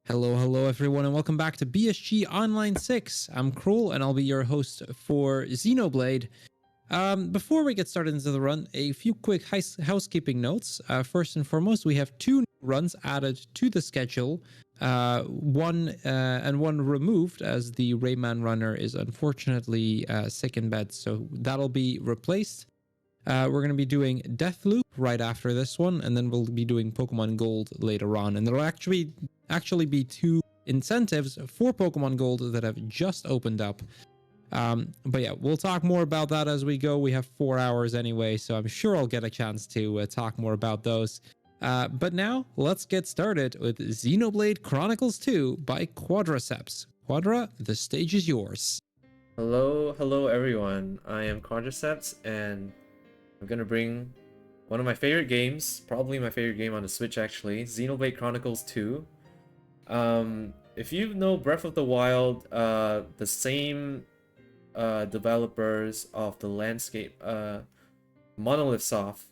Hello everyone, and welcome back to BSG Online 6. I'm Kroll, and I'll be your host for Xenoblade. Before we get started into the run, a few quick housekeeping notes. First and foremost, we have two new runs added to the schedule. One removed, as the Rayman runner is unfortunately sick in bed, so that'll be replaced. We're going to be doing Deathloop right after this one, and then we'll be doing Pokemon Gold later on. And there'll actually be two incentives for Pokemon Gold that have just opened up. But yeah, we'll talk more about that as we go. We have 4 hours anyway, so I'm sure I'll get a chance to talk more about those. But now, let's get started with Xenoblade Chronicles 2 by quadraaceps. Quadra, the stage is yours. Hello everyone. I am quadraaceps, and I'm gonna bring one of my favorite games, probably my favorite game on the Switch actually, Xenoblade Chronicles 2. If you know Breath of the Wild, the same developers of the landscape, Monolith Soft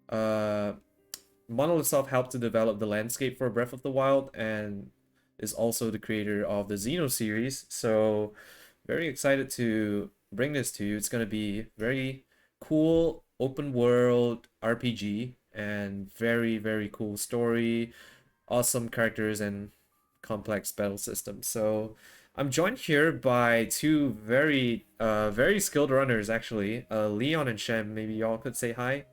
helped to develop the landscape for Breath of the Wild and is also the creator of the Xeno series. So very excited to bring this to you. It's gonna be very cool open world RPG and very cool story, awesome characters, and complex battle systems. So I'm joined here by two very skilled runners actually, Leon and Shem. Maybe y'all could say hi.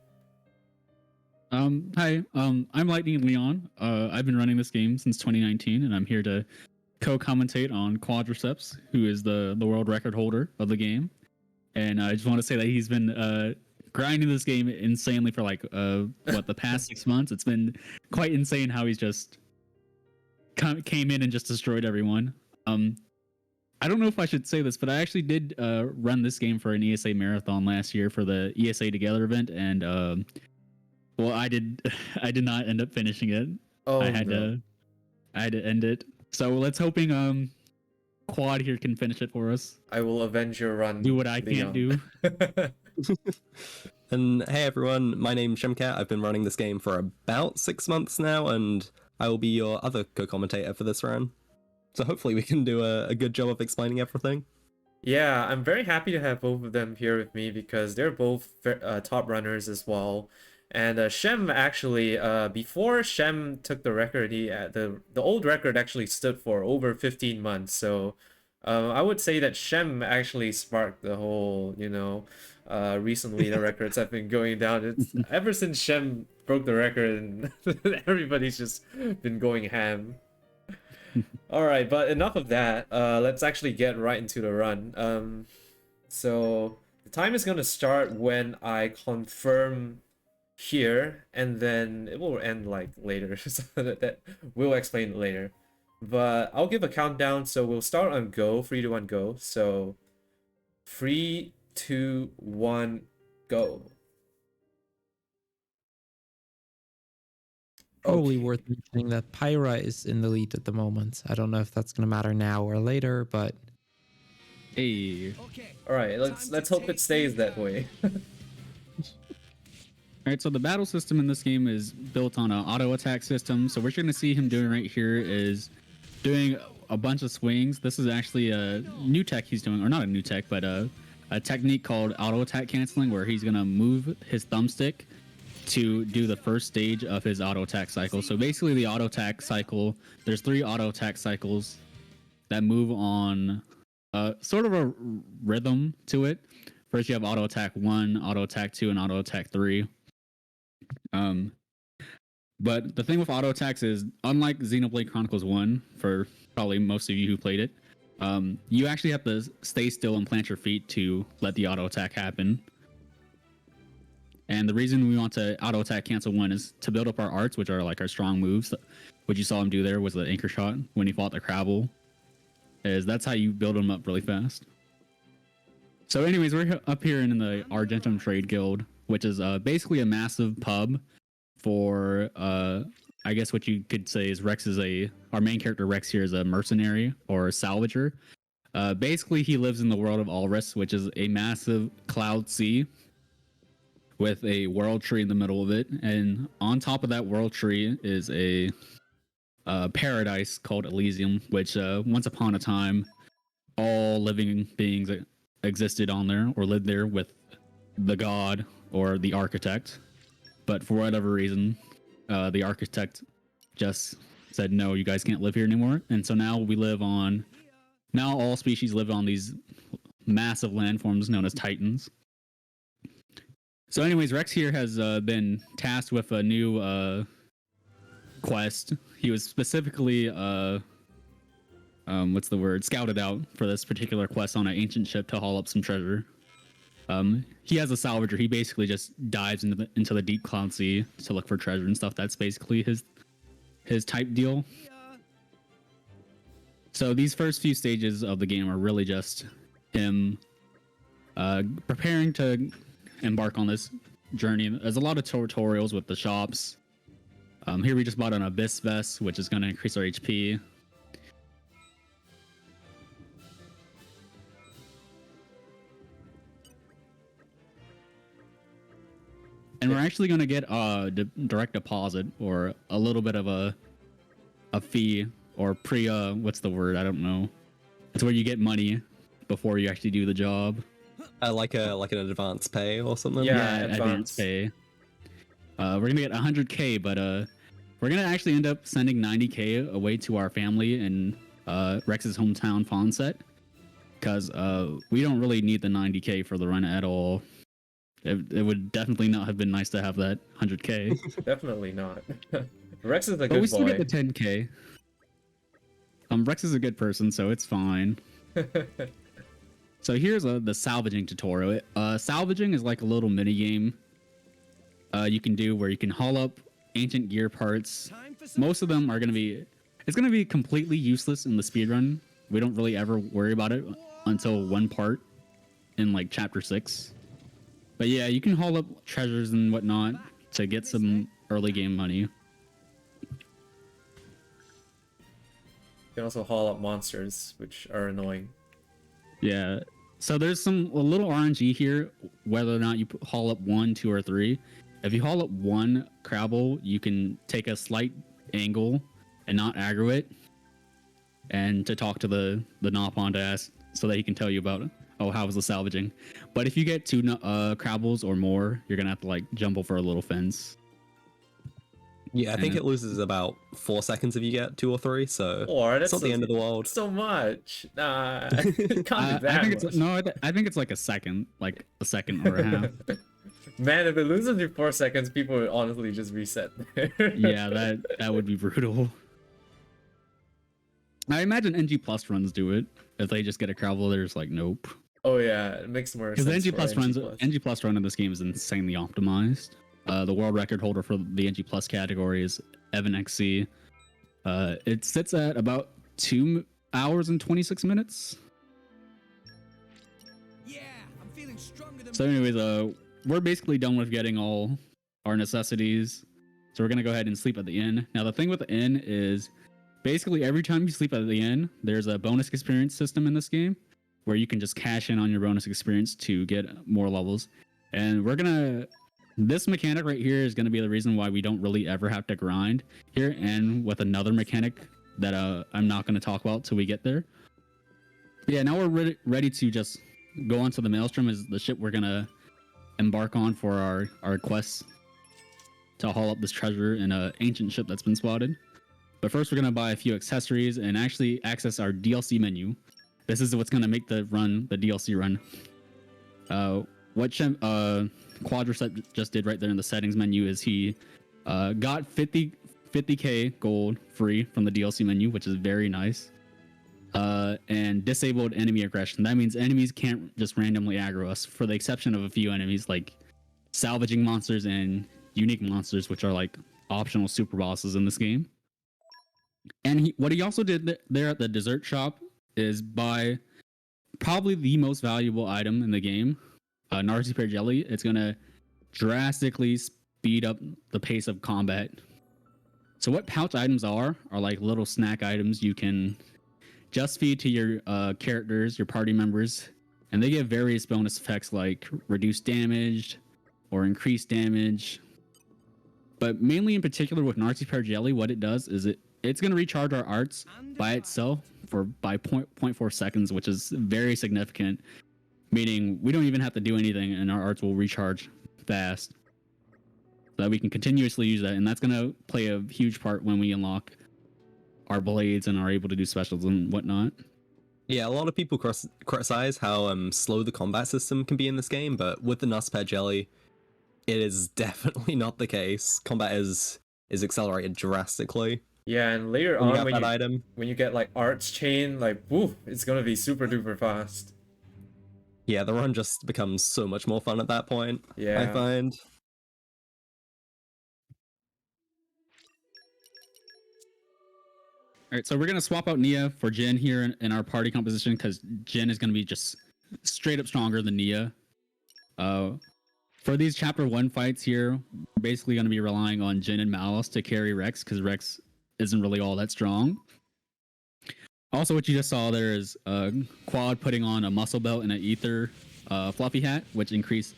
Hi, I'm Lightning Leon. I've been running this game since 2019, and I'm here to co-commentate on quadraaceps, who is the world record holder of the game. And I just want to say that he's been grinding this game insanely for like the past 6 months. It's been quite insane how he's just came in and just destroyed everyone. I don't know if I should say this, but I actually did run this game for an ESA marathon last year for the ESA Together event, and well, I did not end up finishing it. Oh, I had to end it. So let's hoping Quad here can finish it for us. I will avenge your run. Do what I can't do. And hey everyone, my name's Shemcat. I've been running this game for about 6 months now, and I will be your other co-commentator for this run. So hopefully we can do a good job of explaining everything. Yeah, I'm very happy to have both of them here with me because they're both top runners as well. And Shem actually, before Shem took the record, the old record actually stood for over 15 months. So I would say that Shem actually sparked the whole, recently the records have been going down. It's ever since Shem broke the record, and everybody's just been going ham. All right, but enough of that. Let's actually get right into the run. So the time is going to start when I confirm here, and then it will end like later. So that we'll explain it later. But I'll give a countdown. So we'll start on go. 3, 2, 1, go. So 3, 2, 1, go. Probably worth mentioning that Pyra is in the lead at the moment. I don't know if that's going to matter now or later, but Hey. All right, let's hope it stays that way. All right, so the battle system in this game is built on an auto attack system. So what you're going to see him doing right here is doing a bunch of swings. This is actually a new tech he's doing, or not a new tech, but a technique called auto attack canceling, where he's going to move his thumbstick to do the first stage of his auto attack cycle. So basically the auto attack cycle, there's 3 auto attack cycles that move on sort of a rhythm to it. First you have auto attack 1, auto attack 2, and auto attack 3. But the thing with auto attacks is, unlike Xenoblade Chronicles 1, for probably most of you who played it, you actually have to stay still and plant your feet to let the auto attack happen. And the reason we want to auto attack cancel 1 is to build up our arts, which are like our strong moves. What you saw him do there was the anchor shot when he fought the Crabble. That's how you build them up really fast. So anyways, we're up here in the Argentum Trade Guild, which is basically a massive pub for, I guess what you could say is our main character Rex here is a mercenary or a salvager. Basically, he lives in the world of Alris, which is a massive cloud sea with a world tree in the middle of it. And on top of that world tree is a paradise called Elysium, which once upon a time, all living beings existed on there or lived there with the god or the architect. But for whatever reason, the architect just said, no, you guys can't live here anymore. And so now now all species live on these massive landforms known as Titans. So anyways, Rex here has been tasked with a new quest. He was specifically scouted out for this particular quest on an ancient ship to haul up some treasure. He has a salvager. He basically just dives into the deep cloud sea to look for treasure and stuff. That's basically his type deal. So these first few stages of the game are really just him preparing to embark on this journey. There's a lot of tutorials with the shops. Here we just bought an Abyss Vest, which is going to increase our HP. And we're actually going to get a direct deposit or a little bit of a fee or what's the word? I don't know. It's where you get money before you actually do the job. Like an advance pay or something. Yeah, advance pay. We're gonna get 100k, but we're gonna actually end up sending 90k away to our family in Rex's hometown, Fawcett, because we don't really need the 90k for the run at all. It would definitely not have been nice to have that 100k. Definitely not. Rex is a good boy. But we still get the 10k. Rex is a good person, so it's fine. So here's the salvaging tutorial. Salvaging is like a little mini game you can do where you can haul up ancient gear parts. Most of them are going to be... It's going to be completely useless in the speedrun. We don't really ever worry about it until one part in like chapter 6. But yeah, you can haul up treasures and whatnot to get some early game money. You can also haul up monsters, which are annoying. Yeah. So there's a little RNG here, whether or not you haul up 1, 2, or 3. If you haul up 1 Crabble, you can take a slight angle and not aggro it, and to talk to the Nopon to ask so that he can tell you about, how was the salvaging. But if you get 2 Crabbles or more, you're gonna have to like jump over a little fence. Yeah, I think it loses about 4 seconds if you get 2 or 3, so it's not the end of the world. So much. Nah, it can't be that much. I think it's like a second or a half. Man, if it loses you 4 seconds, people would honestly just reset there. Yeah, that would be brutal. I imagine NG Plus runs do it. If they just get a Crabble, they're just like, nope. Oh yeah, it makes more sense. Because NG Plus run in this game is insanely optimized. The world record holder for the NG Plus category is Evan XC. It sits at about 2 hours and 26 minutes. Yeah, I'm feeling stronger than. So anyways, we're basically done with getting all our necessities. So we're gonna go ahead and sleep at the inn. Now the thing with the inn is basically every time you sleep at the inn, there's a bonus experience system in this game where you can just cash in on your bonus experience to get more levels. And this mechanic right here is going to be the reason why we don't really ever have to grind here, and with another mechanic that I'm not going to talk about till we get there. But yeah, now we're ready to just go onto the Maelstrom, is the ship we're going to embark on for our quest to haul up this treasure in an ancient ship that's been spotted. But first we're going to buy a few accessories and actually access our DLC menu. This is what's going to make the DLC run. What quadraaceps just did right there in the settings menu is he got 50k gold free from the DLC menu, which is very nice. And disabled enemy aggression. That means enemies can't just randomly aggro us, for the exception of a few enemies like salvaging monsters and unique monsters, which are like optional super bosses in this game. And what he also did there at the dessert shop is buy probably the most valuable item in the game, Narcy Pear Jelly. It's gonna drastically speed up the pace of combat. So what pouch items are like little snack items you can just feed to your characters, your party members, and they give various bonus effects like reduced damage or increased damage. But mainly in particular with Narcy Pear Jelly, what it does is it it's going to recharge our arts by itself by 0.4 seconds, which is very significant, meaning we don't even have to do anything and our arts will recharge fast, so that we can continuously use that. And that's going to play a huge part when we unlock our blades and are able to do specials and whatnot. Yeah, a lot of people criticize how slow the combat system can be in this game, but with the Nuspear Jelly, it is definitely not the case. Combat is accelerated drastically. Yeah, and later When you on have that item. when you get like Arts Chain, like woo, it's gonna be super duper fast. Yeah, the run just becomes so much more fun at that point, Yeah. I find. All right, so we're gonna swap out Nia for Jin here in our party composition because Jin is gonna be just straight up stronger than Nia. For these chapter 1 fights here, we're basically gonna be relying on Jin and Malice to carry Rex because Rex isn't really all that strong. Also, what you just saw there is Quad putting on a muscle belt and an ether fluffy hat, which increase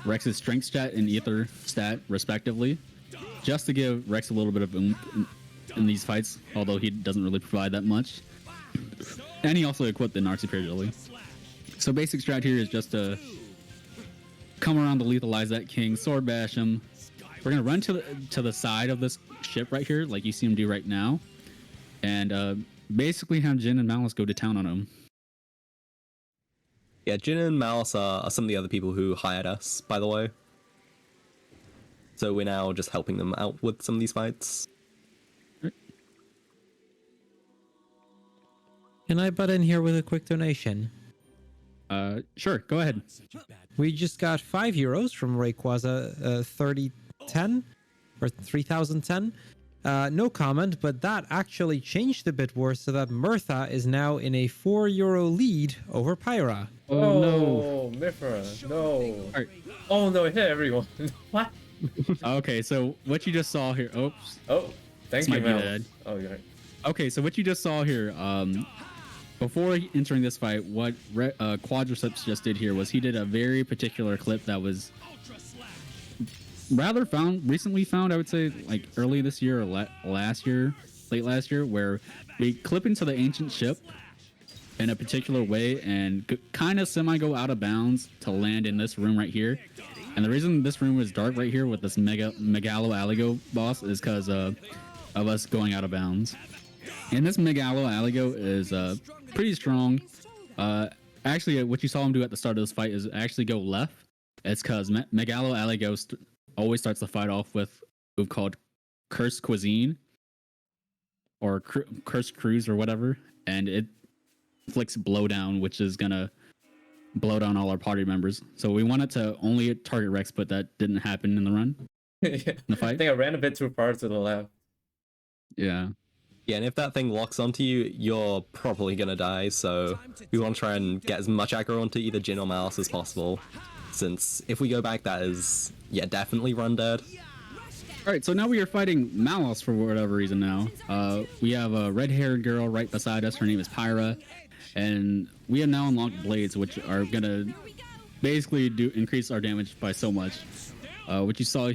Rex's strength stat and ether stat respectively, just to give Rex a little bit of oomph in these fights, although he doesn't really provide that much. And he also equipped the Narcy Jelly. So basic strat here is just to come around to lethalize that king, sword bash him. We're gonna run to the side of this ship right here, like you see him do right now, and basically have Jin and Malice go to town on him. Yeah, Jin and Malice are some of the other people who hired us, by the way. So we're now just helping them out with some of these fights. Can I butt in here with a quick donation? Sure, go ahead. We just got €5 from Rayquaza 3010 or 3010. No comment, but that actually changed a bit worse so that Mirtha is now in a €4 lead over Pyra. Oh no. Mifra, no. Alright. Oh no, it hit everyone. What? Okay, so what you just saw here. Oops. Oh, thank This you, might be Mel. dead. Oh, you're right. Okay, so what you just saw here, before entering this fight, what quadraaceps just did here was he did a very particular clip that was rather recently found, I would say, like early this year or late last year, where we clip into the ancient ship in a particular way and kind of semi go out of bounds to land in this room right here. And the reason this room is dark right here with this Megalo Aligo boss is because of us going out of bounds. And this Megalo Aligo is pretty strong. Actually, what you saw him do at the start of this fight is actually go left. It's because Megalo Aligo always starts the fight off with a move called Cursed Cuisine or Cursed Cruise or whatever, and it inflicts blowdown, which is gonna blow down all our party members. So we wanted to only target Rex, but that didn't happen in the run. Yeah. In the fight. I think I ran a bit too far to the left. Yeah. Yeah, and if that thing locks onto you, you're probably gonna die, so we want to try and get as much aggro onto either Jin or Malice as possible, since if we go back, that is, yeah, definitely run dead. Alright, so now we are fighting Malice for whatever reason now. We have a red-haired girl right beside us, her name is Pyra, and we have now unlocked blades, which are gonna basically increase our damage by so much. What you saw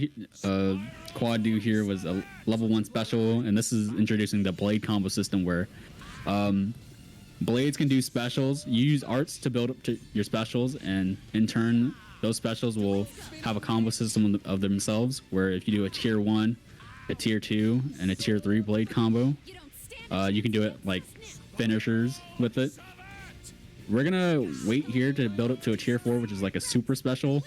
Quad do here was a level 1 special, and this is introducing the blade combo system where blades can do specials. You use arts to build up to your specials, and in turn those specials will have a combo system of themselves, where if you do a tier 1, a tier 2, and a tier 3 blade combo, you can do it like finishers with it. We're gonna wait here to build up to a tier 4, which is like a super special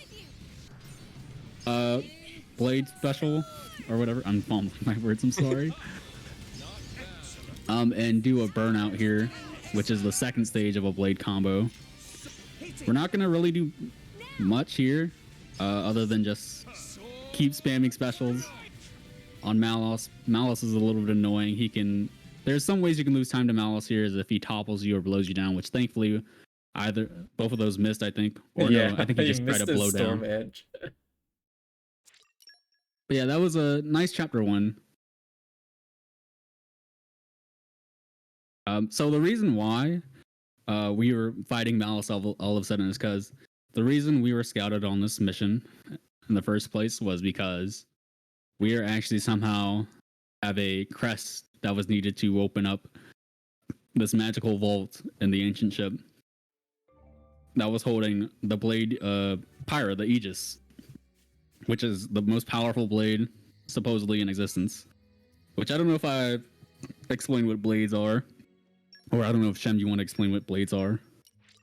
blade special or whatever. I'm fumbling my words, I'm sorry. And do a burnout here, which is the second stage of a blade combo. We're not gonna really do much here, other than just keep spamming specials on Malice. Malice is a little bit annoying. There's some ways you can lose time to Malice here, is if he topples you or blows you down, which thankfully both of those missed, I think. Or yeah, no, I think he just tried to blow down. Edge. But yeah, that was a nice chapter 1. So the reason why we were fighting Malice all of a sudden is because the reason we were scouted on this mission in the first place was because we are actually somehow have a crest that was needed to open up this magical vault in the ancient ship that was holding the blade Pyra, the Aegis, which is the most powerful blade supposedly in existence. Which I don't know if I explained what blades are, or I don't know if Shem, you want to explain what blades are.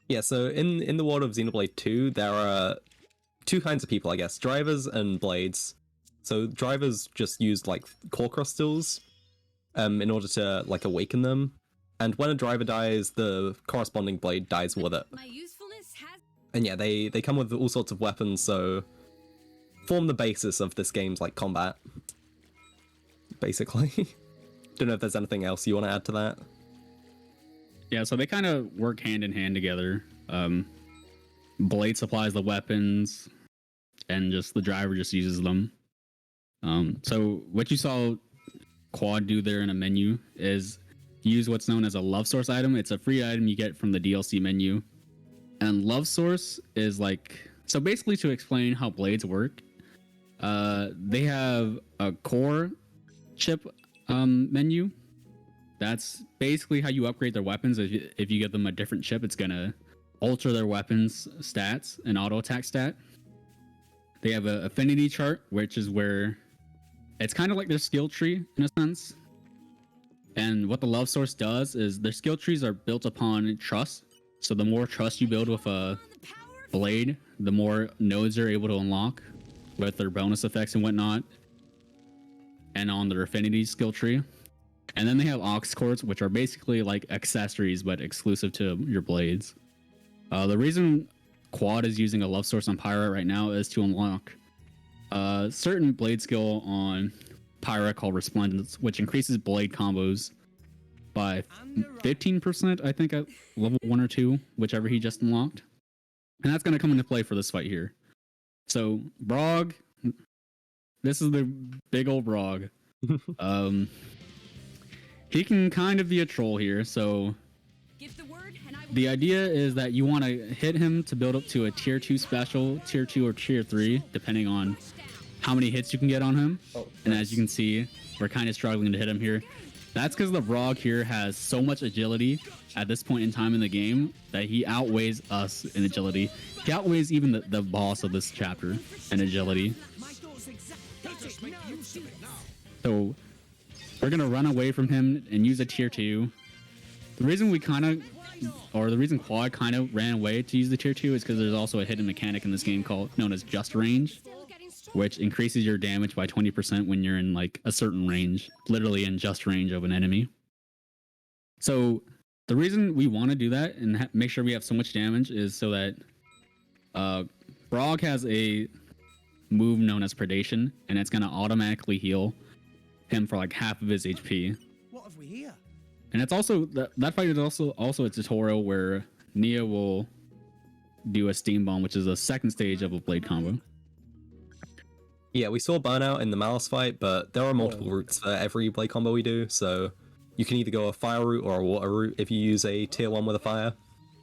Yeah, so in the world of Xenoblade 2, there are two kinds of people, I guess, drivers and blades. So drivers just use like core crystals in order to like awaken them. And when a driver dies, the corresponding blade dies with it. My usefulness has And yeah, they come with all sorts of weapons, so form the basis of this game's like combat. Basically. Don't know if there's anything else you want to add to that. Yeah, so they kind of work hand in hand together. Blade supplies the weapons, and just the driver just uses them. So what you saw Quad do there in a menu is use what's known as a love source item. It's a free item you get from the DLC menu. And love source is like, so basically to explain how blades work, they have a core chip menu. That's basically how you upgrade their weapons. If you give them a different chip, it's gonna alter their weapons stats, an auto attack stat. They have an affinity chart, which is where it's kind of like their skill tree in a sense. And what the love source does is their skill trees are built upon trust. So the more trust you build with a blade, the more nodes you're able to unlock with their bonus effects and whatnot, and on their affinity skill tree. And then they have aux cords, which are basically like accessories but exclusive to your blades. The reason Quad is using a love source on Pyra right now is to unlock a certain blade skill on Pyra called Resplendence, which increases blade combos by 15%, I think, at level 1 or 2, whichever he just unlocked. And that's going to come into play for this fight here. So, Brog, this is the big old Brog. He can kind of be a troll here, so give the word and I will the idea is that you want to hit him to build up to a tier 2 special, tier 2 or tier 3, depending on how many hits you can get on him. And as you can see, we're kind of struggling to hit him here. That's because the Brog here has so much agility at this point in time in the game that he outweighs us in agility. He outweighs even the boss of this chapter in agility. my thoughts exactly. Just make use of it now. So we're going to run away from him and use a tier 2. The reason Quad kind of ran away to use the tier 2 is because there's also a hidden mechanic in this game known as Just Range, Still getting strong. which increases your damage by 20% when you're in like a certain range, literally in just range of an enemy. So the reason we want to do that and make sure we have so much damage is so that Brog has a move known as Predation, and it's going to automatically heal him for like half of his HP. What have we here? And it's also that fight is also a tutorial where Nia will do a steam bomb, which is a second stage of a blade combo. Yeah, we saw Burnout in the Malice fight, but there are multiple routes for every blade combo we do, so you can either go a fire route or a water route if you use a tier 1 with a fire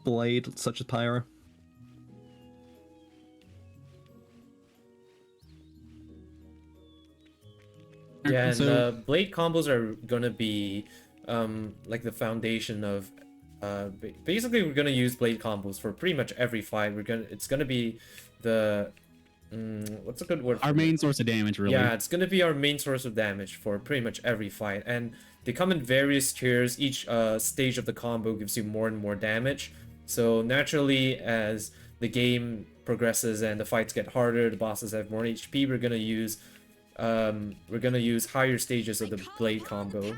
blade, such as Pyra. Yeah, and So- blade combos are gonna be like the foundation of basically we're gonna use blade combos for pretty much every fight. It's gonna be the what's a good word for Our it? main source of damage, really. Yeah, it's gonna be our main source of damage for pretty much every fight, and they come in various tiers. Each stage of the combo gives you more and more damage. So naturally, as the game progresses and the fights get harder, the bosses have more HP. We're gonna use higher stages of the blade combo.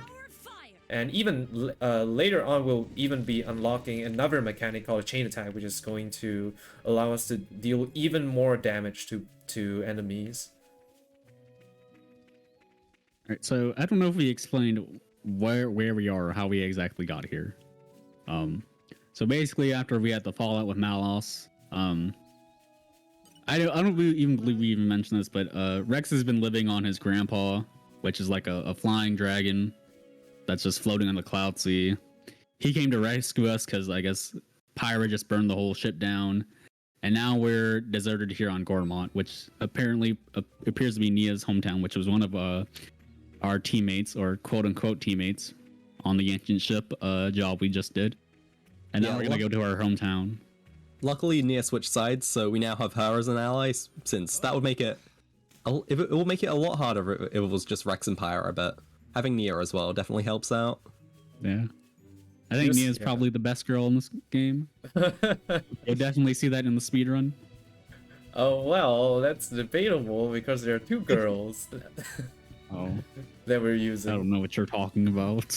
And even later on, we'll even be unlocking another mechanic called Chain Attack, which is going to allow us to deal even more damage to enemies. All right, so I don't know if we explained where we are or how we exactly got here. So basically, after we had the fallout with Malos, I don't even believe we even mentioned this, but Rex has been living on his grandpa, which is like a flying dragon that's just floating on the cloud sea. He came to rescue us because I guess Pyra just burned the whole ship down, and now we're deserted here on Gormont, which apparently appears to be Nia's hometown, which was one of our teammates, or quote unquote teammates, on the ancient ship job we just did. And now Yeah, we're gonna go to our hometown. Luckily, Nia switched sides, so we now have her as an ally. Since that would make it, it will make it a lot harder if it was just Rex and Pyra. But having Nia as well definitely helps out. Yeah. I think Yes, Nia's yeah. probably the best girl in this game. You'll definitely see that in the speedrun. Oh well, that's debatable because there are two girls Oh, that we're I using. don't know what you're talking about.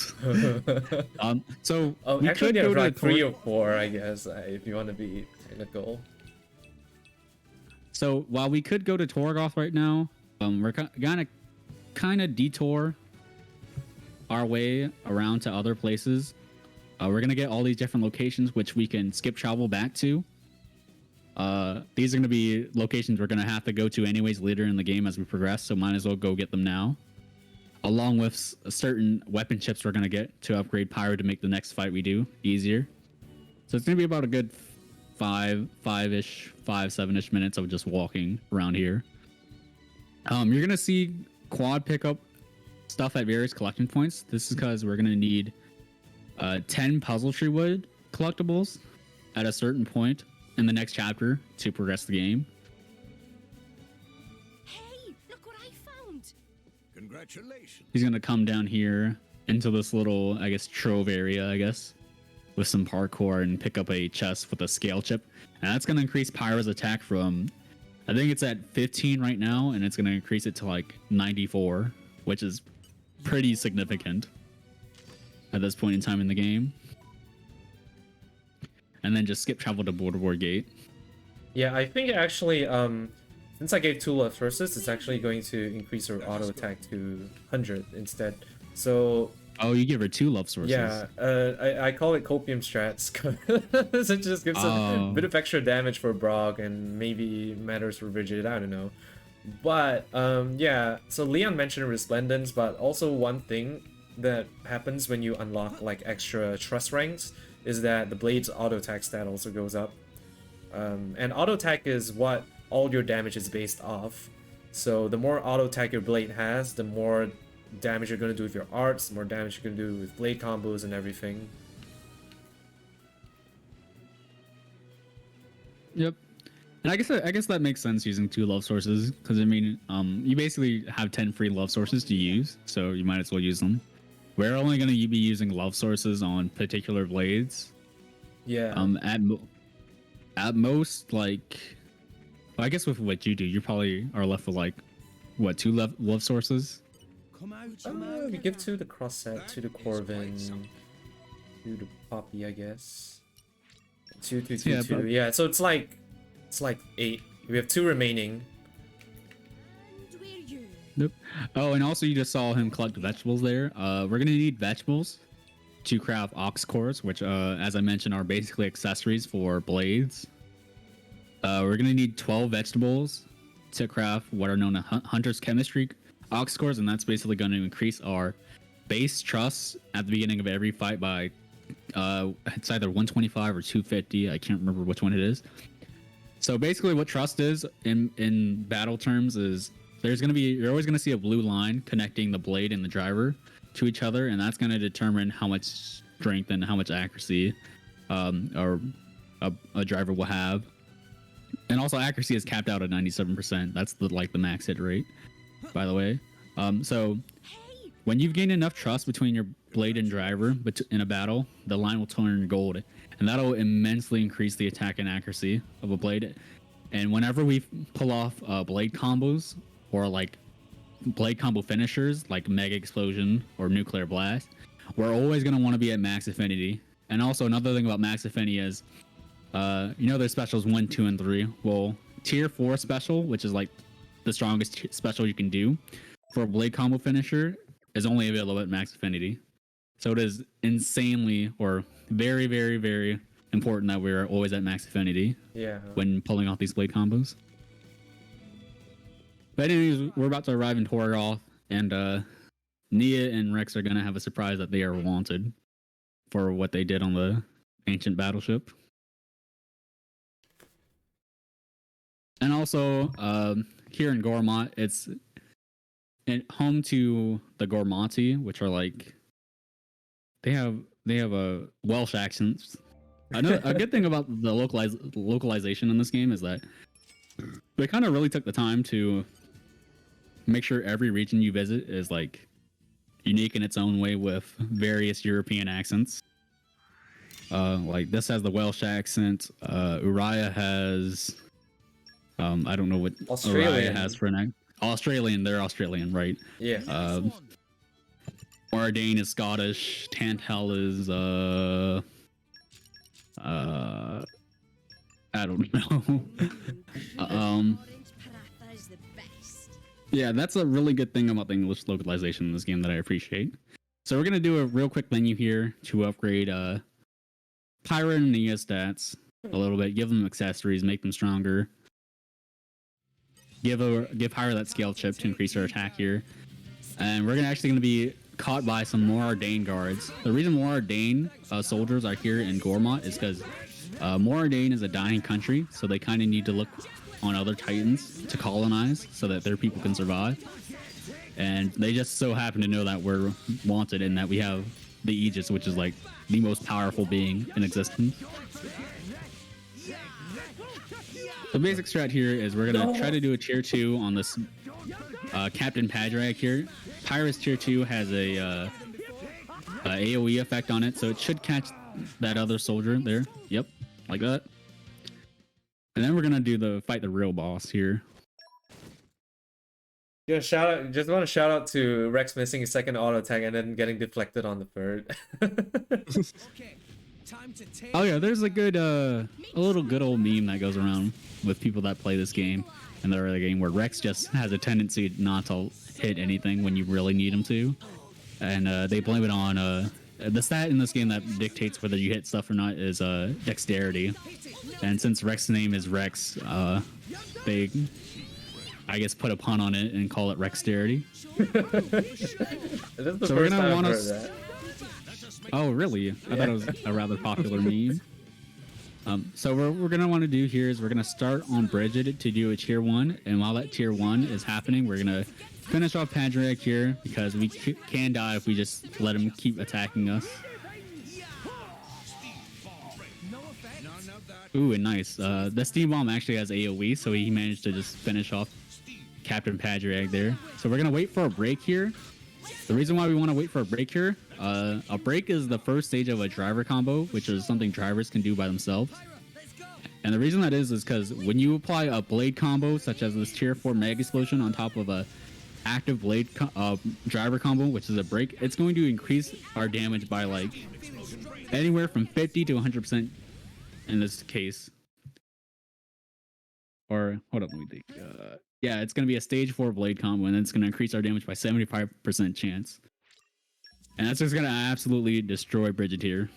So Oh, we actually, could there go are to like the 3 or 4, I guess, if you want to be technical. So while we could go to Torgoth right now, we're gonna kind of detour our way around to other places. We're gonna get all these different locations which we can skip travel back to. These are gonna be locations we're gonna have to go to anyways later in the game as we progress, so might as well go get them now. Along with certain weapon chips we're gonna get to upgrade Pyro to make the next fight we do easier. So it's gonna be about a good 7-ish minutes of just walking around here. You're gonna see quad pickup stuff at various collection points. This is because we're gonna need 10 puzzle tree wood collectibles at a certain point in the next chapter to progress the game. Hey, look what I found. Congratulations. He's gonna come down here into this little, I guess, trove area, I guess, with some parkour and pick up a chest with a scale chip. And that's gonna increase Pyro's attack from, I think it's at 15 right now, and it's gonna increase it to like 94, which is pretty significant at this point in time in the game. And then just skip travel to Borderboard Gate. Yeah, I think actually, since I gave 2 love sources, it's actually going to increase her auto attack to 100 instead. So Oh, you give her 2 love sources. yeah, I call it copium strats, 'cause it just gives a bit of extra damage for Brog and maybe matters for Bridget, I don't know. But yeah, so Leon mentioned Resplendence, but also one thing that happens when you unlock like extra trust ranks is that the blade's auto attack stat also goes up. And auto attack is what all your damage is based off. So the more auto attack your blade has, the more damage you're going to do with your arts, the more damage you're going to do with blade combos and everything. Yep. And I guess that makes sense using 2 love sources, because I mean, you basically have 10 free love sources to use, so you might as well use them. We're only going to be using love sources on particular blades. Yeah. At most, like, well, I guess with what you do, you probably are left with like, what, 2 love sources? Come out, We give 2 to Crosset, 2 to Corvin, 2 to Poppy, I guess. 2, 2, 2, Yeah, 2. but- Yeah, so it's like 8. We have 2 remaining. And we're you. Nope. Oh, and also you just saw him collect vegetables there. We're gonna need vegetables to craft ox cores, which, as I mentioned, are basically accessories for blades. We're gonna need 12 vegetables to craft what are known as Hunter's Chemistry ox cores, and that's basically going to increase our base trust at the beginning of every fight by it's either 125 or 250. I can't remember which one it is. So basically, what trust is in battle terms is you're always gonna see a blue line connecting the blade and the driver to each other, and that's gonna determine how much strength and how much accuracy or a driver will have. And also, accuracy is capped out at 97%. That's the max hit rate, by the way. So when you've gained enough trust between your blade and driver in a battle, the line will turn gold, and that'll immensely increase the attack and accuracy of a blade. And whenever we pull off blade combos or like blade combo finishers like Mega Explosion or Nuclear Blast, we're always going to want to be at max affinity. And also another thing about max affinity is, there's specials 1, 2, and 3. Well, tier 4 special, which is like the strongest special you can do for a blade combo finisher, is only available at max affinity. So it is insanely or very, very, very important that we're always at max affinity Yeah. when pulling off these blade combos. But anyways, we're about to arrive in Torgoth, and Nia and Rex are gonna have a surprise that they are wanted for what they did on the ancient battleship. And also, here in Gormott, it's home to the Gormati, which are like they have a Welsh accents. I know a good thing about the localization in this game is that they kind of really took the time to make sure every region you visit is like unique in its own way with various European accents. Like this has the Welsh accent. Uriah has I don't know what Australian. Uriah has for an accent. Australian, they're Australian, right? Yeah. Mordane is Scottish. Tantal is I don't know. Orange Parappa is the best. Yeah, that's a really good thing about the English localization in this game that I appreciate. So we're gonna do a real quick menu here to upgrade Pyra and Nia stats a little bit, give them accessories, make them stronger. Give Pyra that scale chip to increase her attack here. And we're gonna be caught by some more Dane guards. The reason more Dane soldiers are here in Gormott is because Moradane is a dying country, so they kind of need to look on other titans to colonize so that their people can survive. And they just so happen to know that we're wanted and that we have the Aegis, which is like the most powerful being in existence. The basic strat here is we're gonna try to do a tier 2 on this Captain Padraig here. Pyra's tier 2 has a AoE effect on it, so it should catch that other soldier there. Yep, like that. And then we're gonna fight the real boss here. Yeah, just want to shout out to Rex missing his second auto attack and then getting deflected on the third. Okay, time to take. Oh yeah, there's a little good old meme that goes around with people that play this game and the early game where Rex just has a tendency not to hit anything when you really need him to, and they blame it on the stat in this game that dictates whether you hit stuff or not is dexterity. And since Rex's name is Rex, they I guess put a pun on it and call it Rexterity. This is the So we're first gonna time I've want heard us. that. Oh really? I thought it was a rather popular meme. So what we're gonna want to do here is we're gonna start on Bridget to do a tier 1, and while that tier 1 is happening, we're gonna finish off Padraig here because we can die if we just let him keep attacking us. Ooh, and nice. The Steam Bomb actually has AoE, so he managed to just finish off Captain Padraig there. So we're gonna wait for a break here. The reason why we want to wait for a break here, a break is the first stage of a driver combo, which is something drivers can do by themselves. And the reason that is because when you apply a blade combo, such as this tier 4 Mega Explosion on top of a active blade driver combo, which is a break, it's going to increase our damage by like anywhere from 50 to 100% in this case. Or hold up, let me think. Yeah, it's going to be a stage 4 blade combo, and then it's going to increase our damage by 75% chance. And that's just going to absolutely destroy Bridget here.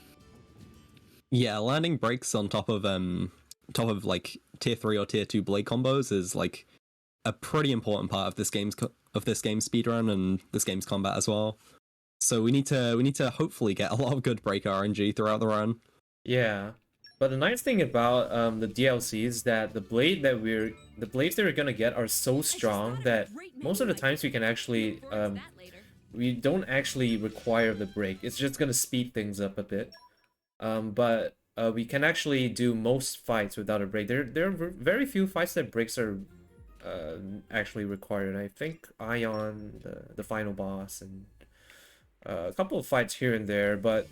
Yeah, landing breaks on top of like tier 3 or tier 2 blade combos is like a pretty important part of this game's speedrun and this game's combat as well. So we need to hopefully get a lot of good break RNG throughout the run. Yeah, but the nice thing about the DLC is that the blades that we're gonna get are so strong that most of the times we can actually we don't actually require the break. It's just gonna speed things up a bit. But we can actually do most fights without a break. There are very few fights that breaks are actually required. I think Ion, the final boss, and a couple of fights here and there, but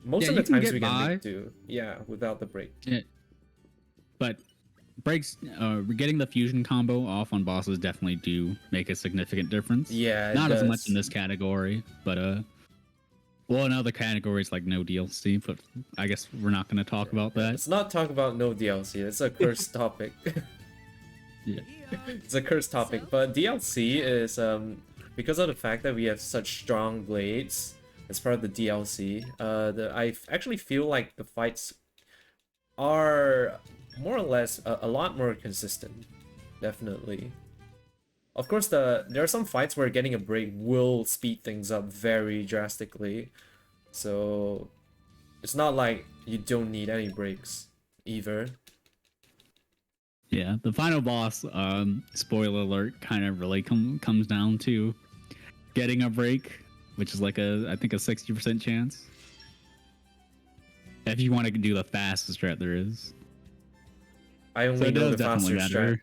most of the times we can do without the break. Yeah. But breaks, getting the fusion combo off on bosses definitely do make a significant difference. Yeah, not as much in this category, but well, in other categories like no DLC. But I guess we're not going to talk about that. Let's not talk about no DLC. It's a cursed topic. Yeah, it's a cursed topic. But DLC is because of the fact that we have such strong blades as part of the DLC. I actually feel like the fights are more or less a lot more consistent. Definitely. Of course, there are some fights where getting a break will speed things up very drastically. So it's not like you don't need any breaks either. Yeah, the final boss, spoiler alert, kind of really comes down to getting a break, which is like I think a 60% chance. If you want to do the fastest strat there is. I only know the faster strat.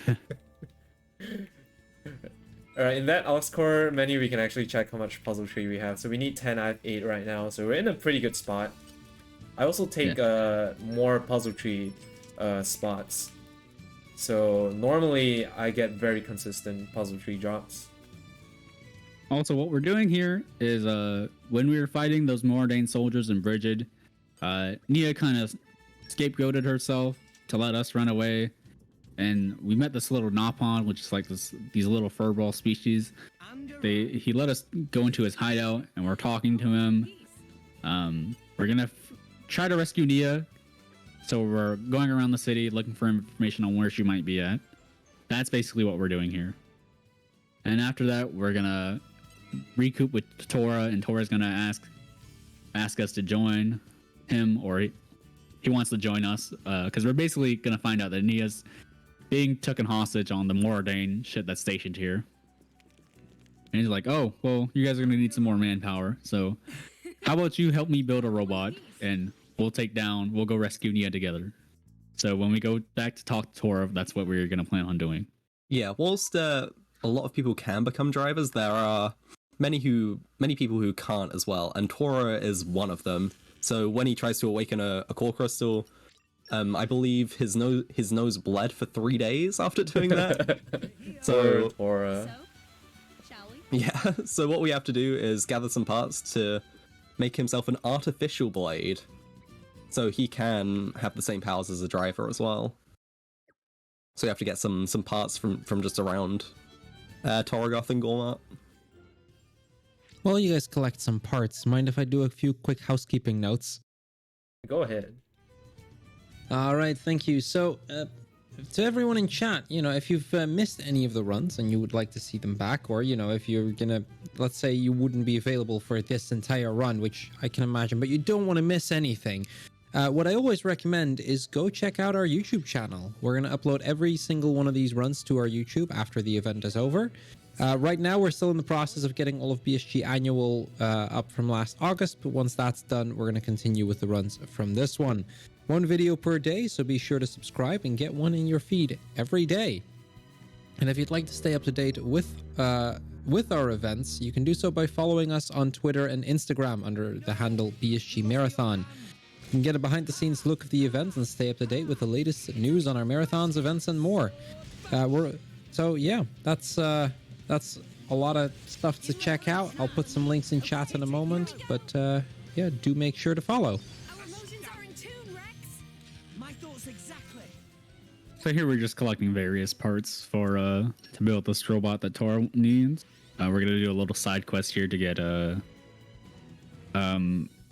matter. Alright, in that aux core menu, we can actually check how much puzzle tree we have. So we need 10 out of 8 right now, so we're in a pretty good spot. I also take more puzzle tree spots. So normally I get very consistent puzzle tree drops. Also, what we're doing here is when we were fighting those Moradane soldiers in Brigid, Nia kind of scapegoated herself to let us run away. And we met this little Nopon, which is like these little furball species. He let us go into his hideout, and we're talking to him. We're gonna try to rescue Nia. So we're going around the city looking for information on where she might be at. That's basically what we're doing here. And after that, we're gonna recoup with Tora, and Tora's gonna ask us to join him, or he wants to join us, because we're basically gonna find out that Nia's being taken hostage on the Moradane ship that's stationed here. And he's like, oh, well, you guys are gonna need some more manpower, so how about you help me build a robot, and we'll go rescue Nia together. So when we go back to talk to Tora, that's what we're gonna plan on doing. Yeah, whilst a lot of people can become drivers, there are many people who can't as well, and Tora is one of them. So when he tries to awaken a core crystal, I believe his nose bled for 3 days after doing that. So Tora. So, shall we? Yeah, so what we have to do is gather some parts to make himself an artificial blade, so he can have the same powers as a driver as well. So you have to get some parts from just around Torgoth and Gormat. While you guys collect some parts, mind if I do a few quick housekeeping notes? Go ahead. All right, thank you. So, to everyone in chat, if you've missed any of the runs and you would like to see them back, or, if you're gonna, let's say you wouldn't be available for this entire run, which I can imagine, but you don't want to miss anything, what I always recommend is go check out our YouTube channel. We're going to upload every single one of these runs to our YouTube after the event is over. Right now, we're still in the process of getting all of BSG Annual up from last August, but once that's done, we're going to continue with the runs from this one. One video per day, so be sure to subscribe and get one in your feed every day. And if you'd like to stay up to date with our events, you can do so by following us on Twitter and Instagram under the handle BSG Marathon. You can get a behind-the-scenes look of the events and stay up to date with the latest news on our marathons, events, and more. So yeah, that's a lot of stuff to check out. I'll put some links in chat in a moment, but yeah, do make sure to follow. Our emotions are in tune, Rex. My thoughts exactly. So here we're just collecting various parts for to build this robot that Tora needs. We're gonna do a little side quest here to get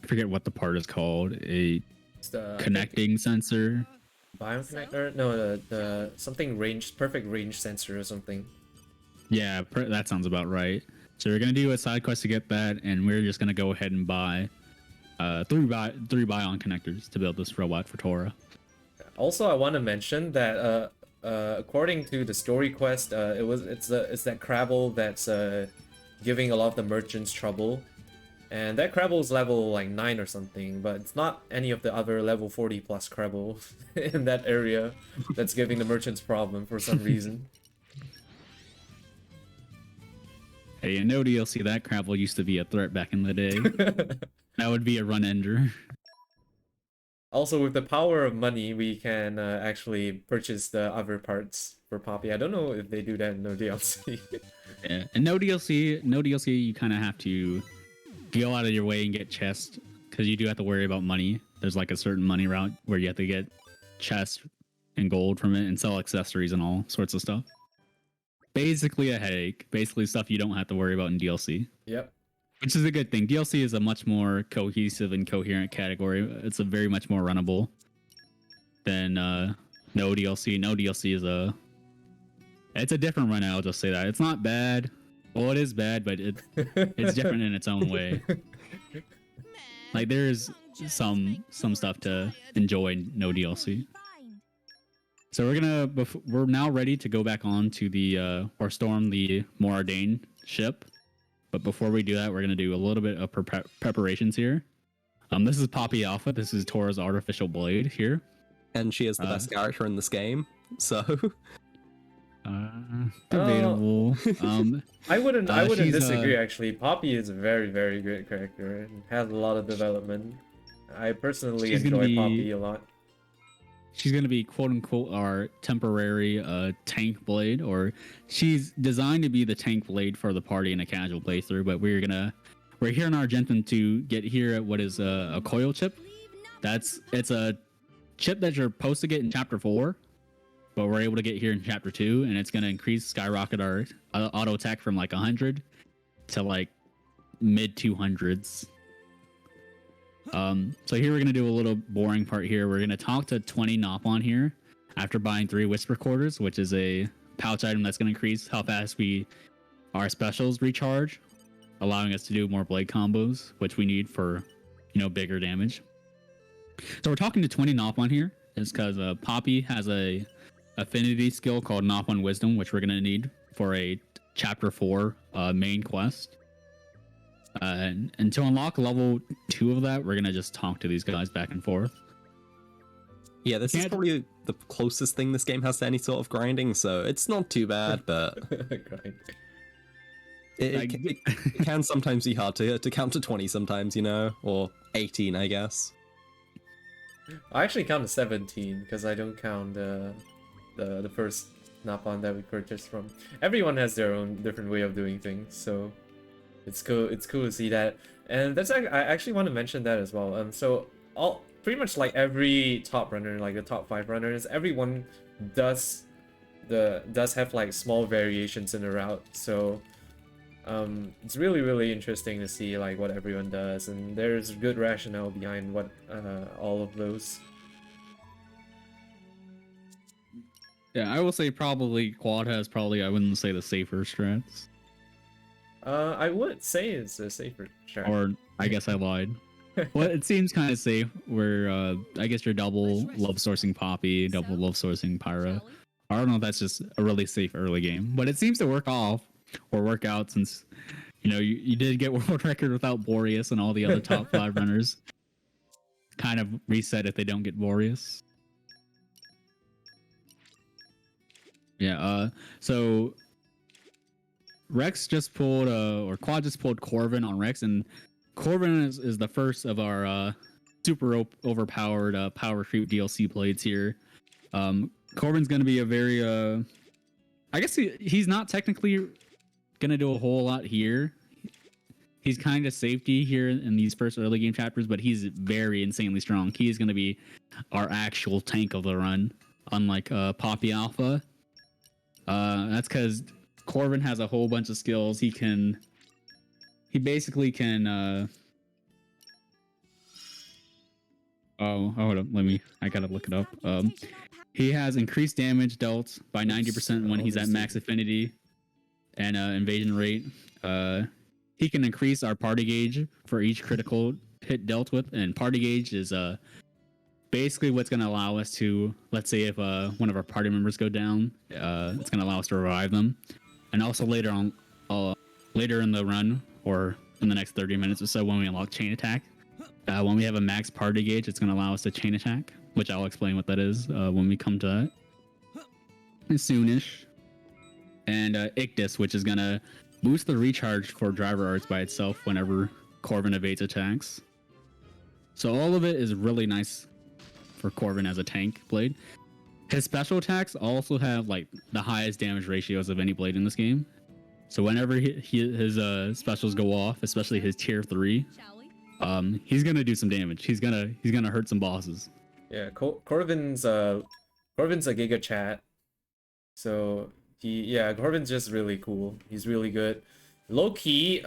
I forget what the part is called. A connecting sensor. Biome connector? No, the something perfect range sensor or something. Yeah, that sounds about right. So we're gonna do a side quest to get that, and we're just gonna go ahead and buy three Bion connectors to build this robot for Tora. Also, I want to mention that according to the story quest, it's that Crabble that's giving a lot of the merchants trouble. And that Crabble is level like 9 or something, but it's not any of the other level 40 plus Crabble in that area that's giving the merchants problem for some reason. Hey, in no DLC, that Crabble used to be a threat back in the day. That would be a run ender. Also, with the power of money, we can actually purchase the other parts for Poppy. I don't know if they do that in no DLC. Yeah, and no DLC, you kind of have to go out of your way and get chests, because you do have to worry about money. There's like a certain money route where you have to get chests and gold from it and sell accessories and all sorts of stuff. Basically a headache. Basically stuff you don't have to worry about in DLC. Yep. Which is a good thing. DLC is a much more cohesive and coherent category. It's a very much more runnable than no DLC. No DLC is it's a different run, I'll just say that. It's not bad. Well, it is bad, but it's different in its own way. Like there's some stuff to enjoy in no DLC. Fine. So we're now ready to go back on to the or storm the Moradane ship. But before we do that, we're gonna do a little bit of preparations here. This is Poppy Alpha. This is Tora's artificial blade here. And she is the best character in this game, so debatable. I wouldn't she's, disagree actually. Poppy is a very, very great character and has a lot of development. I personally She's enjoy Poppy a lot. She's gonna be quote unquote our temporary tank blade, or she's designed to be the tank blade for the party in a casual playthrough. But we're here in Argentum to get here at what is a coil chip. It's a chip that you're supposed to get in chapter 4, but we're able to get here in chapter 2, and it's gonna skyrocket our auto attack from like 100 to like mid 200s. So here we're gonna do a little boring part here. We're gonna talk to 20 Nopon here after buying 3 Whisper Quarters, which is a pouch item that's gonna increase how fast our specials recharge, allowing us to do more blade combos, which we need for bigger damage. So we're talking to 20 Nopon here, is because Poppy has a affinity skill called Nopon Wisdom, which we're gonna need for a chapter 4 main quest. And to unlock level 2 of that, we're gonna just talk to these guys back and forth. Yeah, this is probably the closest thing this game has to any sort of grinding, so it's not too bad, but it can sometimes be hard to count to 20 sometimes, or 18, I guess. I actually count to 17 because I don't count the first Napon that we purchased from. Everyone has their own different way of doing things, so it's cool to see that. And I actually want to mention that as well. So pretty much like every top runner, like the top 5 runners, everyone does have like small variations in the route. So it's really interesting to see like what everyone does, and there's good rationale behind what all of those. Yeah, I will say probably Quad has I wouldn't say the safer strats. I would say it's a safer strat. Or I guess I lied. Well, it seems kind of safe where I guess you're double love sourcing Poppy, double love sourcing Pyra. I don't know if that's just a really safe early game, but it seems to work out since you did get world record without Boreas, and all the other top 5 runners kind of reset if they don't get Boreas. Yeah, so Rex just pulled or Quad just pulled Corvin on Rex, and Corvin is the first of our super overpowered power creep DLC blades here. Corvin's gonna be a very I guess he's not technically gonna do a whole lot here. He's kind of safety here in these first early game chapters, but he's very insanely strong. He is gonna be our actual tank of the run, unlike Poppy Alpha. That's because Corvin has a whole bunch of skills. He basically can hold up, I gotta look it up. He has increased damage dealt by 90% when he's at max affinity and invasion rate. He can increase our party gauge for each critical hit dealt with, and party gauge is basically what's going to allow us to, let's say if one of our party members go down, it's going to allow us to revive them. And also later in the run, or in the next 30 minutes or so, when we unlock chain attack, when we have a max party gauge, it's going to allow us to chain attack, which I'll explain what that is when we come to that soonish. And Ictus, which is going to boost the recharge for driver arts by itself whenever Corvin evades attacks. So all of it is really nice for Corvin as a tank blade. His special attacks also have like the highest damage ratios of any blade in this game. So whenever his specials go off, especially his tier 3, he's gonna do some damage. He's gonna hurt some bosses. Yeah, Corvin's a Giga Chat, so Corvin's just really cool. He's really good. Low key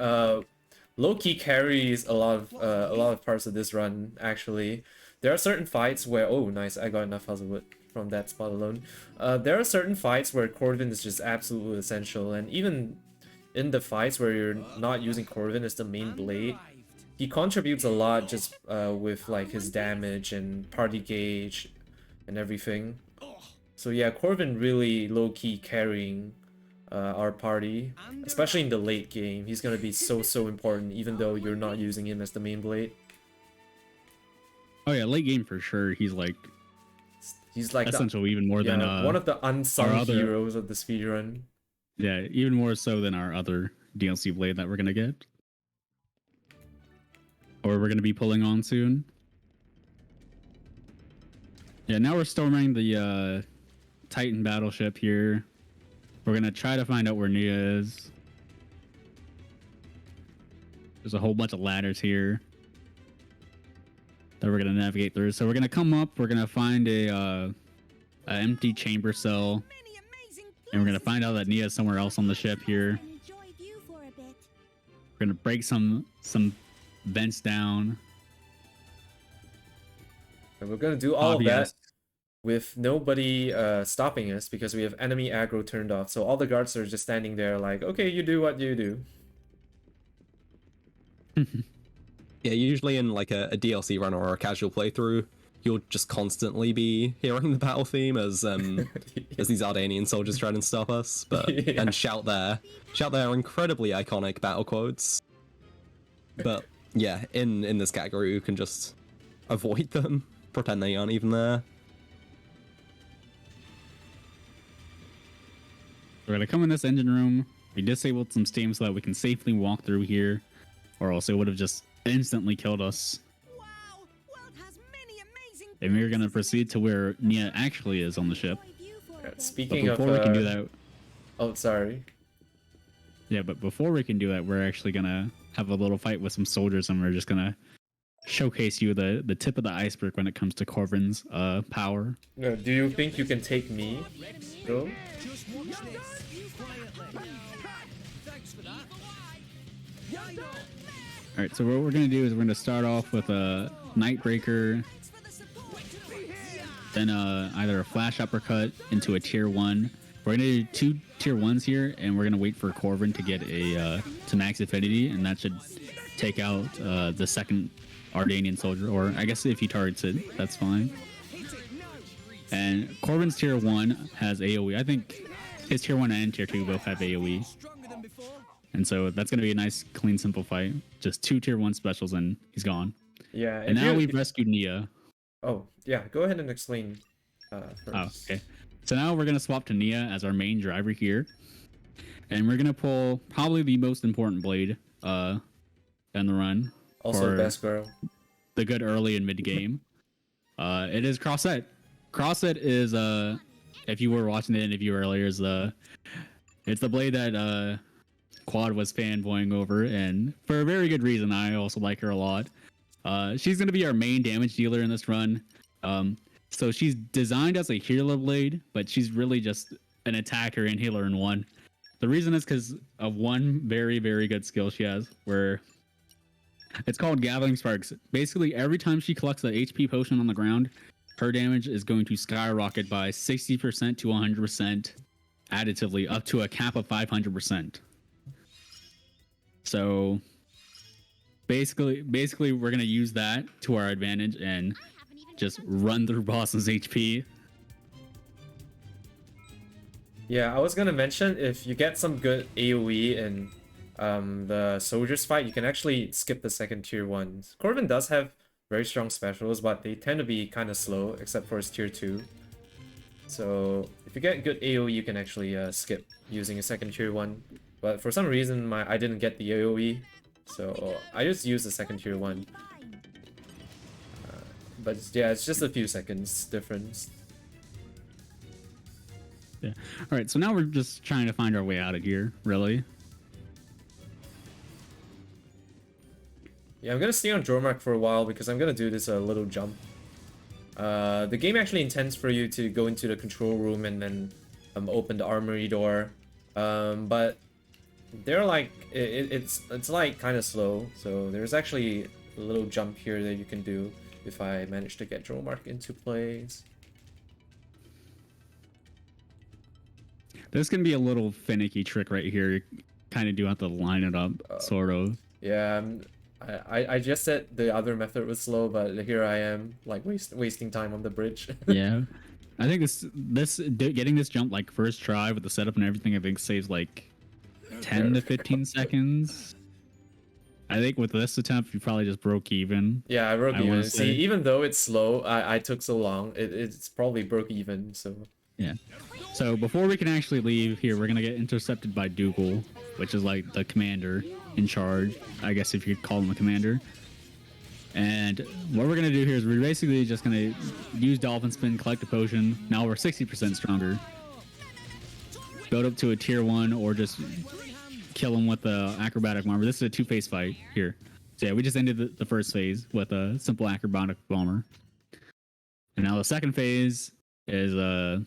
carries a lot of parts of this run. Actually, there are certain fights where nice, I got enough Hazelwood from that spot alone. There are certain fights where Corvin is just absolutely essential, and even in the fights where you're not using Corvin as the main blade, he contributes a lot just with like his damage and party gauge and everything. So yeah, Corvin really low-key carrying our party, especially in the late game. He's gonna be so important, even though you're not using him as the main blade. Oh yeah, late game for sure. He's like He's like essential even more than one of the unsung other- heroes of the speedrun. yeah, even more so than our other DLC blade that we're gonna get, or we're gonna be pulling on soon. Yeah, now we're storming the Titan battleship here. We're gonna try to find out where Nia is. There's a whole bunch of ladders here that we're gonna navigate through. So we're gonna come up. We're gonna find a empty chamber cell, Many amazing and we're gonna find out that Nia's somewhere else on the ship here. Enjoy view for a bit. We're gonna break some vents down. And we're gonna do all of Obvious. that with nobody stopping us because we have enemy aggro turned off. So all the guards are just standing there like, okay, you do what you do. Yeah, usually in like a DLC run or a casual playthrough, you'll just constantly be hearing the battle theme as these Ardanian soldiers try and stop us. But Yeah. and shout there are incredibly iconic battle quotes. But yeah, in this category, you can just avoid them, pretend they aren't even there. We're gonna come in this engine room. We disabled some steam so that we can safely walk through here, or else it would have just instantly killed us. Wow, world has many amazing. And we're gonna proceed to where Nia actually is on the ship. Enjoy view for a Yeah, bit. But speaking of before we can do that, oh, sorry. yeah, but before we can do that, we're actually gonna have a little fight with some soldiers, and we're just gonna showcase you the tip of the iceberg when it comes to Corvin's power. Do you think you can take me, though? Just watch this quietly. Thanks for that. All right, so what we're gonna do is we're gonna start off with a Nightbreaker, Thanks for the support. then either a flash uppercut into a tier 1. We're gonna do 2 tier 1s here, and we're gonna wait for Corvin to get a to max affinity, and that should take out the second Ardanian soldier, or I guess if he targets it, that's fine. And Corvin's tier 1 has AoE. I think his tier 1 and tier 2 both have AoE. Stronger than before. And so that's going to be a nice, clean, simple fight. Just 2 tier 1 specials and he's gone. Yeah. And if now you- we've rescued Nia. Oh, yeah. Go ahead and explain first. Oh, okay. So now we're going to swap to Nia as our main driver here. And we're going to pull probably the most important blade in the run. Also, for best girl. the good early and mid game. It is Crosset. Crosset is if you were watching the interview earlier, it's the blade that Quad was fanboying over, and for a very good reason. I also like her a lot. She's gonna be our main damage dealer in this run. So she's designed as a healer blade, but she's really just an attacker and healer in one. The reason is because of one very, very good skill she has, where it's called Gathering Sparks. Basically, every time she collects the HP potion on the ground, her damage is going to skyrocket by 60% to 100% additively, up to a cap of 500%. So basically, we're gonna use that to our advantage and just run through bosses' HP. Yeah, I was gonna mention if you get some good AoE in the soldiers fight, you can actually skip the second tier ones. Corvin does have very strong specials, but they tend to be kind of slow, except for his tier 2. So if you get good AoE, you can actually skip using a second tier 1. But for some reason, I didn't get the AoE, so I just used the second tier 1. But yeah, it's just a few seconds difference. Yeah. All right. So now we're just trying to find our way out of here. Really. Yeah, I'm gonna stay on Jormark for a while because I'm gonna do this little jump. The game actually intends for you to go into the control room and then open the armory door, but they're like it's like kind of slow. So there's actually a little jump here that you can do if I manage to get Jormark into place. There's gonna be a little finicky trick right here. You kind of do have to line it up, sort of. Yeah, I just said the other method was slow, but here I am like wasting time on the bridge. Yeah. I think getting this jump like first try with the setup and everything, I think saves like 10 to 15 seconds. I think with this attempt, you probably just broke even. Yeah, I broke I wanna even. See, say. even though it's slow, I took so long. It's probably broke even. So Yeah. So before we can actually leave here, we're gonna get intercepted by Dougal, which is like the commander in charge, I guess if you could call him a commander. And what we're gonna do here is we're basically just gonna use Dolphin Spin, collect a potion. Now we're 60% stronger. Build up to a tier 1 or just kill him with the acrobatic bomber. This is a 2-phase fight here. So yeah, we just ended the first phase with a simple acrobatic bomber. And now the second phase is we're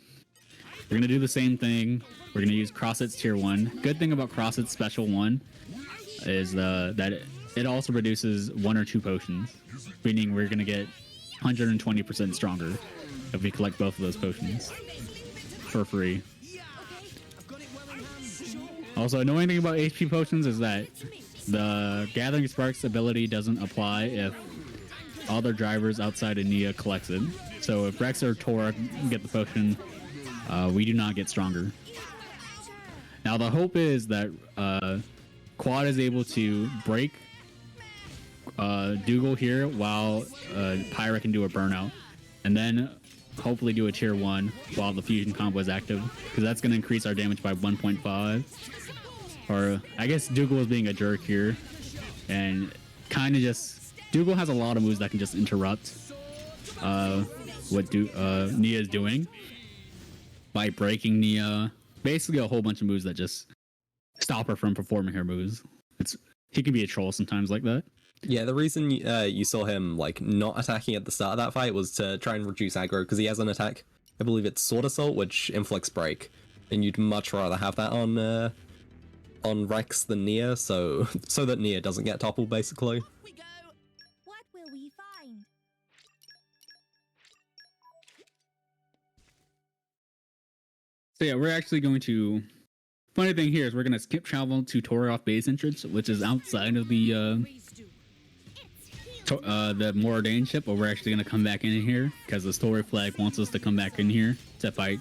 gonna do the same thing. We're gonna use Crosset's tier 1. Good thing about Crosset's special 1 is that it also produces 1 or 2 potions, meaning we're gonna get 120% stronger if we collect both of those potions for free. Also, annoying thing about HP potions is that the Gathering Sparks ability doesn't apply if other drivers outside of Nia collects it. So if Rex or Tora get the potion, we do not get stronger. Now the hope is that Quad is able to break Dougal here while Pyra can do a burnout, and then hopefully do a tier 1 while the fusion combo is active, because that's going to increase our damage by 1.5. Or I guess Dougal is being a jerk here, and kind of just Dougal has a lot of moves that can just interrupt what Nia is doing by breaking Nia. Basically, a whole bunch of moves that just stop her from performing her moves. He can be a troll sometimes like that. Yeah, the reason you saw him like not attacking at the start of that fight was to try and reduce aggro, because he has an attack, I believe it's Sword Assault, which inflicts break, and you'd much rather have that on Rex than Nia, so that Nia doesn't get toppled basically. Off we go. What will we find? So yeah, we're actually going to. Funny thing here is we're gonna skip travel to Torioth base entrance, which is outside of the more ordained ship, but we're actually gonna come back in here because the story flag wants us to come back in here to fight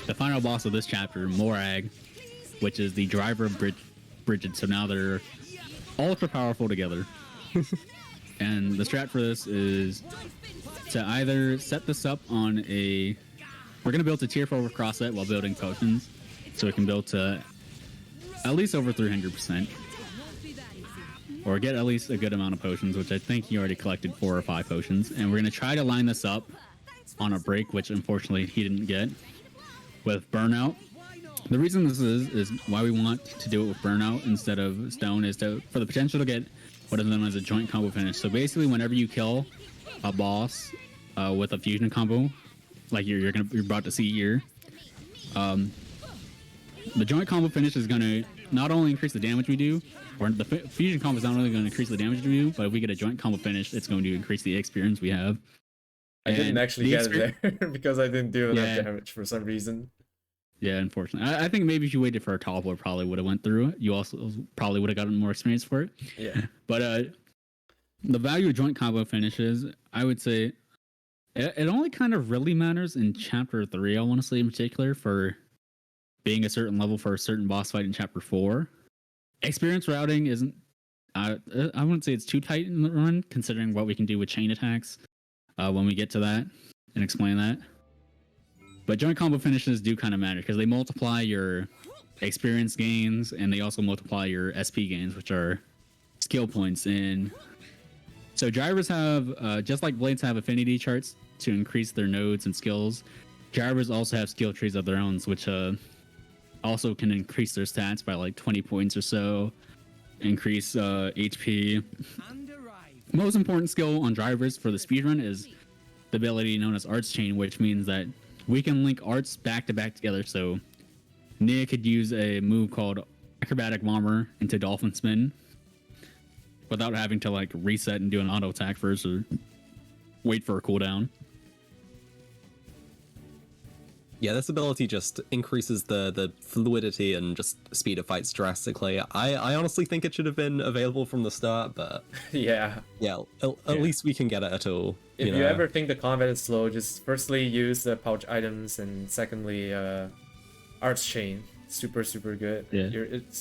the final boss of this chapter, Morag, which is the driver of Bridget. So now they're ultra powerful together. And the strat for this is to either set this up on a. We're gonna build a tier 4 with Crosset while building potions, so we can build to at least over 300%, or get at least a good amount of potions, which I think he already collected 4 or 5 potions. And we're gonna try to line this up on a break, which unfortunately he didn't get, with Burnout. The reason this is why we want to do it with Burnout instead of Stone is for the potential to get what is known as a joint combo finish. So basically, whenever you kill a boss with a fusion combo, like you're about to see here, the joint combo finish is going to not only increase the damage we do, or the fusion combo is not only going to increase the damage we do, but if we get a joint combo finish, it's going to increase the experience we have. I didn't actually get it there because I didn't do enough Yeah. damage for some reason. Yeah, unfortunately. I think maybe if you waited for a toppler, probably would have went through it. You also probably would have gotten more experience for it. Yeah. But the value of joint combo finishes, I would say, it only kind of really matters in Chapter 3, I want to say in particular, for being a certain level for a certain boss fight in Chapter 4. Experience routing isn't, I wouldn't say it's too tight in the run, considering what we can do with chain attacks when we get to that and explain that. But joint combo finishes do kind of matter because they multiply your experience gains and they also multiply your SP gains, which are skill points. And so drivers have, just like blades have affinity charts to increase their nodes and skills, drivers also have skill trees of their own, which also can increase their stats by like 20 points or so, increase HP. Most important skill on drivers for the speedrun is the ability known as Arts Chain, which means that we can link arts back to back together. So Nia could use a move called Acrobatic Bomber into Dolphin Spin without having to like reset and do an auto attack first or wait for a cooldown. Yeah, this ability just increases the fluidity and just speed of fights drastically. I honestly think it should have been available from the start, but Yeah. yeah, at least we can get it at all. If you know? ever think the combat is slow, just firstly use the pouch items, and secondly, Arts Chain. Super good. Yeah.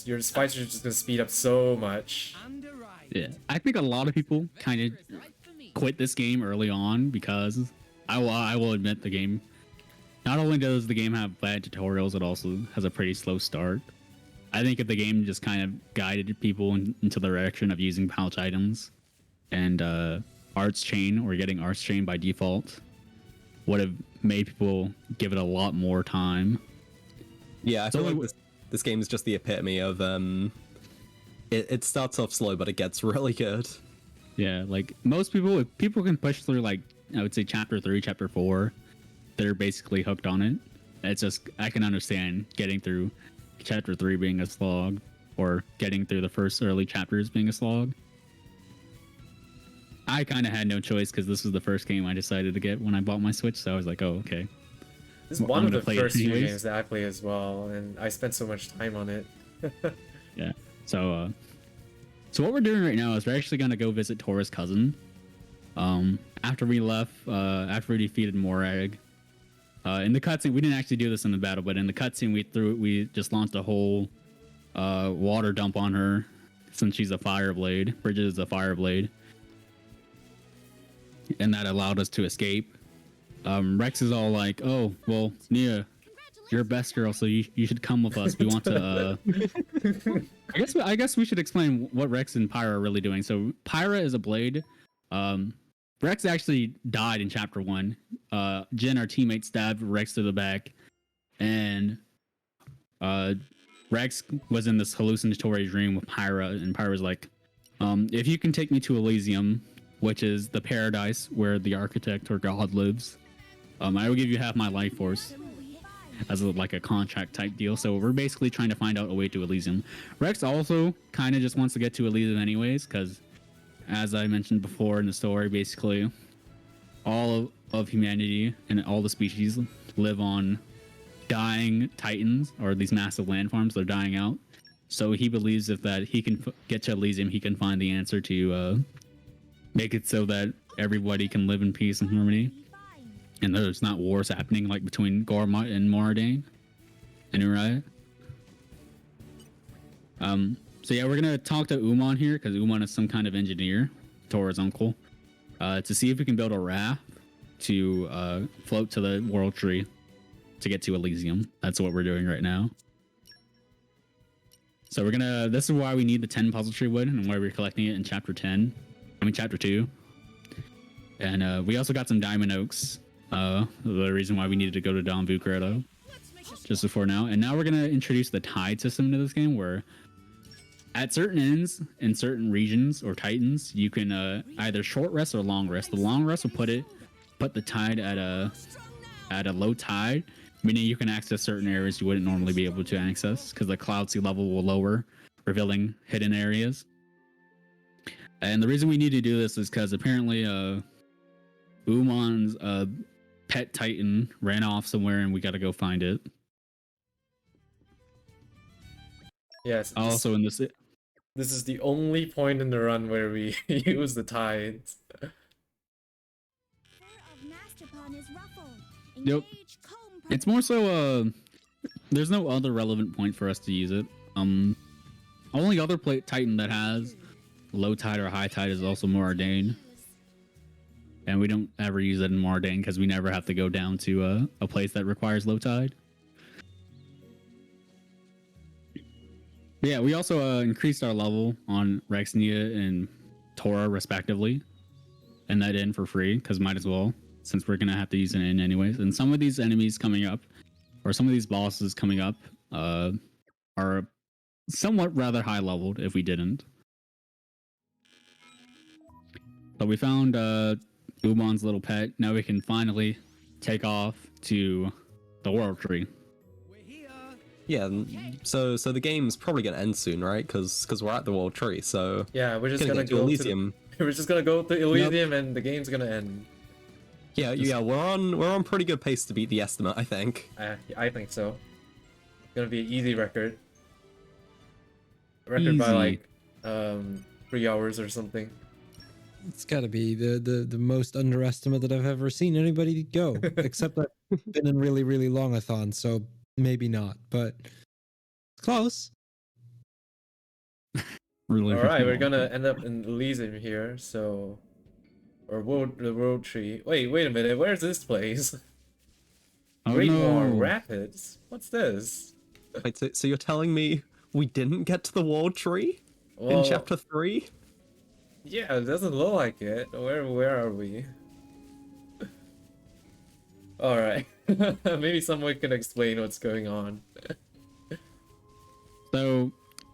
Your fights are just gonna speed up so much. Yeah, I think a lot of people kind of quit this game early on because I will admit the game. Not only does the game have bad tutorials, it also has a pretty slow start. I think if the game just kind of guided people into the direction of using pouch items and Arts Chain or getting Arts Chain by default, would have made people give it a lot more time. Yeah, I feel like this game is just the epitome of it starts off slow, but it gets really good. Yeah, like most people, if people can push through, like, I would say chapter 3, chapter 4, they're basically hooked on it. It's just, I can understand getting through chapter 3 being a slog, or getting through the first early chapters being a slog. I kind of had no choice because this was the first game I decided to get when I bought my Switch, so I was like, oh, okay. This is one of the play it first few anyways. games that I play as well, and I spent so much time on it. Yeah. So what we're doing right now is we're actually gonna go visit Tora's cousin. After we left, after we defeated Morag, in the cutscene, we didn't actually do this in the battle, but in the cutscene, we just launched a whole water dump on her, since she's a Fireblade. Bridget is a Fireblade, and that allowed us to escape. Rex is all like, "Oh, well, Nia, you're a best girl, so you should come with us. We want to." I guess we should explain what Rex and Pyra are really doing. So Pyra is a blade. Rex actually died in chapter 1. Jen, our teammate, stabbed Rex to the back, and Rex was in this hallucinatory dream with Pyra, and Pyra's like, "If you can take me to Elysium, which is the paradise where the architect or god lives, I will give you half my life force." As like a contract type deal. So we're basically trying to find out a way to Elysium. Rex also kind of just wants to get to Elysium anyways, because as I mentioned before in the story, basically all of humanity and all the species live on dying titans, or these massive land farms. They're dying out. So he believes if that he can get to Elysium, he can find the answer to make it so that everybody can live in peace and harmony. And there's not wars happening like between Gormott and Moradane and Uriah. So yeah, we're gonna talk to Uman here because Uman is some kind of engineer, Tora's uncle, to see if we can build a raft to float to the World Tree to get to Elysium. That's what we're doing right now. So we're gonna. This is why we need the 10 puzzle tree wood and why we're collecting it in chapter 2. And we also got some diamond oaks. The reason why we needed to go to Don Bucredo just before now. And now we're going to introduce the tide system into this game, where at certain ends in certain regions or titans, you can either short rest or long rest. The long rest will put the tide at a low tide, meaning you can access certain areas you wouldn't normally be able to access because the cloud sea level will lower, revealing hidden areas. And the reason we need to do this is because apparently Uman's pet titan ran off somewhere and we got to go find it. Yes. Also in this is the only point in the run where we use the tides. Yep. It's more so there's no other relevant point for us to use it. Only other titan that has low tide or high tide is also Moradane. And we don't ever use it in Moradane because we never have to go down to a place that requires low tide. But yeah, we also increased our level on Rex, Nia, and Tora respectively. And that in for free because might as well, since we're going to have to use an in anyways. And some of these enemies coming up, or some of these bosses coming up, are somewhat rather high leveled if we didn't. But we found Uman's little pet. Now we can finally take off to the World Tree. Yeah, so the game's probably gonna end soon, right? Because we're at the World Tree, so yeah, we're just gonna gonna get to go Elysium. we're just gonna go to Elysium, and the game's gonna end. Yeah, we're on pretty good pace to beat the estimate, I think. I think so. It's gonna be an easy record. Record by Easy. like 3 hours or something. It's got to be the most underestimate that I've ever seen anybody go, except that I've been in really, really longathons, so maybe not, but it's close. Really. All right, we're long. gonna end up in Elysium here, so or the world tree. Wait a minute. Where's this place? Oh, Great no. War Rapids. What's this? Wait, so you're telling me we didn't get to the world tree in Well, chapter 3? yeah, it doesn't look like it. Where are we? All right. Maybe someone can explain what's going on. So,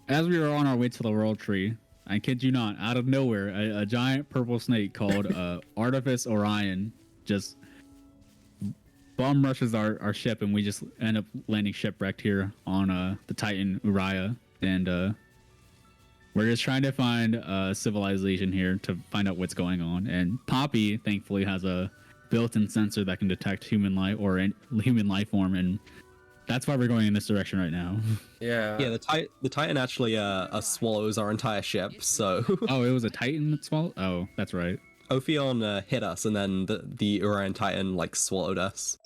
as we were on our way to the world tree, I kid you not, out of nowhere, a giant purple snake called Artifice Orion just bomb rushes our ship, and we just end up landing shipwrecked here on the Titan Uriah, and we're just trying to find civilization here to find out what's going on. And Poppy, thankfully, has a built-in sensor that can detect human life or human life form, and that's why we're going in this direction right now. Yeah. Yeah, the Titan actually swallows our entire ship, so Oh, it was a Titan that swallowed? Oh, that's right. Ophion hit us, and then the Orion Titan like swallowed us.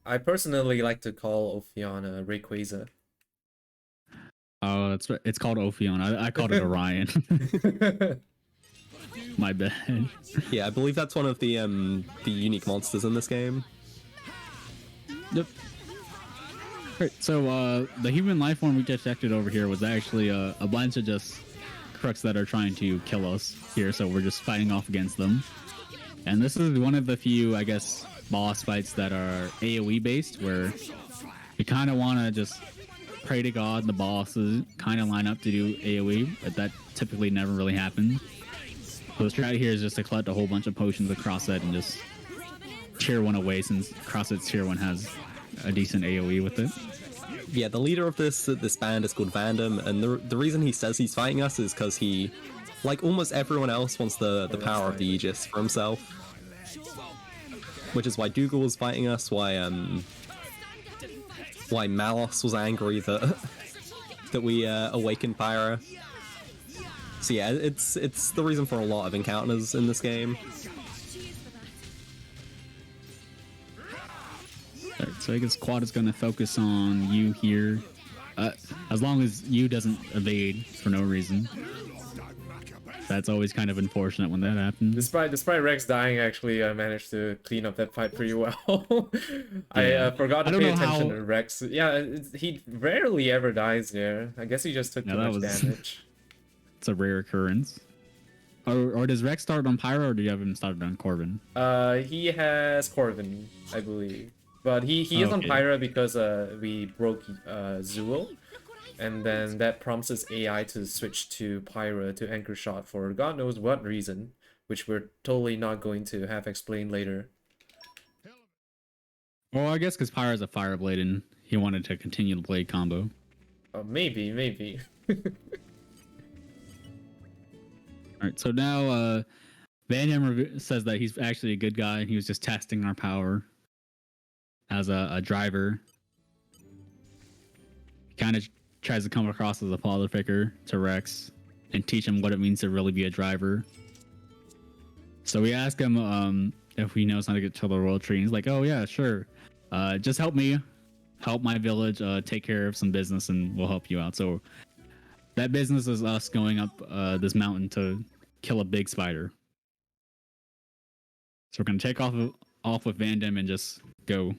I personally like to call Ophion Rayquaza. Oh, that's right. It's called Ophion. I called it Orion. My bad. Yeah, I believe that's one of the unique monsters in this game. Yep. Right, so the human life form we detected over here was actually a bunch of just crooks that are trying to kill us here, so we're just fighting off against them. And this is one of the few, I guess, boss fights that are AoE based, where you kind of want to just pray to God the bosses kind of line up to do AoE, but that typically never really happens. So the strat here is just to collect a whole bunch of potions across it and just tier one away, since CrossFit's tier one has a decent AoE with it. Yeah, the leader of this band is called Vandam, and the reason he says he's fighting us is because he, like almost everyone else, wants the power of the Aegis for himself. Which is why Dougal was fighting us, why Malos was angry that we awakened Pyra. So yeah, it's the reason for a lot of encounters in this game. Alright, so I guess Quad is going to focus on you here. As long as you doesn't evade for no reason. That's always kind of unfortunate when that happens. Despite Rex dying, actually, I managed to clean up that fight pretty well. I forgot to pay attention to Rex. Yeah, he rarely ever dies there. I guess he just took too much damage. It's a rare occurrence. Or does Rex start on Pyro, or do you have him started on Corvin? He has Corvin, I believe. But he is on Pyra because we broke Zuo. And then that prompts his AI to switch to Pyra to anchor shot for God knows what reason, which we're totally not going to have explained later. Well, I guess because Pyra's a fire blade and he wanted to continue the blade combo. Maybe. Alright, so now Van Hammer says that he's actually a good guy and he was just testing our power as a driver. Kind of tries to come across as a father figure to Rex and teach him what it means to really be a driver. So we ask him if he knows how to get to the world tree. He's like, oh yeah, sure. Just help my village take care of some business and we'll help you out. So that business is us going up this mountain to kill a big spider. So we're gonna take off with Van Damme and just go.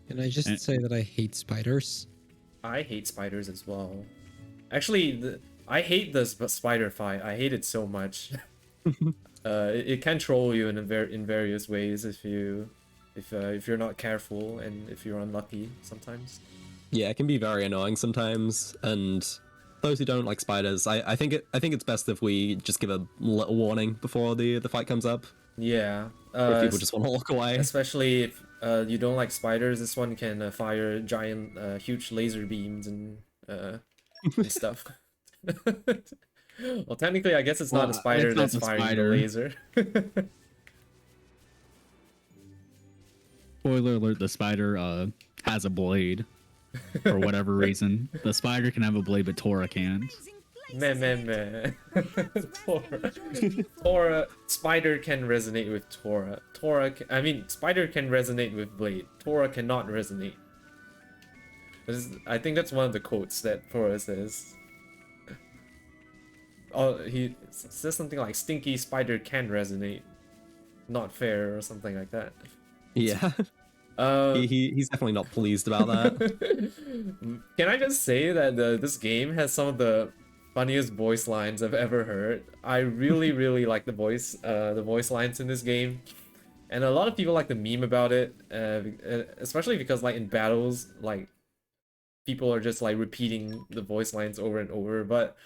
Can I just say that I hate spiders? I hate spiders as well. Actually, I hate the spider fight. I hate it so much. It can troll you in various ways if you're not careful and if you're unlucky sometimes. Yeah, it can be very annoying sometimes, and those who don't like spiders, I think it's best if we just give a little warning before the fight comes up. Yeah. If people just want to walk away. Especially if you don't like spiders, this one can fire giant, huge laser beams and stuff. Well, technically, I guess it's not Well, a spider it's not that's the firing spider. the laser. Spoiler alert: the spider has a blade for whatever reason. The spider can have a blade, but Tora can't. Meh. Tora, spider can resonate with Tora. Spider can resonate with blade. Tora cannot resonate. I think that's one of the quotes that Tora says. Oh, he says something like "stinky spider can resonate, not fair" or something like that. Yeah. Uh, He's definitely not pleased about that. Can I just say that this game has some of the funniest voice lines I've ever heard. I really like the voice lines in this game, and a lot of people like to meme about it, especially because like in battles, like people are just like repeating the voice lines over and over. But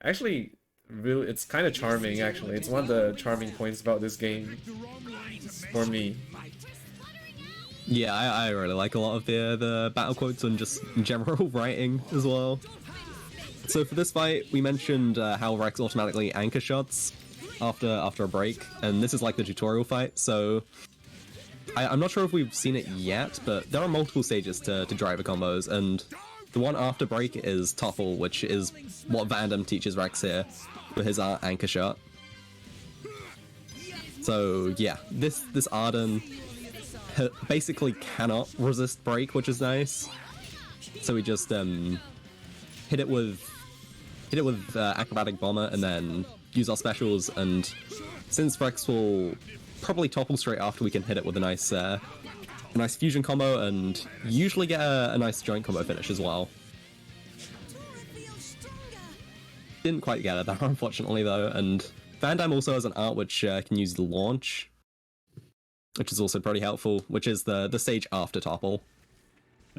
actually, really, it's kind of charming. Actually, it's one of the charming points about this game for me. Yeah, I really like a lot of the battle quotes and just general writing as well. So for this fight, we mentioned how Rex automatically anchor shots after a break, and this is like the tutorial fight, so I'm not sure if we've seen it yet, but there are multiple stages to driver combos, and the one after break is Topple, which is what Vandam teaches Rex here with his anchor shot. So yeah, this Arden basically cannot resist break, which is nice. So we just hit it with acrobatic bomber and then use our specials, and since Rex will probably topple straight after, we can hit it with a nice fusion combo and usually get a nice joint combo finish as well. Didn't quite get it there, unfortunately, though, and Vandam also has an art which can use the launch, which is also pretty helpful, which is the stage after topple.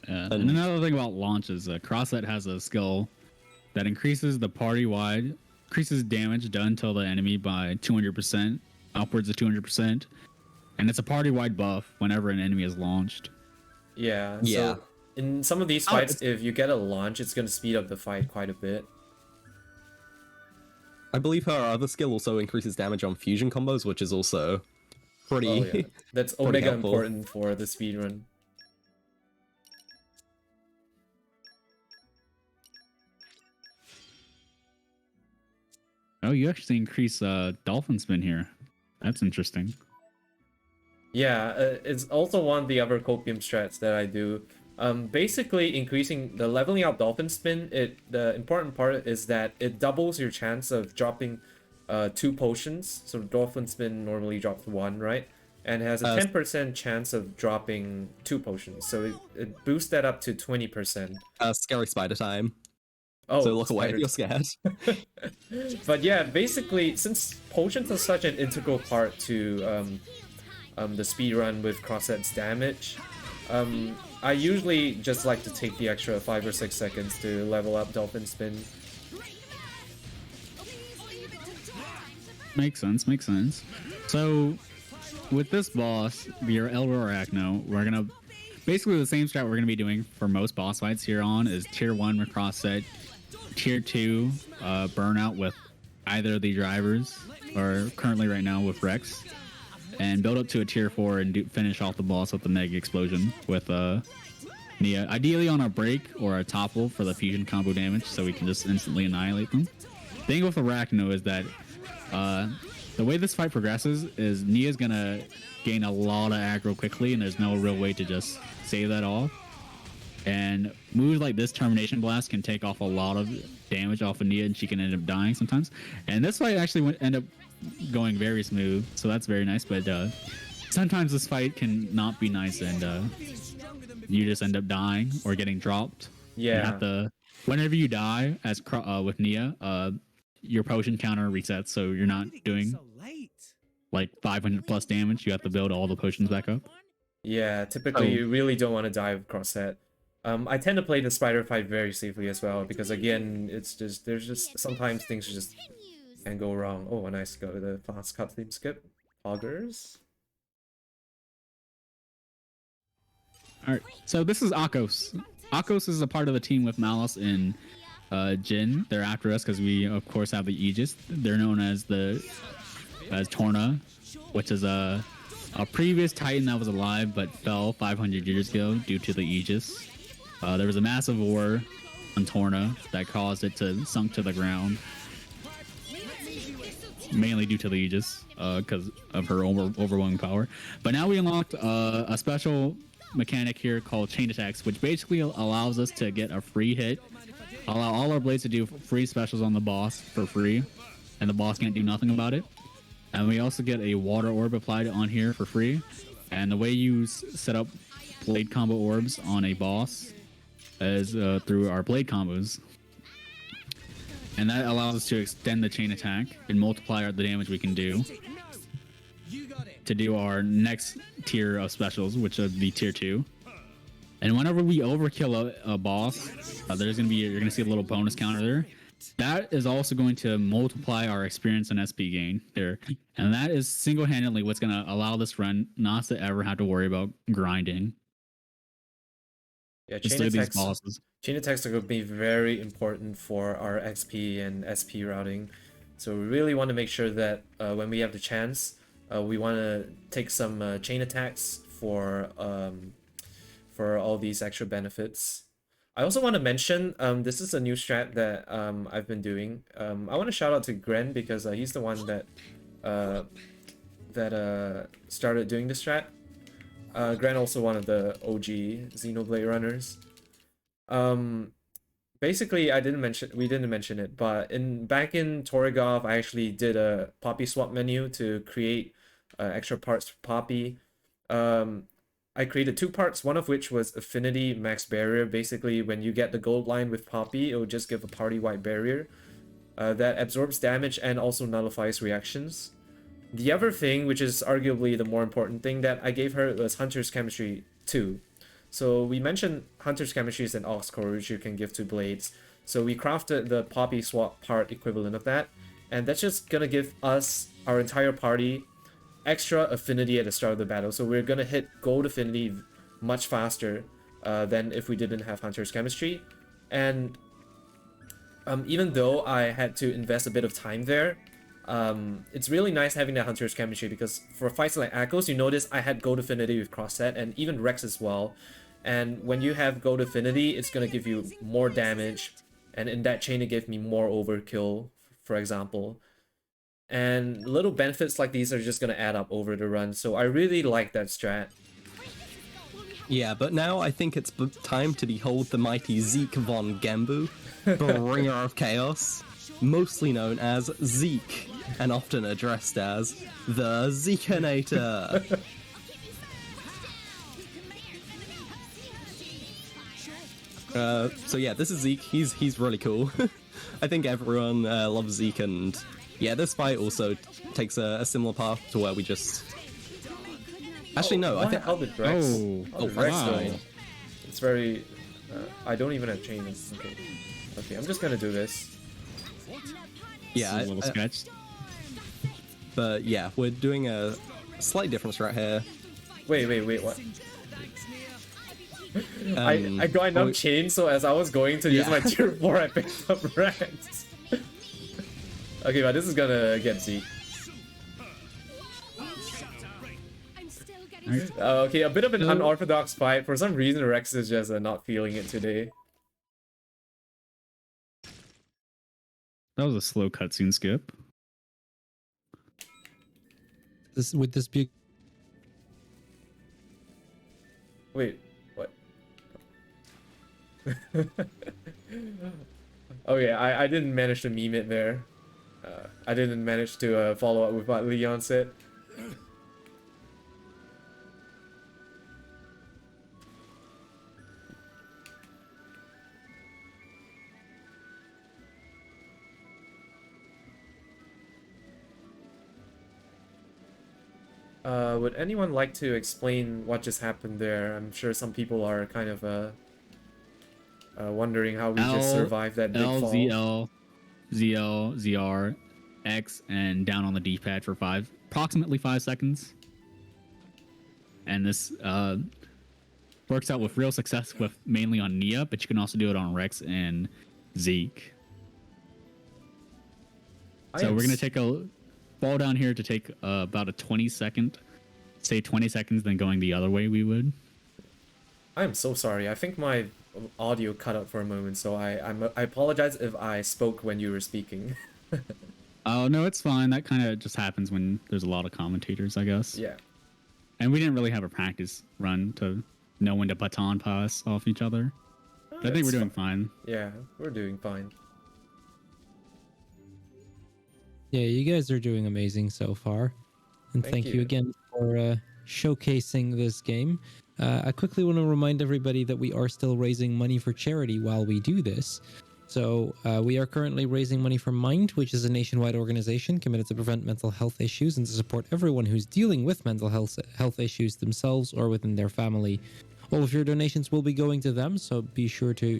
And another thing about launch is Crossset has a skill that increases damage done to the enemy by 200%, upwards of 200%, and it's a party-wide buff whenever an enemy is launched. Yeah. Yeah. So in some of these fights, if you get a launch, it's going to speed up the fight quite a bit. I believe her other skill also increases damage on fusion combos, which is also pretty... Oh, yeah. That's pretty omega helpful. important for the speedrun. Oh, you actually increase dolphin spin here. That's interesting. Yeah, it's also one of the other copium strats that I do. Basically, increasing the leveling up dolphin spin. The important part is that it doubles your chance of dropping 2 potions. So dolphin spin normally drops 1, right? And has a 10% chance of dropping 2 potions. So it boosts that up to 20%. Scary spider time. Oh, So look away if spider- you're scared. But yeah, basically, since potions are such an integral part to the speedrun with Crossset's damage, I usually just like to take the extra 5 or 6 seconds to level up Dolphin Spin. Makes sense. So, with this boss, your Elder Arachno, we're gonna basically the same strat we're gonna be doing for most boss fights here on is tier 1 with Crossset, tier 2 burnout with either of the drivers, or currently right now with Rex, and build up to a tier 4 and finish off the boss with the Mega Explosion with Nia. Ideally on a break or a topple for the fusion combo damage, so we can just instantly annihilate them. The thing with Arachno is that the way this fight progresses is Nia's gonna gain a lot of aggro quickly, and there's no real way to just save that off. And moves like this Termination Blast can take off a lot of damage off of Nia, and she can end up dying sometimes. And this fight actually end up going very smooth, so that's very nice. But sometimes this fight can not be nice, and you just end up dying or getting dropped. Yeah. You have to, whenever you die, as with Nia, your potion counter resets, so you're not doing like 500 plus damage. You have to build all the potions back up. Yeah, typically you really don't want to die with Crossset. I tend to play the spider fight very safely as well, because again, there's just sometimes things just can go wrong. Oh, a nice go to the fast cutscene skip. Poggers. All right, so this is Akos. Akos is a part of the team with Malice in Jin. They're after us because we, of course, have the Aegis. They're known as Torna, which is a previous Titan that was alive but fell 500 years ago due to the Aegis. There was a massive war on Torna that caused it to sunk to the ground, mainly due to the Aegis, because of her overwhelming power. But now we unlocked a special mechanic here called chain attacks, which basically allows us to get a free hit, allow all our blades to do free specials on the boss for free, and the boss can't do nothing about it. And we also get a water orb applied on here for free. And the way you set up blade combo orbs on a boss is through our blade combos. And that allows us to extend the chain attack and multiply the damage we can do to do our next tier of specials, which would be tier 2. And whenever we overkill a boss, you're gonna see a little bonus counter there. That is also going to multiply our experience and SP gain there. And that is single-handedly what's going to allow this run not to ever have to worry about grinding. Yeah, Just these bosses. Chain attacks are going to be very important for our XP and SP routing. So we really want to make sure that when we have the chance, we want to take some chain attacks for all these extra benefits. I also want to mention, this is a new strat that I've been doing. I want to shout out to Gren because he's the one that started doing this strat. Gren also one of the OG Xenoblade runners. Basically, we didn't mention it, but back in Torigov, I actually did a Poppy swap menu to create extra parts for Poppy. I created 2 parts, one of which was Affinity Max Barrier. Basically, when you get the gold line with Poppy, it will just give a party-wide barrier that absorbs damage and also nullifies reactions. The other thing, which is arguably the more important thing that I gave her, was Hunter's Chemistry 2. So we mentioned Hunter's Chemistry is an Ox Core, which you can give to Blades. So we crafted the Poppy swap part equivalent of that. And that's just gonna give us, our entire party, extra affinity at the start of the battle, so we're gonna hit gold affinity much faster than if we didn't have Hunter's Chemistry. And even though I had to invest a bit of time there, it's really nice having that Hunter's Chemistry because for fights like Echoes, you notice I had gold affinity with Crossset and even Rex as well. And when you have gold affinity, it's gonna give you more damage, and in that chain it gave me more overkill, for example. And little benefits like these are just going to add up over the run. So I really like that strat. Yeah, but now I think it's time to behold the mighty Zeke von Gembu, bringer of chaos, mostly known as Zeke, and often addressed as the Zekenator. So yeah, this is Zeke. He's really cool. I think everyone loves Zeke, and yeah, this fight also takes a similar path to where we just... Actually, no, I think... How did Rex... Rex wow. go? It's very... I don't even have chains. Okay, I'm just gonna do this. Yeah, A little sketch. but yeah, we're doing a slight difference right here. Wait, what? I got enough chains, so as I was going to use my tier 4, I picked up Rex. Okay, but this is gonna get Zeke. Okay, a bit of an unorthodox fight. For some reason, Rex is just not feeling it today. That was a slow cutscene skip. Would this be? Wait, what? Oh yeah, I didn't manage to meme it there. I didn't manage to follow up with what Leon said. Would anyone like to explain what just happened there? I'm sure some people are kind of wondering how we just survived that big fall. LZL, ZL, ZR, X, and down on the D-pad for approximately 5 seconds. And this works out with real success with mainly on Nia, but you can also do it on Rex and Zeke. I So am we're gonna s- take a fall down here to take about a 20-second, say 20 seconds, then going the other way we would. I am so sorry. I think my audio cut out for a moment, so I apologize if I spoke when you were speaking. Oh no, it's fine. That kind of just happens when there's a lot of commentators, I guess. Yeah. And we didn't really have a practice run to know when to baton pass off each other. But I think we're doing fine. Yeah, we're doing fine. Yeah, you guys are doing amazing so far. And Thank thank you you. again for showcasing this game. I quickly want to remind everybody that we are still raising money for charity while we do this. So we are currently raising money for Mind, which is a nationwide organization committed to prevent mental health issues and to support everyone who's dealing with mental health issues themselves or within their family. All of your donations will be going to them, so be sure to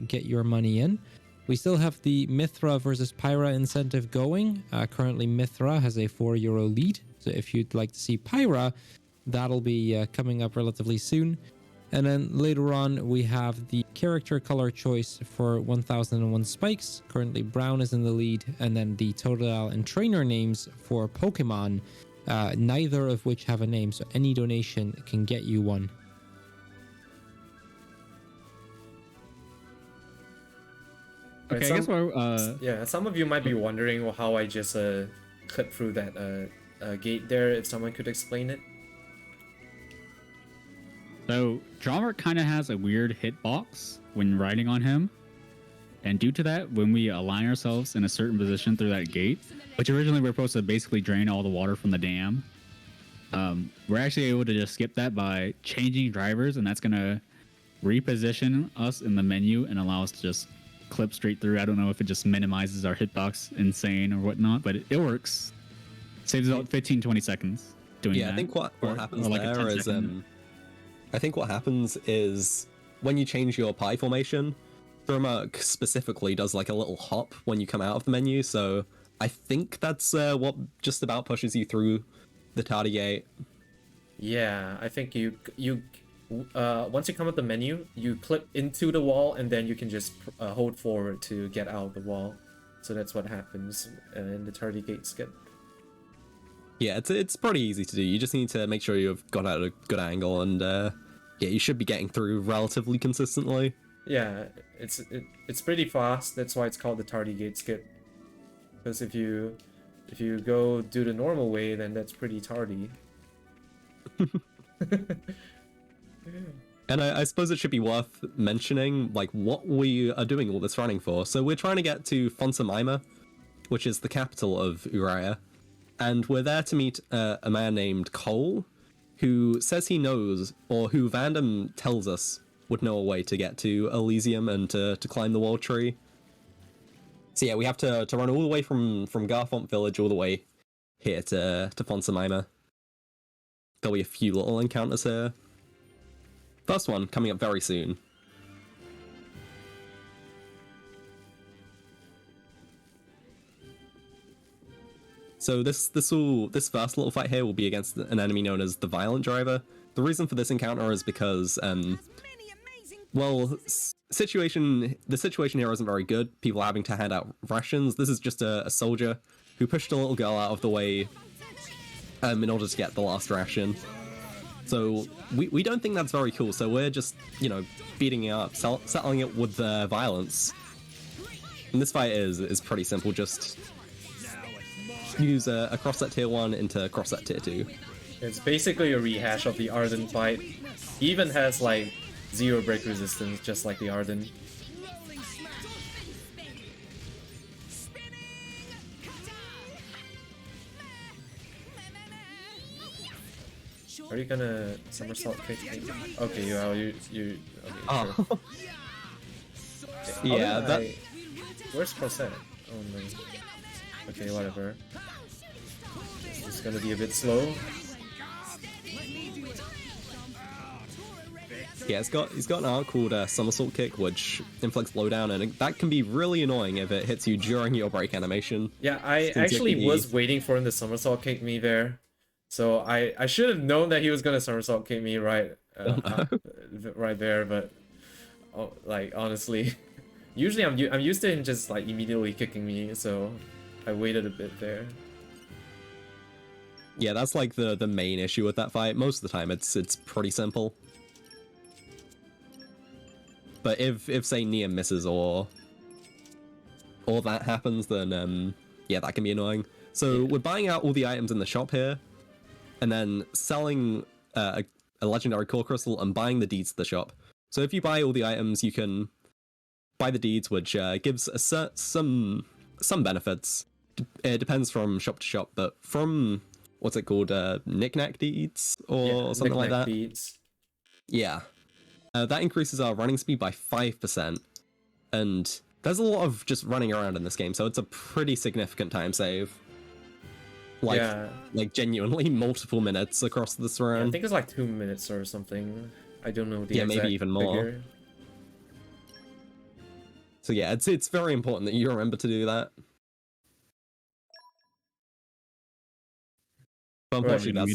get your money in. We still have the Mithra versus Pyra incentive going. Currently, Mithra has a €4 lead. So if you'd like to see Pyra, that'll be coming up relatively soon. And then later on, we have the character color choice for 1001 Spikes. Currently, Brown is in the lead. And then the total and trainer names for Pokemon, neither of which have a name. So any donation can get you one. Alright, Okay, I guess yeah, some of you might be wondering how I just clipped through that gate there. If someone could explain it. so Drummer kind of has a weird hitbox when riding on him. And due to that, when we align ourselves in a certain position through that gate, which originally we're supposed to basically drain all the water from the dam, we're actually able to just skip that by changing drivers, and that's going to reposition us in the menu and allow us to just clip straight through. I don't know if it just minimizes our hitbox insane or whatnot, but it works. Saves about 15-20 seconds doing that. Yeah, I think what Or- happens or like a there 10 is second. I think what happens is when you change your pie formation, Thermark specifically does like a little hop when you come out of the menu, so I think that's what just about pushes you through the tardy gate. Yeah, I think you once you come up the menu, you clip into the wall and then you can just hold forward to get out of the wall. So that's what happens in the tardy gate skip. Yeah, it's pretty easy to do. You just need to make sure you've got at a good angle, and yeah, you should be getting through relatively consistently. Yeah, it's pretty fast. That's why it's called the tardy gate skip. Because if you go do the normal way, then that's pretty tardy. And I suppose it should be worth mentioning like what we are doing all this running for. So we're trying to get to Fonsameima, which is the capital of Uraya, and we're there to meet a man named Cole, who says he knows, or who Vandam tells us would know a way to get to Elysium and to climb the world tree. So yeah, we have to run all the way from Garfont Village all the way here to Fonsameima. There'll be a few little encounters here. First one coming up very soon. So this first little fight here will be against an enemy known as the Violent Driver. The reason for this encounter is because well, the situation here isn't very good. People are having to hand out rations. This is just a soldier who pushed a little girl out of the way in order to get the last ration. So we don't think that's very cool, so we're just, beating it up, settling it with violence. And this fight is pretty simple, just use a cross-set tier 1 into cross-set tier 2. It's basically a rehash of the Arden fight. He even has like 0 break resistance, just like the Arden. Are you gonna somersault kick me? Okay, you okay, sure. Oh. Okay. Yeah, that... Where's Corset? Oh no. Okay, whatever. It's gonna be a bit slow. Yeah, he's got an art called Somersault Kick, which inflicts blowdown, and that can be really annoying if it hits you during your break animation. Yeah, I Since actually you- was waiting for him to somersault kick me there. So I should have known that he was gonna somersault kick me right right there, but like honestly, Usually I'm used to him just like immediately kicking me, so I waited a bit there. Yeah, that's like the main issue with that fight. Most of the time, it's pretty simple. But if say Nia misses or that happens, then yeah, that can be annoying. So we're buying out all the items in the shop here, and then selling a legendary core crystal and buying the deeds to the shop. So if you buy all the items, you can buy the deeds, which gives some benefits. It depends from shop to shop, but from what's it called, knick-knack deeds or something like that. Beats. Yeah, that increases our running speed by 5%, and there's a lot of just running around in this game, so it's a pretty significant time save. Like genuinely multiple minutes across this run. Yeah, I think it's like 2 minutes or something. I don't know the Yeah, exact maybe even more. figure. So yeah, it's very important that you remember to do that. But unfortunately,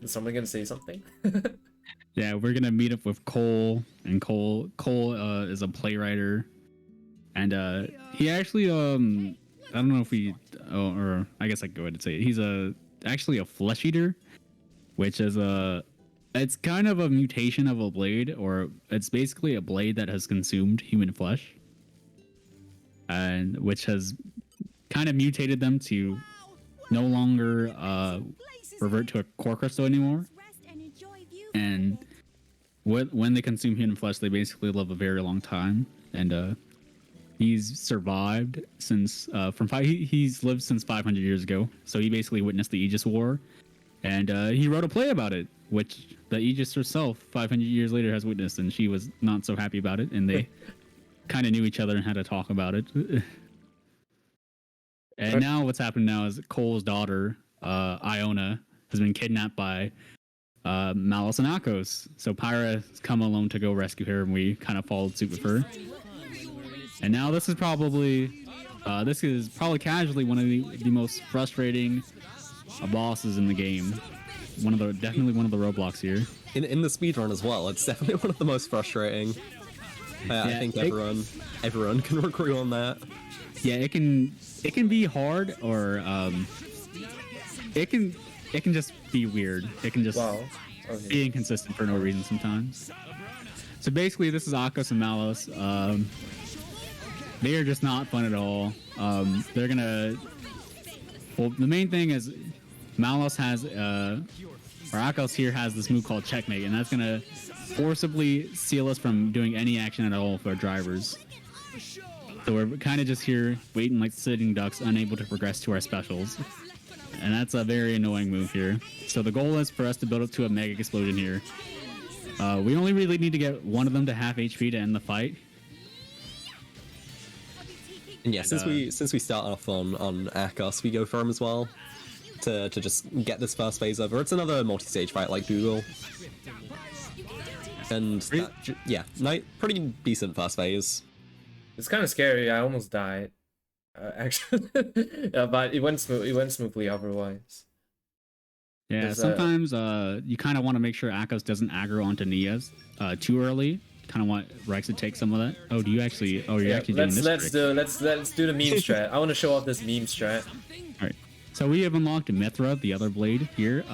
Is someone gonna say something? Yeah, we're gonna meet up with Cole, and Cole is a playwriter, and he actually I don't know if or I guess I could go ahead and say it. He's actually a flesh eater, which is it's kind of a mutation of a blade, or it's basically a blade that has consumed human flesh, and which has kind of mutated them to no longer revert to a core crystal anymore. And when they consume human flesh, they basically live a very long time. And he's survived since he's lived since 500 years ago. So he basically witnessed the Aegis War, and he wrote a play about it, which the Aegis herself 500 years later has witnessed, and she was not so happy about it. And they kind of knew each other and had to talk about it. And now what's happened now is Cole's daughter, Iona, has been kidnapped by Malice and Akos. So Pyra has come alone to go rescue her, and we kind of followed suit with her. And now this is probably casually one of the most frustrating bosses in the game. Definitely one of the roadblocks here. In the speedrun as well, it's definitely one of the most frustrating. I think everyone can agree on that. Yeah, it can be hard, or it can just be weird. It can just be inconsistent for no reason sometimes. So basically, this is Akos and Malos. They are just not fun at all. They're gonna. Well, the main thing is Malos has or Akos here has this move called Checkmate, and that's gonna forcibly seal us from doing any action at all for our drivers. So we're kind of just here waiting like sitting ducks, unable to progress to our specials. And that's a very annoying move here. So the goal is for us to build up to a mega explosion here. We only really need to get one of them to half HP to end the fight. And yeah, since we start off on Akos, we go for him as well to just get this first phase over. It's another multi-stage fight like Google. And pretty decent first phase. It's kind of scary. I almost died, actually. Yeah, but it went smoothly otherwise. Yeah, sometimes you kind of want to make sure Akos doesn't aggro onto Nia's too early. Kind of want Rex to take some of that. Oh, do you actually? Oh, you're actually doing this. Let's do the meme strat. I want to show off this meme strat. All right. So we have unlocked Mithra, the other blade here.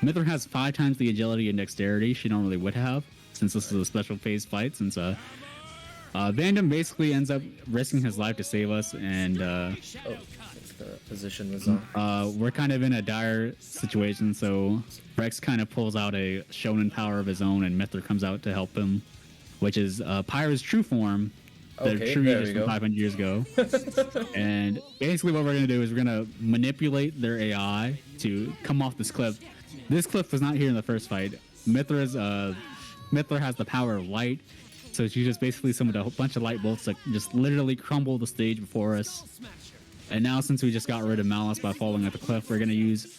Mithra has 5 times the agility and dexterity she normally would have, since this is a special phase fight. Since Vandam basically ends up risking his life to save us, and the position was on. We're kind of in a dire situation, so Rex kind of pulls out a shonen power of his own, and Mithra comes out to help him, which is Pyra's true form, the true Aegis from 500 years ago. And basically what we're going to do is we're going to manipulate their AI to come off this cliff. This cliff was not here in the first fight. Mithra has the power of light, so she just basically summoned a whole bunch of light bolts that just literally crumble the stage before us. And now, since we just got rid of Malice by falling at the cliff, we're going to use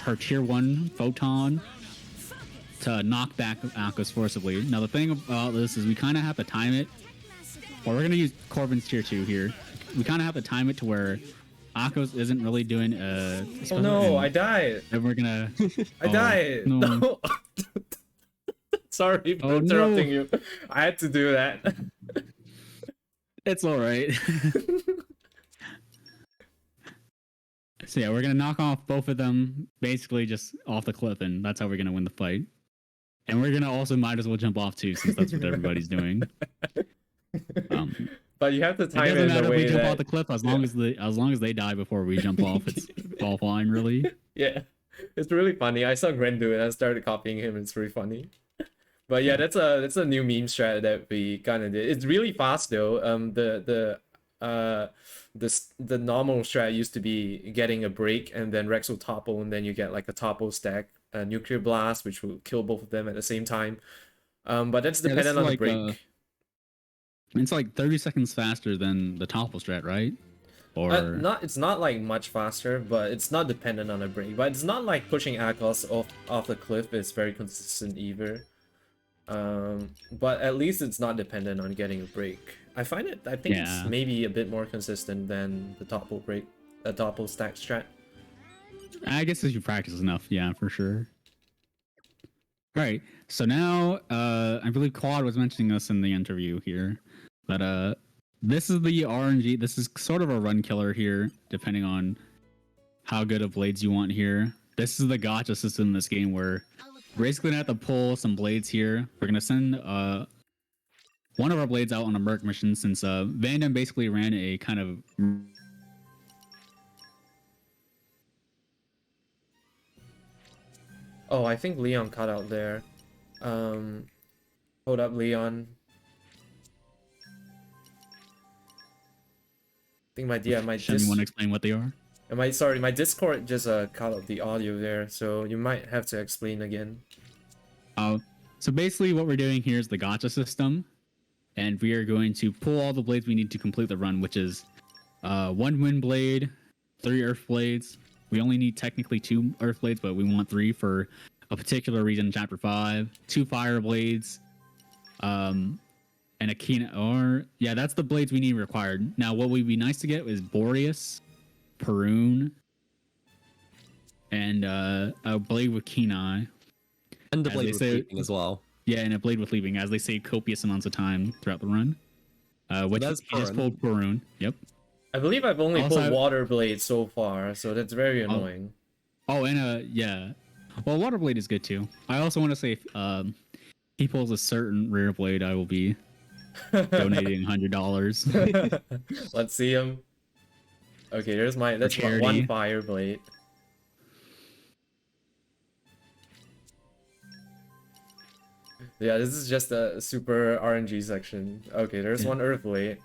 her tier 1 photon to knock back Akos forcibly. Now, the thing about this is we kind of have to time it. Or we're going to use Corbin's tier 2 here. We kind of have to time it to where Akos isn't really doing Oh no, I died. And we're going to... I died. No. Sorry for Oh, interrupting no. you. I had to do that. It's all right. So yeah, we're gonna knock off both of them, basically just off the cliff, and that's how we're gonna win the fight. And we're gonna also might as well jump off too, since that's what everybody's doing. But you have to It time it doesn't in matter a if we way jump that off the cliff as long as they die before we jump off. It's all fine, really. yeah, it's really funny. I saw Gren do it. I started copying him. It's really funny. But yeah, that's a new meme strat that we kind of did. It's really fast though. The normal strat used to be getting a break and then Rex will topple and then you get like a topple stack, a nuclear blast which will kill both of them at the same time. But that's Yeah, this dependent is on the like, break. It's like 30 seconds faster than the topple strat, right? Or It's not like much faster, but it's not dependent on a break. But it's not like pushing Akos off the cliff is very consistent either. But at least it's not dependent on getting a break. I think it's maybe a bit more consistent than the topple break, the topple stack strat. I guess if you practice enough, yeah, for sure. All right, so now I believe Quad was mentioning this in the interview here, that this is the RNG. This is sort of a run killer here, depending on how good of blades you want here. This is the gotcha system in this game where we're basically gonna have to pull some blades here. We're gonna send one of our blades out on a merc mission since Vandam basically ran a kind of Oh, I think Leon cut out there. Hold up, Leon. I think my Shem, you want to explain what they are? sorry, my Discord just cut out the audio there, so you might have to explain again. So basically what we're doing here is the gotcha system, and we are going to pull all the blades we need to complete the run, which is 1 wind blade, 3 earth blades. We only need technically 2 earth blades, but we want 3 for a particular reason in chapter 5. 2 fire blades, and a keen, or yeah, that's the blades we need required. Now what would be nice to get is Boreas, Perun, and a blade with keen eye. And the As blade they with say- leaping as well. Yeah, and a blade with leaping, as they save copious amounts of time throughout the run. Which that's he just Perun. pulled Perun. Yep. I believe I've only Also, pulled water blades so far, so that's very annoying. Oh, and yeah. Well, water blade is good too. I also want to say, if he pulls a certain rare blade, I will be donating $100. Let's see him. Okay, that's my charity. 1 fire blade. Yeah, this is just a super RNG section. Okay, there's 1 earth blade.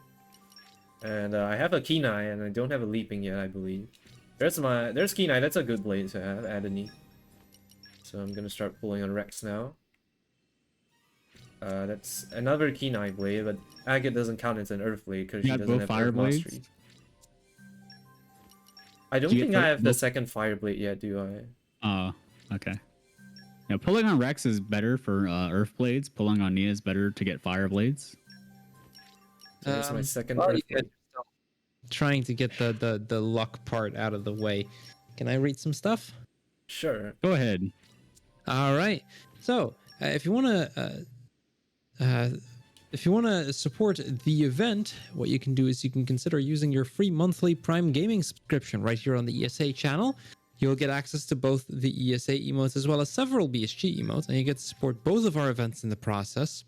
And I have a keen eye and I don't have a leaping yet, I believe. There's keen eye, that's a good blade to have, Adony. So I'm gonna start pulling on Rex now. That's another keen eye blade, but Agate doesn't count as an earth blade because she got doesn't both have fire Earth blades? Mastery. I don't Do you think get I have the both? second fire blade yet, do I? Okay. Yeah, pulling on Rex is better for earth blades. Pulling on Nia is better to get fire blades. So that's my second well, earth you blade. could- Trying to get the luck part out of the way. Can I read some stuff? Sure. Go ahead. All right. So, if you want to support the event, what you can do is you can consider using your free monthly Prime Gaming subscription right here on the ESA channel. You'll get access to both the ESA emotes as well as several BSG emotes, and you get to support both of our events in the process.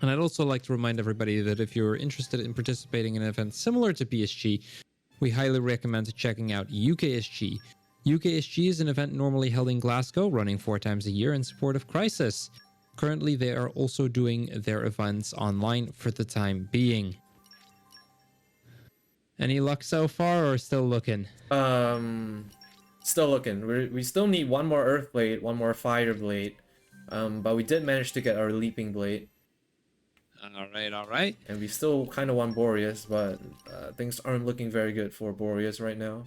And I'd also like to remind everybody that if you're interested in participating in an event similar to BSG, we highly recommend checking out UKSG. UKSG is an event normally held in Glasgow, running 4 times a year in support of Crisis. Currently, they are also doing their events online for the time being. Any luck so far, or still looking? Still looking. We still need 1 more earth blade, 1 more fire blade. But we did manage to get our leaping blade. All right. And we still kind of want Boreas, but things aren't looking very good for Boreas right now.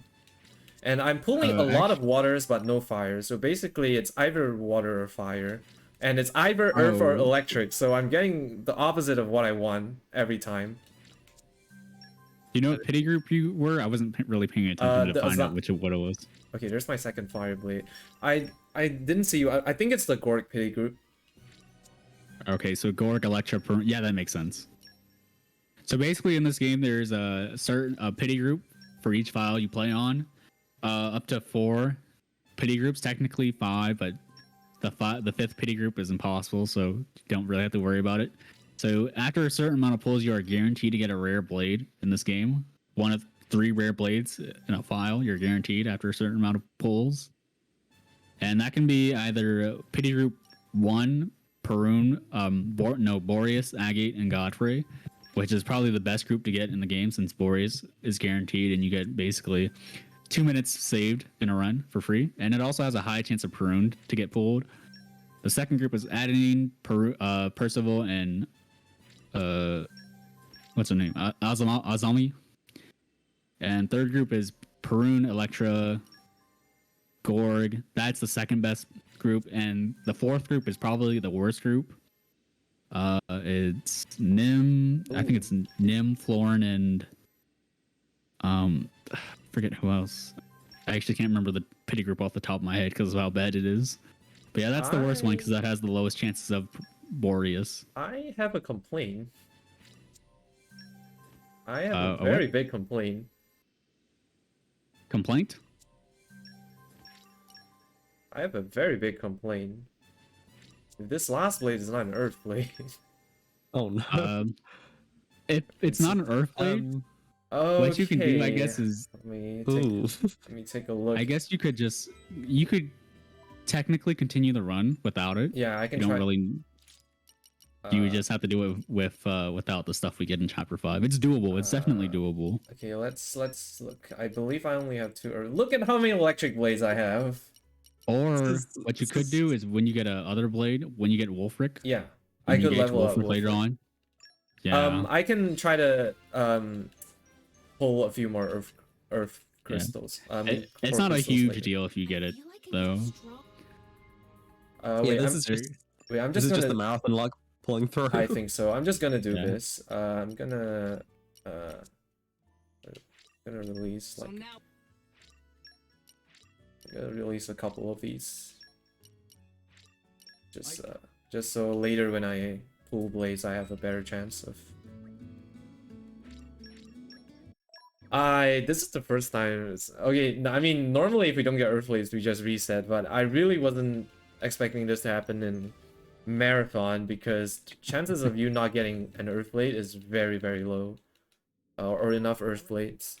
And I'm pulling a lot of waters, but no fire. So basically, it's either water or fire. And it's either earth or electric. So I'm getting the opposite of what I want every time. Do you know what pity group you were? I wasn't really paying attention to find out what it was. Okay, there's my second fire blade. I didn't see you. I think it's the Gork pity group. Okay, so Gorg, Electra, yeah, that makes sense. So basically, in this game, there's a certain pity group for each file you play on, up to 4 pity groups. Technically 5, but the 5th pity group is impossible, so you don't really have to worry about it. So after a certain amount of pulls, you are guaranteed to get a rare blade in this game. One of 3 rare blades in a file, you're guaranteed after a certain amount of pulls. And that can be either pity group 1, Perun, Boreas, Agate, and Godfrey, which is probably the best group to get in the game since Boreas is guaranteed and you get basically 2 minutes saved in a run for free. And it also has a high chance of Perun to get pulled. The second group is Adenine, Percival, and what's her name? Azami. And third group is Perun, Electra, Gorg. That's the second best group. And the fourth group is probably the worst group. It's Nim. I think it's Nim, Florin, and forget who else. I actually can't remember the pity group off the top of my head because of how bad it is. But yeah, that's the worst one because that has the lowest chances of Boreas. I have a complaint. I have a very big complaint. Complaint? I have a very big complaint. This last blade is not an earth blade. Oh no. If it's not an earth blade, what you can do, I guess, is let me take a look. I guess you could technically continue the run without it. Yeah, I can. You don't really. You would just have to do it without the stuff we get in chapter 5. It's doable. It's definitely doable. Okay, let's look. I believe I only have 2. Or look at how many electric blades I have. Or what you could do is when you get a other blade, when you get Wolfric. Yeah, I could level up Wolfric later on. Yeah. I can try to pull a few more earth crystals. It's not a huge deal if you get it though. Wait, this is just the marathon luck pulling through. I think so. I'm just gonna do this. I'm gonna release like. I'm gonna release a couple of these. Just so later when I pull blades, I have a better chance of. This is the first time. Okay, I mean, normally if we don't get earth blades, we just reset. But I really wasn't expecting this to happen in marathon because chances of you not getting an earth blade is very, very low, or enough earth blades.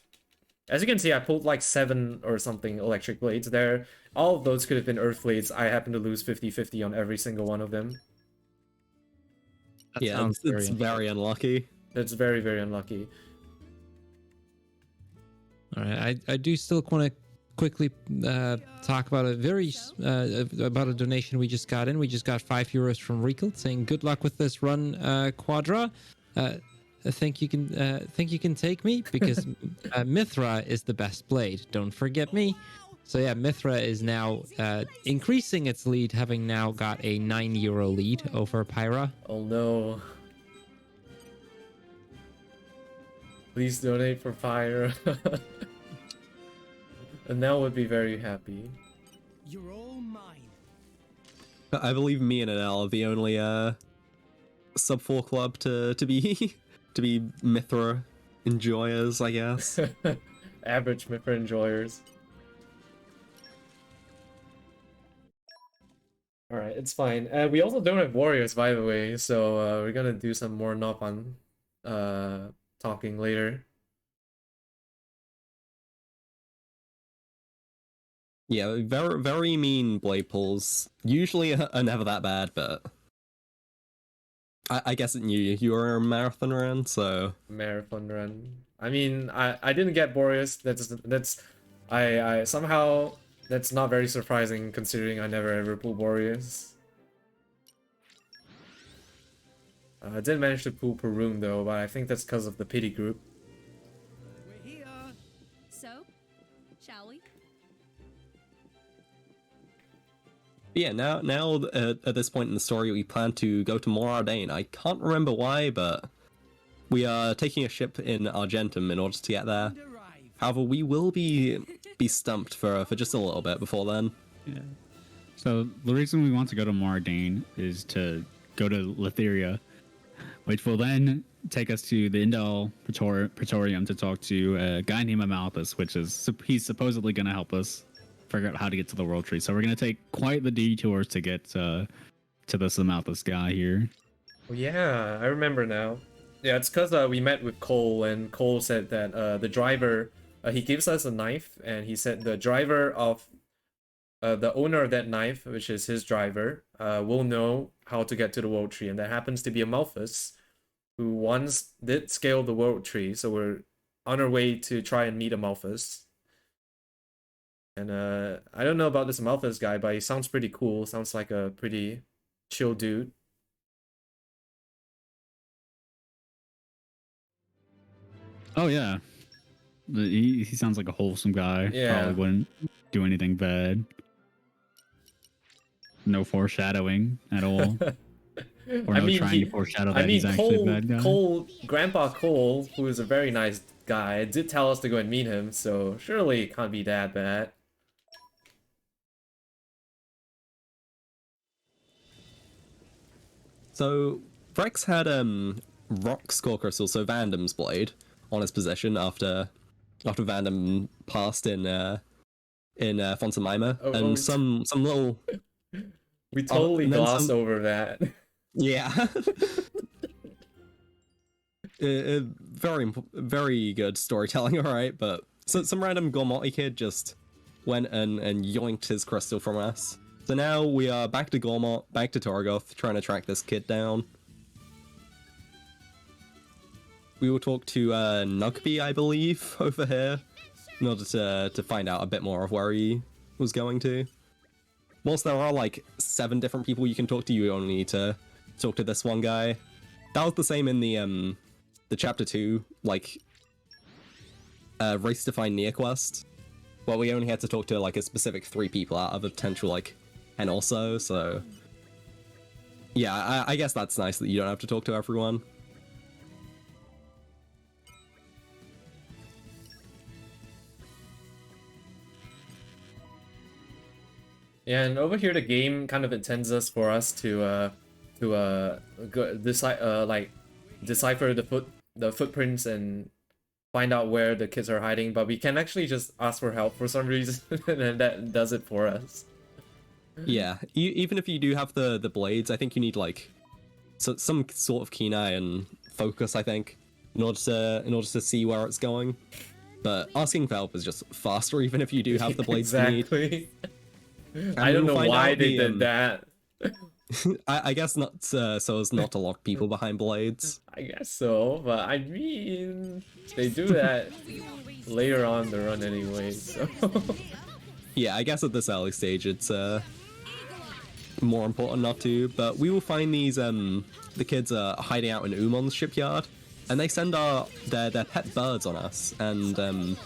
As you can see, I pulled like 7 or something electric blades there. All of those could have been earth blades. I happen to lose 50-50 on every single one of them. Yeah, it's very unlucky. It's very, very unlucky. All right, I do still want to quickly talk about about a donation we just got in. We just got €5 from Reekle saying good luck with this run, Quadra. I think you can take me because Mithra is the best blade. Don't forget me. So yeah, Mithra is now increasing its lead, having now got a €9 lead over Pyra. Oh no! Please donate for Pyra. And now would be very happy. You're all mine. I believe me and Anel are the only sub 4 club to be to be Mithra enjoyers, I guess. Average Mithra enjoyers. Alright, it's fine. We also don't have warriors, by the way, so we're gonna do some more Nopan talking later. Yeah, very, very mean blade pulls. Usually are never that bad, but I guess you were a marathon run, so marathon run. I mean, I didn't get Boreas. I somehow that's not very surprising considering I never ever pull Boreas. I did manage to pull Perun though, but I think that's because of the pity group. We're here. So, shall we? yeah. Now at this point in the story, we plan to go to Moradane. I can't remember why, but we are taking a ship in Argentum in order to get there. However, we will be stumped for just a little bit before then. Yeah. So the reason we want to go to Moradane is to go to Letheria, which will then take us to the Indel Praetorium to talk to a guy named Amalthus, which is he's supposedly going to help us figure out how to get to the World Tree. So we're going to take quite the detours to get to this Amalthus guy here. Oh, yeah, I remember now. Yeah, it's because we met with Cole, and Cole said that the driver, he gives us a knife, and he said the driver of the owner of that knife, which is his driver, will know how to get to the World Tree, and that happens to be Amalthus, who once did scale the World Tree, so we're on our way to try and meet Amalthus. And I don't know about this Amalthus guy, but he sounds pretty cool. Sounds like a pretty chill dude. Oh yeah, he sounds like a wholesome guy. Yeah. Probably wouldn't do anything bad. No foreshadowing at all. Or I no mean, trying to foreshadow that he's actually a bad guy. Grandpa Cole, who is a very nice guy, did tell us to go and meet him, so surely it can't be that bad. So Rex had Rock Skull Crystal, so Vandam's blade, on his position after Vandam passed in Fontamima, and some little. We totally glossed some... over that. Yeah. Very good storytelling, alright, but some random Gormotti kid just went and yoinked his crystal from us. So now we are back to Gormott, back to Torgoth, trying to track this kid down. We will talk to Nugby, I believe, over here, in order to find out a bit more of where he was going to. Whilst there are like 7 different people you can talk to, you only need to talk to this one guy. That was the same in the chapter 2, like race to find near quest, where we only had to talk to like a specific 3 people out of a potential like 10 or so. So yeah, I guess that's nice that you don't have to talk to everyone. Yeah, and over here the game kind of intends us for us to decipher the footprints and find out where the kids are hiding, but we can actually just ask for help for some reason, and that does it for us. Yeah, even if you do have the blades, I think you need like some sort of keen eye and focus, I think, in order to see where it's going. But asking for help is just faster, even if you do have the blades you need. Exactly. I don't know why they did that. I guess not so as not to lock people behind blades. I guess so, but I mean, they do that later on the run anyway, so... Yeah, I guess at this early stage it's more important not to, but we will find these the kids are hiding out in Umon's shipyard, and they send their pet birds on us, and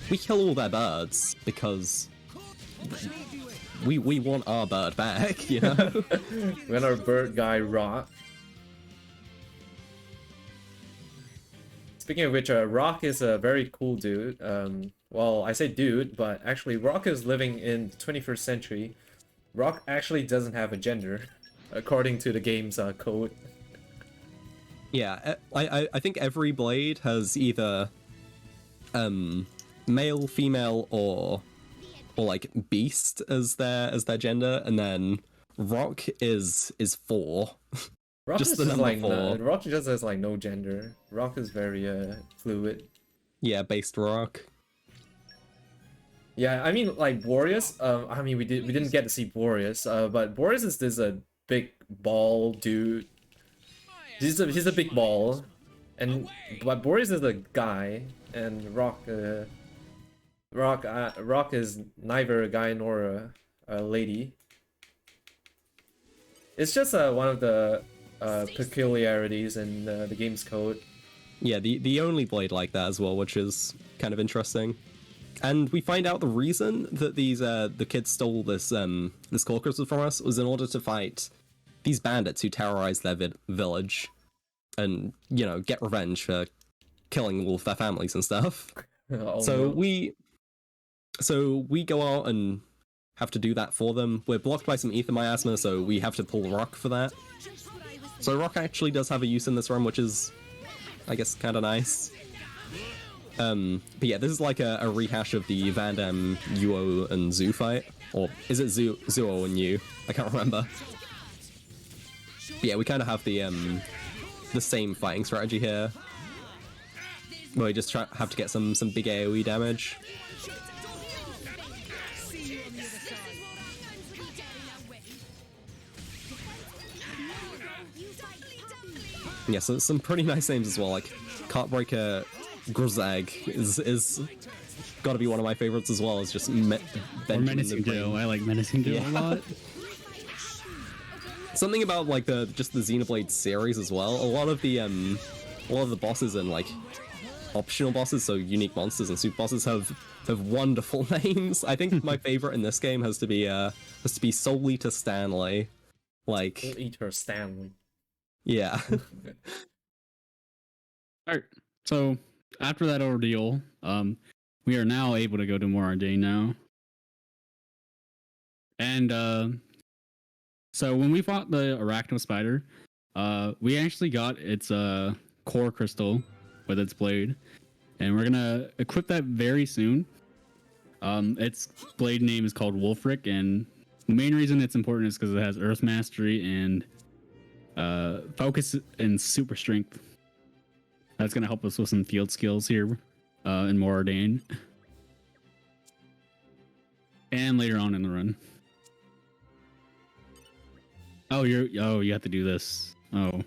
we kill all their birds because we want our bird back, you know? When our bird guy Rock. Speaking of which, Rock is a very cool dude. Well, I say dude, but actually Rock is living in the 21st century. Rock actually doesn't have a gender, according to the game's code. Yeah, I think every blade has either male, female, or like beast as their gender, and then Rock is 4. Rock just is the just number like 4. Rock just has like no gender. Rock is very fluid. Yeah, based Rock. Yeah, I mean like Boreas. I mean we didn't get to see Boreas. But Boreas is this big ball dude. He's a big ball, but Boreas is a guy, and Rock is neither a guy nor a lady. It's just one of the peculiarities in the game's code. Yeah, the only blade like that as well, which is kind of interesting. And we find out the reason that these the kids stole this core crystal from us was in order to fight these bandits who terrorized their village, and you know, get revenge for killing all of their families and stuff. Oh, so no. we go out and have to do that for them. We're blocked by some ether miasma, so we have to pull rock for that. So rock actually does have a use in this run, which is, I guess, kind of nice. But yeah, this is like a rehash of the Van Damme, Yuo, and Zoo fight. Or is it Zuo and Yu? I can't remember. But yeah, we kind of have the same fighting strategy here. Where we just have to get some big AoE damage. Yeah, so some pretty nice names as well, like Cartbreaker Grozag is gotta be one of my favorites as well. It's just Menacing Joe. I like Menacing Joe a lot. Something about like the Xenoblade series as well. A lot of the bosses and like optional bosses, so unique monsters and super bosses have wonderful names. I think my favorite in this game has to be Soul Eater Stanley. Like Soul Eater Stanley. Yeah. Alright, so after that ordeal, we are now able to go to Moradane now. And so when we fought the arachno spider, we actually got its core crystal with its blade, and we're gonna equip that very soon. Its blade name is called Wolfric, and the main reason it's important is because it has Earth Mastery and focus and super strength. That's gonna help us with some field skills here in Moradane, and later on in the run. Oh, you have to do this. Oh,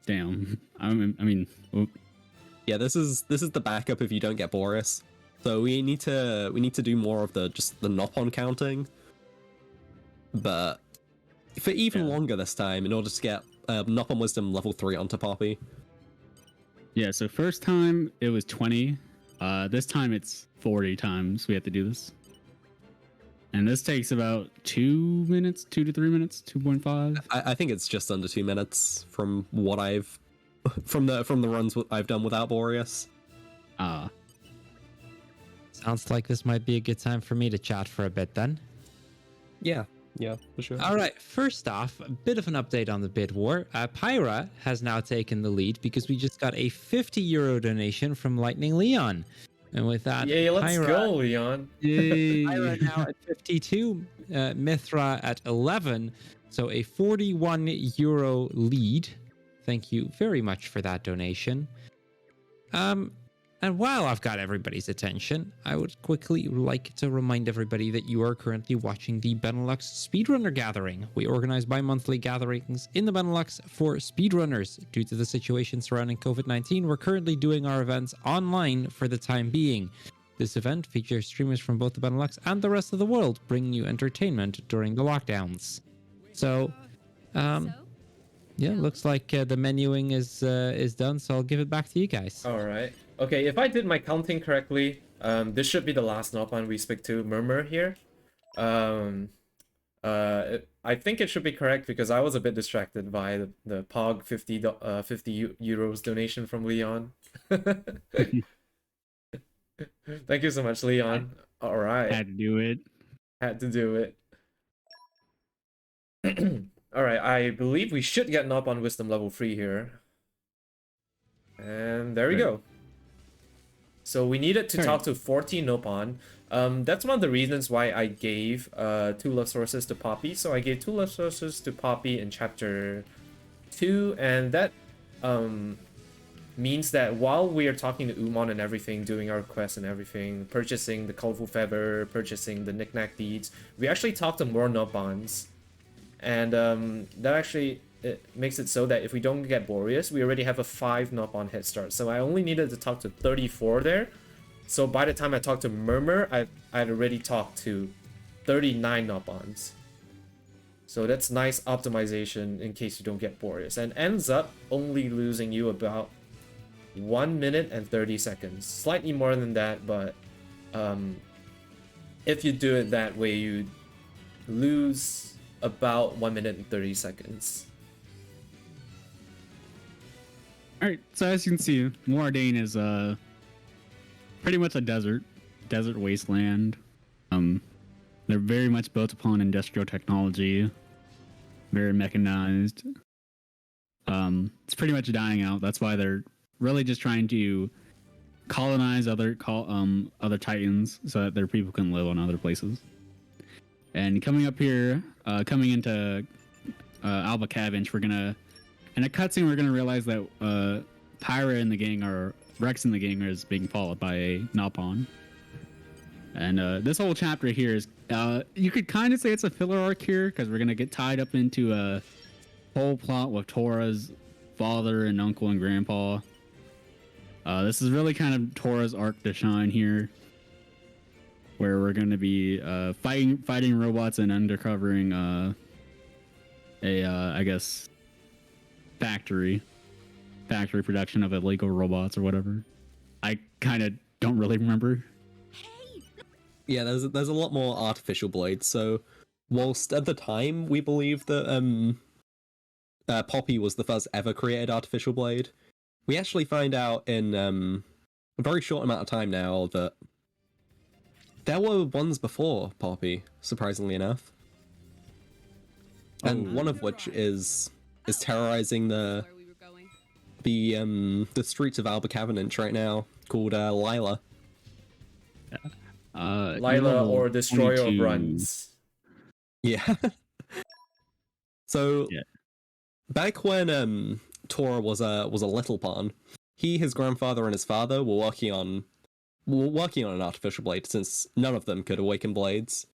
damn. I mean, yeah. This is the backup if you don't get Boris. So we need to do more of the Nopon counting, but for even longer this time in order to get Nopon Wisdom level 3 onto Poppy. Yeah. So first time it was 20. This time it's 40 times we have to do this. And this takes about 2 minutes, 2 to 3 minutes, 2.5. I think it's just under 2 minutes from what from the runs I've done without Boreas. Sounds like this might be a good time for me to chat for a bit then. Yeah, for sure. All right, first off, a bit of an update on the bid war. Pyra has now taken the lead because we just got a €50 donation from Lightning Leon. And with that, Yay, let's Pyra, go, Leon. Pyra now at 52, Mithra at 11, so a €41 lead. Thank you very much for that donation. And while I've got everybody's attention, I would quickly like to remind everybody that you are currently watching the Benelux Speedrunner Gathering. We organize bi-monthly gatherings in the Benelux for speedrunners. Due to the situation surrounding COVID-19, we're currently doing our events online for the time being. This event features streamers from both the Benelux and the rest of the world, bringing you entertainment during the lockdowns. So, yeah, looks like the menuing is done, so I'll give it back to you guys. All right. Okay, if I did my counting correctly, this should be the last Nopon we speak to Murmur here. I think it should be correct because I was a bit distracted by the POG 50 euros donation from Leon. Thank you so much, Leon. All right. Had to do it. Had to do it. All right, I believe we should get Nopon Wisdom level 3 here. And there we go. So we needed to talk to 14 Nopon. That's one of the reasons why I gave 2 love sources to Poppy. So I gave 2 love sources to Poppy in chapter 2, and that means that while we are talking to Umon and everything, doing our quests and everything, purchasing the colorful feather, purchasing the knickknack deeds, we actually talk to more Nopons. And that actually it makes it so that if we don't get Boreas, we already have a 5 Nopon head start. So I only needed to talk to 34 there. So by the time I talked to Murmur, I'd already talked to 39 Nopons. So that's nice optimization in case you don't get Boreas. And ends up only losing you about 1 minute and 30 seconds. Slightly more than that, but if you do it that way, you lose about 1 minute and 30 seconds. Alright, so as you can see, Moradane is pretty much a desert wasteland. They're very much built upon industrial technology, very mechanized. It's pretty much dying out. That's why they're really just trying to colonize other titans so that their people can live on other places. And coming up here, coming into Alba Cavendish, we're gonna, in a cutscene, we're gonna realize that Pyra and the gang are Rex and the gang is being followed by a Nopon. And this whole chapter here is, you could kind of say it's a filler arc here because we're gonna get tied up into a whole plot with Tora's father and uncle and grandpa. This is really kind of Tora's arc to shine here, where we're going to be fighting robots and undercovering I guess factory production of illegal robots or whatever. I kind of don't really remember. Yeah, there's a lot more artificial blades. So, whilst at the time we believe that Poppy was the first ever created artificial blade, we actually find out in a very short amount of time now that there were ones before Poppy, surprisingly enough, and one of which is terrorizing the Where we were going. the streets of Alba Cavendish right now, called Lila. Lila or Destroyer of 22. Runs. Yeah. So, Yeah. back when Tora was a little pawn, he, his grandfather, and his father were working on an artificial blade since none of them could awaken blades,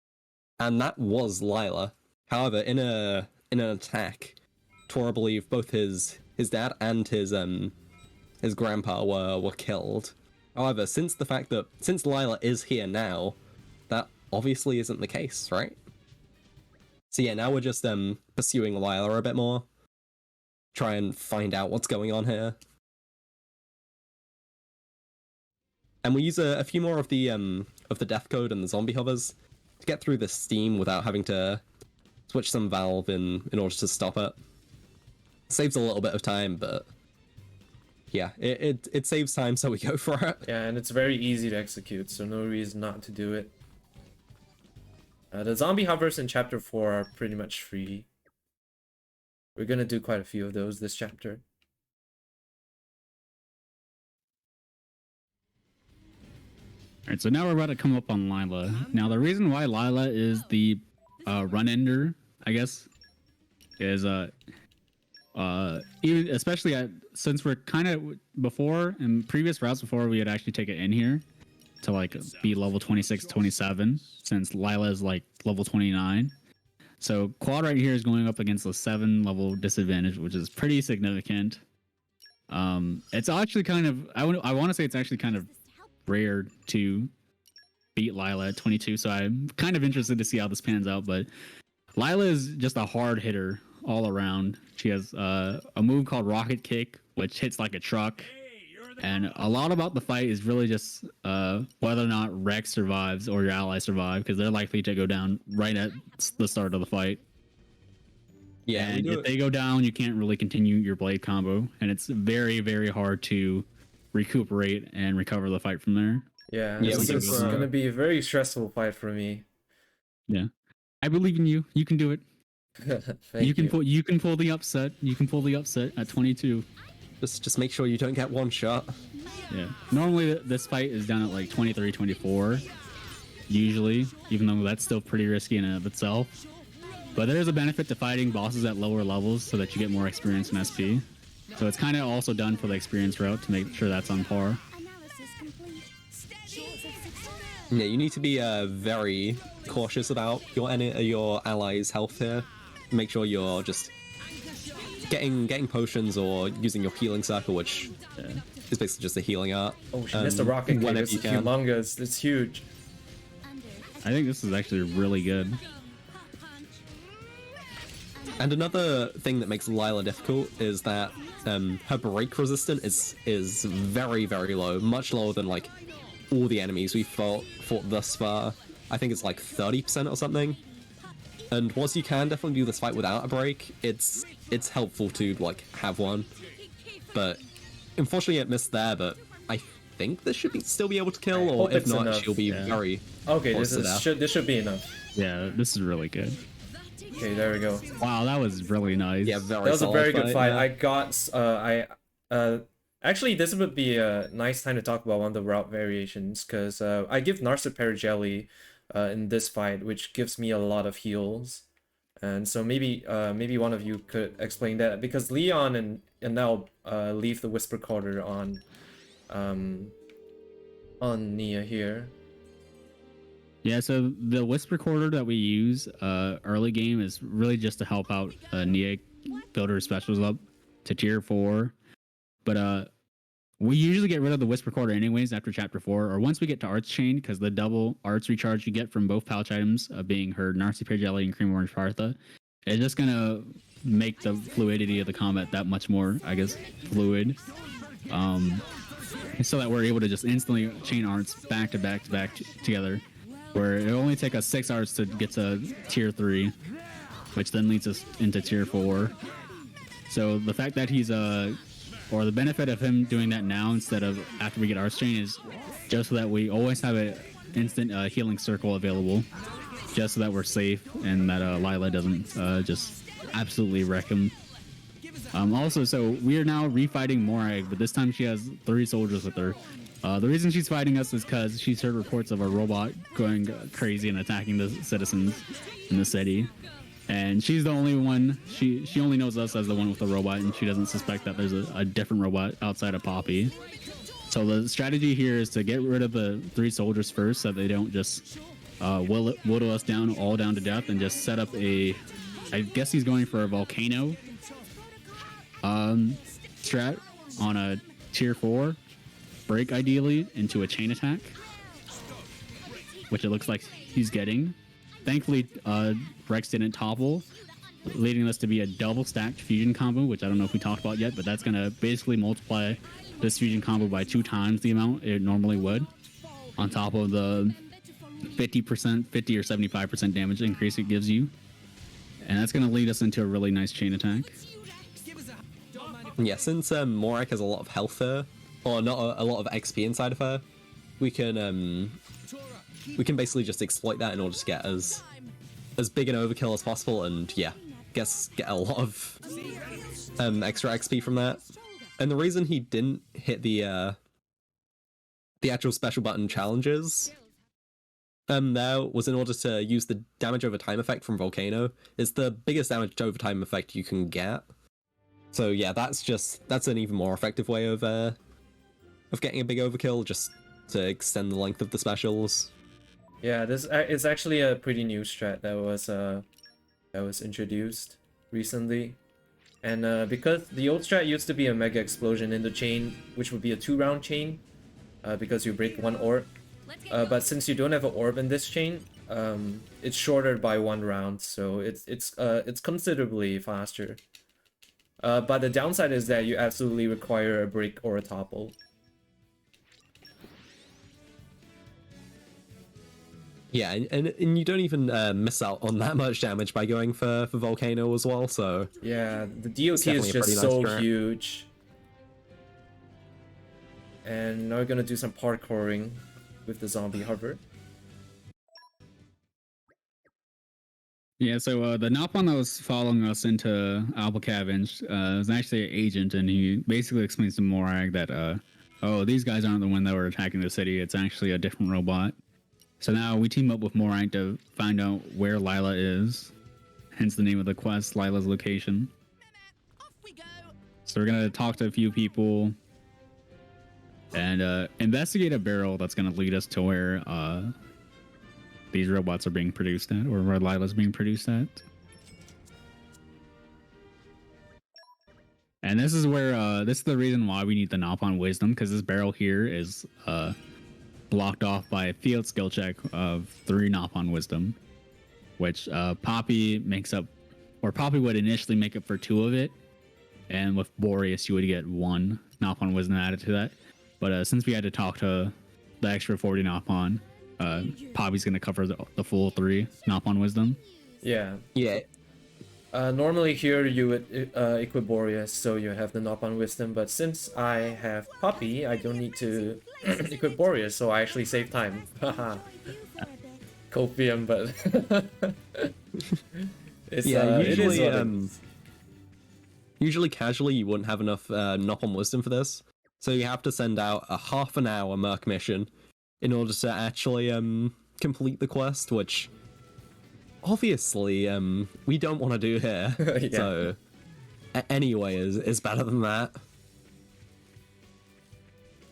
and that was Lila. However, in an attack, Tora believed both his dad and his grandpa were killed. However, since Lila is here now, that obviously isn't the case, right? So yeah, now we're just pursuing Lila a bit more, try and find out what's going on here. And we use a few more of the death code and the zombie hovers to get through this steam without having to switch some valve in order to stop it. Saves a little bit of time, but yeah, it saves time, so we go for it. Yeah, and it's very easy to execute, so no reason not to do it. The zombie hovers in chapter 4 are pretty much free. We're gonna do quite a few of those this chapter. Alright, so now we're about to come up on Lila. Now, the reason why Lila is the run ender, I guess, is even especially since we're kind of before in previous routes before we had actually taken it in here to like be level 26, 27, since Lila is like level 29. So Quad right here is going up against a 7 level disadvantage, which is pretty significant. It's actually kind of I want to say it's actually kind of rare to beat Lila at 22, so I'm kind of interested to see how this pans out. But Lila is just a hard hitter all around. She has a move called Rocket Kick, which hits like a truck. And a lot about the fight is really just whether or not Rex survives or your ally survive, because they're likely to go down right at the start of the fight. Yeah, and if they go down, you can't really continue your blade combo, and it's very, very hard to recuperate and recover the fight from there. Yeah, Yeah, this we is go for- gonna be a very stressful fight for me. Yeah, I believe in you. You can do it. Thank you can pull the upset. You can pull the upset at 22. just make sure you don't get one shot. Yeah. Normally this fight is done at like 23, 24. Usually, even though that's still pretty risky in and of itself. But there is a benefit to fighting bosses at lower levels so that you get more experience in SP. So it's kind of also done for the experience route to make sure that's on par. Analysis complete. Yeah, you need to be very cautious about your allies' health here. Make sure you're just getting potions or using your healing circle, which is basically just a healing art. Oh, she missed a rocket kick. whenever It's you can. humongous. It's huge. I think this is actually really good. And another thing that makes Lila difficult is that her break resistance is very, very low, much lower than like all the enemies we've fought thus far. I think it's like 30% or something. And whilst you can definitely do this fight without a break, it's helpful to like have one. But unfortunately it missed there, but I think this should still be able to kill, I or hope if it's not, enough. she'll be Yeah. very Okay, close to death. this should be enough. Yeah, this is really good. Okay, there we go. Wow, that was really nice. Yeah, very That was a solid very good fight. yeah. I got actually this would be a nice time to talk about one of the route variations because I give Narciper Jelly in this fight, which gives me a lot of heals. And so maybe one of you could explain that because Leon and Nell leave the Whisper Quarter on Nia here. Yeah, so the Whisper Quarter that we use early game is really just to help out Nia build her specials up to tier 4. But we usually get rid of the Whisper Quarter anyways after chapter 4, or once we get to Arts Chain, because the double Arts recharge you get from both pouch items, being her Narciper Jelly and Cream Orange Partha, is just gonna make the fluidity of the combat that much more, I guess, fluid. So that we're able to just instantly chain arts back to back to back together, where it'll only take us 6 arts to get to tier 3, which then leads us into tier 4. So the fact that he's or the benefit of him doing that now instead of after we get Arts Chain is just so that we always have an instant healing circle available, just so that we're safe and that Lila doesn't just absolutely wreck him. Also, so we are now refighting Morag, but this time she has 3 soldiers with her. The reason she's fighting us is because she's heard reports of a robot going crazy and attacking the citizens in the city. And she's the only one, she only knows us as the one with the robot, and she doesn't suspect that there's a different robot outside of Poppy. So the strategy here is to get rid of the 3 soldiers first so they don't just whittle us down all down to death, and just set up I guess he's going for a volcano strat on a tier 4, break ideally into a chain attack, which it looks like he's getting. Thankfully, Rex didn't topple, leading us to be a double stacked fusion combo, which I don't know if we talked about yet, but that's going to basically multiply this fusion combo by 2 times the amount it normally would, on top of the 50% or 75% damage increase it gives you. And that's going to lead us into a really nice chain attack. Yeah, since Morak has a lot of health her, or not a lot of XP inside of her, we can basically just exploit that in order to get as big an overkill as possible, and yeah, get a lot of extra XP from that. And the reason he didn't hit the actual special button challenges there was in order to use the damage over time effect from Volcano. It's the biggest damage over time effect you can get. So yeah, that's an even more effective way of getting a big overkill, just to extend the length of the specials. Yeah, this is actually a pretty new strat that was introduced recently, and because the old strat used to be a mega explosion in the chain, which would be a 2-round chain, because you break 1 orb. But since you don't have an orb in this chain, it's shorter by 1 round, so it's considerably faster. But the downside is that you absolutely require a break or a topple. Yeah, and you don't even miss out on that much damage by going for Volcano as well, so... Yeah, the DOT is definitely a just pretty so nice strat. huge. And now we're gonna do some parkouring with the zombie hover. Yeah, so the Nopon that was following us into Albucavenge is actually an agent, and he basically explains to Morag that, oh, these guys aren't the one that were attacking the city, it's actually a different robot. So now we team up with Morag to find out where Lila is, hence the name of the quest, Lila's location. So we're going to talk to a few people and investigate a barrel that's going to lead us to where these robots are being produced at, or where Lila's being produced at. And this is where this is the reason why we need the Nopon Wisdom, because this barrel here is blocked off by a field skill check of 3 Nopon Wisdom, which Poppy makes up, or Poppy would initially make up for 2 of it, and with Boreas you would get 1 Nopon Wisdom added to that. But since we had to talk to the extra 40 Nopon, Poppy's going to cover the full 3 Nopon Wisdom. Yeah. Yeah, Normally here you would equip Boreas, so you have the knock on wisdom, but since I have Puppy, I don't need to equip Boreas, so I actually save time. Haha. Copium, but it's Yeah, it is usually what it is. usually casually you wouldn't have enough knock on wisdom for this, so you have to send out a half an hour merc mission in order to actually complete the quest, which obviously we don't want to do here. Yeah. So anyway is better than that.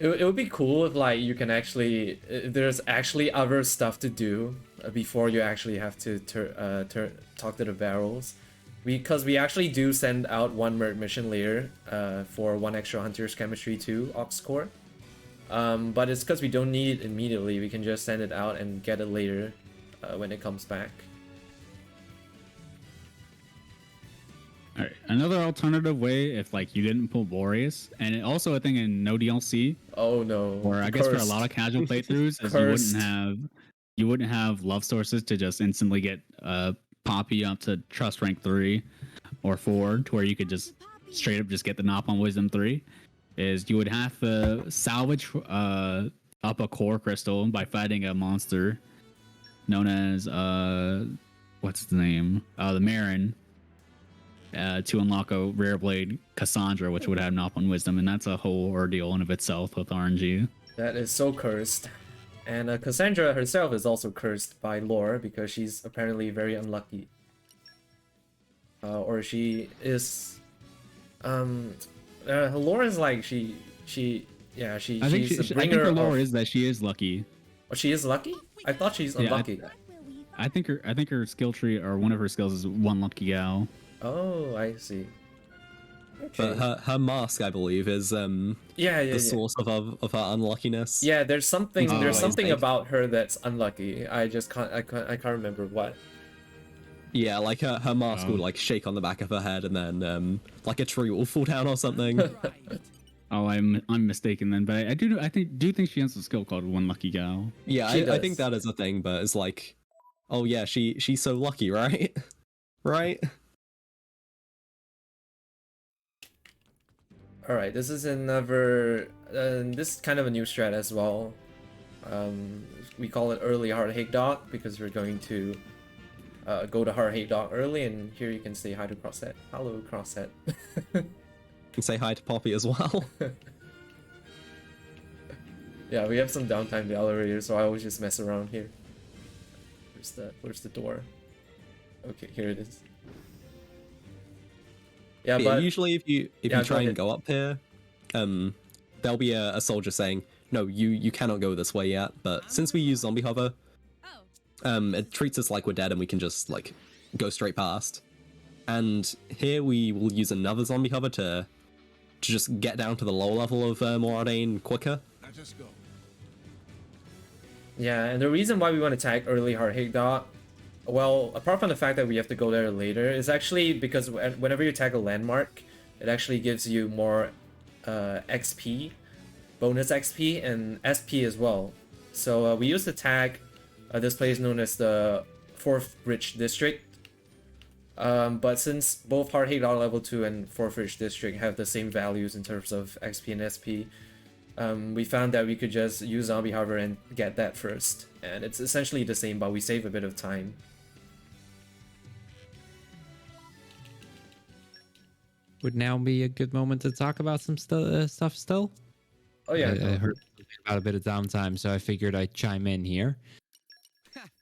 It would be cool if like you can actually if there's actually other stuff to do before you actually have to talk to the barrels. Because we actually do send out one merc mission later for one extra Hunter's Chemistry 2 Ox Core. But it's because we don't need it immediately. We can just send it out and get it later when it comes back. All right, another alternative way if like you didn't pull Boreas, and also a thing in no DLC, Oh no. or I guess for a Cursed. lot of casual playthroughs, is Cursed. you wouldn't have love sources to just instantly get Poppy up to trust rank 3 or 4, to where you could just straight up just get the Nop on Wisdom 3. Is you would have to salvage up a core crystal by fighting a monster known as what's its name? The Marin. To unlock a rare blade Cassandra, which would have Nop on Wisdom, and that's a whole ordeal in of itself with RNG. That is so cursed. And Cassandra herself is also cursed by lore because she's apparently very unlucky. Or she is... her lore is like she's I think a I think bringer her lore of... is that she is lucky. Oh, she is lucky? I thought she's Yeah, unlucky. I think her skill tree, or one of her skills, is one lucky gal. Oh, I see. Okay. But her mask, I believe, is the source of her unluckiness. Yeah, there's something Oh, I see. about her that's unlucky. I can't remember what. Yeah, like her mask Oh. will like shake on the back of her head, and then like a tree will fall down or something. Oh, I'm mistaken then, but I do think she has a skill called one lucky gal. Yeah, She I think does. that is a thing, but it's like, oh yeah, she's so lucky, right? Right? All right, this is another. This is kind of a new strat as well. We call it early hard hate dog because we're going to go to hard hate dog early, and here you can say hi to Crosshead. Hello, Crosshead. And say hi to Poppy as well. Yeah, we have some downtime in the elevator, so I always just mess around here. Where's the door? Okay, here it is. Yeah, Yeah, but usually if you Yeah, go try ahead. and go up here, there'll be a soldier saying, no, you cannot go this way yet. But since we use zombie hover, it treats us like we're dead and we can just like go straight past. And here we will use another zombie hover to just get down to the lower level of Moradane quicker. Let us go. yeah, and the reason why we want to tag early hard hit dot, well, apart from the fact that we have to go there later, is actually because whenever you tag a landmark, it actually gives you more XP, bonus XP, and SP as well. So we use the tag, this place known as the 4th Bridge District. But since both Hard Hate Dog Level 2 and 4th Bridge District have the same values in terms of XP and SP, we found that we could just use Zombie Hover and get that first. And it's essentially the same, but we save a bit of time. Would now be a good moment to talk about some stuff still? Oh yeah, I heard about a bit of downtime, so I figured I'd chime in here.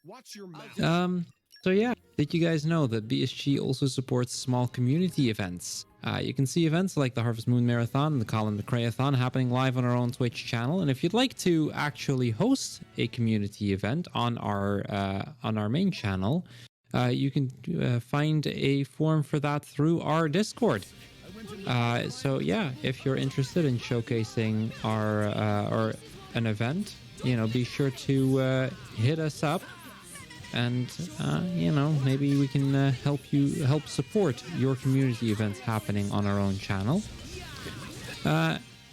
Watch your mouth. So yeah, did you guys know that BSG also supports small community events? You can see events like the Harvest Moon Marathon and the Colin McRae-a-thon happening live on our own Twitch channel. And if you'd like to actually host a community event on our main channel, you can find a form for that through our Discord. So yeah, if you're interested in showcasing our or an event, be sure to hit us up. And maybe we can help support your community events happening on our own channel.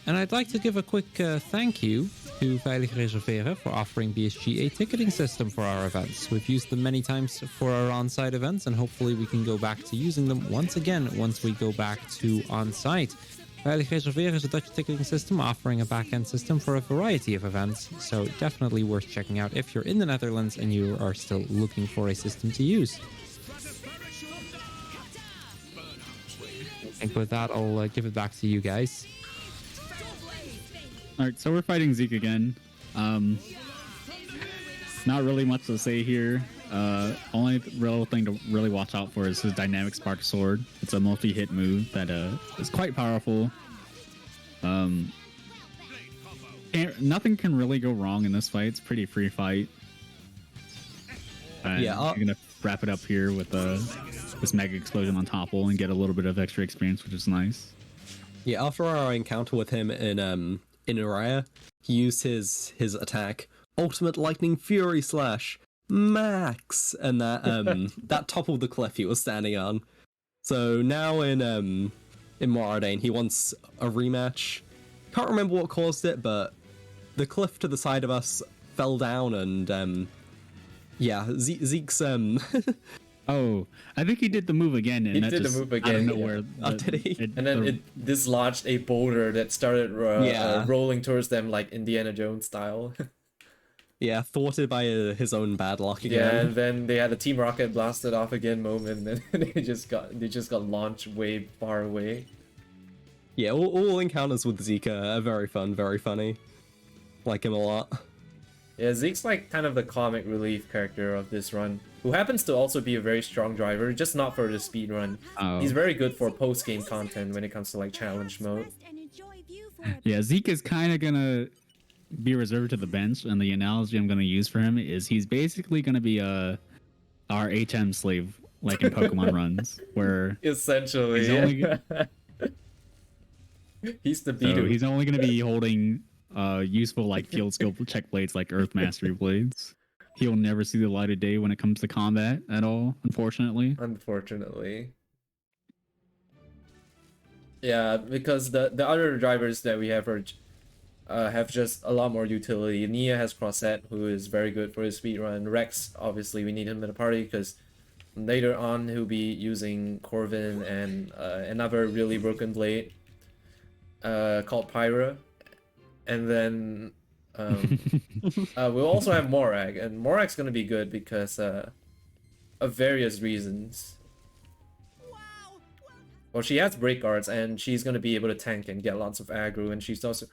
And I'd like to give a quick thank you to Veilig Reserveren for offering BSG a ticketing system for our events. We've used them many times for our on-site events, and hopefully we can go back to using them once again once we go back to on-site. Veilig Reserveren is a Dutch ticketing system offering a back-end system for a variety of events, so definitely worth checking out if you're in the Netherlands and you are still looking for a system to use. I think with that, I'll give it back to you guys. All right, so we're fighting Zeke again. Not really much to say here. Only real thing to really watch out for is his dynamic spark sword. It's a multi-hit move that is quite powerful. Nothing can really go wrong in this fight. It's a pretty free fight. And Yeah, I'm gonna wrap it up here with this mega explosion on Topple and get a little bit of extra experience, which is nice. Yeah, after our encounter with him in Araya, he used his attack, Ultimate Lightning Fury Slash Max, and that that toppled the cliff he was standing on. So now in Moradane, he wants a rematch. Can't remember what caused it, but the cliff to the side of us fell down, and yeah, Zeke's Oh, I think he did the move again, and He that did the just move out of again, nowhere. Oh, did he? And then it dislodged a boulder that started Yeah. rolling towards them like Indiana Jones style. yeah, thwarted by his own bad luck Yeah, again. and then they had a Team Rocket blasted off again moment, and then they just got launched way far away. Yeah, all encounters with Zeke are very fun, very funny. Like him a lot. Yeah, Zeke's like kind of the comic relief character of this run, who happens to also be a very strong driver, just not for the speed run. Oh. He's very good for post-game content when it comes to like challenge mode. Yeah, Zeke is kind of gonna be reserved to the bench, and the analogy I'm gonna use for him is he's basically gonna be our HM slave, like in Pokemon runs, where Essentially, He's only- he's the so beater. he's only gonna be holding useful like field skill check blades like Earth Mastery blades. He'll never see the light of day when it comes to combat at all, unfortunately. Unfortunately. Yeah, because the other drivers that we have just a lot more utility. Nia has Crossette, who is very good for his speedrun. Rex, obviously, we need him in the party because later on he'll be using Corvin and another really broken blade called Pyra. And then we'll also have Morag, and Morag's gonna be good because of various reasons. Well, she has break guards, and she's gonna be able to tank and get lots of aggro, and she's also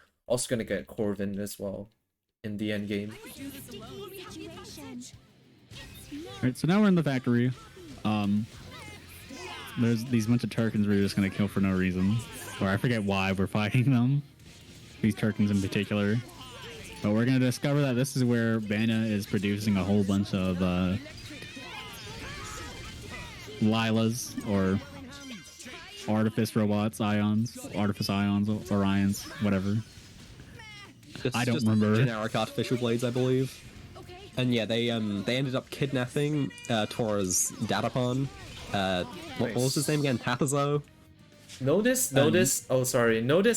gonna get Corvin as well in the end game. Alright, so now we're in the factory. There's these bunch of Turkins we're just gonna kill for no reason. Or I forget why we're fighting them. These Turkins in particular. But we're gonna discover that this is where Bana is producing a whole bunch of Lilas, or Artifice robots, Artifice Ions, Orions, whatever. I don't remember. Generic artificial blades, I believe. And yeah, they ended up kidnapping Tora's Datapon. What was his name again? Tapazo? Notice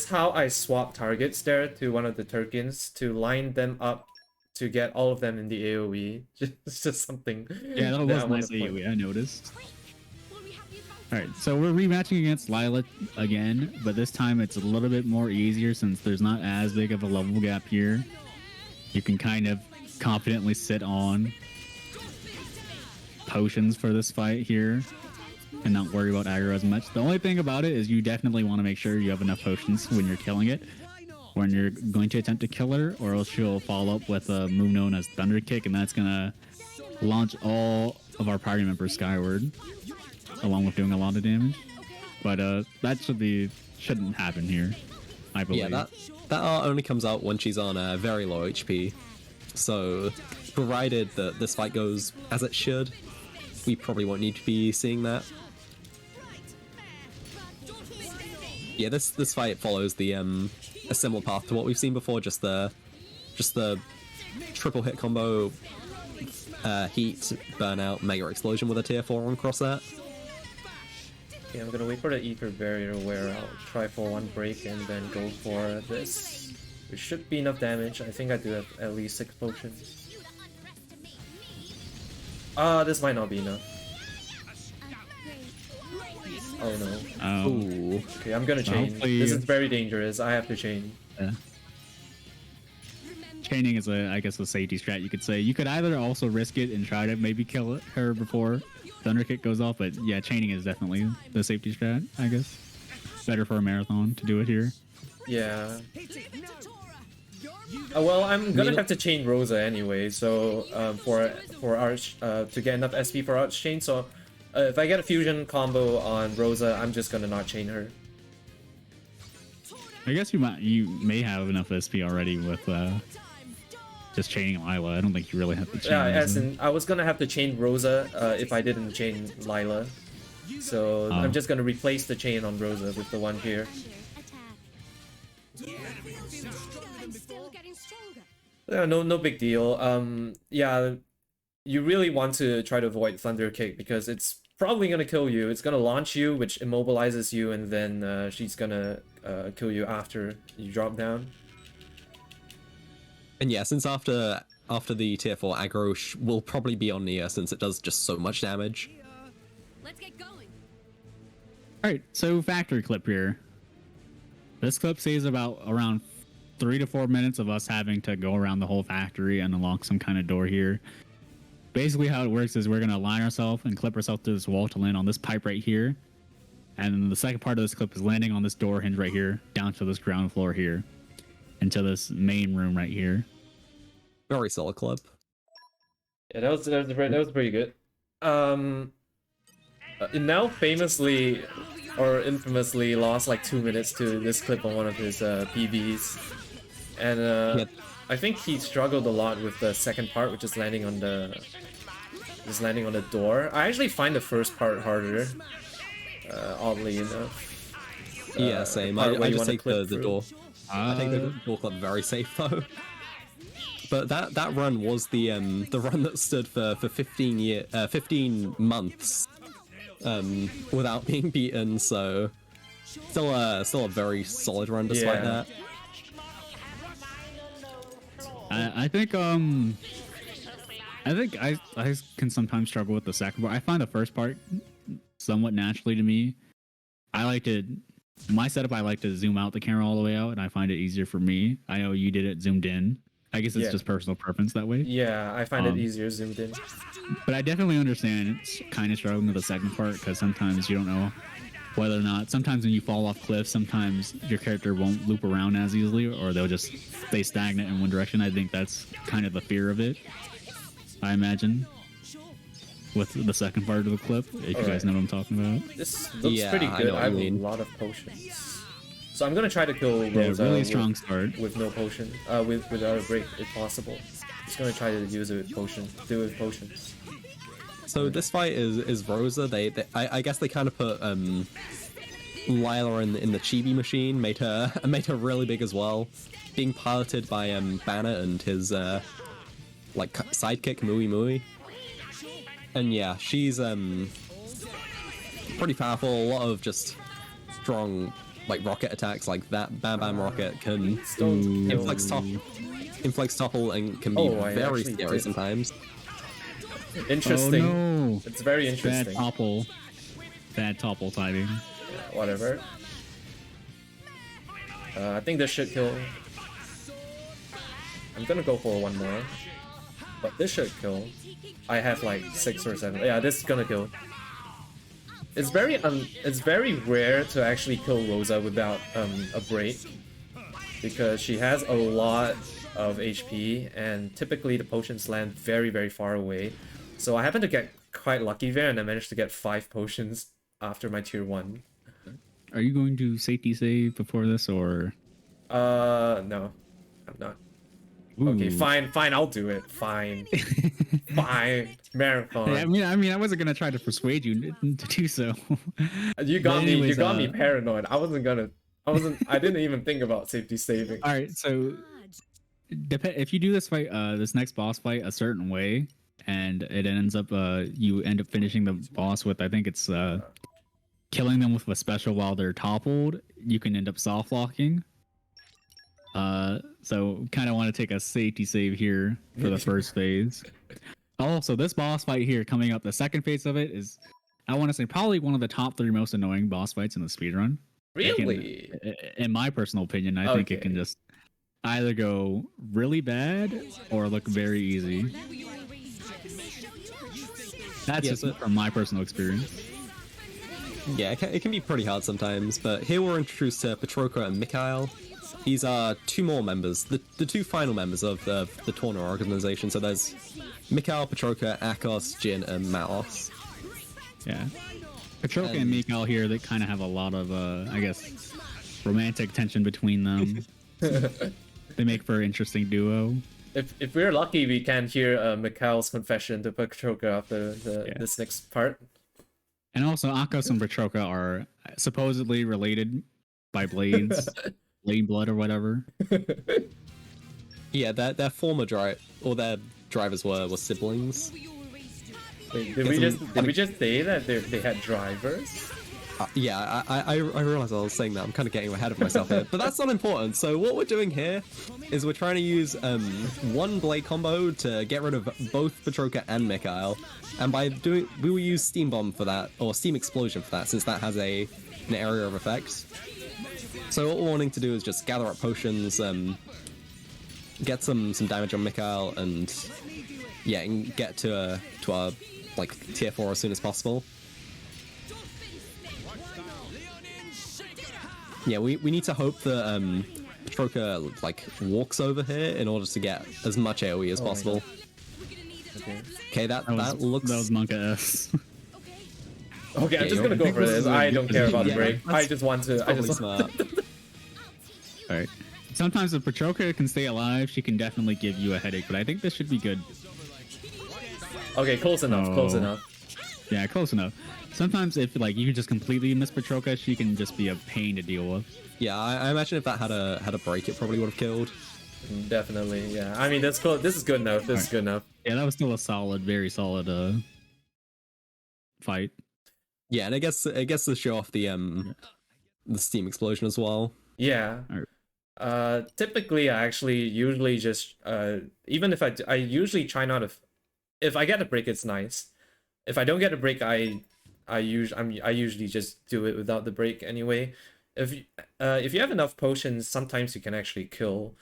how I swapped targets there to one of the Turkins to line them up to get all of them in the AoE. It's just something. Yeah, that was I wanna nice point- AoE, I noticed. Alright, so we're rematching against Lila again, but this time it's a little bit more easier since there's not as big of a level gap here. You can kind of confidently sit on potions for this fight here and not worry about aggro as much. The only thing about it is you definitely want to make sure you have enough potions when you're killing it, when you're going to attempt to kill her, or else she'll follow up with a move known as Thunder Kick, and that's gonna launch all of our party members skyward, along with doing a lot of damage. But that shouldn't happen here, I believe. Yeah, that art only comes out when she's on a very low HP. So, provided that this fight goes as it should, we probably won't need to be seeing that. Yeah, this fight follows the a similar path to what we've seen before, just the triple hit combo, heat, burnout, mega explosion with a tier 4 on cross that. Okay, I'm gonna wait for the ether barrier to wear out. Try for one break and then go for this. It should be enough damage. I think I do have at least 6 potions. This might not be enough. Oh no. Oh. Okay, I'm gonna chain. Hopefully- This is very dangerous. I have to chain. Yeah. Chaining is I guess, a safety strat, you could say. You could either also risk it and try to maybe kill her before Thunder Kick goes off, but yeah, chaining is definitely the safety strat, I guess. Better for a marathon to do it here. Yeah. Well, I'm gonna have to chain Rosa anyway, so for Arch to get enough SP for Arch chain. So if I get a fusion combo on Rosa, I'm just gonna not chain her. I guess you may have enough SP already with just chaining Lila. I don't think you really have to chain. Yeah, Rosa. as in I was gonna have to chain Rosa if I didn't chain Lila. So I'm just gonna replace the chain on Rosa with the one here. Yeah, no big deal. Yeah, you really want to try to avoid Thunder Kick because it's probably gonna kill you. It's gonna launch you, which immobilizes you, and then she's gonna kill you after you drop down. And yeah, since after the tier 4 aggro will probably be on Nia since it does just so much damage. Let's get going. Alright, so factory clip here. This clip saves about around 3 to 4 minutes of us having to go around the whole factory and unlock some kind of door here. Basically how it works is we're going to align ourselves and clip ourselves to this wall to land on this pipe right here. And then the second part of this clip is landing on this door hinge right here, down to this ground floor here, into this main room right here. Very solid clip. Yeah, that was pretty good. Now famously or infamously lost like 2 minutes to this clip on one of his PBs, and I think he struggled a lot with the second part, which is landing on the door. I actually find the first part harder, oddly enough. Yeah, same. Part where I you just wanna take clip the through. door. I take the door clip very safe though. But that run was the run that stood for 15 months without being beaten, so still a very solid run despite that. I think I can sometimes struggle with the second part. I find the first part somewhat naturally to me. My setup, I like to zoom out the camera all the way out, and I find it easier for me. I know you did it zoomed in. I guess it's just personal preference that way. Yeah, I find it easier zoomed in. But I definitely understand it's kind of struggling with the second part because sometimes you don't know whether or not. Sometimes when you fall off cliffs, sometimes your character won't loop around as easily, or they'll just stay stagnant in one direction. I think that's kind of the fear of it, I imagine, with the second part of the clip, if you guys know what I'm talking about. This looks pretty good. I have a lot of potions. So I'm gonna try to kill Rosa really strong start with no potion, without a break if possible. Just gonna try to use it with potion, do it with potions. So this fight is Rosa. I guess they kind of put Lila in the chibi machine, made her really big as well, being piloted by Banner and his like sidekick Mui Mui. And yeah, she's pretty powerful. A lot of just strong like rocket attacks, like that Bam Bam rocket can inflex topple and can be very scary sometimes. Interesting. Oh, no. It's very interesting. Bad topple timing. Yeah, whatever. I think this should kill. I'm gonna go for one more, but this should kill. I have like 6 or 7. Yeah, this is gonna kill. It's very rare to actually kill Rosa without a break, because she has a lot of HP and typically the potions land very, very far away. So I happen to get quite lucky there, and I managed to get 5 potions after my tier 1. Are you going to safety save before this, or? No, I'm not. Ooh. Okay, fine, I'll do it. Fine, fine. Marathon. I mean, I wasn't gonna try to persuade you to do so. You got me. You got me paranoid. I didn't even think about safety saving. All right, so if you do this fight, this next boss fight a certain way, and it ends up, you end up finishing the boss with, I think it's killing them with a special while they're toppled, you can end up soft locking. So kind of want to take a safety save here for the first phase. Also, this boss fight here coming up, the second phase of it is, I want to say, probably one of the top 3 most annoying boss fights in the speedrun. Really? In my personal opinion, I think it can just either go really bad or look very easy. That's just from my personal experience. Yeah, it can be pretty hard sometimes, but here we're introduced to Petroka and Mikhail. These are 2 more members, the 2 final members of the tournament organization. So there's Mikhail, Petroka, Akos, Jin, and Maos. Yeah. Petroka and Mikhail here, they kind of have a lot of, I guess, romantic tension between them. They make for an interesting duo. If we're lucky, we can hear Mikhail's confession to Petroka after this next part. And also, Akos and Petroka are supposedly related by blades, blade blood or whatever. Yeah, their former their drivers were siblings. Wait, did we just say that they had drivers? Yeah, I realized I was saying that. I'm kind of getting ahead of myself here, but that's not important. So what we're doing here is we're trying to use one blade combo to get rid of both Petroka and Mikhail, and we will use Steam Bomb for that, or Steam Explosion for that, since that has an area of effects. So what we're wanting to do is just gather up potions, get some damage on Mikhail, and yeah, and get to our like tier 4 as soon as possible. Yeah, we need to hope that Petroka like walks over here in order to get as much AoE as possible. Okay, that looks... That was Monka S. Okay, I'm just gonna go for this. I don't care about the break. I just want to... smart. Alright. Sometimes if Petroka can stay alive, she can definitely give you a headache, but I think this should be good. Okay, close enough, close enough. Yeah, close enough. Sometimes if like you can just completely miss Petroka, she can just be a pain to deal with. Yeah, I imagine if that had a break, it probably would have killed. Definitely, yeah. I mean, that's cool. This is good enough. This is good enough. Yeah, that was still a solid, very solid fight. Yeah, and I guess to show off the Steam Explosion as well. Yeah. Typically, I actually usually just even if I usually try not to. If I get a break, it's nice. If I don't get a break, I usually just do it without the break anyway. If you have enough potions, sometimes you can actually kill.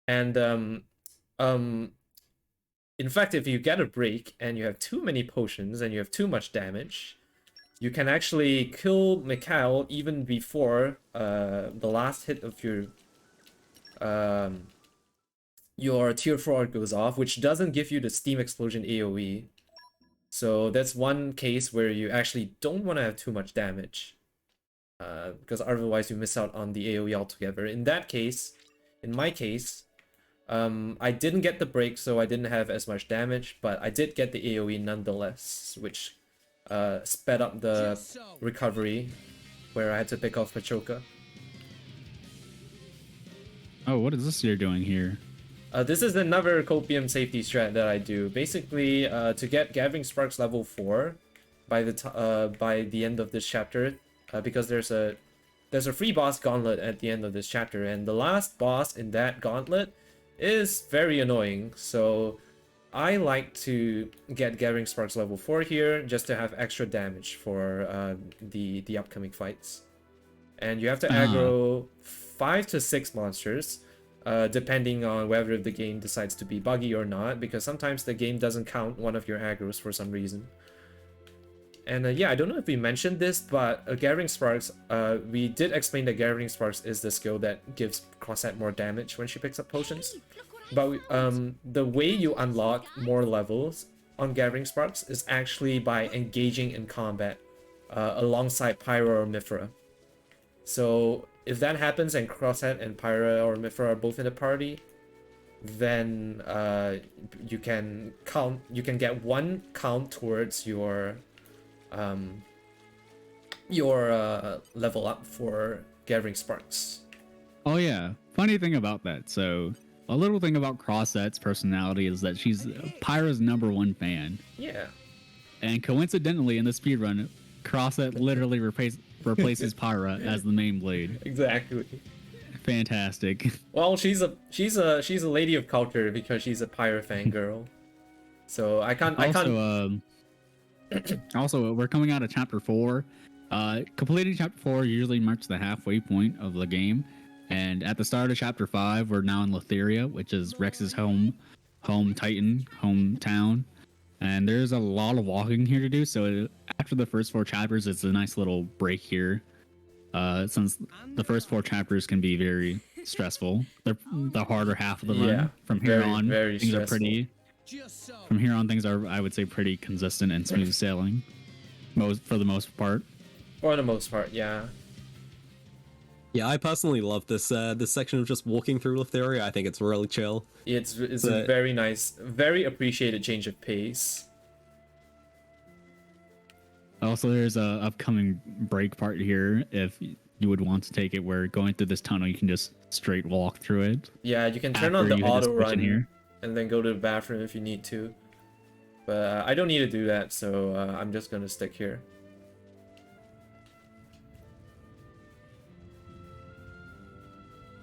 And in fact, if you get a break and you have too many potions and you have too much damage, you can actually kill Mikhail even before the last hit of your tier 4 goes off, which doesn't give you the Steam Explosion AoE. So that's one case where you actually don't want to have too much damage, because otherwise you miss out on the AoE altogether. In that case, in my case, I didn't get the break, so I didn't have as much damage, but I did get the AoE nonetheless, which sped up the recovery, where I had to pick off Petroka. Oh, what is this you're doing here? This is another Copium safety strat that I do. Basically, to get Gathering Sparks level 4 by the end of this chapter, because there's a free boss gauntlet at the end of this chapter, and the last boss in that gauntlet is very annoying. So I like to get Gathering Sparks level 4 here just to have extra damage for the upcoming fights. And you have to aggro 5 to 6 monsters. Depending on whether the game decides to be buggy or not, because sometimes the game doesn't count one of your aggros for some reason. And yeah, I don't know if we mentioned this, but Gathering Sparks, we did explain that Gathering Sparks is the skill that gives Crossette more damage when she picks up potions. But the way you unlock more levels on Gathering Sparks is actually by engaging in combat alongside Pyra or Mithra. So if that happens and Crosshead and Pyra or Mithra are both in the party, then you can get 1 count towards your level up for Gathering Sparks. Oh yeah, funny thing about that. So a little thing about Crossette's personality is that she's Pyra's #1 fan. Yeah. And coincidentally, in the speedrun, Crosset literally replaces Pyra as the main blade. Exactly. Fantastic. Well, she's a lady of culture because she's a Pyre fangirl. So I can't. Also, we're coming out of chapter 4. Completing chapter 4 usually marks the halfway point of the game, and at the start of chapter 5, we're now in Letheria, which is Rex's hometown. And there's a lot of walking here to do. So after the first 4 chapters, it's a nice little break here. Since the first 4 chapters can be very stressful, they're the harder half of the run. From here on, very things stressful. are pretty. Just so. From here on, things are, I would say, pretty consistent and smooth sailing, for the most part. For the most part, yeah. Yeah, I personally love this this section of just walking through Letheria. I think it's really chill. It's a very nice, very appreciated change of pace. Also, there's a upcoming break part here if you would want to take it, where going through this tunnel, you can just straight walk through it. Yeah, you can turn After on the you hit this auto switch in run here. and then go to the bathroom if you need to. But I don't need to do that, so I'm just gonna stick here.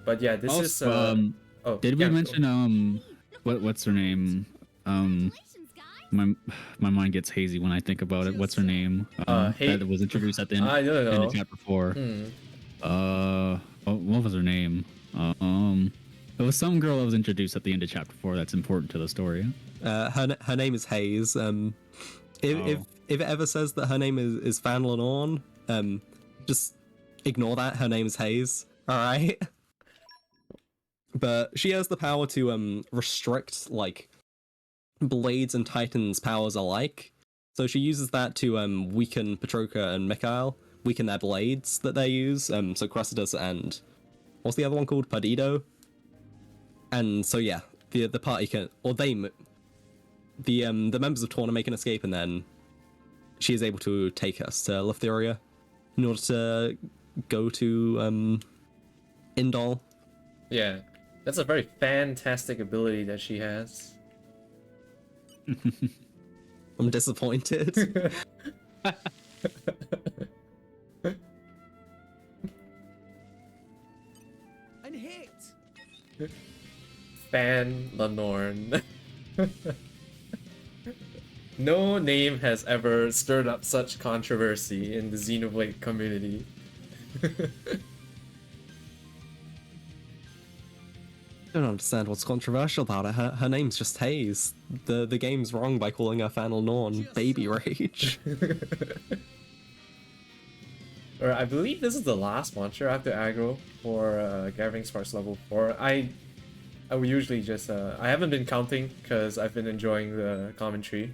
But yeah, this is. Also, Oh, did we yeah, mention what's her name? Congratulations, guys. My mind gets hazy when I think about it. What's her name? That was introduced at the end, I don't end know. of chapter 4. What was her name? It was some girl that was introduced at the end of chapter 4 that's important to the story. Her name is Hayes. If it ever says that her name is Fan Lenore, just ignore that. Her name is Hayes. All right. But she has the power to restrict like Blades and Titans' powers alike. So she uses that to weaken Petroka and Mikhail, weaken their blades that they use. So Cressidas and what's the other one called? Perdido. And so yeah, the party can, or they, the members of Torna make an escape, and then she is able to take us to Letheria in order to go to Indol. Yeah, that's a very fantastic ability that she has. I'm disappointed. And hit. Fan Lenorn. No name has ever stirred up such controversy in the Xenoblade community. I don't understand what's controversial about it. Her name's just Hayes. The game's wrong by calling her Fan Lenore Baby Rage. Or I believe this is the last monster I have to aggro for Gathering Sparks level 4. I would usually just I haven't been counting because I've been enjoying the commentary.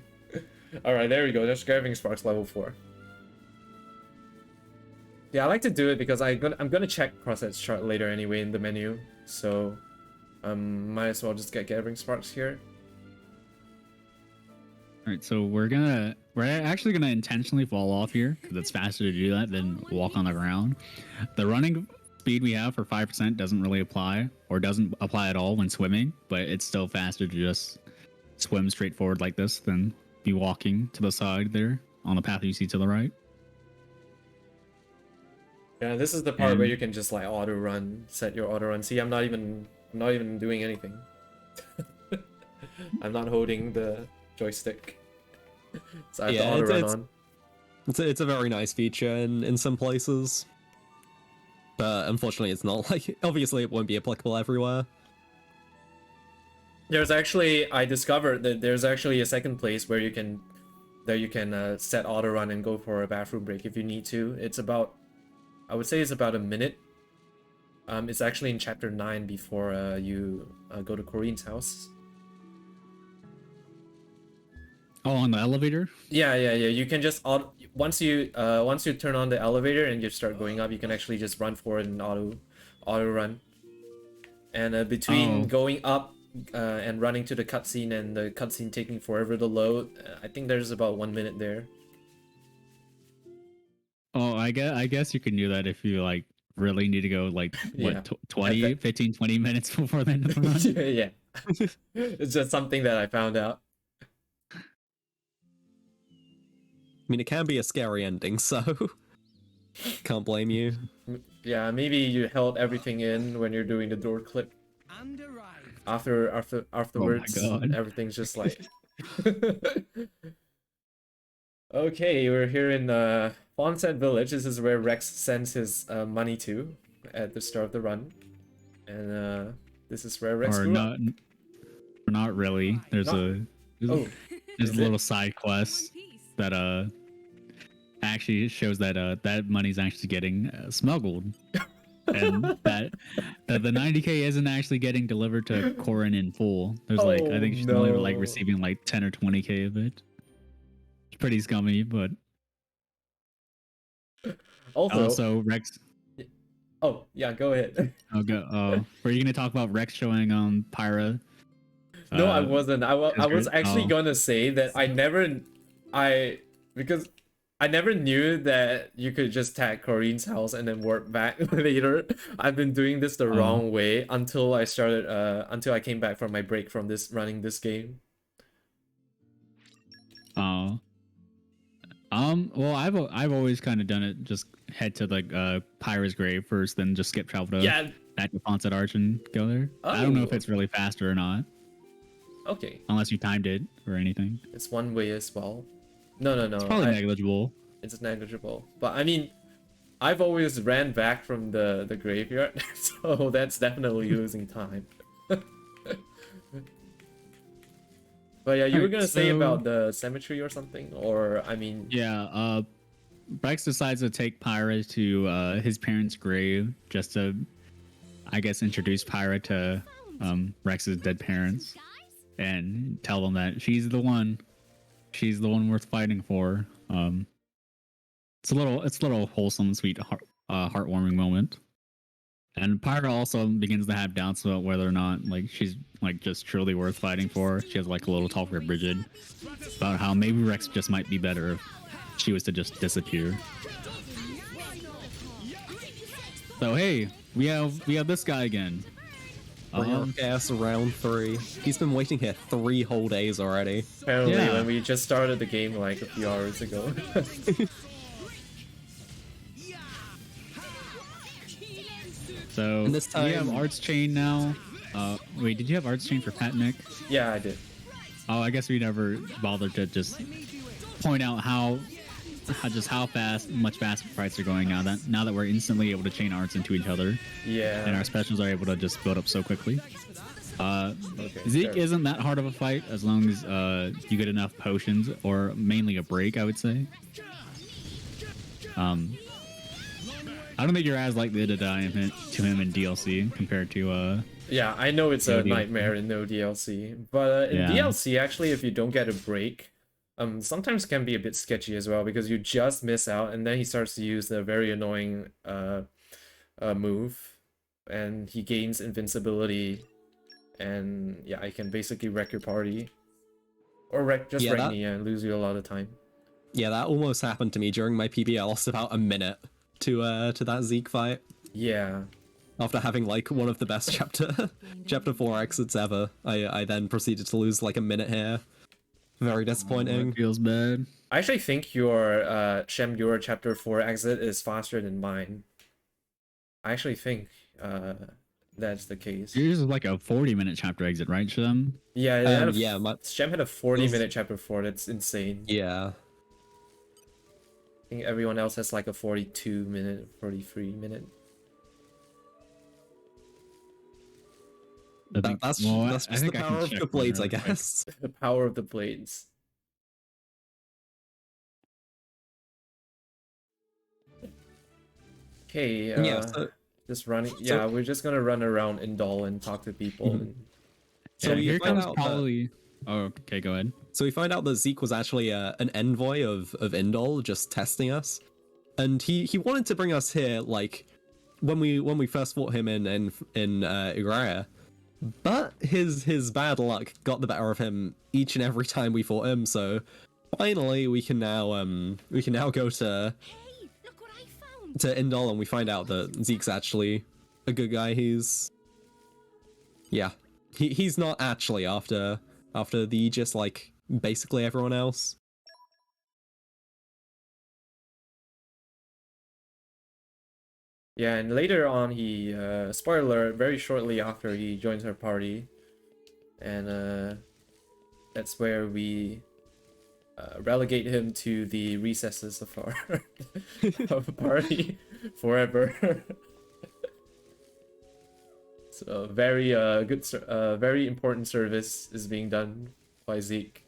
Alright, there we go. That's Gathering Sparks level 4. Yeah, I like to do it because I'm gonna check Crosset's chart later anyway in the menu. So might as well just get Gathering Sparks here. All right, so we're actually gonna intentionally fall off here because it's faster to do that than walk on the ground. The running speed we have for 5% doesn't really apply, or doesn't apply at all when swimming, but it's still faster to just swim straight forward like this than be walking to the side there on the path you see to the right. Yeah, this is the part where you can just like auto run, set your auto run. See, I'm not even doing anything. I'm not holding the joystick. So I have to auto run on. It's a very nice feature in some places. But unfortunately it's not, like, obviously it won't be applicable everywhere. There's actually, I discovered that there's actually a second place where you can set auto run and go for a bathroom break if you need to. It's about, I would say it's about a minute. It's actually in chapter 9 before you go to Corinne's house. Oh, on the elevator? Yeah. You can just once you turn on the elevator and you start going up, you can actually just run forward and auto run. And between going up and running to the cutscene and the cutscene taking forever to load, I think there's about 1 minute there. Oh, I guess you can do that if you like really need to go like Yeah. 20 minutes before the end of the run. Yeah. It's just something that I found out. mean, it can be a scary ending, so can't blame you. Yeah, maybe you held everything in when you're doing the door clip. And arrived. Afterwards, God. everything's just like. Okay, we're here in Fonset Village. This is where Rex sends his money to at the start of the run, and this is where Rex Or grew up. not really. There's Not- a Oh, there's is a it? little side quest that actually shows that that money's actually getting smuggled, and that the 90K isn't actually getting delivered to Corin in full. There's like I Oh, think she's only like no. receiving like 10 or 20K of it. It's pretty scummy, but also Rex. Oh yeah, go ahead. Were you gonna talk about Rex showing Pyra? No, I wasn't. I was actually Oh. gonna say that because I never knew that you could just tag Corinne's house and then warp back later. I've been doing this the wrong way until I came back from my break from running this game. Oh. Well, I've always kind of done it. Just head to like Pyra's grave first, then just skip travel to Yeah. back to Fonset Arch and go there. I don't know if Oh. it's really faster or not, Okay, unless you timed it or anything. it's one way as well. No. It's probably negligible. It's negligible. But I mean, I've always ran back from the graveyard, so that's definitely losing time. But yeah, you were Alright, gonna say so- about the cemetery or something, or I mean, Yeah. Rex decides to take Pyra to his parents' grave just to, I guess, introduce Pyra to Rex's dead parents and tell them that she's the one worth fighting for. It's a little wholesome, sweet, heartwarming moment. And Pyra also begins to have doubts about whether or not like she's like just truly worth fighting for. She has like a little talk with Bridget about how maybe Rex just might be better if she was to just disappear. So hey, we have this guy again. Gas round 3. He's been waiting here 3 whole days already. apparently Yeah. when we just started the game like a few hours ago. So And this we have time- Arts Chain now. Wait, did you have Arts Chain for Pat Nick? Yeah, I did. Oh, I guess we never bothered to just point out how much faster fights are going now that we're instantly able to chain arts into each other and Yeah. our specials are able to just build up so quickly. Okay, Zeke fair. isn't that hard of a fight as long as you get enough potions or mainly a break, I would say. I don't think you're as likely to die to him in DLC compared to Yeah, I know it's No a DLC. nightmare in no DLC, but in Yeah. DLC, actually, if you don't get a break, sometimes can be a bit sketchy as well because you just miss out, and then he starts to use the very annoying move, and he gains invincibility, and yeah, I can basically wreck your party, or wreck that- me and lose you a lot of time. Yeah, that almost happened to me during my PB. I lost about a minute to that Zeke fight Yeah, after having like one of the best chapter 4 exits ever. I then proceeded to lose like a minute here. Very disappointing. it feels bad. I actually think your your chapter 4 exit is faster than mine. I actually think that's the case. Yours is like a 40-minute chapter exit, right, Shem? Yeah, it had yeah, Shem had a 40-minute chapter 4. That's insane. Yeah. I think everyone else has like a 42-minute, 43-minute. That's just the power of the blades, I guess. The power of the blades. Okay, Yeah, so, just running. Yeah, we're just gonna run around Indol and talk to people. Mhm. And... So Yeah, you here find comes out that- probably. Oh, okay, go ahead. So we find out that Zeke was actually an envoy of Indol, just testing us, and he wanted to bring us here like when we first fought him in Igraya, but his bad luck got the better of him each and every time we fought him. So finally we can now go to Hey, look what I found. Indol, and we find out that Zeke's actually a good guy. He's not actually after the Aegis like basically everyone else. Yeah, and later on, he spoiler, very shortly after he joins our party, and that's where we relegate him to the recesses of our of a party forever. So very very important service is being done by Zeke.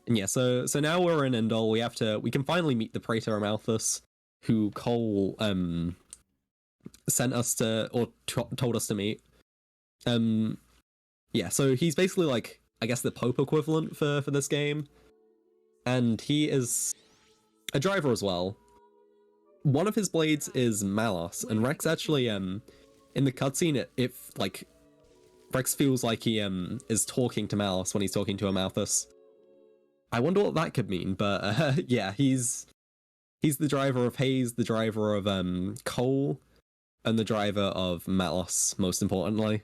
And yeah, so now we're in Endor. We can finally meet the Praetor Amalthus, who Cole sent us to, or told us to meet. Yeah, so he's basically like, I guess, the Pope equivalent for this game, and he is a driver as well. One of his blades is Malos, and Rex actually in the cutscene it like Rex feels like he is talking to Malos when he's talking to Amalthus. I wonder what that could mean, but yeah, he's the driver of Hayes, the driver of Cole, and the driver of Malos, most importantly.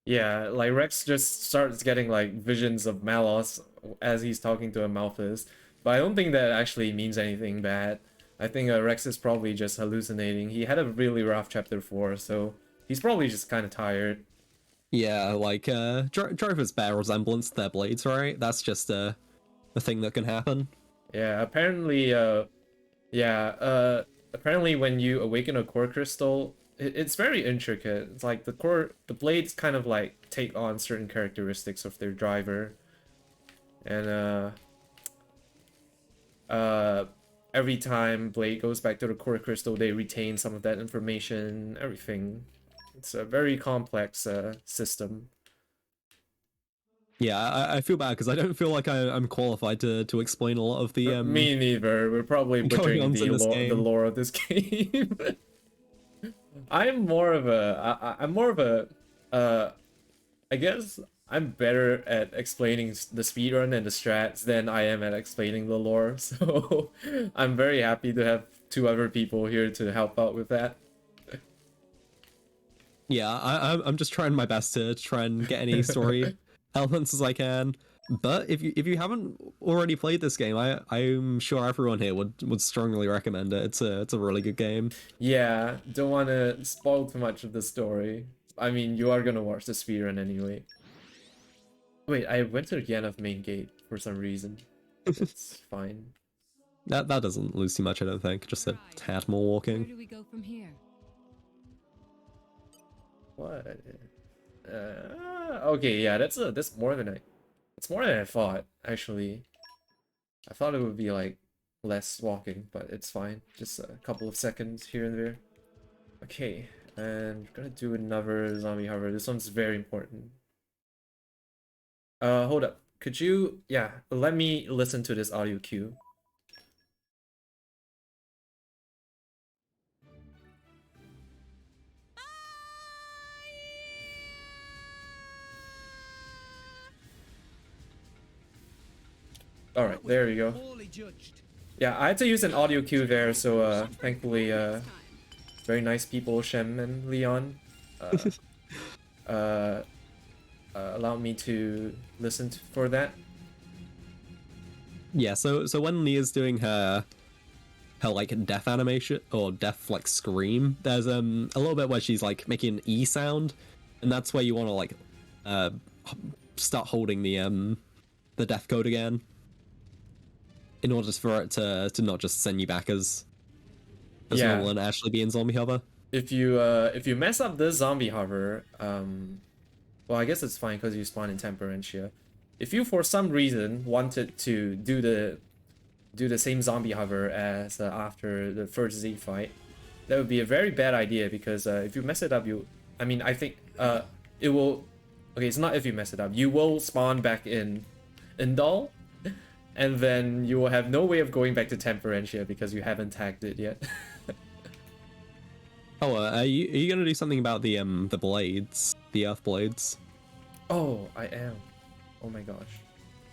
Yeah, like Rex just starts getting like visions of Malos as he's talking to Amalthus, but I don't think that actually means anything bad. I think Rex is probably just hallucinating. He had a really rough chapter 4, so he's probably just kind of tired. Yeah, like drivers bear resemblance to their blades, right? That's just a thing that can happen. Yeah, apparently apparently when you awaken a core crystal, it's very intricate. It's like the blades kind of like take on certain characteristics of their driver. And every time blade goes back to the core crystal, they retain some of that information, everything. It's a very complex system. Yeah, I feel bad because I don't feel like I'm qualified to explain a lot of the Me neither. We're probably butchering going-ons in this the game. lore of this game. I'm more of a I guess I'm better at explaining the speedrun and the strats than I am at explaining the lore. So I'm very happy to have 2 other people here to help out with that. Yeah, I'm just trying my best to try and get any story elements as I can. But if you haven't already played this game, I'm sure everyone here would strongly recommend it. It's a really good game. Yeah, don't want to spoil too much of the story. I mean, you are gonna watch the speedrun anyway. Wait, I went to the end of main gate for some reason. It's fine. That doesn't lose too much, I don't think. Just a tad more Where walking. do we go from here? What? Okay, yeah, that's more than it's more than I thought, actually. I thought it would be like less walking, but it's fine. Just a couple of seconds here and there. Okay, and we're gonna do another zombie hover. This one's very important. Hold up. Could you, yeah, let me listen to this audio cue. All right, there you go. Poorly judged. Yeah, I had to use an audio cue there, so thankfully, very nice people, Shem and Leon, allowed me to listen for that. Yeah, so when Leah's doing her like death animation or death like scream, there's a little bit where she's like making an E sound, and that's where you want to like start holding the death code again, in order for it to not just send you back as Yeah. normal and actually be in zombie hover. If you mess up this zombie hover, well, I guess it's fine because you spawn in Temperentia. If you for some reason wanted to do the same zombie hover as after the first Z fight, that would be a very bad idea because if you mess it up, I think it will. Okay, it's not if you mess it up. You will spawn back in Indal, and then you will have no way of going back to Temperentia because you haven't tagged it yet. Oh, are you gonna do something about the blades, the earth blades? Oh, I am. Oh my gosh.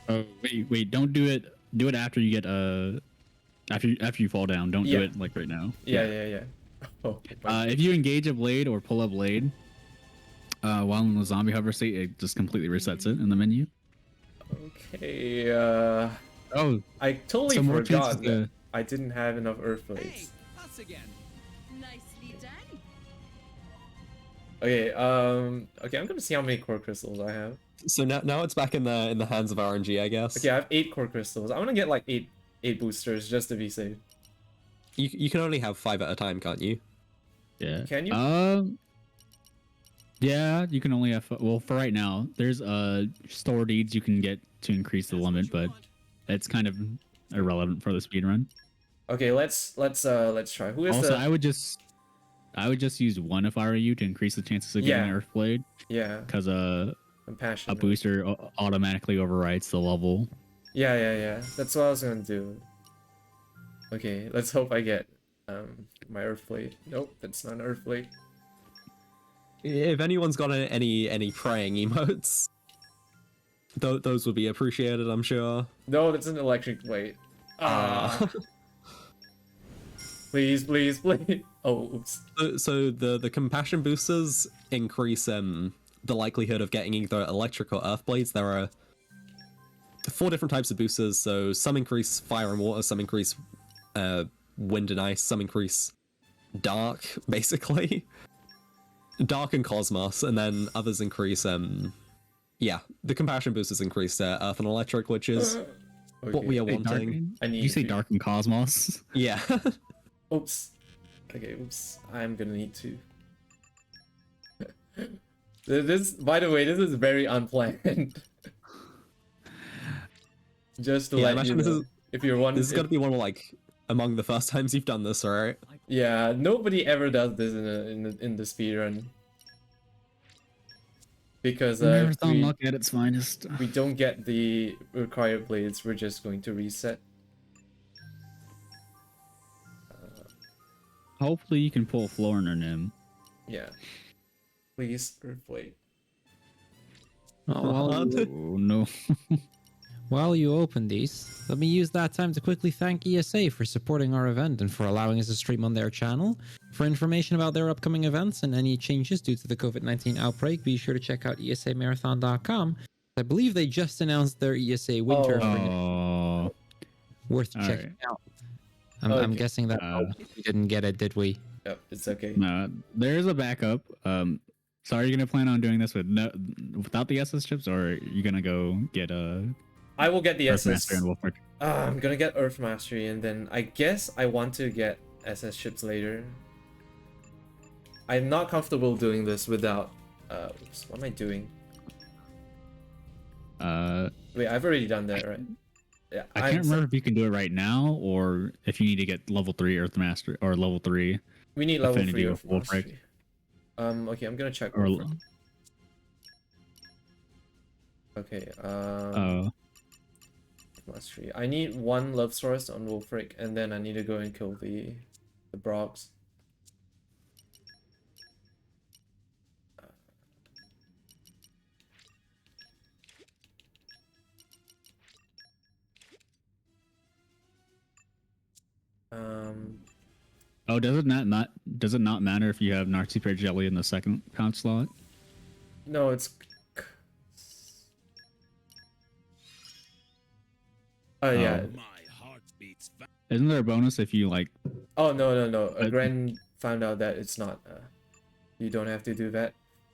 Oh wait! Don't do it. Do it after you get after you fall down. Don't do Yeah. it like right now. Yeah. Oh, If you engage a blade or pull a blade while in the zombie hover state, it just completely resets it in the menu. Okay, Oh, I totally some more forgot chances that to- I didn't have enough earth Hey, blades. us again. Nicely done. Okay, okay, I'm gonna see how many core crystals I have. So now it's back in the hands of RNG, I guess. Okay, I have 8 core crystals. I'm gonna get like eight boosters just to be safe. You can only have 5 at a time, can't you? yeah. Can you? Yeah, you can only have. Well, for right now, there's store deeds you can get to increase the limit, but it's kind of irrelevant for the speed run. Okay, let's try. Who is Also, the? I would just use one if I were you to increase the chances of getting Yeah. Earthblade, Yeah, because compassion. a booster automatically overwrites the level. Yeah. That's what I was gonna do. Okay, let's hope I get my Earthblade. Nope, that's not an Earthblade. If anyone's got any praying emotes, those would be appreciated, I'm sure. No, that's an electric blade. Ah. Please. Oh, oops. So the compassion boosters increase the likelihood of getting either electric or earth blades. There are 4 different types of boosters. So some increase fire and water, some increase wind and ice, some increase dark, basically. Dark and cosmos, and then others increase yeah, the compassion boosters increase earth and electric, which is what we are Wait, wanting. I need you say to- Dark and Cosmos? Yeah. Oops. Okay, oops. I'm gonna need to. This, by the way, this is very unplanned. Just to Yeah, let you imagine know, this is- if you're wondering. This is gonna be one of like among the first times you've done this, right? Yeah, nobody ever does this in the speedrun. Because if Marathon luck at its finest. we don't get the required blades, we're just going to reset. Hopefully, you can pull Florner Nim. Yeah. Please, Earthblade. Oh, Oh no. while you open these, let me use that time to quickly thank ESA for supporting our event and for allowing us to stream on their channel. For information about their upcoming events and any changes due to the COVID-19 outbreak, be sure to check out esamarathon.com. I believe they just announced their ESA winter for Oh. worth All checking right. out. I'm Okay. guessing that we didn't get it, did we? Yep, it's okay. No, there's a backup. So are you gonna plan on doing this without the SS chips, or are you gonna go get I will get the SS. Earthmaster and Wolfric? I'm gonna get Earth Mastery, and then I guess I want to get SS chips later. I'm not comfortable doing this without. Oops, what am I doing? Wait, I've already done that, right? Yeah, I can't remember if you can do it right now, or if you need to get level 3 Earthmaster or level 3. We need level Affinity 3 or Earth Wolfric. Mastery. Okay, I'm gonna check. Or Wolfric. Okay. Mastery. I need 1 love source on Wolfric, and then I need to go and kill the Brogs. Oh, does it not matter if you have Nazi Pear Jelly in the second pouch slot? No, it's. Oh yeah. My heart beats fast. Isn't there a bonus if you like? Oh no. I- Gren found out that it's not. You don't have to do that.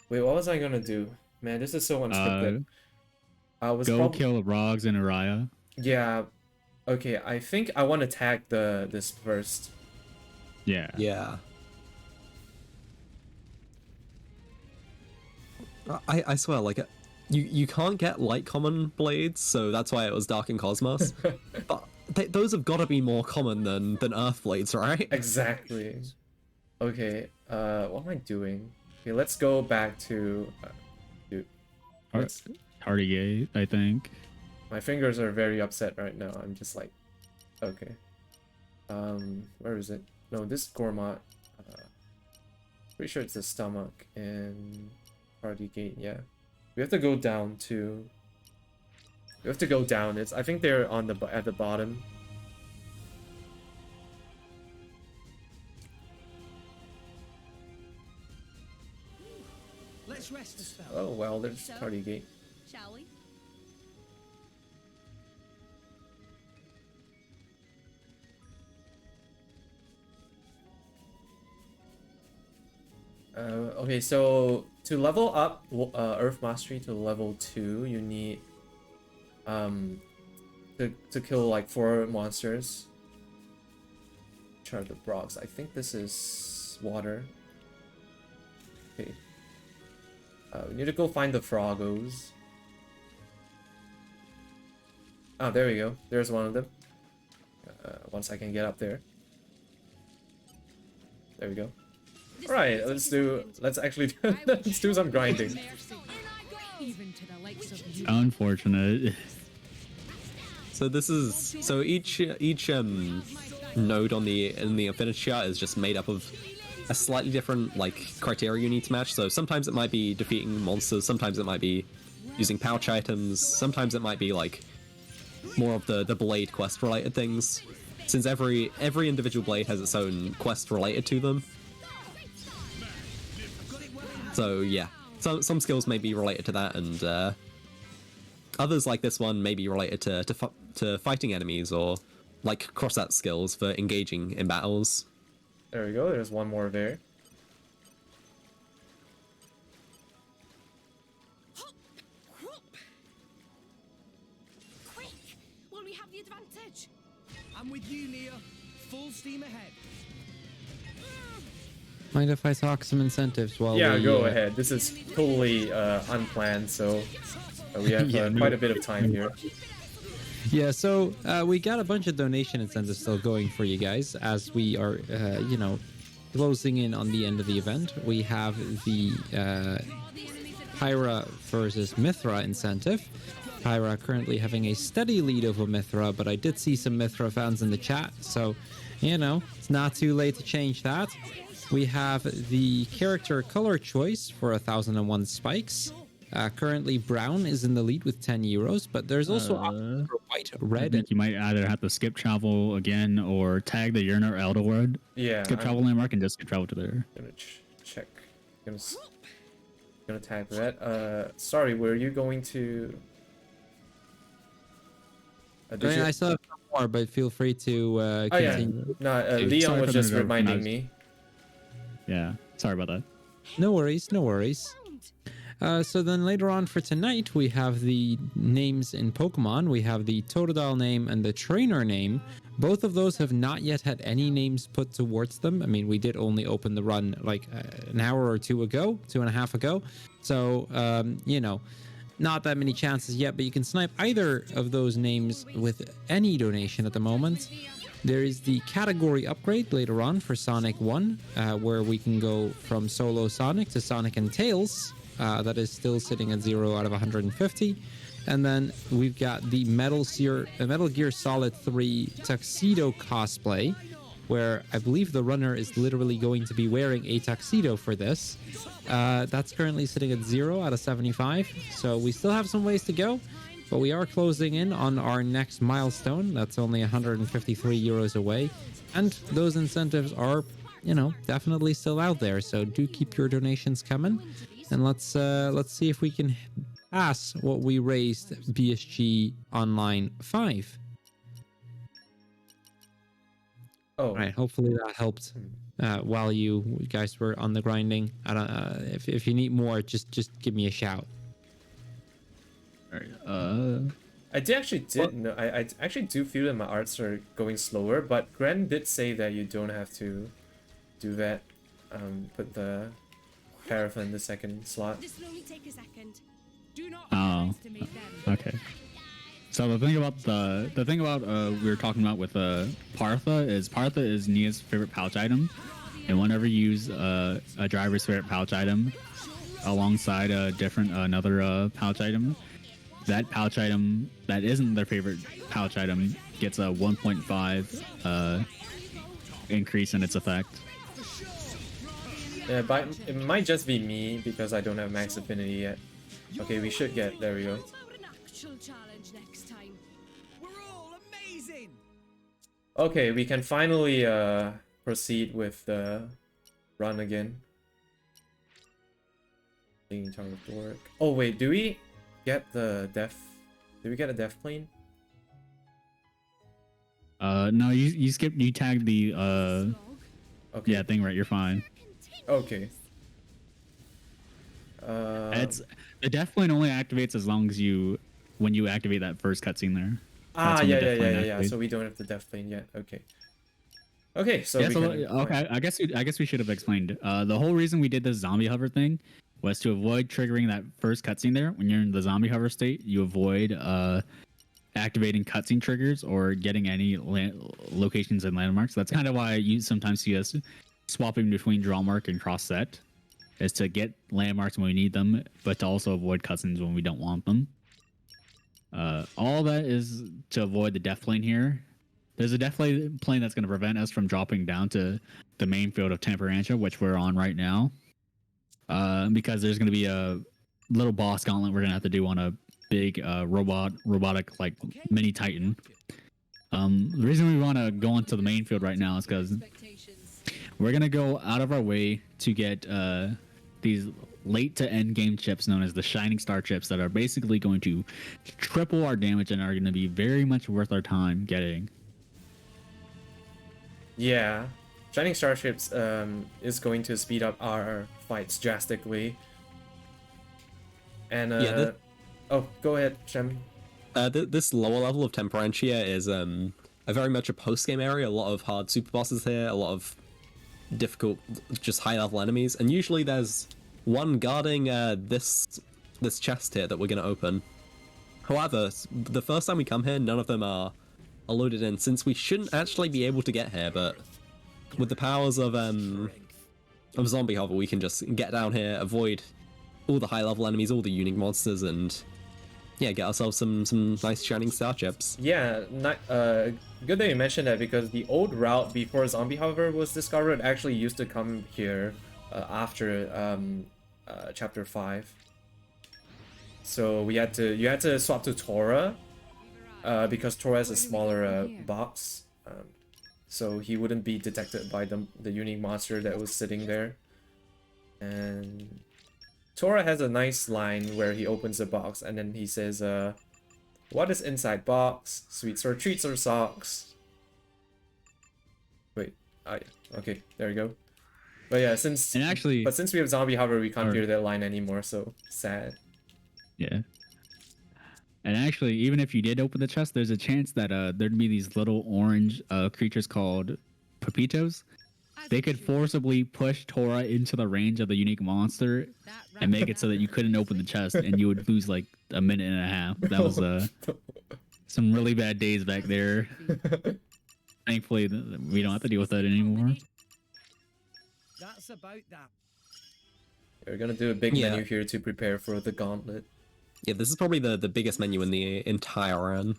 Wait, what was I gonna do? Man, this is so unscripted. I was Go kill Rogs and Araya. Yeah. Okay, I think I want to tag this first. Yeah. Yeah. I swear, like, you can't get light common blades, so that's why it was Dark and Cosmos. But those have got to be more common than Earth blades, right? Exactly. Okay. What am I doing? Okay, let's go back to. Dude. let's- Hardy Gate, I think. My fingers are very upset right now. I'm just like, okay. Where is it? No, this is Gormat. Pretty sure it's the stomach and Party Gate. Yeah, we have to go down to. We have to go down. I think they're on at the bottom. Let's rest a spell. Oh well, there's So? Party Gate. Shall we? Okay, so to level up Earth Mastery to level 2, you need to kill like 4 monsters. Which are the Brogs? I think this is water. Okay. We need to go find the Froggos. Oh, there we go. There's one of them. Once I can get up there. There we go. Alright, let's actually let's do some grinding. Even to the likes of you. Unfortunate. So this is each node on the in the Infinity chart is just made up of a slightly different like criteria you need to match. So sometimes it might be defeating monsters, sometimes it might be using pouch items, sometimes it might be like more of the blade quest related things. Since every individual blade has its own quest related to them. So yeah, some skills may be related to that, and others like this one may be related to fighting enemies or like cross-out skills for engaging in battles. There we go. There's one more there. Quick! Will we have the advantage? I'm with you, Nia. Full steam ahead. Mind if I talk some incentives while Yeah, we, go ahead. This is totally unplanned, so we have quite a bit of time here. Yeah, so we got a bunch of donation incentives still going for you guys as we are, closing in on the end of the event. We have the Pyra versus Mithra incentive. Pyra currently having a steady lead over Mithra, but I did see some Mithra fans in the chat, so, it's not too late to change that. We have the character color choice for 1001 spikes. Currently, brown is in the lead with 10 euros, but there's also options for white, I red, think you might either have to skip travel again or tag the Urinal Elderwood. Yeah. Skip travel landmark and just skip travel to there. Gonna check. Gonna tag that. Sorry, were you going to? I still have some more, but feel free to Oh yeah. continue. No, Sorry Leon for was the just interrupt- reminding I was- me. Yeah, sorry about that. No worries, no worries. So then later on for tonight, we have the names in Pokemon. We have the Totodile name and the trainer name. Both of those have not yet had any names put towards them. I mean, we did only open the run like an hour or 2.5 ago. So, not that many chances yet, but you can snipe either of those names with any donation at the moment. There is the category upgrade later on for Sonic 1, where we can go from Solo Sonic to Sonic and Tails. That is still sitting at 0 out of 150. And then we've got the Metal Gear Solid 3 Tuxedo cosplay, where I believe the runner is literally going to be wearing a tuxedo for this. That's currently sitting at 0 out of 75. So we still have some ways to go, but we are closing in on our next milestone. That's only 153 euros away. And those incentives are, definitely still out there. So do keep your donations coming. And let's see if we can pass what we raised BSG Online 5. Oh. All right, hopefully that helped while you guys were on the grinding. I don't, if you need more, just give me a shout. All right. I actually do feel that my arts are going slower, but Gren did say that you don't have to do that. Put the paraffin in the second slot. This will only take a second. Do not Oh. underestimate them. Okay. So the thing about we were talking about with Partha is Nia's favorite pouch item, and whenever you use a driver's favorite pouch item alongside another pouch item, that pouch item that isn't their favorite pouch item gets a 1.5 increase in its effect. Yeah, but it might just be me because I don't have max affinity yet. Okay, we should get. There we go. Let's hold an actual challenge next time. We're all amazing. Okay, we can finally proceed with the run again. Oh wait, do we get the death? Did we get a death plane? No, you tagged the Okay. thing right. You're fine. Okay. The death plane only activates as long as when you activate that first cutscene there. That's when the death plane activates. So we don't have the death plane yet. Okay. Okay, so Yeah, we so can... okay. I guess we should have explained. The whole reason we did the zombie hover thing was to avoid triggering that first cutscene there. When you're in the zombie hover state, you avoid activating cutscene triggers or getting any locations and landmarks. That's kind of why you sometimes see us swapping between draw mark and cross set, is to get landmarks when we need them, but to also avoid cutscenes when we don't want them. All that is to avoid the death plane here. There's a death plane that's going to prevent us from dropping down to the main field of Temperantia, which we're on right now. Because there's going to be a little boss gauntlet we're going to have to do on a big robotic like mini Titan. The reason we want to go into the main field right now is because we're going to go out of our way to get these late to end game chips known as the Shining Star chips that are basically going to triple our damage and are going to be very much worth our time getting. Yeah, Shining Starships is going to speed up our fights drastically. And oh, go ahead, Shem. This lower level of Temperantia is a very much a post game area. A lot of hard super bosses here, a lot of difficult, just high level enemies, and usually there's one guarding this chest here that we're gonna open. However, the first time we come here, none of them are loaded in, since we shouldn't actually be able to get here, but with the powers of Zombie Hover, we can just get down here, avoid all the high level enemies, all the unique monsters, and yeah, get ourselves some nice Shining Star chips. Yeah, good that you mentioned that, because the old route before Zombie Hover was discovered actually used to come here after chapter 5. So you had to swap to Tora. Because Tora has a smaller box, so he wouldn't be detected by the unique monster that was sitting there. And Tora has a nice line where he opens the box and then he says, "What is inside box? Sweets or treats or socks?" Wait, okay, there we go. But yeah, since we have Zombie Hover, we can't hear that line anymore. So sad. Yeah. And actually, even if you did open the chest, there's a chance that there'd be these little orange creatures called Pepitos. They could forcibly push Tora into the range of the unique monster and make it so that you couldn't open the chest, and you would lose like a minute and a half. That was some really bad days back there. Thankfully, we don't have to deal with that anymore. That's about that. We're gonna do a big menu here to prepare for the gauntlet. Yeah, this is probably the biggest menu in the entire run.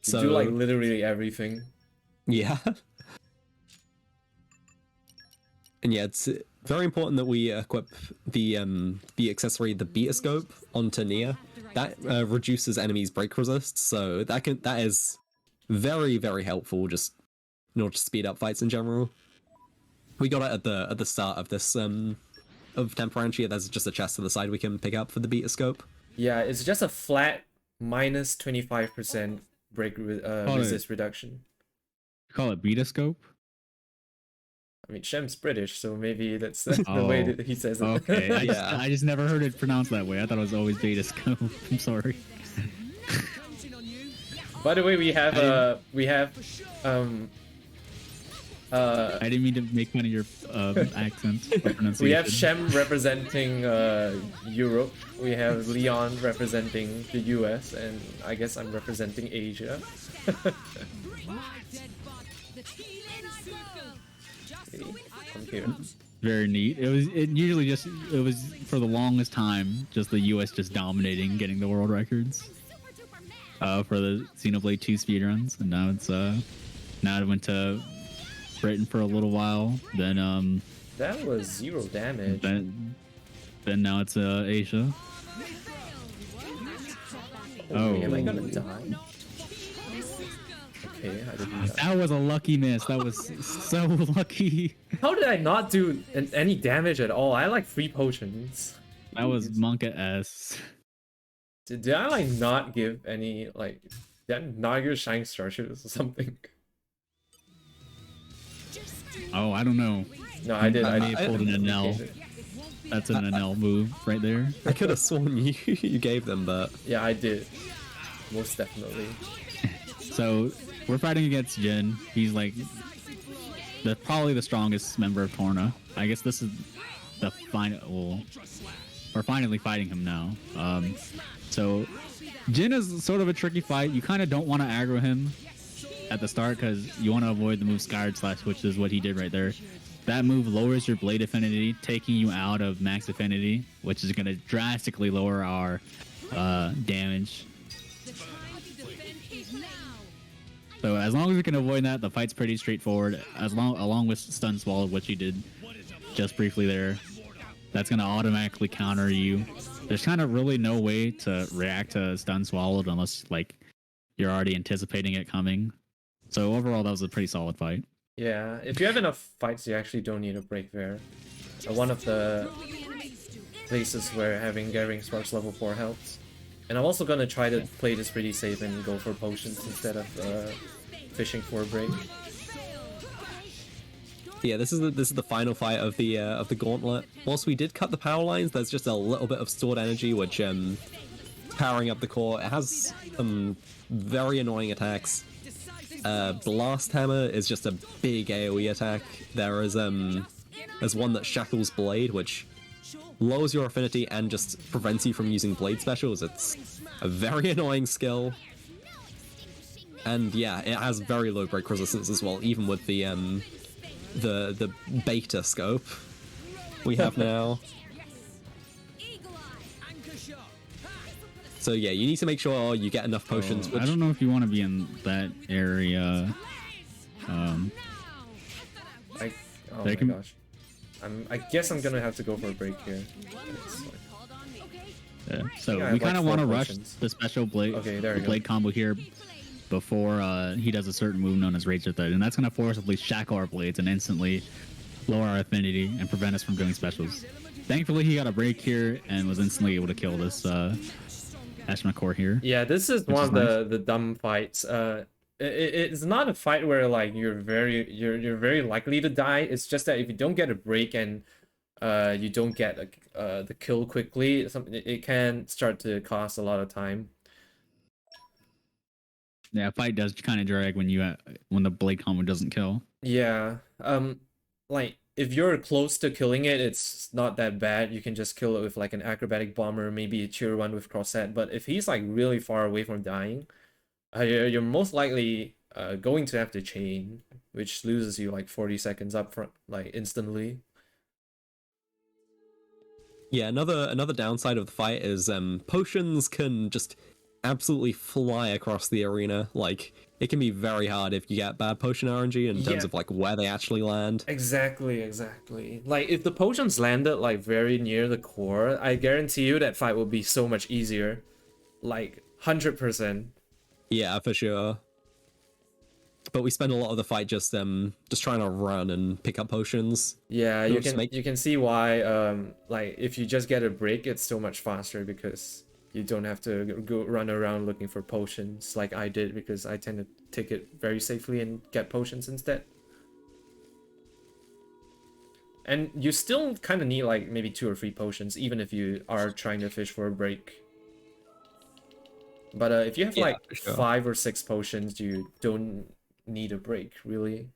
So do like literally everything. Yeah. And yeah, it's very important that we equip the accessory, the beta scope, onto Nia. That reduces enemies' break resist, so that is very, very helpful just in order to speed up fights in general. We got it at the start of this of Temperantia. There's just a chest to the side we can pick up for the beta scope. Yeah, it's just a flat minus 25% break resist reduction. Call it beta scope? I mean, Shem's British, so maybe that's the way that he says it. Okay, I just never heard it pronounced that way. I thought it was always beta scope. I'm sorry. By the way, we have I didn't mean to make fun of your accent or pronunciation. We have Shem representing Europe. We have Leon representing the US, and I guess I'm representing Asia. I'm here. Very neat. It was for the longest time just the US just dominating, getting the world records for the Xenoblade 2 speedruns, and now it went to Britain for a little while. Then that was 0 damage. Then now it's Asia. Oh, am I gonna die? Okay, I didn't die. That was a lucky miss. That was so lucky. How did I not do any damage at all? I had like 3 potions. That was Monka S. Did I like not give any like? Did I not give Shining Starships or something? Oh, I don't know. No, I did. I pulled an Nell. That's an NL move right there. I could have sworn you gave them, but Yeah, I did. Most definitely. So we're fighting against Jin. He's like probably the strongest member of Torna. I guess this is the final. Well, we're finally fighting him now. So Jin is sort of a tricky fight. You kind of don't want to aggro him at the start because you want to avoid the move Scarred Slash, which is what he did right there. That move lowers your blade affinity, taking you out of max affinity, which is going to drastically lower our damage. So as long as we can avoid that, the fight's pretty straightforward. Along with Stun Swallow, which you did just briefly there, that's going to automatically counter you. There's kind of really no way to react to Stun Swallowed unless like you're already anticipating it coming. So overall, that was a pretty solid fight. Yeah, if you have enough fights, you actually don't need a break there. One of the places where having Gathering Sparks level 4 helps. And I'm also gonna try to play this pretty safe and go for potions instead of fishing for a break. yeah, this is the final fight of the gauntlet. Whilst we did cut the power lines, there's just a little bit of stored energy, which powering up the core. It has some very annoying attacks. Blast Hammer is just a big AoE attack. There's one that Shackles Blade, which lowers your affinity and just prevents you from using blade specials. It's a very annoying skill. And yeah, it has very low break resistance as well, even with the beta scope we have now. So yeah, you need to make sure you get enough potions. I don't know if you want to be in that area. Oh my gosh. I guess I'm gonna have to go for a break here. So we kind of want to rush the special blade, blade combo here before he does a certain move known as Rage of Thread, and that's going to forcibly shackle our blades and instantly lower our affinity and prevent us from doing specials. Thankfully, he got a break here and was instantly able to kill this Astronaut Core here. Yeah, this is one of the dumb fights. It's not a fight where like you're very likely to die. It's just that if you don't get a break and you don't get the kill quickly, it can start to cost a lot of time. Yeah, fight does kind of drag when the blade combo doesn't kill. Yeah, like if you're close to killing it, it's not that bad. You can just kill it with like an acrobatic bomber, maybe a tier 1 with crossset. But if he's like really far away from dying, you're most likely going to have to chain, which loses you like 40 seconds up front, like instantly. Yeah, another downside of the fight is potions can just absolutely fly across the arena. Like, it can be very hard if you get bad potion RNG in terms of like where they actually land. Exactly. Like if the potions landed like very near the core, I guarantee you that fight will be so much easier. Like 100%. Yeah, for sure. But we spend a lot of the fight just trying to run and pick up potions. Yeah, you can see why like if you just get a break, it's so much faster because you don't have to go run around looking for potions like I did, because I tend to take it very safely and get potions instead. And you still kind of need like maybe 2 or 3 potions even if you are trying to fish for a break. But if you have like 5 or 6 potions, you don't need a break, really.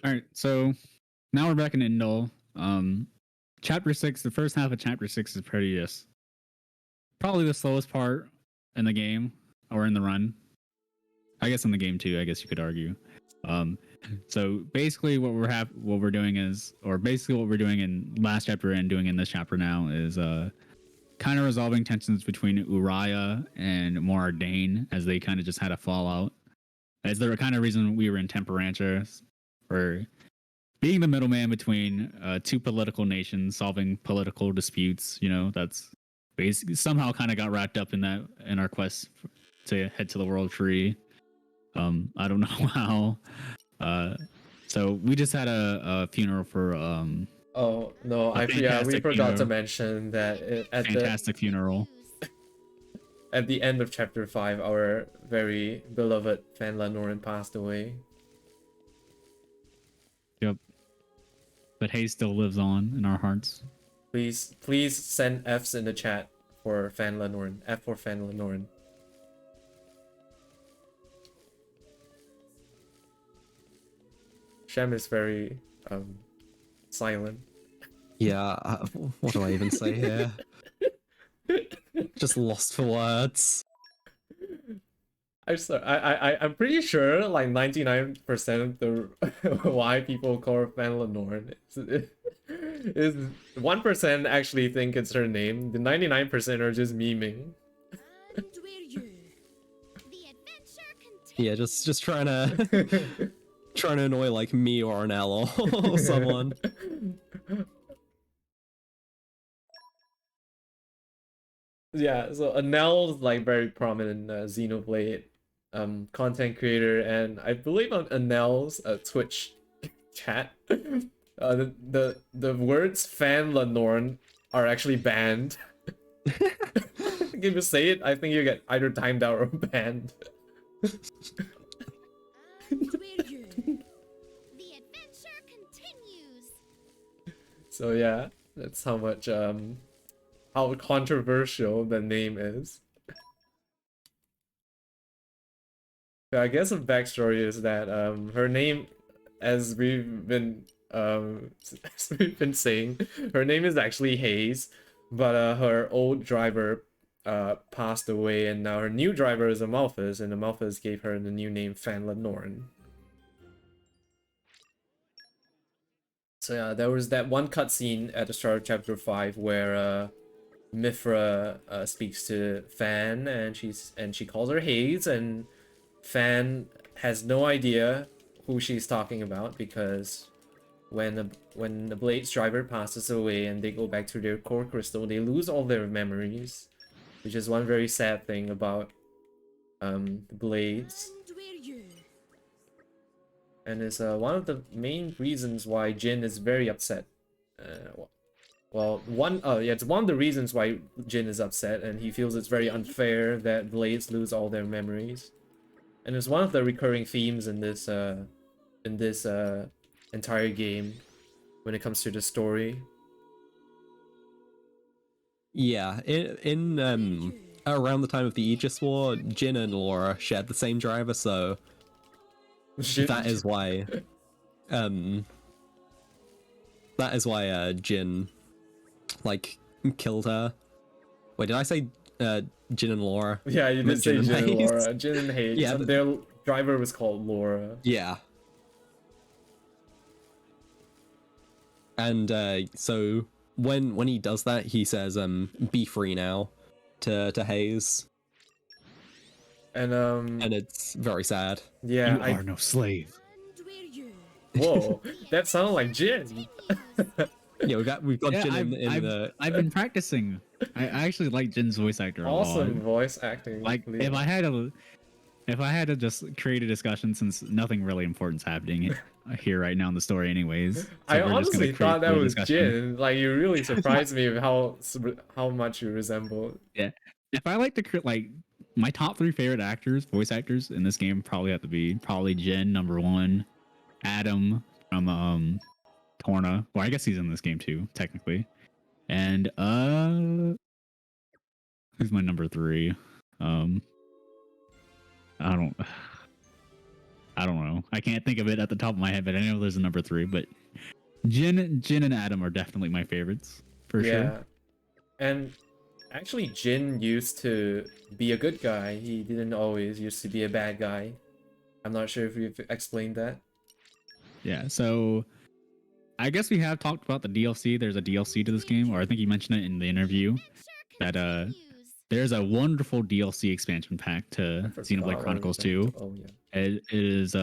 All right, so now we're back in Indol. Chapter 6, the first half of Chapter 6 is pretty probably the slowest part in the game, or in the run. I guess in the game too, I guess you could argue. So basically what we're doing in last chapter and doing in this chapter now is kind of resolving tensions between Uriah and Moradane, as they kind of just had a fallout. As the kind of reason we were in Temperantia, for being the middleman between 2 political nations, solving political disputes. You know, that's basically somehow kind of got wrapped up in our quest to head to the World Tree. I don't know how. So we just had a funeral for oh no, we forgot to mention that at fantastic funeral. at the end of chapter 5, our very beloved Fan Lanoran passed away. Yep. But Hayes still lives on in our hearts. Please send F's in the chat for Fan Lanoran. F for Fan Lanoran. Shem is very silent. Yeah, what do I even say here? Just lost for words. I'm pretty sure like 99% of the why people call her Fan Lanoran is 1% actually think it's her name. The 99% are just memeing. And we're you. The adventure continues. Yeah, just trying to trying to annoy like me or an L or someone. Yeah, so Anel's like very prominent Xenoblade content creator, and I believe on Anel's Twitch chat, the words "Fan Lenorn" are actually banned. If you say it, I think you get either timed out or banned. And we're you. The adventure continues. So yeah, that's how much how controversial the name is. Yeah, I guess the backstory is that her name, as we've been saying, her name is actually Hayes, but her old driver passed away, and now her new driver is Amalphus, and Amalphus gave her the new name Fan Lenorn. So yeah, there was that one cutscene at the start of chapter 5 where Mithra speaks to Fan, and she calls her Hayes, and Fan has no idea who she's talking about, because when the Blade's driver passes away and they go back to their core crystal, they lose all their memories, which is one very sad thing about the Blades. And we're you. And it's one of the main reasons why Jin is very upset. Well, it's one of the reasons why Jin is upset, and he feels it's very unfair that Blades lose all their memories. And it's one of the recurring themes in this entire game when it comes to the story. Yeah, in around the time of the Aegis War, Jin and Laura shared the same driver, so that is why Jin like killed her. Wait, did I say Jin and Laura? Yeah, you did say Jin and Hayes. Laura. Jin and Hayes. Yeah, their driver was called Laura. Yeah. And so when he does that, he says be free now to Hayes. And it's very sad. yeah, You are no slave. And we're you. whoa, that sounded like Jin. Yeah, we've got Yeah, Jin in the I've been practicing. I actually like Jin's voice actor a lot. Awesome voice acting. Like Leo. if I had to just create a discussion, since nothing really important's happening here right now in the story anyways. So I we're just gonna honestly create thought that a was discussion. Jin. Like, you really surprised me with how much you resemble. Yeah. If I like to create like my top 3 favorite voice actors in this game probably have to be Jin number 1, Adam from Torna. Well, I guess he's in this game too, technically. And who's my number 3? I don't know. I can't think of it at the top of my head, but I know there's a number 3. But Jin and Adam are definitely my favorites for sure. And actually, Jin used to be a good guy. He didn't always used to be a bad guy. I'm not sure if you've explained that. Yeah. So I guess we have talked about the DLC. There's a DLC to this game, or I think you mentioned it in the interview, that there's a wonderful DLC expansion pack to Xenoblade Chronicles 2. Oh yeah. It is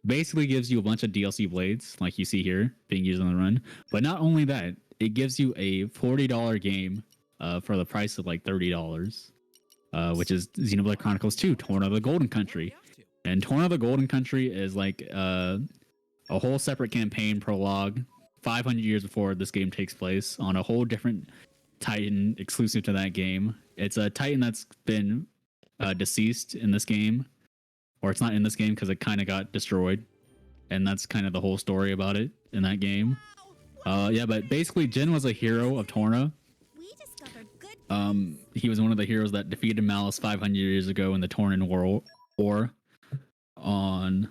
basically gives you a bunch of DLC blades, like you see here, being used on the run. But not only that, it gives you a $40 game for the price of like $30, which is Xenoblade Chronicles 2, Torn of the Golden Country. And Torn of the Golden Country is like a whole separate campaign prologue, 500 years before this game takes place, on a whole different Titan exclusive to that game. It's a Titan that's been deceased in this game, or it's not in this game because it kind of got destroyed, and that's kind of the whole story about it in that game. Yeah, but basically Jin was a hero of Torna. We discovered good He was one of the heroes that defeated Malice 500 years ago in the Tornan War on,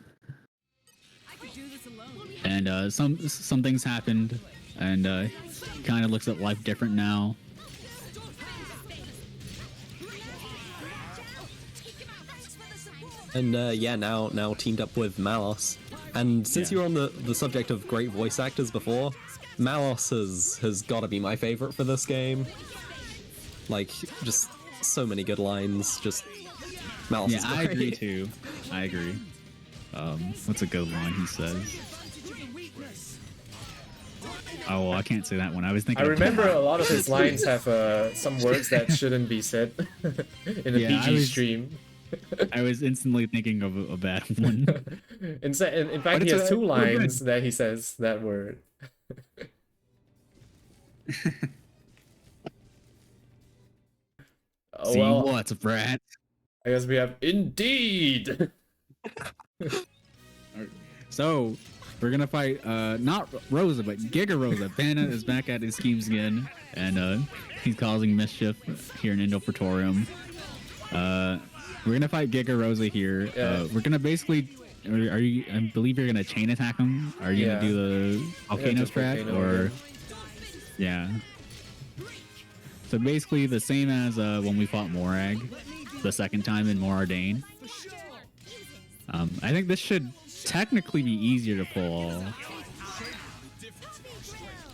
and some things happened, and kind of looks at life different now. And yeah, now teamed up with Malos. And since you were on the subject of great voice actors before, Malos has got to be my favorite for this game. Like, just so many good lines. Just Malos is great. I agree too. I agree. What's a good line he says? Oh, well, I can't say that one. I was thinking. I remember a lot of his lines have some words that shouldn't be said in a PG stream. I was instantly thinking of a bad one. In fact, he has two lines that he says that word. Oh, See well, what's brat? I guess we have indeed. So we're gonna fight not Rosa but Giga Rosa. Banna is back at his schemes again, and he's causing mischief here in Indo Praetorium. We're gonna fight Giga Rosa here. Yeah. We're gonna basically. Are you? I believe you're gonna chain attack him. Are you gonna do the volcano strat or? Yeah. So basically the same as when we fought Morag the second time in Morardain. I think this should technically be easier to pull off.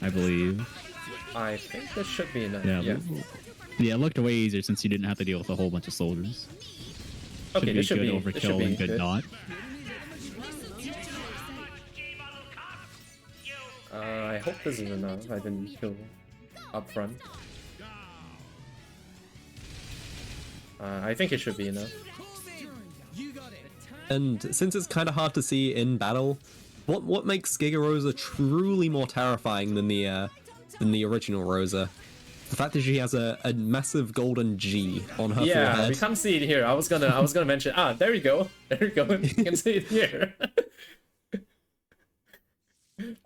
I believe. I think this should be enough. Yeah. Yeah, it looked way easier since you didn't have to deal with a whole bunch of soldiers. Okay, this should good be overkill and good good. not. I hope this is enough. I didn't kill up front. I think it should be enough. And since it's kind of hard to see in battle, what makes Giga Rosa truly more terrifying than the original Rosa? The fact that she has a massive golden G on her forehead. We can't see it here. I was gonna mention. There we go. There we go. You can see it here.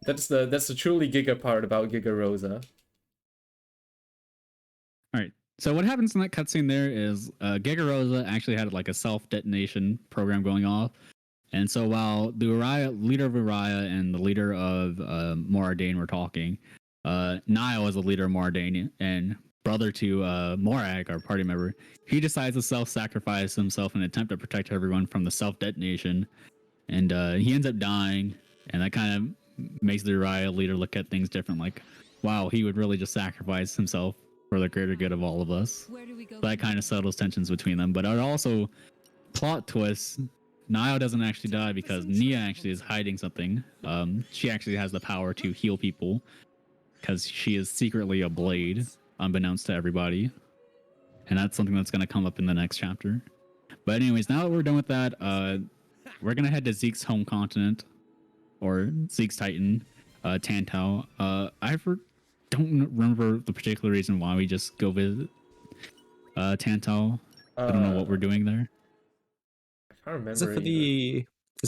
That's the truly Giga part about Giga Rosa. All right. So what happens in that cutscene there is Giga Rosa actually had like a self-detonation program going off, and so while the leader of Uriah and the leader of Morardain were talking, Niall is the leader of Morardain and brother to Morag, our party member. He decides to self-sacrifice himself in an attempt to protect everyone from the self-detonation, and he ends up dying, and that kind of makes the Uriah leader look at things different. Like, wow, he would really just sacrifice himself for the greater good of all of us. Where do we go? That kind of settles tensions between them. But it also plot twist. Niall doesn't actually die because Nia actually is hiding something. She actually has the power to heal people because she is secretly a blade, unbeknownst to everybody. And that's something that's going to come up in the next chapter. But anyways, now that we're done with that, we're going to head to Zeke's home continent, or Zeke's Titan, Tantau. Don't remember the particular reason why we just go visit Tantau. I don't know what we're doing there. I can't remember. Is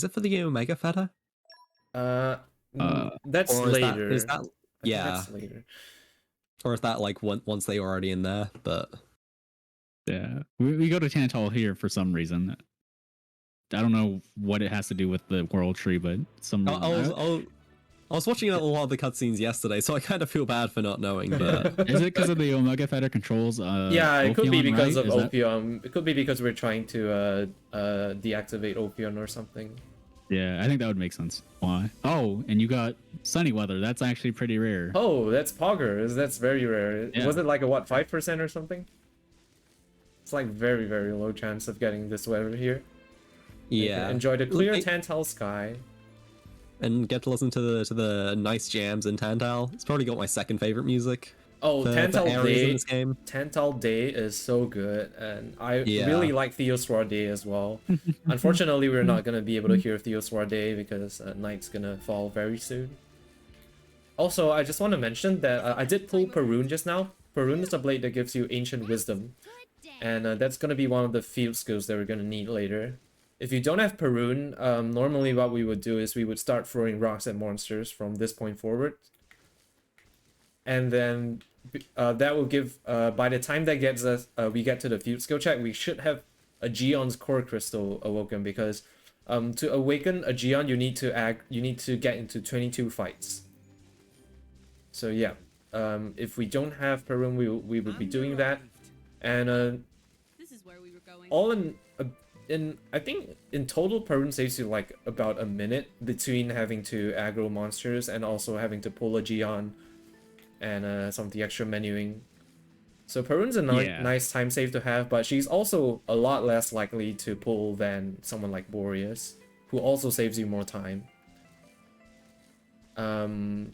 it for the Omega Feta? That's Or later. Is that I think yeah? that's later. Or is that like once they were already in there? But Yeah, we go to Tantau here for some reason. I don't know what it has to do with the world tree, but some reason. I was watching a lot of the cutscenes yesterday, so I kind of feel bad for not knowing. But Is it because of the Omega Feta controls? Yeah, it could be Ophion, because right? of Is that- Ophion. It could be because we're trying to deactivate Ophion or something. Yeah, I think that would make sense. Why? Oh, and you got sunny weather. That's actually pretty rare. Oh, that's Pogger. That's very rare. Yeah. Was it like a 5% or something? It's like very, very low chance of getting this weather here. yeah, Enjoy the clear Like- Tantal sky. and get to listen to the nice jams in Tantal. It's probably got my second favorite music. Oh, for Tantal areas in Day. this game. Tantal Day is so good, and I Yeah. really like Theoswar Day as well. Unfortunately, we're not gonna be able to hear Theoswar Day because night's gonna fall very soon. Also, I just want to mention that I did pull Perun just now. Perun is a blade that gives you Ancient Wisdom, and that's gonna be one of the field skills that we're gonna need later. If you don't have Perun, normally what we would do is we would start throwing rocks at monsters from this point forward. And then that will give, by the time that gets us, we get to the field skill check, we should have a Geon's core crystal awoken, because to awaken a Geon, you need to get into 22 fights. So yeah, if we don't have Perun, we would be doing that. And This is where we were going. all in I think in total Perun saves you like about a minute between having to aggro monsters and also having to pull a Geon and some of the extra menuing. So Perun's a nice time save to have, but she's also a lot less likely to pull than someone like Boreas, who also saves you more time. And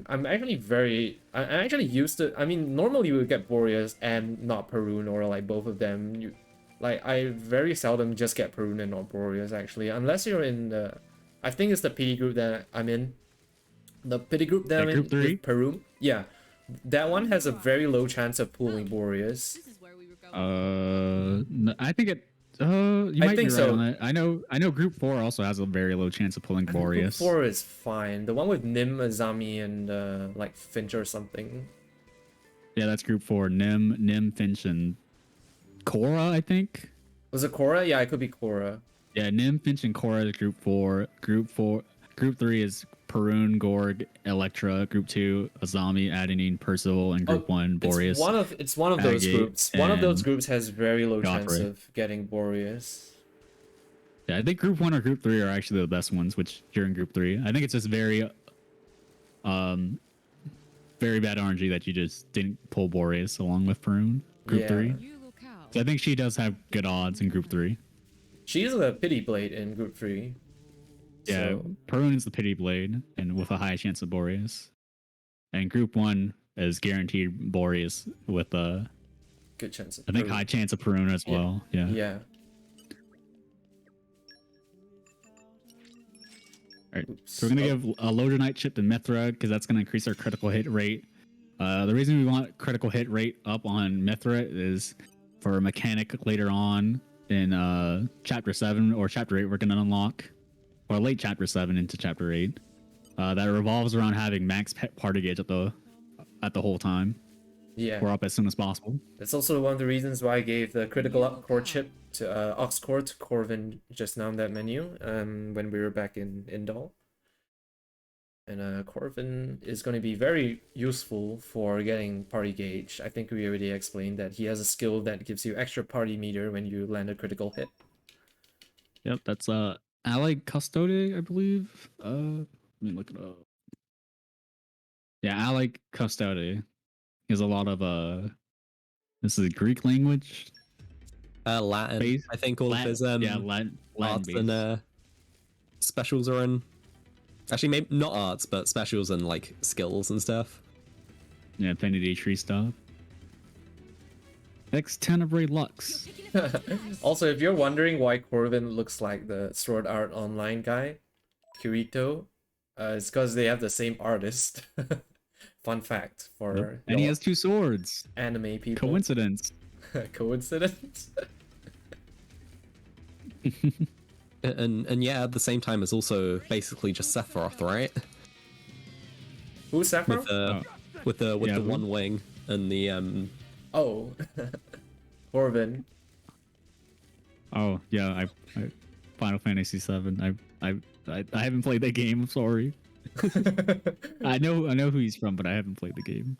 I'm actually I actually used to, I mean, normally you would get Boreas and not Perun, or like both of them. I very seldom just get Perun and not Boreas, actually, unless you're in the, I think it's the pity group that I'm in. The pity group that I'm in group 3? with Perun. Yeah. That one has a very low chance of pulling Boreas. This is where we were going. I think it. You might think be right so. on it. I know. Group 4 also has a very low chance of pulling Boreas. Group 4 is fine. The one with Nim, Azami, and like Finch or something. Yeah, that's Group 4. Nim, Finch, and Korra, I think. Was it Korra? Yeah, it could be Korra. Yeah, Nim, Finch, and Korra is Group 4. Group 3 is Perun, Gorg, Electra. Group 2, Azami, Adenine, Percival, and Group 1, Boreas. It's one of those Agate, groups. One of those and groups has very low chance Joffrey. of getting Boreas. Yeah, I think Group 1 or Group 3 are actually the best ones, which you're in Group 3. I think it's just very bad RNG that you just didn't pull Boreas along with Perun, Group Yeah. 3. You look out. So I think she does have good odds in Group 3. She's a pity blade in Group 3. Yeah, So, Perun is the pity blade, and with a high chance of Boreas. And Group 1 is guaranteed Boreas with a, good chance of I think, Perun. high chance of Perun as well. Yeah. Yeah. All right. Oops. So we're gonna give a loader night chip to Mithra because that's gonna increase our critical hit rate. The reason we want critical hit rate up on Mithra is for a mechanic later on in Chapter 7 or Chapter 8 we're gonna unlock, or late Chapter 7 into Chapter 8. That revolves around having max pet party gauge at the whole time. Yeah. Or up as soon as possible. That's also one of the reasons why I gave the critical up core chip to Ox Core to Corvin just now in that menu, when we were back in Indal. And Corvin is going to be very useful for getting party gauge. I think we already explained that he has a skill that gives you extra party meter when you land a critical hit. Yep, that's Allied Custode, I believe. Let me look it up. Yeah, Allied Custode. He has a lot of this is Greek language. Latin. Base- I think all of his Latin arts base. and specials are in. Actually, maybe not arts, but specials and like skills and stuff. Yeah, Affinity Tree stuff. X Tenebrae Lux. Also, if you're wondering why Corvin looks like the Sword Art Online guy, Kirito, it's because they have the same artist. Fun fact for And he y'all has two swords. anime people. Coincidence. Coincidence? And yeah, at the same time, it's also basically just Sephiroth, right? Who's With Sephiroth? with the Yeah, who? one wing and the Oh, Corvin. Oh yeah, I Final Fantasy VII. I haven't played that game. I'm sorry. I know who he's from, but I haven't played the game.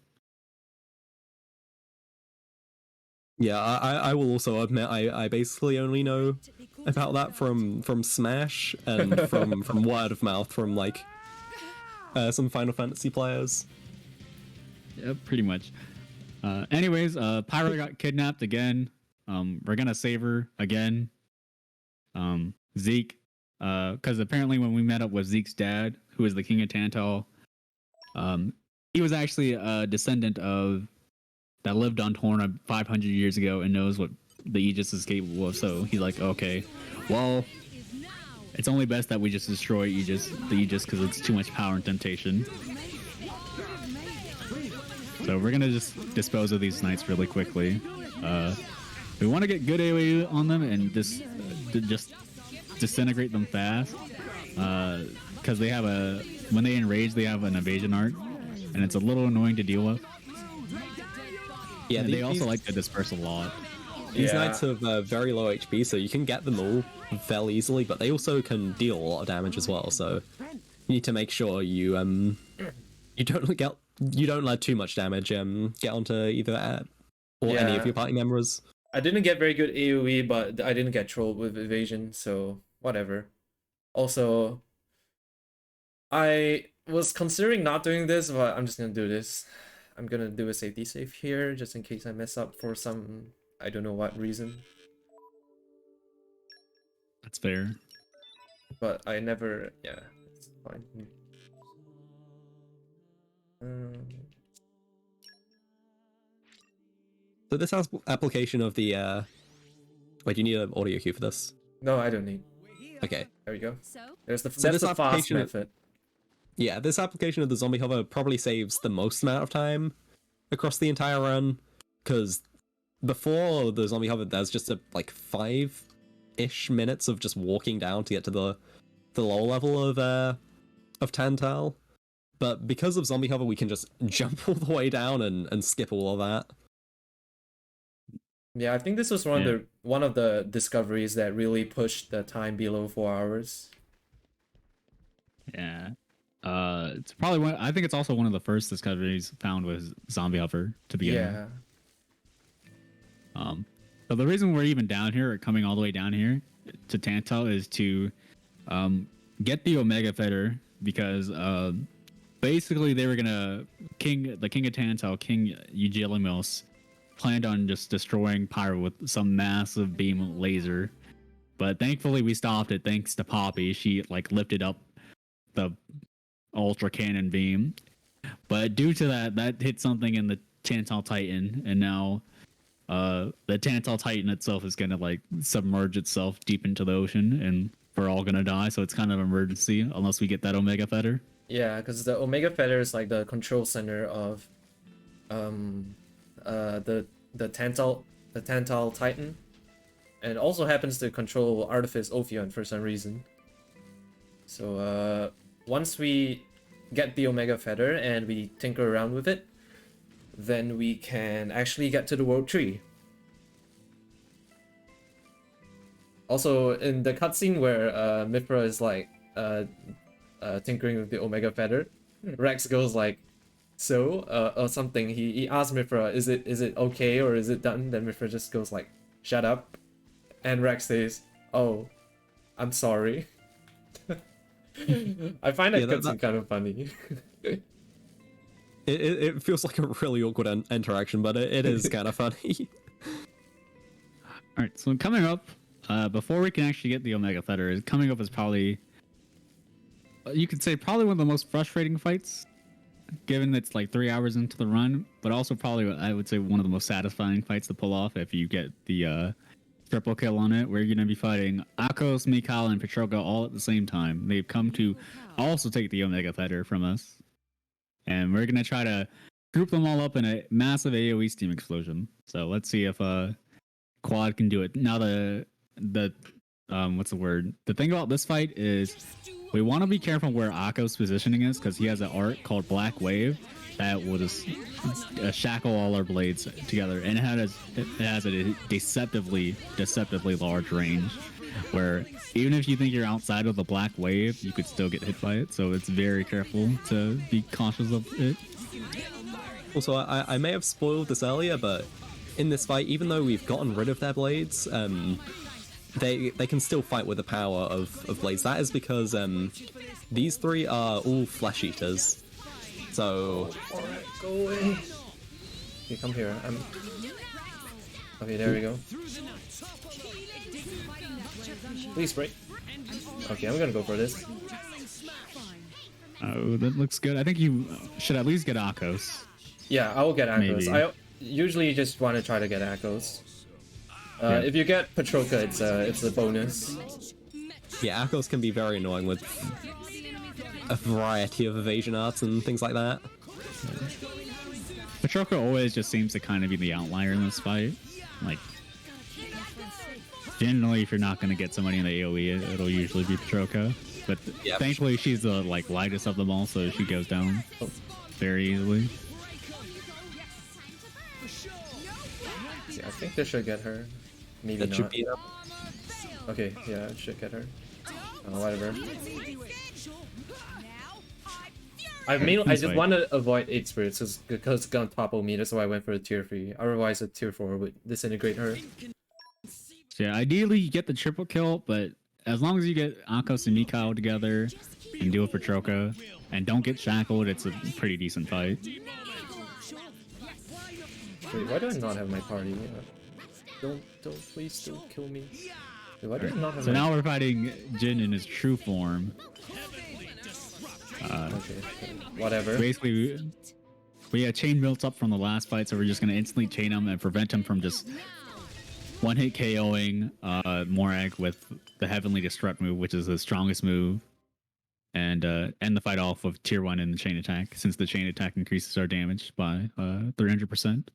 Yeah, I will also admit I basically only know about that from Smash and from word of mouth from like some Final Fantasy players. Yeah, pretty much. Anyways, Pyra got kidnapped again. We're gonna save her again. Zeke, because apparently when we met up with Zeke's dad, who is the king of Tantal, he was actually a descendant of that lived on Torna 500 years ago and knows what the Aegis is capable of. So he's like, okay, well, it's only best that we just destroy the Aegis because it's too much power and temptation. So we're gonna just dispose of these knights really quickly. We want to get good AoE on them and just disintegrate them fast. Because they have when they enrage, they have an evasion arc, and it's a little annoying to deal with. Yeah, and they also like to disperse a lot. These knights have very low HP, so you can get them all fairly easily, but they also can deal a lot of damage as well. So you need to make sure you don't let too much damage get onto either or any of your party members. I didn't get very good AoE, but I didn't get trolled with evasion, so whatever. Also, I was considering not doing this, but I'm just gonna do this. I'm gonna do a safety save here, just in case I mess up for some, I don't know what reason. That's fair. But I never, yeah, it's fine. So this has application of the wait, do you need an audio cue for this? No, I don't need. Okay. There we go. So, There's the, So that's this the fast application method. Yeah, this application of the zombie hover probably saves the most amount of time across the entire run, because before the zombie hover, there's just like 5-ish minutes of just walking down to get to the lower level of Tantal. But because of zombie hover, we can just jump all the way down and skip all of that. Yeah, I think this was one of the discoveries that really pushed the time below 4 hours. Yeah. It's probably one. I think it's also one of the first discoveries found with zombie hover to begin with. Yeah. So the reason we're even down here, or coming all the way down here to Tantal, is to get the Omega Fetter, because basically they were gonna the king of Tantal, King Eugelimos, planned on just destroying Pyro with some massive beam laser, but thankfully we stopped it thanks to Poppy. She like lifted up the ultra cannon beam, but due to that hit something in the Tantal Titan, and now the Tantal Titan itself is gonna like submerge itself deep into the ocean, and we're all gonna die. So it's kind of an emergency unless we get that Omega Fetter. Yeah, because the Omega Fetter is like the control center of the Tantal Titan, and also happens to control Artifice Ophion for some reason. So once we get the Omega Fetter and we tinker around with it, then we can actually get to the World Tree. Also, in the cutscene where Mithra is like tinkering with the Omega Fetter, Rex goes like, so or something. He asks Mithra, is it okay or is it done? Then Mithra just goes like, shut up, and Rex says, oh, I'm sorry. I find that cutscene kind of funny. It feels like a really awkward interaction, but it is kind of funny. All right, so coming up, before we can actually get the Omega Fetter, coming up is probably, you could say, probably one of the most frustrating fights, given it's like 3 hours into the run, but also probably, I would say, one of the most satisfying fights to pull off if you get the triple kill on it, where you're going to be fighting Akos, Mikhail, and Petroka all at the same time. They've come to also take the Omega Fetter from us, and we're going to try to group them all up in a massive AoE steam explosion. So let's see if Quad can do it. Now the what's the word? The thing about this fight is we want to be careful where Akko's positioning is, because he has an art called Black Wave that will just shackle all our blades together, and it has a deceptively large range, where even if you think you're outside of the Black Wave, you could still get hit by it. So it's very careful to be cautious of it. Also, I may have spoiled this earlier, but in this fight, even though we've gotten rid of their blades, they can still fight with the power of blades. That is because these three are all flesh eaters. So Alright, go away. Okay, come here. Okay, there we go. Please break. Okay, I'm gonna go for this. Oh, that looks good. I think you should at least get Akos. Yeah, I will get Akos. Maybe. I usually just want to try to get Akos. If you get Petroka, it's a bonus. yeah, Akos can be very annoying with a variety of evasion arts and things like that. Patroka always just seems to kind of be the outlier in this fight. Like, generally, if you're not going to get somebody in the AoE, it'll usually be Patroka. But Yeah. thankfully, she's the like lightest of them all, so she goes down very easily. Yeah, I think this should get her. Maybe That not. should be enough. Okay, yeah, it should get her. Whatever. I just want to avoid 8 spirits because it's gonna topple me. That's why I went for a tier 3. Otherwise, a tier 4 would disintegrate her. So yeah, ideally you get the triple kill, but as long as you get Akos and Mikao together and do it for Troka and don't get shackled, it's a pretty decent fight. Wait, why do I not have my party? Please don't kill me. Wait, why do I not have So my... now we're fighting Jin in his true form. Okay, whatever. Basically, we got chain built up from the last fight, so we're just gonna instantly chain him and prevent him from just one-hit KOing Morag with the Heavenly Destruct move, which is the strongest move, and end the fight off with tier 1 in the chain attack, since the chain attack increases our damage by 300%.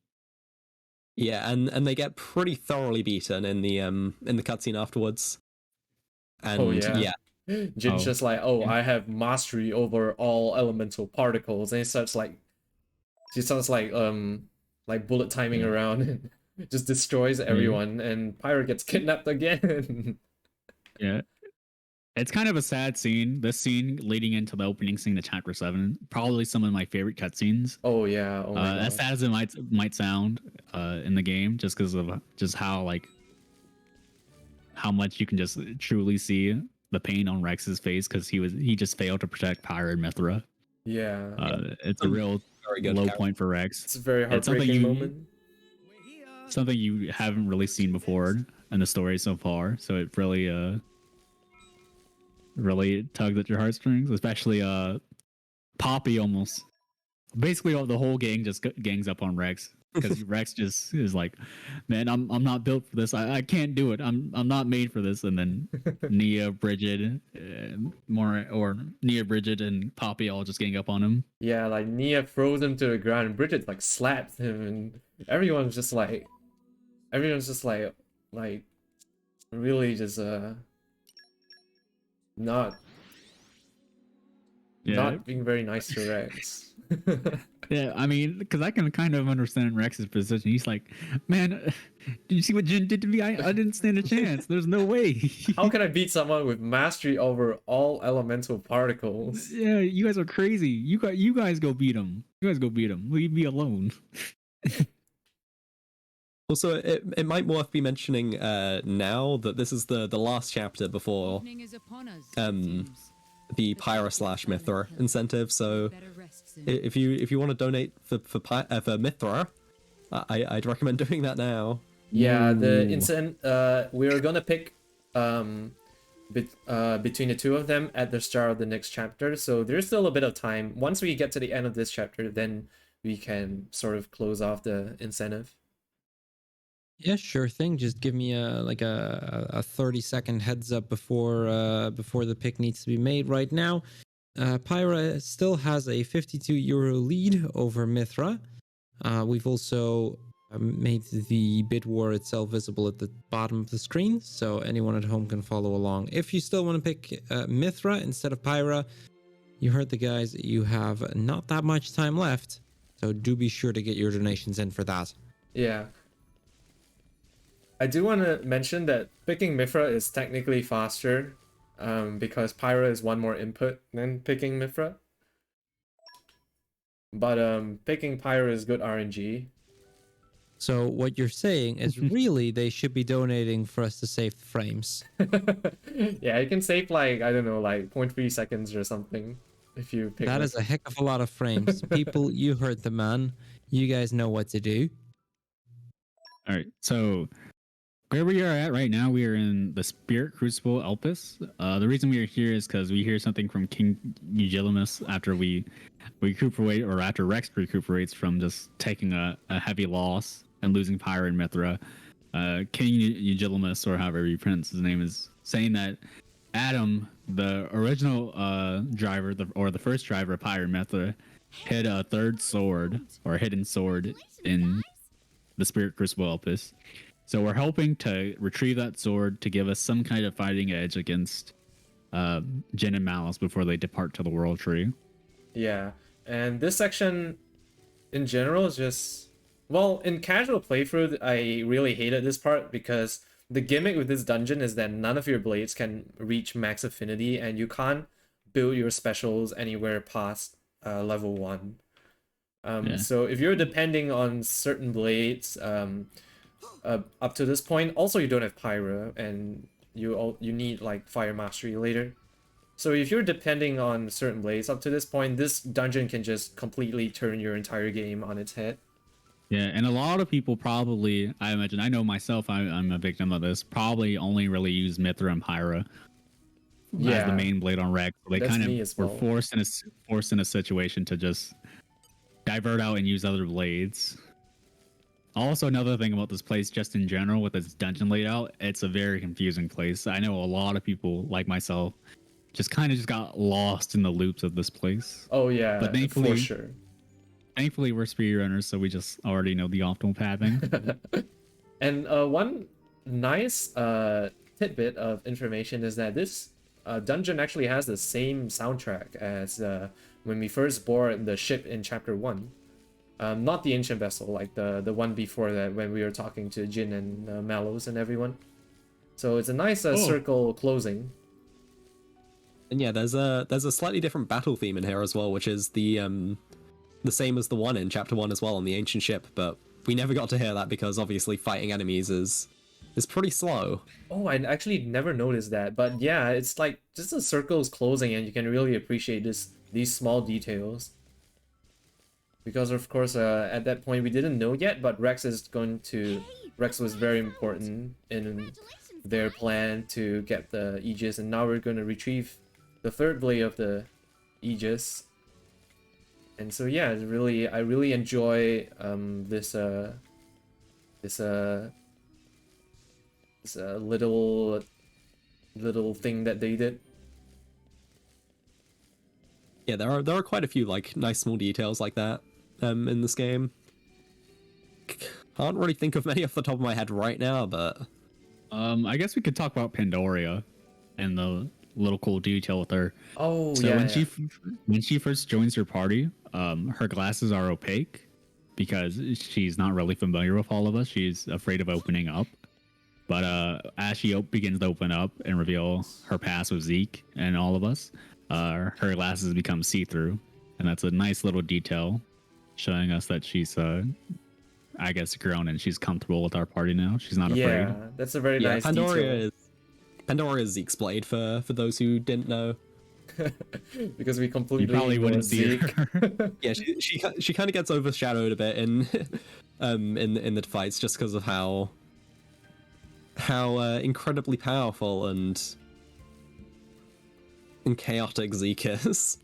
Yeah, and they get pretty thoroughly beaten in the cutscene afterwards. And Oh, yeah. yeah. Jin's just like, I have mastery over all elemental particles, and she starts like bullet timing around and just destroys everyone, and Pyra gets kidnapped again. Yeah. It's kind of a sad scene. This scene leading into the opening scene to chapter 7, probably some of my favorite cutscenes. Oh yeah. Oh my God. As sad as it might sound in the game, just because of just how much you can just truly see the pain on Rex's face because he just failed to protect Pyra and Mithra. Yeah. It's a real Very good low character. point for Rex. It's a very It's something heartbreaking you- moment. Something you haven't really seen before in the story so far, so it really tugs at your heartstrings, especially Poppy almost. Basically, the whole gang just gangs up on Rex because Rex just is like, "Man, I'm not built for this. I can't do it. I'm not made for this." And then Nia, Bridget, Nia, Bridget, and Poppy all just gang up on him. Yeah, like Nia throws him to the ground, and Bridget like slaps him, and everyone's just like really just not being very nice to Rex. Yeah, I mean, because I can kind of understand Rex's position. He's like, "Man, did you see what Jin did to me? I didn't stand a chance. There's no way." How can I beat someone with mastery over all elemental particles? Yeah, you guys are crazy. You guys go beat him. You guys go beat him. Leave me alone. Also, it might worth be mentioning now that this is the last chapter before Evening is upon us, the Pyra / Mithra incentive. So if you want to donate for Mithra, I'd recommend doing that now. Yeah, we're gonna pick between the two of them at the start of the next chapter, so there's still a bit of time. Once we get to the end of this chapter, then we can sort of close off the incentive. Yeah, sure thing. Just give me a 30-second heads up before the pick needs to be made. Right now, Pyra still has a €52 lead over Mithra. We've also made the bid war itself visible at the bottom of the screen, so anyone at home can follow along. If you still want to pick Mithra instead of Pyra, you heard the guys. You have not that much time left, so do be sure to get your donations in for that. Yeah. I do want to mention that picking Mithra is technically faster, because Pyra is one more input than picking Mithra. But picking Pyra is good RNG. So what you're saying is really they should be donating for us to save the frames. Yeah, you can save like, I don't know, like 0.3 seconds or something if you pick That is a heck of a lot of frames. People, you heard the man. You guys know what to do. All right, so where we are at right now, we are in the Spirit Crucible Elpis. The reason we are here is because we hear something from King Eugilimus after we recuperate, or after Rex recuperates from just taking a heavy loss and losing Pyra and Mithra. King Eugilimus, or however you pronounce his name, is saying that Adam, the original driver, or the first driver of Pyra and Mithra, hid a third sword or hidden sword in the Spirit Crucible Opus. So we're hoping to retrieve that sword to give us some kind of fighting edge against Jin and Malice before they depart to the World Tree. Yeah, and this section in general is just, well, in casual playthrough, I really hated this part because the gimmick with this dungeon is that none of your blades can reach max affinity, and you can't build your specials anywhere past level 1. Yeah. So if you're depending on certain blades up to this point, also you don't have Pyro, and you need like Fire Mastery later. So if you're depending on certain blades up to this point, this dungeon can just completely turn your entire game on its head. Yeah, and a lot of people probably, I imagine, I know myself, I'm a victim of this, probably only really use Mithra and Pyra as the main blade on Rex. They That's kind me of as were well. forced in a situation to just divert out and use other blades. Also, another thing about this place, just in general, with its dungeon layout, it's a very confusing place. I know a lot of people, like myself, just got lost in the loops of this place. Oh yeah, But for sure. Thankfully, we're speedrunners, so we just already know the optimal pathing. And one nice tidbit of information is that this dungeon actually has the same soundtrack as when we first board the ship in chapter 1. Not the ancient vessel, like the one before that, when we were talking to Jin and Mallows and everyone. So it's a nice circle closing. And yeah, there's a slightly different battle theme in here as well, which is the same as the one in chapter 1 as well on the ancient ship, but we never got to hear that because obviously fighting enemies is pretty slow. Oh, I actually never noticed that, but yeah, it's like just the circles closing, and you can really appreciate these small details. Because of course, at that point we didn't know yet, but Rex was very important in their plan to get the Aegis, and now we're going to retrieve the third blade of the Aegis. And so yeah, I really enjoy this little thing that they did. Yeah, there are quite a few like nice small details like that in this game. Can't really think of many off the top of my head right now, but I guess we could talk about Pandoria and the little cool detail with her. Oh, So yeah. when she first joins her party, her glasses are opaque because she's not really familiar with all of us. She's afraid of opening up. But as she begins to open up and reveal her past with Zeke and all of us, her glasses become see-through, and that's a nice little detail, showing us that she's, I guess, grown and she's comfortable with our party now. She's not afraid. Yeah, that's a very nice detail. Pandoria is Zeke's blade for those who didn't know. Because we completely You probably wouldn't see Zeke. her. Yeah, she kind of gets overshadowed a bit in in the fights just because of how incredibly powerful and chaotic Zeke is.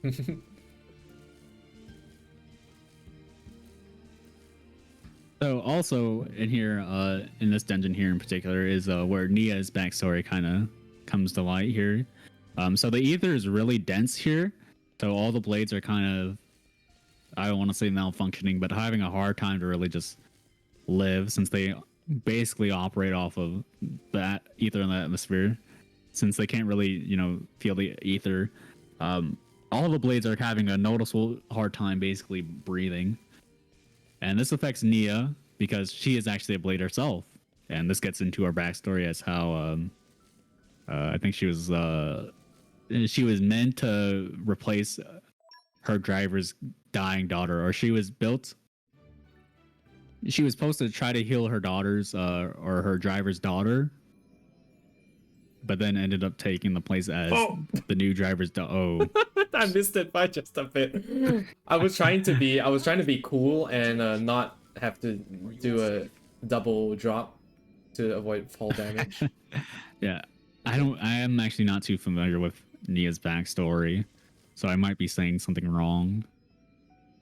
So also in here, in this dungeon here in particular, is where Nia's backstory kind of comes to light here. So the ether is really dense here, so all the blades are kind of, I don't want to say malfunctioning, but having a hard time to really just live, since they basically operate off of that ether in the atmosphere. Since they can't really, feel the ether, all the blades are having a noticeable hard time basically breathing. And this affects Nia because she is actually a blade herself. And this gets into her backstory as how I think she was meant to replace her driver's dying daughter, or she was supposed to try to heal her daughter's or her driver's daughter, but then ended up taking the place as the new driver's I missed it by just a bit. I was trying to be cool and not have to do a double drop to avoid fall damage. Yeah, I am actually not too familiar with Nia's backstory, so I might be saying something wrong.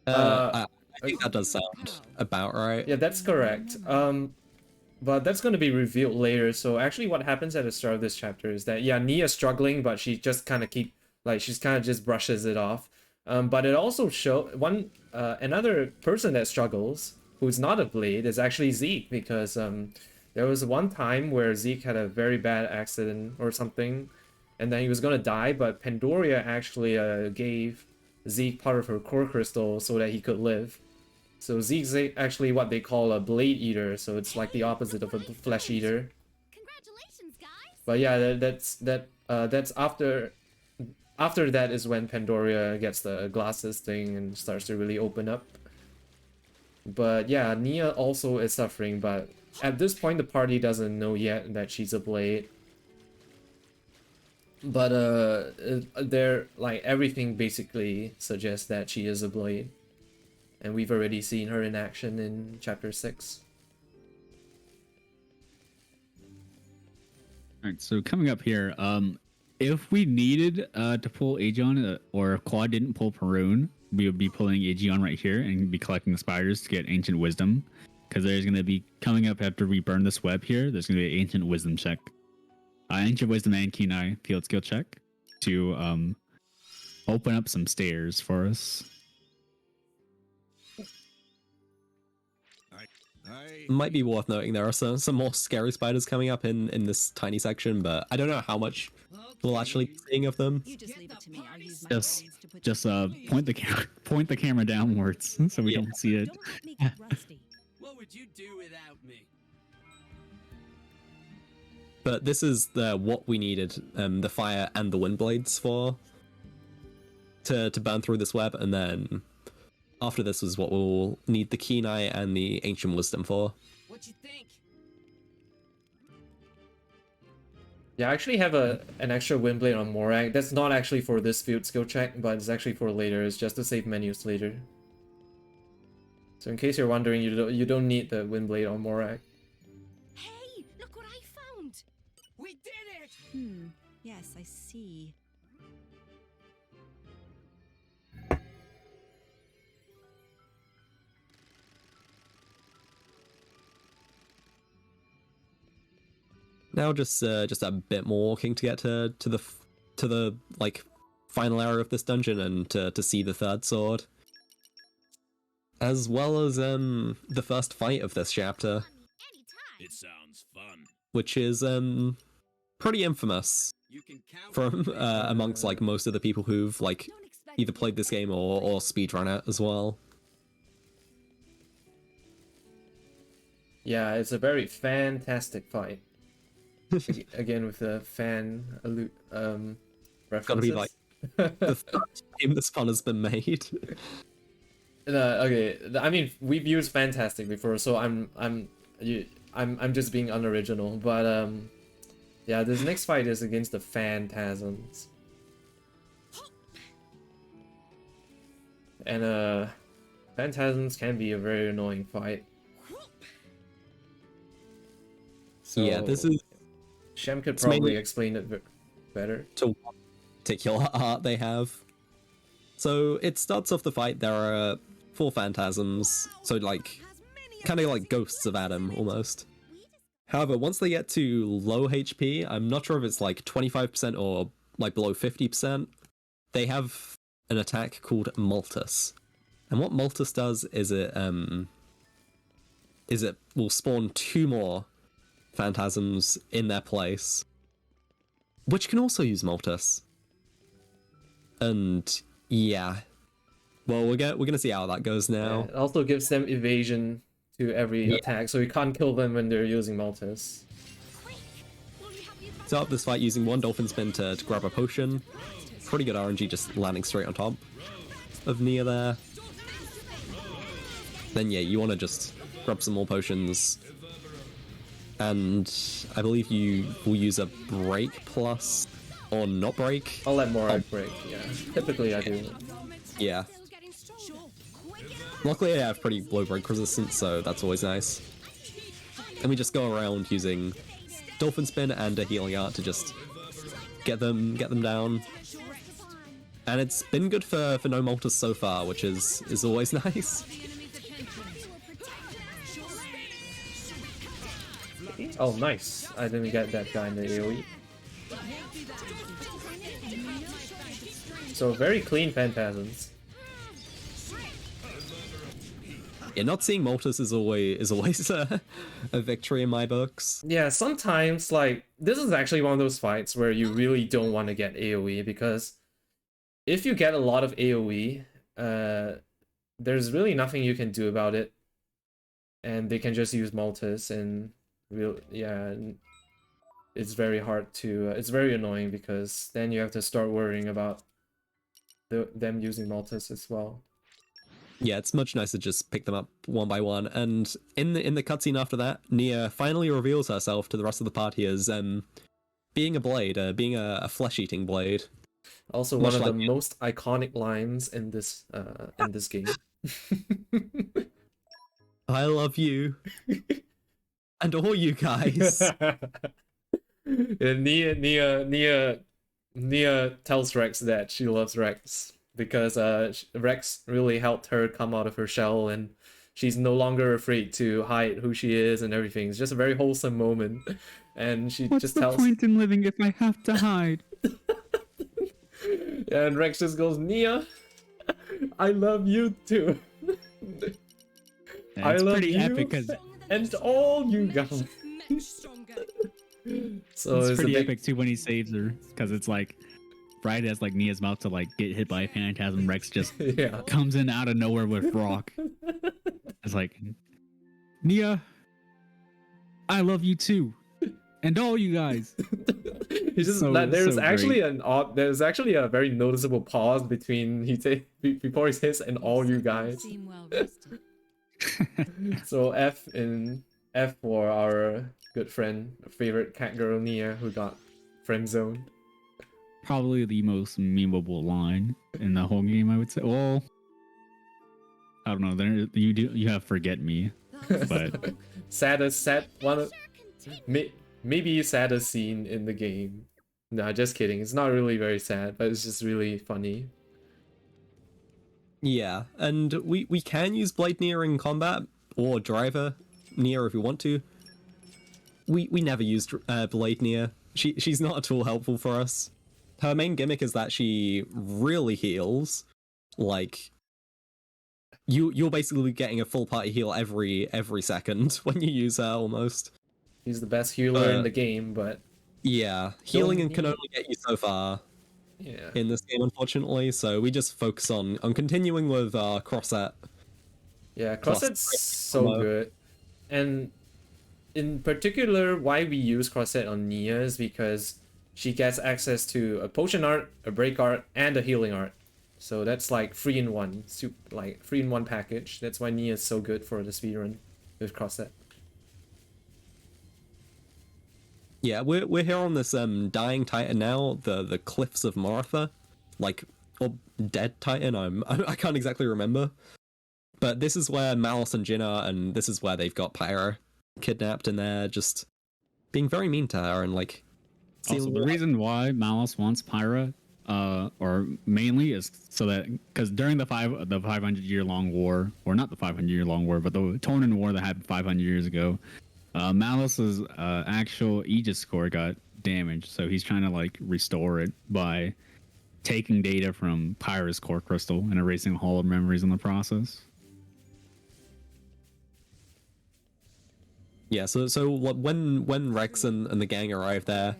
I think that does sound about right. Yeah, that's correct. But that's going to be revealed later. So actually what happens at the start of this chapter is that, yeah, Nia's struggling, but she just kind of just brushes it off. But it also another person that struggles who's not a blade is actually Zeke, because there was one time where Zeke had a very bad accident or something, and then he was gonna die, but Pandoria actually gave Zeke part of her core crystal so that he could live. So Zeke's actually what they call a blade eater, so it's like the opposite of a flesh eater. Congratulations, guys. But yeah, that's after that is when Pandoria gets the glasses thing and starts to really open up. But yeah, Nia also is suffering, but at this point the party doesn't know yet that she's a blade. But they're like, everything basically suggests that she is a blade. And we've already seen her in action in chapter 6. Alright, so coming up here, if we needed to pull Aegon, or if Quad didn't pull Perun, we would be pulling Aegon right here and be collecting the spiders to get Ancient Wisdom. Because there's going to be, coming up after we burn this web here, there's going to be an Ancient Wisdom check. Ancient Wisdom and Keen Eye field skill check to open up some stairs for us. Might be worth noting there are some more scary spiders coming up in this tiny section, but I don't know how much we'll actually be seeing of them. You just leave it to me. I'll use my Just, brains to put just you- point the camera downwards so we don't see it. Don't let me get rusty. What would you do without me? But this is what we needed the fire and the wind blades for to burn through this web, and then after this is what we'll need the Keen Eye and the Ancient Wisdom for. What you think? Yeah, I actually have an extra Windblade on Morak. That's not actually for this field skill check, but it's actually for later. It's just to save menus later. So in case you're wondering, you don't need the Windblade on Morak. Hey, look what I found. We did it! Yes, I see. Now just a bit more walking to get to the like final area of this dungeon and to see the third sword, as well as the first fight of this chapter, Anytime. It sounds fun. which is pretty infamous You can count from amongst like most of the people who've like Don't expect either me played to this game or speedrun it as well. Yeah, it's a very fantastic fight. Again with the fan references. Gotta be like the third time this pun has been made. Okay, I mean, we've used fantastic before, so I'm just being unoriginal, but yeah, this next fight is against the Phantasms. And Phantasms can be a very annoying fight. So Yeah, this is Shem could it's mainly- probably explain it better. to what particular art they have. So it starts off the fight, there are 4 phantasms, so like kind of like ghosts of Adam almost. However, once they get to low HP, I'm not sure if it's like 25% or like below 50%, they have an attack called Multus. And what Multus does is it will spawn 2 more phantasms in their place, which can also use Multus. And yeah, well, we're gonna see how that goes now. Yeah, it also gives them evasion to every attack, so you can't kill them when they're using Multus. Start up this fight using 1 dolphin spin to grab a potion. Pretty good RNG, just landing straight on top of Nia there. Then yeah, you want to just grab some more potions. And I believe you will use a break plus, or not break. I'll let Morak break, yeah. Typically I do. Yeah. Luckily I have pretty low break resistance, so that's always nice. And we just go around using Dolphin Spin and a Healing Art to just get them down. And it's been good for no Multus so far, which is always nice. Oh, nice. I didn't get that guy in the AoE. So very clean Phantasms. Yeah, not seeing Mortis is always a victory in my books. Yeah, sometimes, like, this is actually one of those fights where you really don't want to get AoE, because if you get a lot of AoE, there's really nothing you can do about it. And they can just use Mortis, and it's very hard to, it's very annoying, because then you have to start worrying about them using Mortis as well. Yeah, it's much nicer to just pick them up one by one. And in the cutscene after that, Nia finally reveals herself to the rest of the party as being a blade, being a flesh-eating blade. Also, Much one of the like most iconic lines in this game. I love you. And all you guys. And Nia tells Rex that she loves Rex because Rex really helped her come out of her shell, and she's no longer afraid to hide who she is and everything. It's just a very wholesome moment, and she just tells. What's the point in living if I have to hide? And Rex just goes, Nia, I love you too. Yeah, I it's love pretty you epic because and all you guys. So it's it's pretty a big... epic too when he saves her, because it's like right as like Nia's about to like get hit by a phantasm, Rex just yeah. comes in out of nowhere with rock. It's like, Nia, I love you too, and all you guys. He's just there's actually a very noticeable pause between before he says and all you guys. Seem well rested. So F for our good friend, favorite cat girl Nia, who got friend zoned. Probably the most memeable line in the whole game, I would say. Well, I don't know. You have forget me, but maybe saddest scene in the game. No, just kidding. It's not really very sad, but it's just really funny. Yeah, and we can use Blade Nia in combat, or Driver Nia if we want to. We never used Blade Nia. She's not at all helpful for us. Her main gimmick is that she really heals. Like, you're basically getting a full party heal every second when you use her almost. She's the best healer in the game, but yeah, healing can only get you so far. Yeah. In this game, unfortunately, so we just focus on continuing with Crosset. Yeah, Crosset's so good, and in particular, why we use Crosset on Nia is because she gets access to a potion art, a break art, and a healing art. So that's like 3-in-1, like 3-in-1 package. That's why Nia is so good for the speedrun with Crosset. Yeah, we're here on this dying titan now, the Cliffs of Martha, like, or dead titan. I can't exactly remember, but this is where Malice and Jin are, and this is where they've got Pyra kidnapped, and they're just being very mean to her and like. Also, the reason why Malice wants Pyra, or mainly is so that because during the 500-year-long war, or not the 500-year-long war, but the Tornan War that happened 500 years ago. Malice's actual Aegis core got damaged, so he's trying to like restore it by taking data from Pyra's core crystal and erasing all of memories in the process. Yeah, so when Rex and the gang arrive there,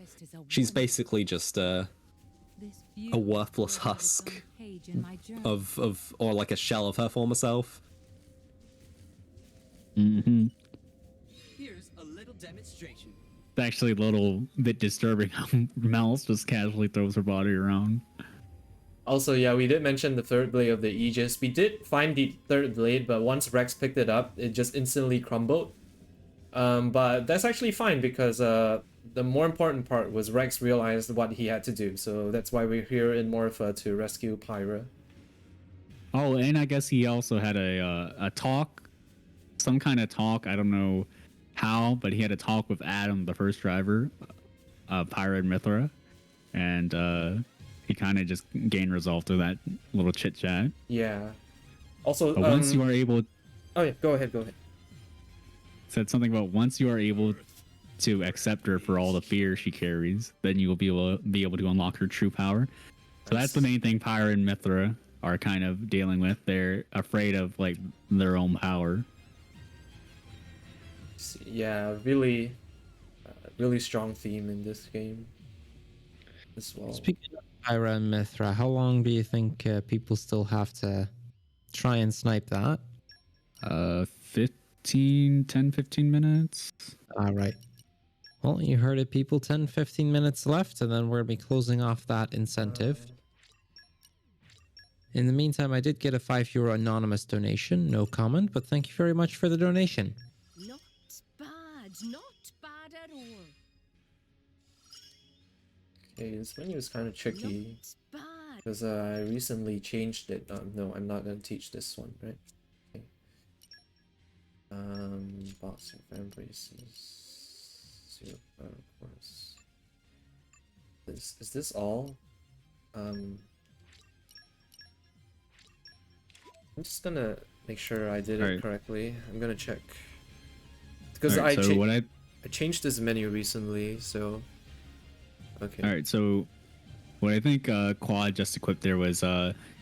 she's basically just a worthless husk of or like a shell of her former self. Mm-hmm. Here's a little demonstration. It's actually a little bit disturbing how Malice just casually throws her body around. Also, yeah, we did mention the third blade of the Aegis. We did find the third blade, but once Rex picked it up, it just instantly crumbled. But that's actually fine because the more important part was Rex realized what he had to do. So that's why we're here in Morpha to rescue Pyra. Oh, and I guess he also had a talk, some kind of talk. I don't know how, but he had a talk with Adam, the first driver of Pyra and Mithra, and he kind of just gained resolve through that little chit chat. Yeah. Also, But once you are able, oh yeah, go ahead. said something about once you are able to accept her for all the fear she carries, then you will be able to unlock her true power. So that's the main thing Pyra and Mithra are kind of dealing with. They're afraid of like their own power. Yeah, really, really strong theme in this game as well. Speaking of Pyra and Mithra, how long do you think people still have to try and snipe that? 15 minutes. All right. Well, you heard it, people. 10-15 minutes left, and then we're going to be closing off that incentive. In the meantime, I did get a €5 anonymous donation. No comment, but thank you very much for the donation. Not bad. Not bad at all. Okay, this menu is kind of tricky Not bad. because I recently changed it. No, I'm not gonna teach this one, right? Okay. Box of embraces. Zero power course. Is this all? I'm just gonna make sure I did it Alright. correctly. I'm gonna check because Alright, so what I changed this menu recently, so okay. All right, so what I think Quad just equipped there was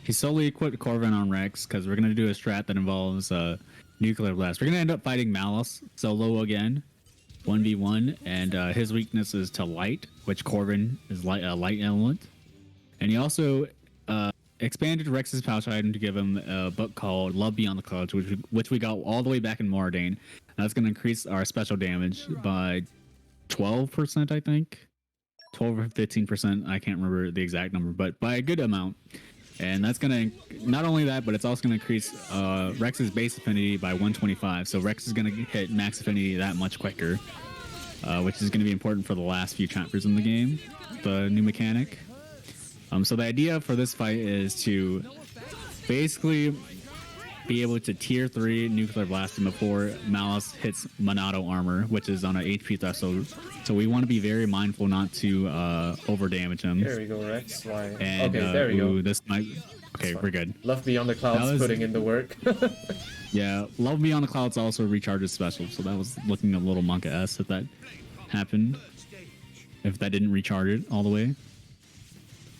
he solely equipped Corvin on Rex because we're gonna do a strat that involves nuclear blast. We're gonna end up fighting Malice solo again, 1v1, and his weakness is to light, which Corvin is light element, and he also expanded Rex's pouch item to give him a book called Love Beyond the Clouds, which we got all the way back in Mordane, and that's gonna increase our special damage by 12%, I think. 12 or 15%, I can't remember the exact number, but by a good amount. And that's gonna, not only that, but it's also gonna increase Rex's base affinity by 125. So Rex is gonna hit max affinity that much quicker, which is gonna be important for the last few chapters in the game, the new mechanic. So the idea for this fight is to basically be able to tier 3 nuclear blast him before Malice hits Monado armor, which is on an HP threshold. So we want to be very mindful not to over damage him. There we go, Rex. Why? And, Okay, there we go. This might. Okay, we're good. Love Beyond the Clouds was- putting in the work. Yeah, Love Beyond the Clouds also recharges special, so that was looking a little Monka-esque if that happened. If that didn't recharge it all the way.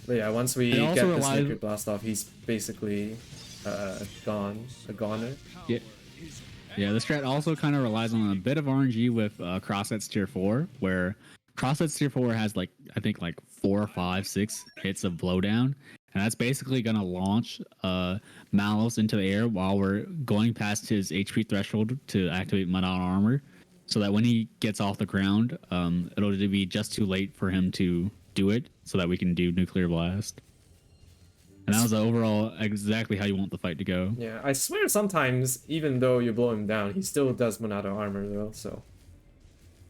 But yeah, once we It get also this relies- Sacred Blast off, he's basically gone. A goner. Yeah. Yeah, this strat also kind of relies on a bit of RNG with Crosssets tier 4, where Crosssets tier 4 has like, I think like 4, 5, 6 hits of blowdown. And that's basically going to launch Malos into the air while we're going past his HP threshold to activate Monado armor. So that when he gets off the ground, it'll be just too late for him to do it so that we can do Nuclear Blast. And that was overall exactly how you want the fight to go. Yeah, I swear sometimes, even though you blow him down, he still does Monado armor though, so...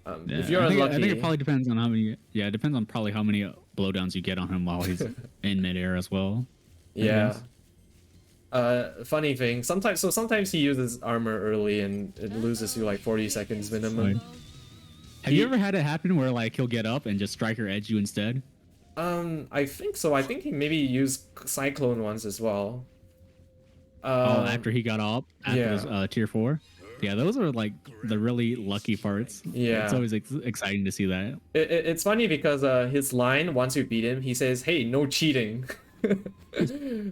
Yeah, if you're I think unlucky... it probably depends on how many... Yeah, it depends on probably how many blowdowns you get on him while he's in midair as well. Yeah. Funny thing, sometimes he uses armor early and it loses you like 40 seconds minimum. Right. Have you ever had it happen where like he'll get up and just striker edge you instead? I think so. I think he maybe used Cyclone once as well. After he got up after yeah. his, tier 4? Yeah, those are like the really lucky parts. Yeah. It's always exciting to see that. It's funny because his line, once you beat him, he says, "Hey, no cheating."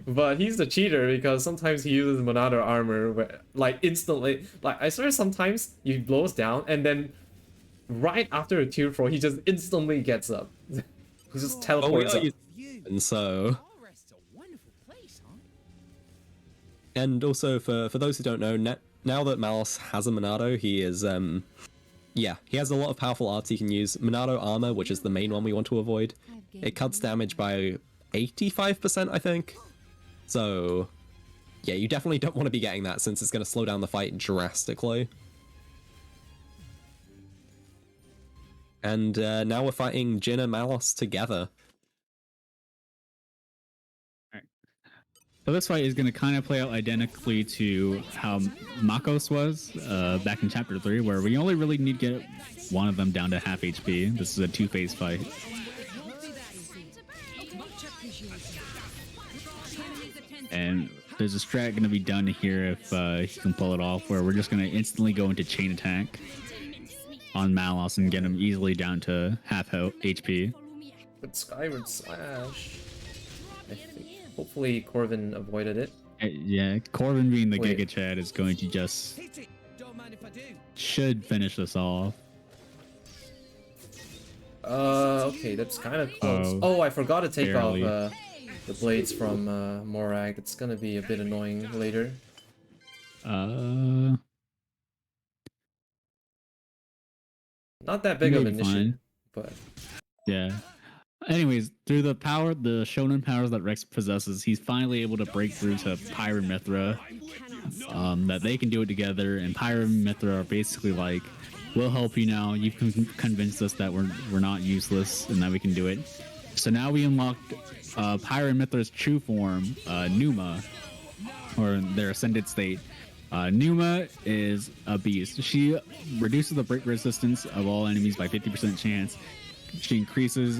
But he's the cheater because sometimes he uses Monado armor like instantly. Like I swear sometimes he blows down and then right after a tier 4 he just instantly gets up. He just teleports up. And so, Forest's a wonderful place, huh? and also for those who don't know, now that Malice has a Monado, he is yeah, he has a lot of powerful arts he can use. Monado armor, which is the main one we want to avoid, it cuts damage by 85%, I think. So yeah, you definitely don't want to be getting that since it's going to slow down the fight drastically. And now we're fighting Jin and Malice together. So this fight is going to kind of play out identically to how Makos was back in Chapter 3, where we only really need to get one of them down to half HP. This is a two-phase fight. And there's a strat going to be done here if he can pull it off, where we're just going to instantly go into chain attack on Malos and get him easily down to half HP. But Skyward Slash, I think. Hopefully Corvin avoided it. Yeah, Corbin being the Wait. Giga Chad is going to just Hit it. Don't mind if I do. should finish this off. Okay, that's kind of close. Oh, Oh, I forgot to take barely. off the blades from Morag. It's gonna be a bit annoying later. Uh, Not that big of Maybe an issue, fine. but yeah. Anyways, through the shonen powers that Rex possesses, he's finally able to break through to Pyra and Mithra. That they can do it together, and Pyra and Mithra are basically like, "We'll help you now. You've convinced us that we're not useless and that we can do it." So now we unlocked Pyra and Mithra's true form, Numa, or their ascended state. Numa is a beast. She reduces the break resistance of all enemies by 50% chance. She increases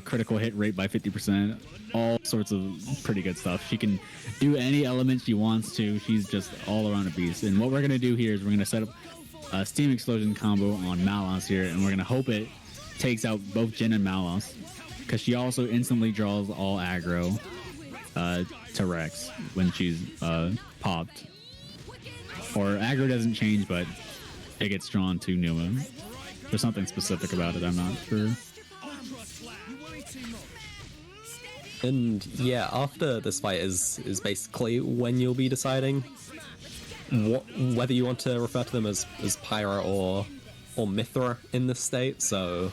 critical hit rate by 50%. All sorts of pretty good stuff. She can do any element she wants to. She's just all around a beast. And what we're gonna do here is we're gonna set up a Steam Explosion combo on Malos here, and we're gonna hope it takes out both Jin and Malos, because she also instantly draws all aggro to Rex when she's popped. Or aggro doesn't change, but it gets drawn to Numa. There's something specific about it, I'm not sure. And yeah, after this fight is basically when you'll be deciding whether you want to refer to them as Pyra or Mithra in this state. So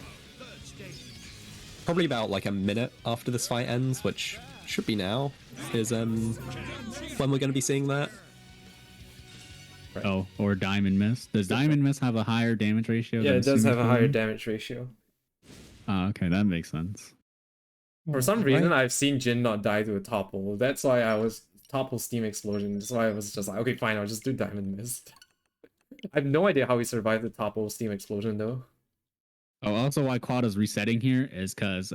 probably about like a minute after this fight ends, which should be now, is when we're going to be seeing that. Oh, or Diamond Mist. Does Diamond Mist have a higher damage ratio? yeah, than it does Steam have a higher Explosion? damage ratio. Oh, okay, that makes sense. For some reason, I've seen Jin not die to a topple. That's why I was topple Steam Explosion. That's why I was just like, okay, fine, I'll just do Diamond Mist. I have no idea how he survived the topple Steam Explosion though. Oh, also why Quad is resetting here is because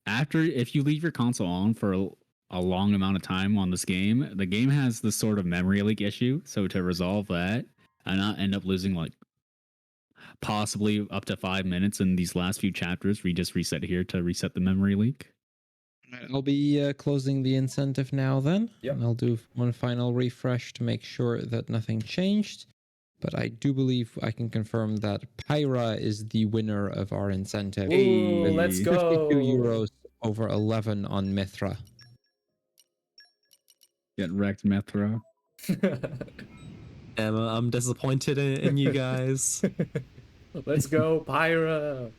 if you leave your console on for a long amount of time on this game, the game has this sort of memory leak issue. So to resolve that and not end up losing like possibly up to 5 minutes in these last few chapters, we just reset here to reset the memory leak. I'll be closing the incentive now then. Yep. And I'll do one final refresh to make sure that nothing changed. But I do believe I can confirm that Pyra is the winner of our incentive. Ooh, Hey. let's 52 go. euros over 11 on Mithra. Get wrecked, Mithra. Emma, I'm disappointed in you guys. Let's go, Pyra.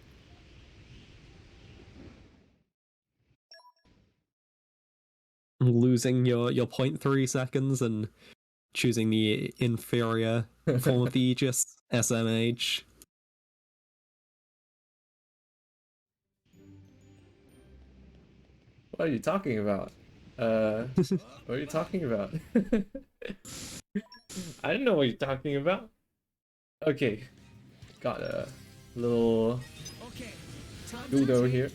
Losing your 0.3 seconds and choosing the inferior form of the Aegis, SMH. What are you talking about? What are you talking about? I don't know what you're talking about. Okay, got a little Okay. Dudo here.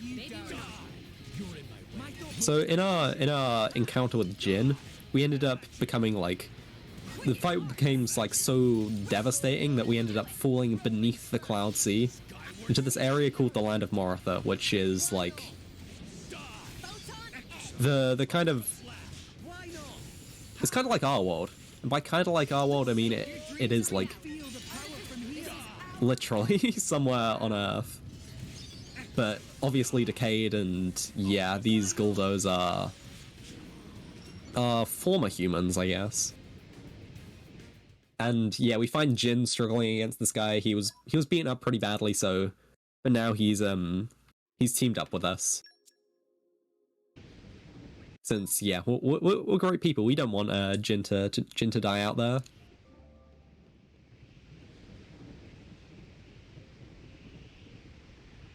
So in our encounter with Jin, we ended up becoming like, the fight became like so devastating that we ended up falling beneath the Cloud Sea into this area called the Land of Moratha, which is like the kind of, it's kind of like our world. And by kind of like our world, I mean it is like literally somewhere on Earth, but obviously decayed. And yeah, these Guldos are former humans, I guess. And yeah, we find Jin struggling against this guy. He was beaten up pretty badly, but now he's teamed up with us. Since yeah, we're great people. We don't want Jin to die out there.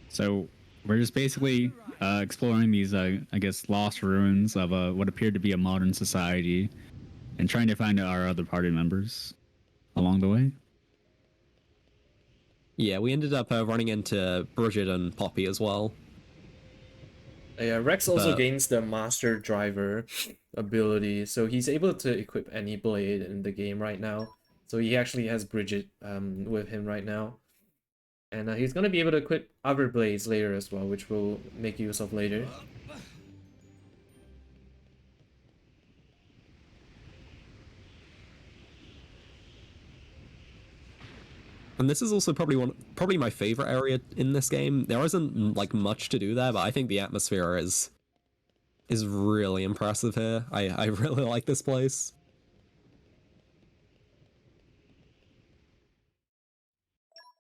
So we're just basically exploring these, I guess, lost ruins of what appeared to be a modern society, and trying to find our other party members along the way. Yeah, we ended up running into Bridget and Poppy as well. Yeah, Rex also But- gains the Master Driver ability, so he's able to equip any blade in the game right now. So he actually has Bridget with him right now. And he's going to be able to equip other blades later as well, which we'll make use of later. And this is also probably my favorite area in this game. There isn't like much to do there, but I think the atmosphere is really impressive here. I really like this place.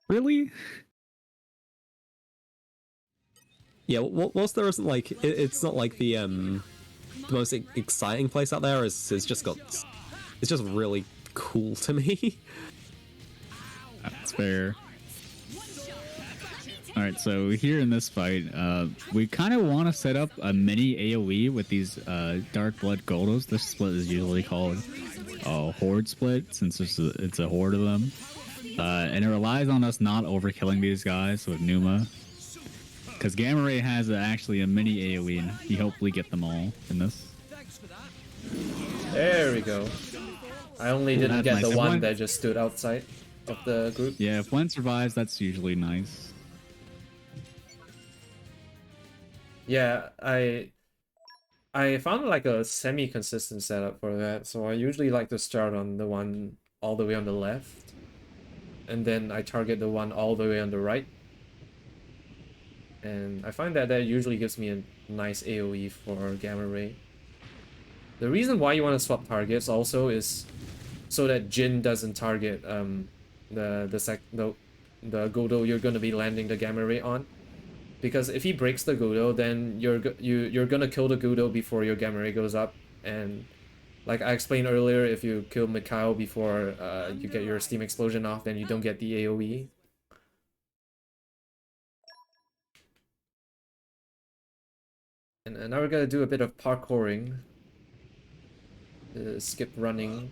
Really? Yeah, whilst there isn't like it's not like the most exciting place out there. It's just really cool to me. That's fair. Alright, so here in this fight, we kind of want to set up a mini AoE with these Dark Blood Goldos. This split is usually called a Horde split, since it's a horde of them. And it relies on us not overkilling these guys with Numa. Because Gamma Ray has actually a mini AoE, and you hopefully get them all in this. There we go. I only didn't That's get nice. the If one one- that just stood outside of the group. Yeah, if one survives, that's usually nice. Yeah, I found like a semi-consistent setup for that, so I usually like to start on the one all the way on the left, and then I target the one all the way on the right. And I find that usually gives me a nice AoE for Gamma Ray. The reason why you want to swap targets also is so that Jin doesn't target the Godo you're going to be landing the Gamma Ray on. Because if he breaks the Godo, then you're gonna kill the Godo before your Gamma Ray goes up. And like I explained earlier, if you kill Mikao before you get your Steam Explosion off, then you don't get the AoE. And now we're gonna do a bit of parkouring. Skip running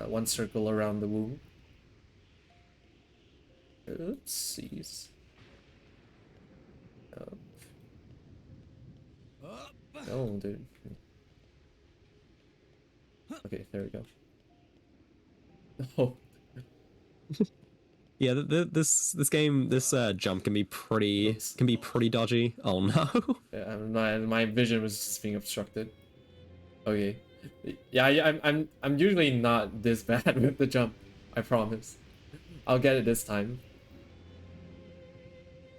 one circle around the womb. Oopsies. Oh, dude. Okay, there we go. Oh. Yeah, this game, this jump can be pretty dodgy. Oh no. Yeah, my vision was just being obstructed. Okay. Yeah, I'm usually not this bad with the jump. I promise. I'll get it this time.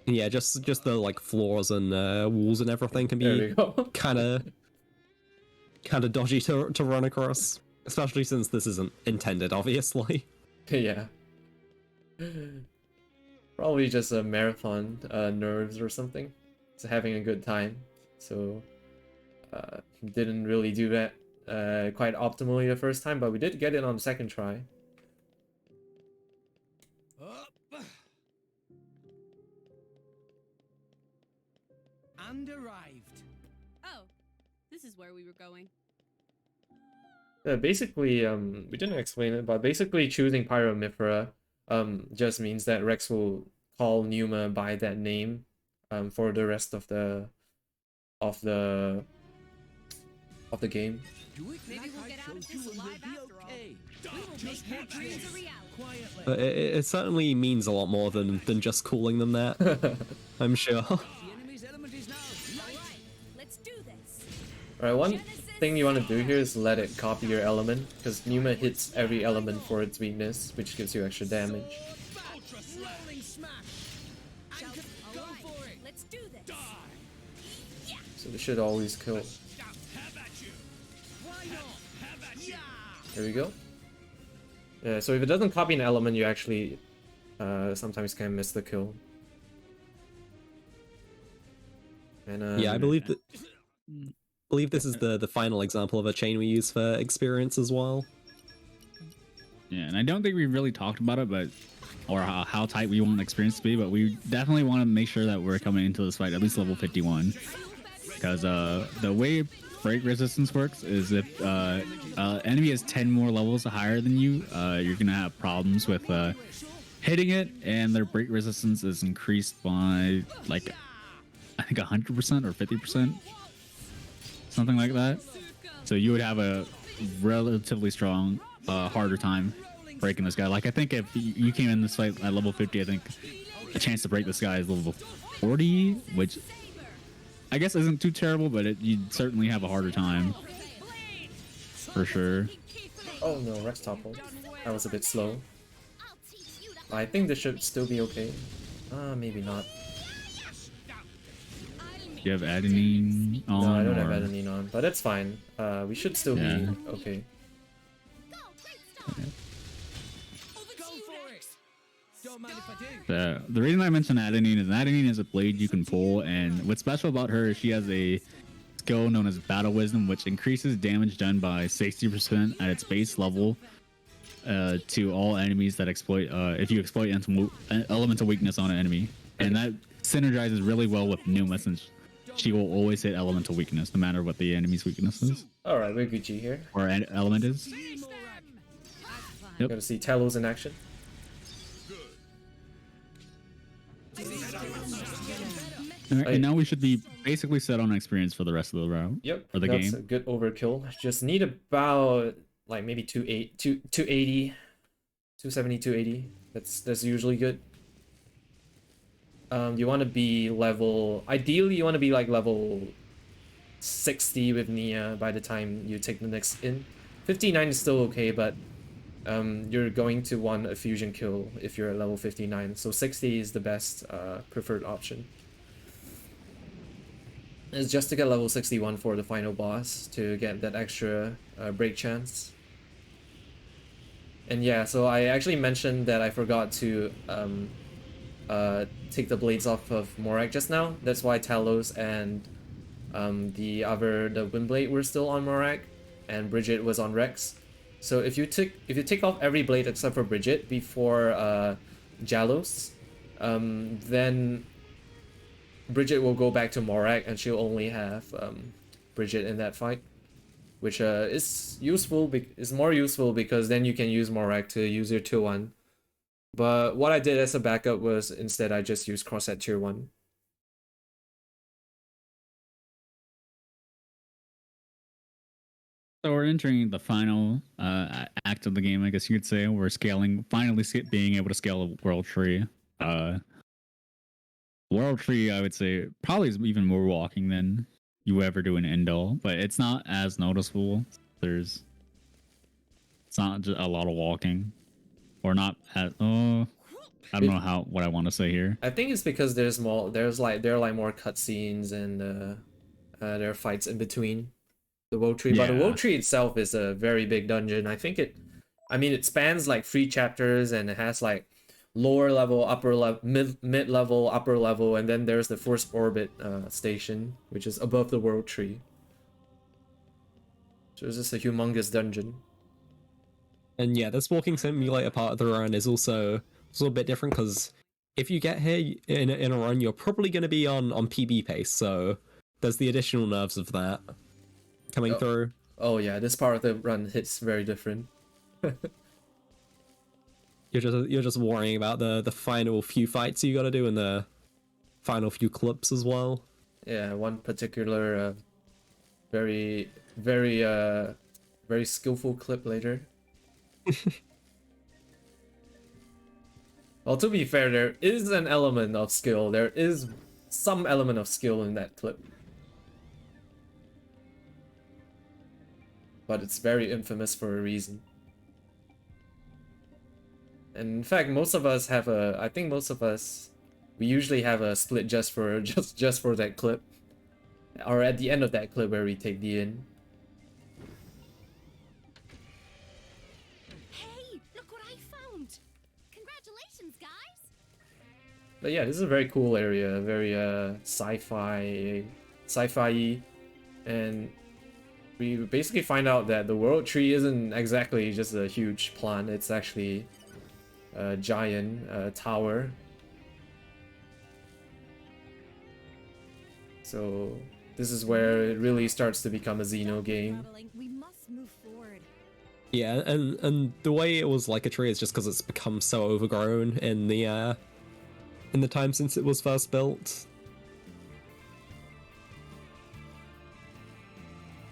Yeah, just the like floors and walls and everything can There we be go. kind of dodgy to run across, especially since this isn't intended, obviously. Yeah. Probably just a marathon nerves or something. It's having a good time. So didn't really do that quite optimally the first time, but we did get it on the second try. And arrived. Oh, this is where we were going. Basically, we didn't explain it, but basically choosing Pyromifera just means that Rex will call Numa by that name for the rest of the game. Maybe we'll get out of this alive after all. We will make your dreams a reality. Quietly. But it certainly means a lot more than just calling them that. I'm sure. The enemy's element is now light. Alright, let's do this. Alright, one thing you want to do here is let it copy your element, because Numa hits every element for its weakness, which gives you extra damage. Rolling smash. Anchor. Go Alright, for it. let's do this. So this should always kill. Why not? Yeah. There we go. Yeah, so if it doesn't copy an element, you actually sometimes can miss the kill. And Yeah, I believe this is the final example of a chain we use for experience as well. Yeah, and I don't think we've really talked about it, but or how tight we want experience to be, but we definitely want to make sure that we're coming into this fight at least level 51. Because the way break resistance works is if enemy is 10 more levels higher than you, you're gonna have problems with hitting it, and their break resistance is increased by like I think 100% or 50%, something like that. So you would have a relatively strong, harder time breaking this guy. Like I think if you came in this fight at level 50, I think the chance to break this guy is level 40, which I guess isn't too terrible, but you'd certainly have a harder time for sure. oh no, Rex toppled. That was a bit slow. I'll teach you to I think this should still be okay. Maybe not. Do you have adenine on? No, I don't have or- adenine on, but it's fine. We should still Yeah. be okay. Go for it. Don't mind if I do. The reason I mentioned adenine is a blade you can pull, and what's special about her is she has a skill known as Battle Wisdom, which increases damage done by 60% at its base level to all enemies that exploit if you exploit elemental weakness on an enemy, and that synergizes really well with Numa since she will always hit elemental weakness no matter what the enemy's weakness is All right, we're Gucci here. or element is. Yep. Gotta see Talos in action. Alright, and now we should be basically set on experience for the rest of the route. Yep, Or the that's game. a good overkill. Just need about like maybe 280, 270, 280. That's usually good. You want to be level. Ideally, you want to be like level 60 with Nia by the time you take the next in. 59 is still okay, but you're going to want a fusion kill if you're at level 59. So 60 is the best preferred option. It's just to get level 61 for the final boss to get that extra break chance. And yeah, so I actually mentioned that I forgot to take the blades off of Morak just now. That's why Talos and the Windblade were still on Morak, and Bridget was on Rex. So if you take off every blade except for Bridget before Jalos, then Bridget will go back to Morak and she'll only have Bridget in that fight, which is useful. Is more useful because then you can use Morak to use your tier 1. But what I did as a backup was instead I just used Cross at tier 1. So we're entering the final act of the game, I guess you could say. We're scaling, finally being able to scale a world tree. World tree, I would say, probably is even more walking than you ever do in Indol, but it's not as noticeable. It's not just a lot of walking, or not at. I don't know what I want to say here. I think it's because there are more cutscenes and there are fights in between the world tree. But the Yeah. world tree itself is a very big dungeon. I think it spans like 3 chapters and it has like lower level, upper level, mid level, upper level, and then there's the first orbit station, which is above the world tree. So it's just a humongous dungeon. And yeah, this walking simulator part of the run is also a bit different because if you get here in a run, you're probably going to be on PB pace, so there's the additional nerves of that coming through. Oh yeah, this part of the run hits very different. You're just worrying about the final few fights you got to do and the final few clips as well. Yeah, one particular very skillful clip later. Well, to be fair, there is an element of skill. There is some element of skill in that clip. But it's very infamous for a reason. And in fact, most of us have we usually have a split just for that clip. Or at the end of that clip where we take the in. Hey, look what I found! Congratulations, guys! But yeah, this is a very cool area, very sci-fi, and we basically find out that the world tree isn't exactly just a huge plant. It's actually a giant tower. So this is where it really starts to become a Xeno game. We must move forward. Yeah, and the way it was like a tree is just because it's become so overgrown in the time since it was first built.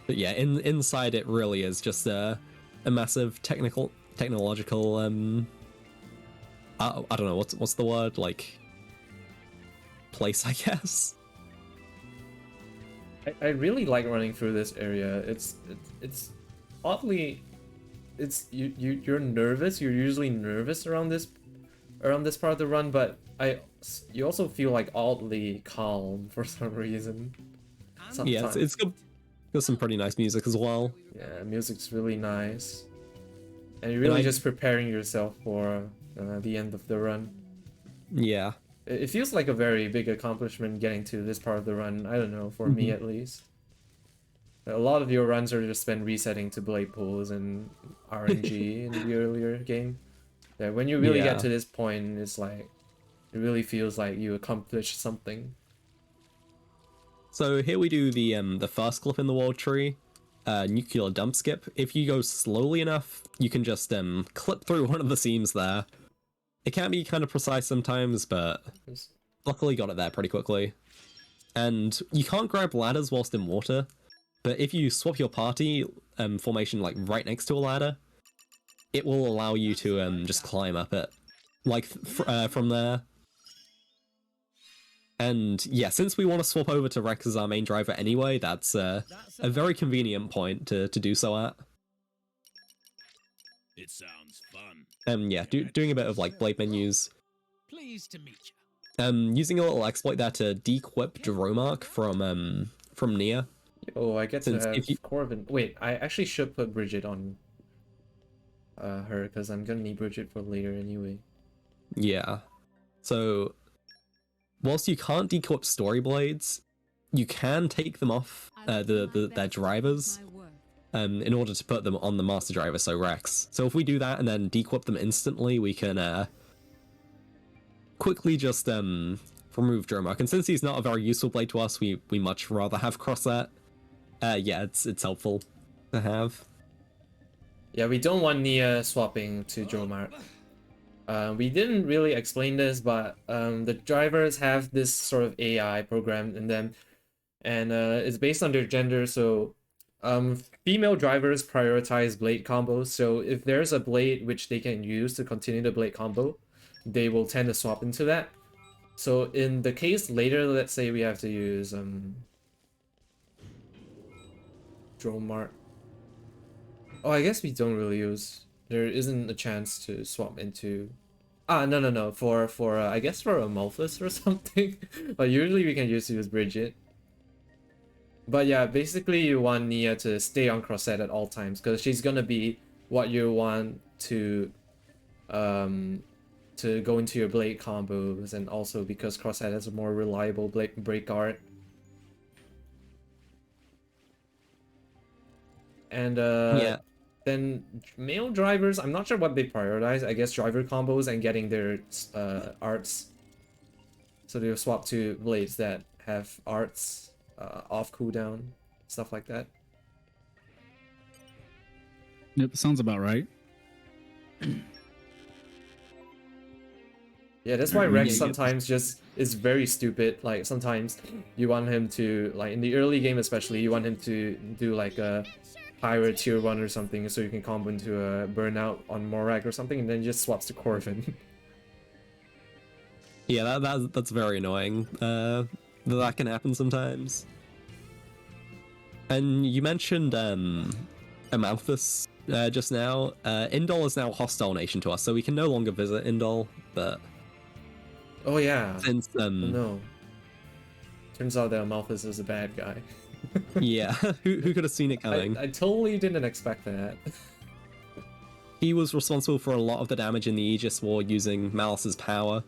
But yeah, inside it really is just a massive technological I don't know what's the word, like place, I guess. I really like running through this area. It's oddly, you're nervous. You're usually nervous around this around this part of the run, but you also feel like oddly calm for some reason. Yeah, it's got some pretty nice music as well. Yeah, music's really nice. And you're really just preparing yourself for the end of the run. Yeah. It feels like a very big accomplishment getting to this part of the run. I don't know, for me at least. A lot of your runs are just spent resetting to blade pools and RNG in the earlier game. Yeah, when you really get to this point, it's like it really feels like you accomplished something. So here we do the first clip in the world tree, nuclear dump skip. If you go slowly enough, you can just clip through one of the seams there. It can be kind of precise sometimes, but luckily got it there pretty quickly. And you can't grab ladders whilst in water, but if you swap your party formation like right next to a ladder, it will allow you to just climb up it, like from there. And yeah, since we want to swap over to Rex as our main driver anyway, that's a very convenient point to do so at. It sounds fun. Yeah, doing a bit of like blade menus. Pleased to meet you. Using a little exploit there to dequip Dromark from Nia. Oh, I get to Since have if you- Corvin. Wait, I actually should put Bridget on her, because I'm gonna need Bridget for later anyway. Yeah. So whilst you can't dequip story blades, you can take them off their drivers in order to put them on the master driver, so Rex. So if we do that and then dequip them instantly, we can quickly just remove Dromark. And since he's not a very useful blade to us, we much rather have Crossat. Yeah, it's helpful to have. Yeah, we don't want Nia swapping to Dromark. We didn't really explain this, but the drivers have this sort of AI programmed in them, and it's based on their gender. So female drivers prioritize blade combos. So if there's a blade which they can use to continue the blade combo, they will tend to swap into that. So in the case later, let's say we have to use Dromark. Oh, I guess we don't really use. There isn't a chance to swap into. No. For I guess for Amalthus or something. But usually we can use Bridget. But yeah, basically you want Nia to stay on Crossette at all times, because she's gonna be what you want to go into your blade combos, and also because Crossette has a more reliable break guard. And Yeah. then male drivers, I'm not sure what they prioritize. I guess driver combos and getting their arts. So they'll swap to blades that have arts off cooldown, stuff like that. Yep, sounds about right. Yeah, that's why Rex sometimes just is very stupid. Like sometimes you want him to, like in the early game especially, you want him to do like a pirate tier 1 or something, so you can combo into a burnout on Morak or something, and then just swaps to Corvin. Yeah, that's very annoying. That can happen sometimes. And you mentioned Amalthus just now. Indol is now a hostile nation to us, so we can no longer visit Indol, but Oh yeah. since No. Turns out that Amalthus is a bad guy. yeah, who could have seen it coming? I totally didn't expect that. He was responsible for a lot of the damage in the Aegis War using Malice's power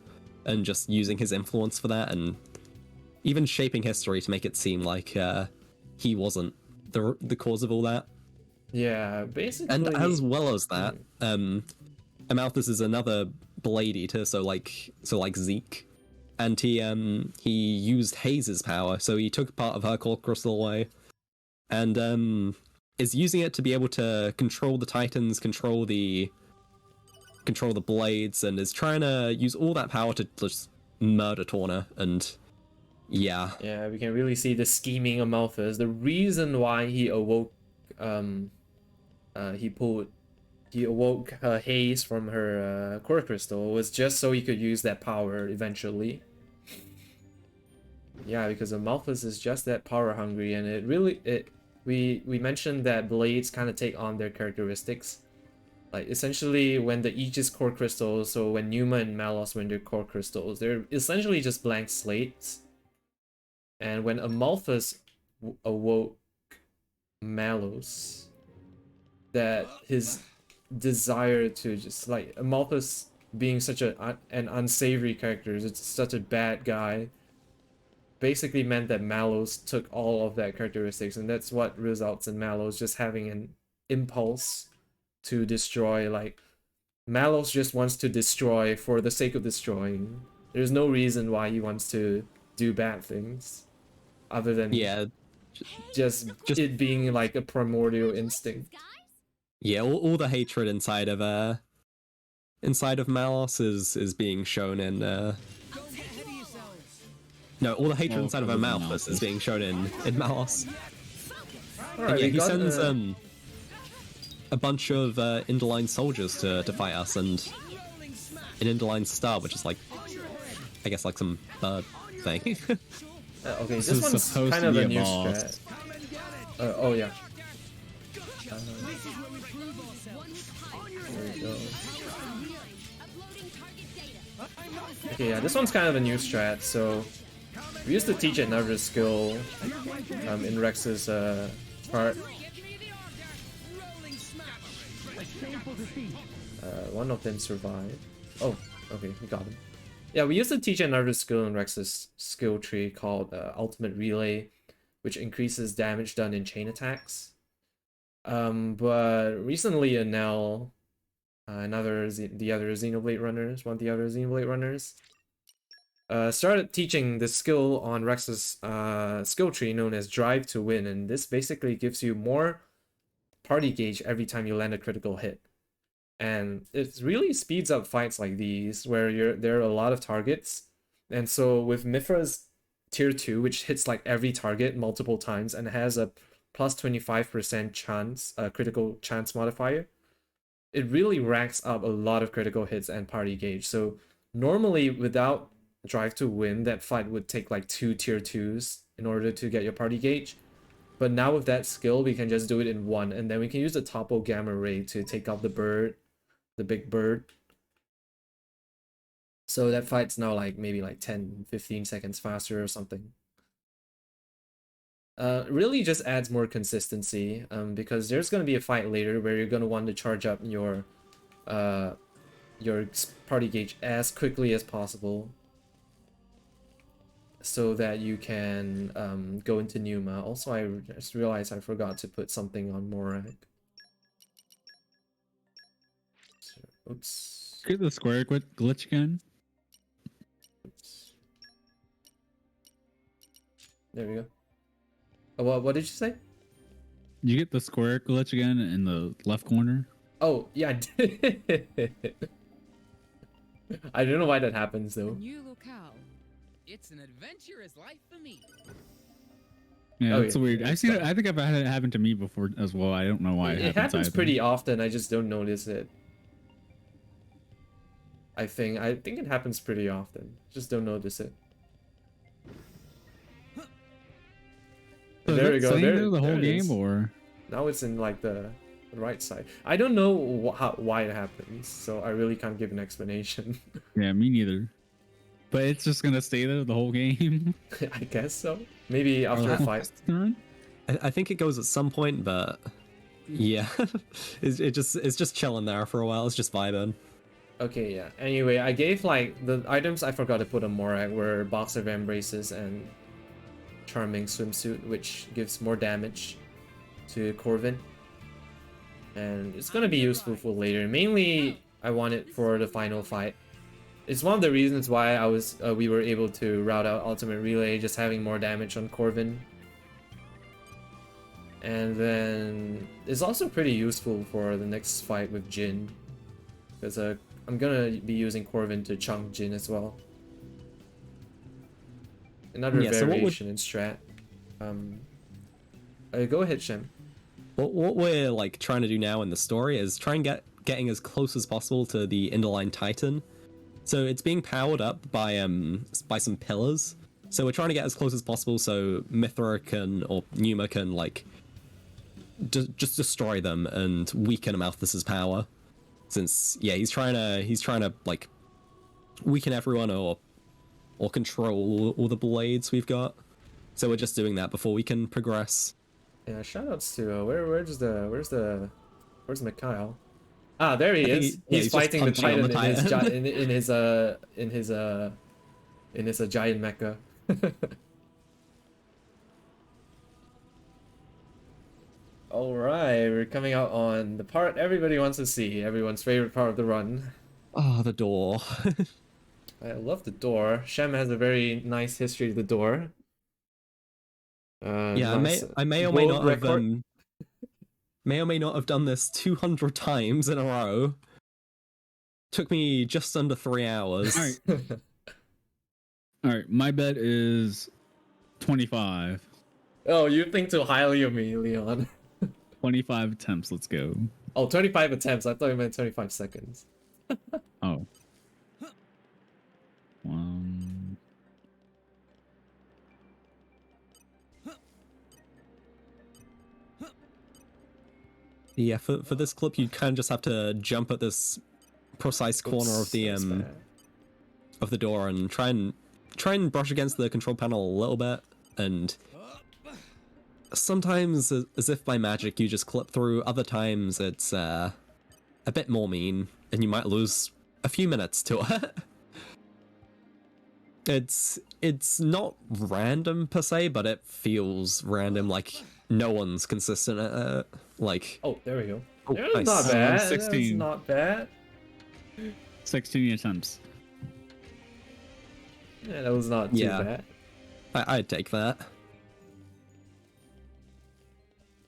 and just using his influence for that, and even shaping history to make it seem like he wasn't the cause of all that. Yeah, basically. And as well as that, Amalthus is another blade eater, so like Zeke, and he used Haze's power, so he took part of her core crystal away, and is using it to be able to control the Titans, control the blades, and is trying to use all that power to just murder Torna. And yeah, we can really see the scheming of Malthus. The reason why he awoke, he awoke her Haze from her core crystal was just so he could use that power eventually. Yeah, because Amalthus is just that power hungry, and we mentioned that blades kind of take on their characteristics. Like essentially when the Aegis core crystals, so when Numa and Malos were in their core crystals, they're essentially just blank slates. And when Amalthus awoke Malos, that his desire to just like Amalthus being such an unsavory character, it's such a bad guy, basically meant that Malos took all of that characteristics, and that's what results in Malos just having an impulse to destroy. Like Malos just wants to destroy for the sake of destroying. There's no reason why he wants to do bad things other than just it being like a primordial instinct. Yeah, all the hatred inside of Malos is being shown in no, all the hatred inside of Amalthus is being shown in Malos. Alright, yeah, he sends a bunch of Inderline soldiers to fight us, and an Inderline star, which is like, I guess like some bird thing. Okay, This this is one's supposed kind to of be a a new boss. strat. Oh yeah. There we go. Okay, yeah, this one's kind of a new strat. So we used to teach another skill in Rex's part. One of them survived. Oh, okay, we got him. Yeah, we used to teach another skill in Rex's skill tree called Ultimate Relay, which increases damage done in chain attacks. But recently Anel, one of the other Xenoblade runners, started teaching this skill on Rex's skill tree known as Drive to Win, and this basically gives you more party gauge every time you land a critical hit. And it really speeds up fights like these where there are a lot of targets. And so with Mithra's tier 2, which hits like every target multiple times and has a plus 25% chance, critical chance modifier, it really racks up a lot of critical hits and party gauge. So normally without Drive to Win, that fight would take like 2 tier 2s in order to get your party gauge. But now with that skill, we can just do it in one, and then we can use the Topo Gamma Ray to take out the bird, the big bird. So that fight's now like maybe like 10-15 seconds faster or something. Really just adds more consistency, because there's going to be a fight later where you're going to want to charge up your party gauge as quickly as possible so that you can go into Numa. Also, I just realized I forgot to put something on Morag. So, oops. Get the square glitch again. Oops. There we go. Oh, what did you say? You get the square glitch again in the left corner. Oh, yeah, I did. I don't know why that happens though. New locale. It's an adventurous life for me. Yeah, Oh, that's yeah, weird. yeah, I've seen it. I think I've had it happen to me before as well. I don't know why It happens either. pretty often. I just don't notice it. I think it happens pretty often. Just don't notice it. So There we is that go. staying there the whole there it game, is. or Now it's in like the right side. I don't know why it happens, so I really can't give an explanation. yeah, me neither. But it's just gonna stay there the whole game. I guess so. Maybe after a fight. I think it goes at some point, but yeah, it's just chilling there for a while. It's just vibing. Okay, yeah. Anyway, I gave like the items I forgot to put on Morag were Box of Embraces and Charming Swimsuit, which gives more damage to Corvin. And it's gonna be useful for later. Mainly, I want it for the final fight. It's one of the reasons why we were able to route out Ultimate Relay, just having more damage on Corvin. And then it's also pretty useful for the next fight with Jin, because I'm gonna be using Corvin to chunk Jin as well. Another variation in strat. Go ahead, Shem. What we're like trying to do now in the story is try and getting as close as possible to the Inderline Titan. So it's being powered up by some pillars. So we're trying to get as close as possible so Mithra can, or Numa can, like just destroy them and weaken Amalthus's power. since yeah, he's trying to like weaken everyone or control all the blades we've got. So we're just doing that before we can progress. Yeah, shoutouts to where's Mikhail? Ah, there he I think is. he's He's just fighting the punching on Titan, the Titan. in his giant mecha. All right, we're coming out on the part everybody wants to see, everyone's favorite part of the run. Oh, the door. I love the door. Shem has a very nice history of the door. Yeah, Nice I may or may world not have record. may or may not have done this 200 times in a row. Took me just under 3 hours. All right. All right, my bet is 25. Oh, you think too highly of me, Leon. 25 attempts. Let's go. Oh, 25 attempts. I thought you meant 25 seconds. Oh. One. Yeah, for this clip, you kind of just have to jump at this precise corner Oops, of the that's bad. door and try and brush against the control panel a little bit, and sometimes as if by magic you just clip through, other times it's a bit more mean and you might lose a few minutes to it. It's not random per se, but it feels random, like no one's consistent at it. Like, Oh, there we go. oh, That's nice. not bad. 16. That's not bad. 16 attempts. Yeah, that was not too Yeah. bad. I'd take that.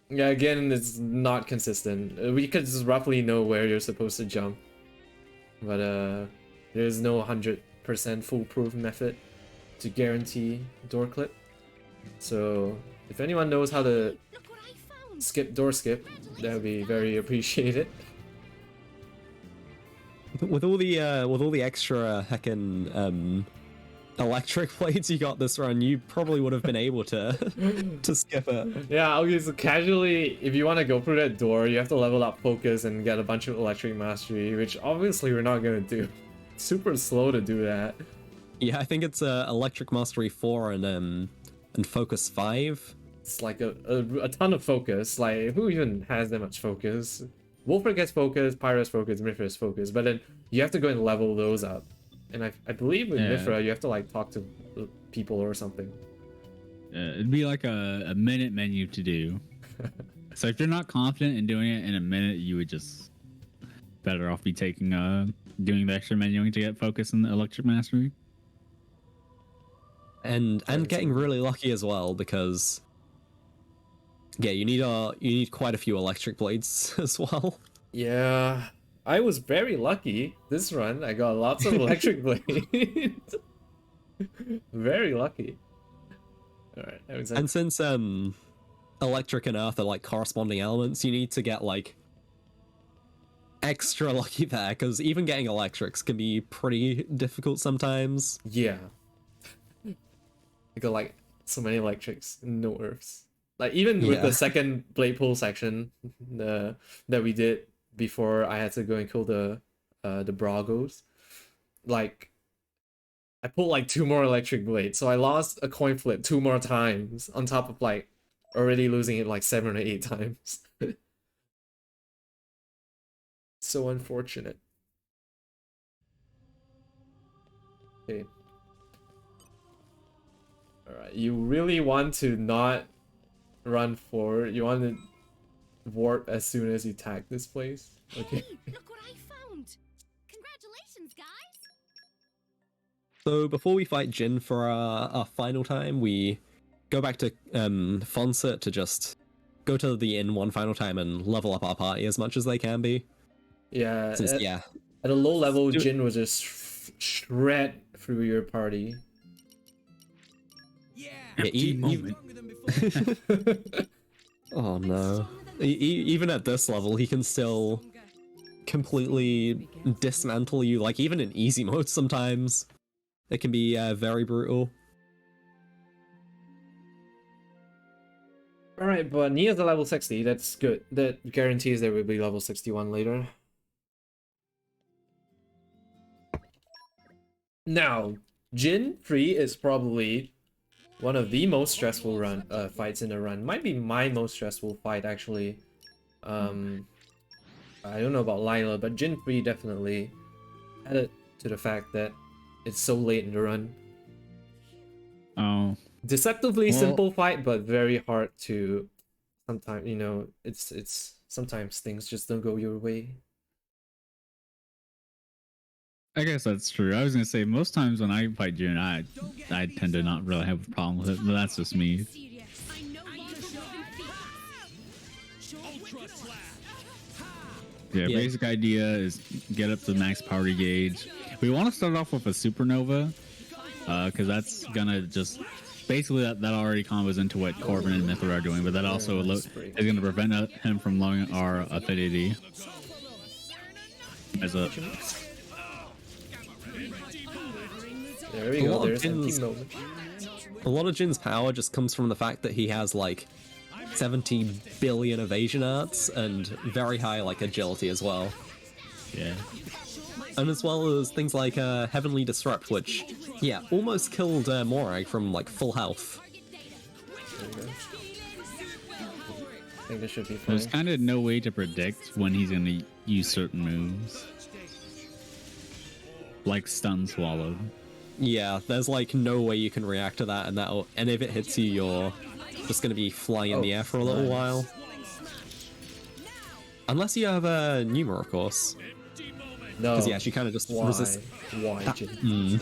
Yeah, again, it's not consistent. We could just roughly know where you're supposed to jump. But there's no 100% foolproof method to guarantee door clip. So if anyone knows how to Look what I found. skip door skip, that would be very appreciated. With all the extra heckin' electric blades you got this run, you probably would have been able to to skip it. Yeah, okay, so casually, if you want to go through that door, you have to level up focus and get a bunch of electric mastery, which obviously we're not gonna do. It's super slow to do that. Yeah, I think it's electric mastery 4 and focus 5. It's like a ton of focus. Like, who even has that much focus? Wolfer gets focus, Pyros focus, Mithras focus, but then you have to go and level those up. And I believe with Yeah. Mithra, you have to like talk to people or something. It'd be like a minute menu to do. So if you're not confident in doing it in a minute, you would just better off be taking doing the extra menuing to get focus in the electric mastery. And getting really lucky as well, because yeah, you need quite a few electric blades as well. Yeah, I was very lucky this run. I got lots of electric blades. Very lucky. All right, that was And since electric and earth are like corresponding elements, you need to get like extra lucky there, because even getting electrics can be pretty difficult sometimes. yeah. I got like so many electrics, no earths. Like even with Yeah. the second blade pool section, that we did before I had to go and kill the Bragos, like I pulled like 2 more electric blades, so I lost a coin flip 2 more times on top of like already losing it like 7 or 8 times. So unfortunate. Okay. Alright, you really want to not run forward. You want to warp as soon as you tag this place. Okay. Hey, look what I found. Congratulations, guys. So before we fight Jin for our final time, we go back to Fonset to just go to the inn one final time and level up our party as much as they can be. Yeah, Since at, yeah, at a low level, Do it. Jin will just shred through your party. Yeah. Yeah, moment. Stronger than before. oh no. Even at this level, he can still completely dismantle you, like even in easy mode sometimes. It can be very brutal. Alright, but Nia's a level 60, that's good. That guarantees there will be level 61 later. Now, Jin Free is probably one of the most stressful fights in the run. Might be my most stressful fight actually. I don't know about Lila, but Jin Free definitely added to the fact that it's so late in the run. Oh, Deceptively Well- simple fight, but very hard to. Sometimes it's sometimes things just don't go your way. I guess that's true. I was gonna say most times when I fight Jin, I tend to not really have a problem with it, but that's just me. I know you show them Ultra slap. Yeah, Yeah. basic idea is get up to max party gauge. We want to start off with a supernova, because that's gonna just basically that already combos into what Corbin and Mithra are doing, but that also is gonna prevent him from lowering our affinity. As a There we A go. lot of There's empty Jin's- moment. A lot of Jin's power just comes from the fact that he has like 70 billion evasion arts and very high like agility as well. yeah. And as well as things like Heavenly Disrupt, which, yeah, almost killed Morag from like full health. There we go. I think this should be fine. There's kind of no way to predict when he's gonna use certain moves, like stun swallow. Yeah, there's like no way you can react to that, and if it hits you, you're just gonna be flying in the air for a little nice. while. Unless you have a Numera, of course. No. Because yeah, she kind of just Why? resists. Why, Jin?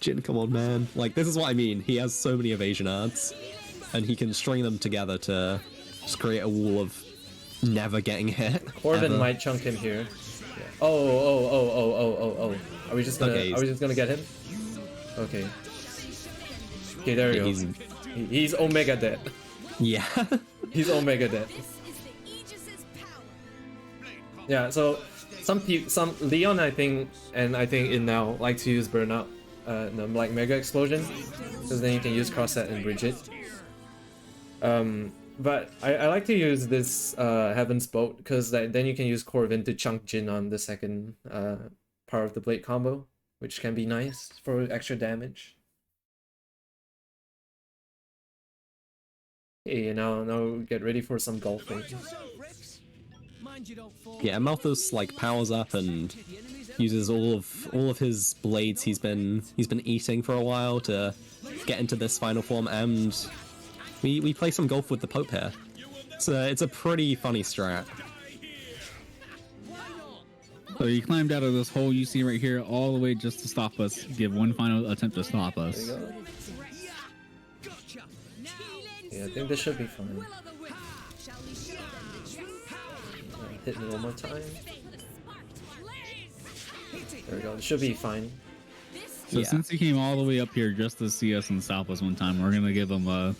Jin, come on, man. Like, this is what I mean. He has so many evasion arts, and he can string them together to just create a wall of never getting hit. Corbin ever. might chunk him here. Yeah. Oh. Are we just gonna get him? Okay. Okay, there we go. He's Omega dead. Yeah. He's Omega dead. This is the Aegis's power. Yeah, so some Leon I think in now like to use burnout, no, like Mega Explosion, because then you can use Crossset and bridge it. But I like to use this Heaven's Bolt because then you can use Corvin to chunk Jin on the second Power of the Blade combo, which can be nice for extra damage. Okay, now get ready for some golfing. Yeah, Malthus like powers up and uses all of his blades he's been eating for a while to get into this final form, and we play some golf with the Pope here. It's a pretty funny strat. So he climbed out of this hole you see right here all the way just to stop us, give one final attempt to stop There us. you go. Yeah, I think this should be fine. Hit me one more time. There we go. It should be fine. So Yeah. since he came all the way up here just to see us and stop us one time, we're gonna give him a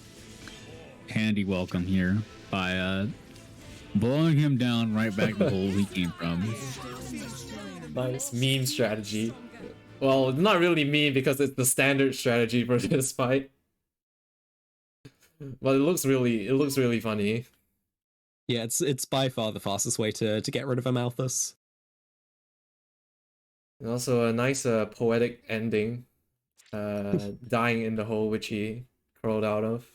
handy welcome here by blowing him down right back the hole he came from. Nice meme strategy. Well, it's not really meme because it's the standard strategy for this fight. But it looks really funny. Yeah, it's by far the fastest way to get rid of a Malthus. And also a nice poetic ending. Dying in the hole which he crawled out of.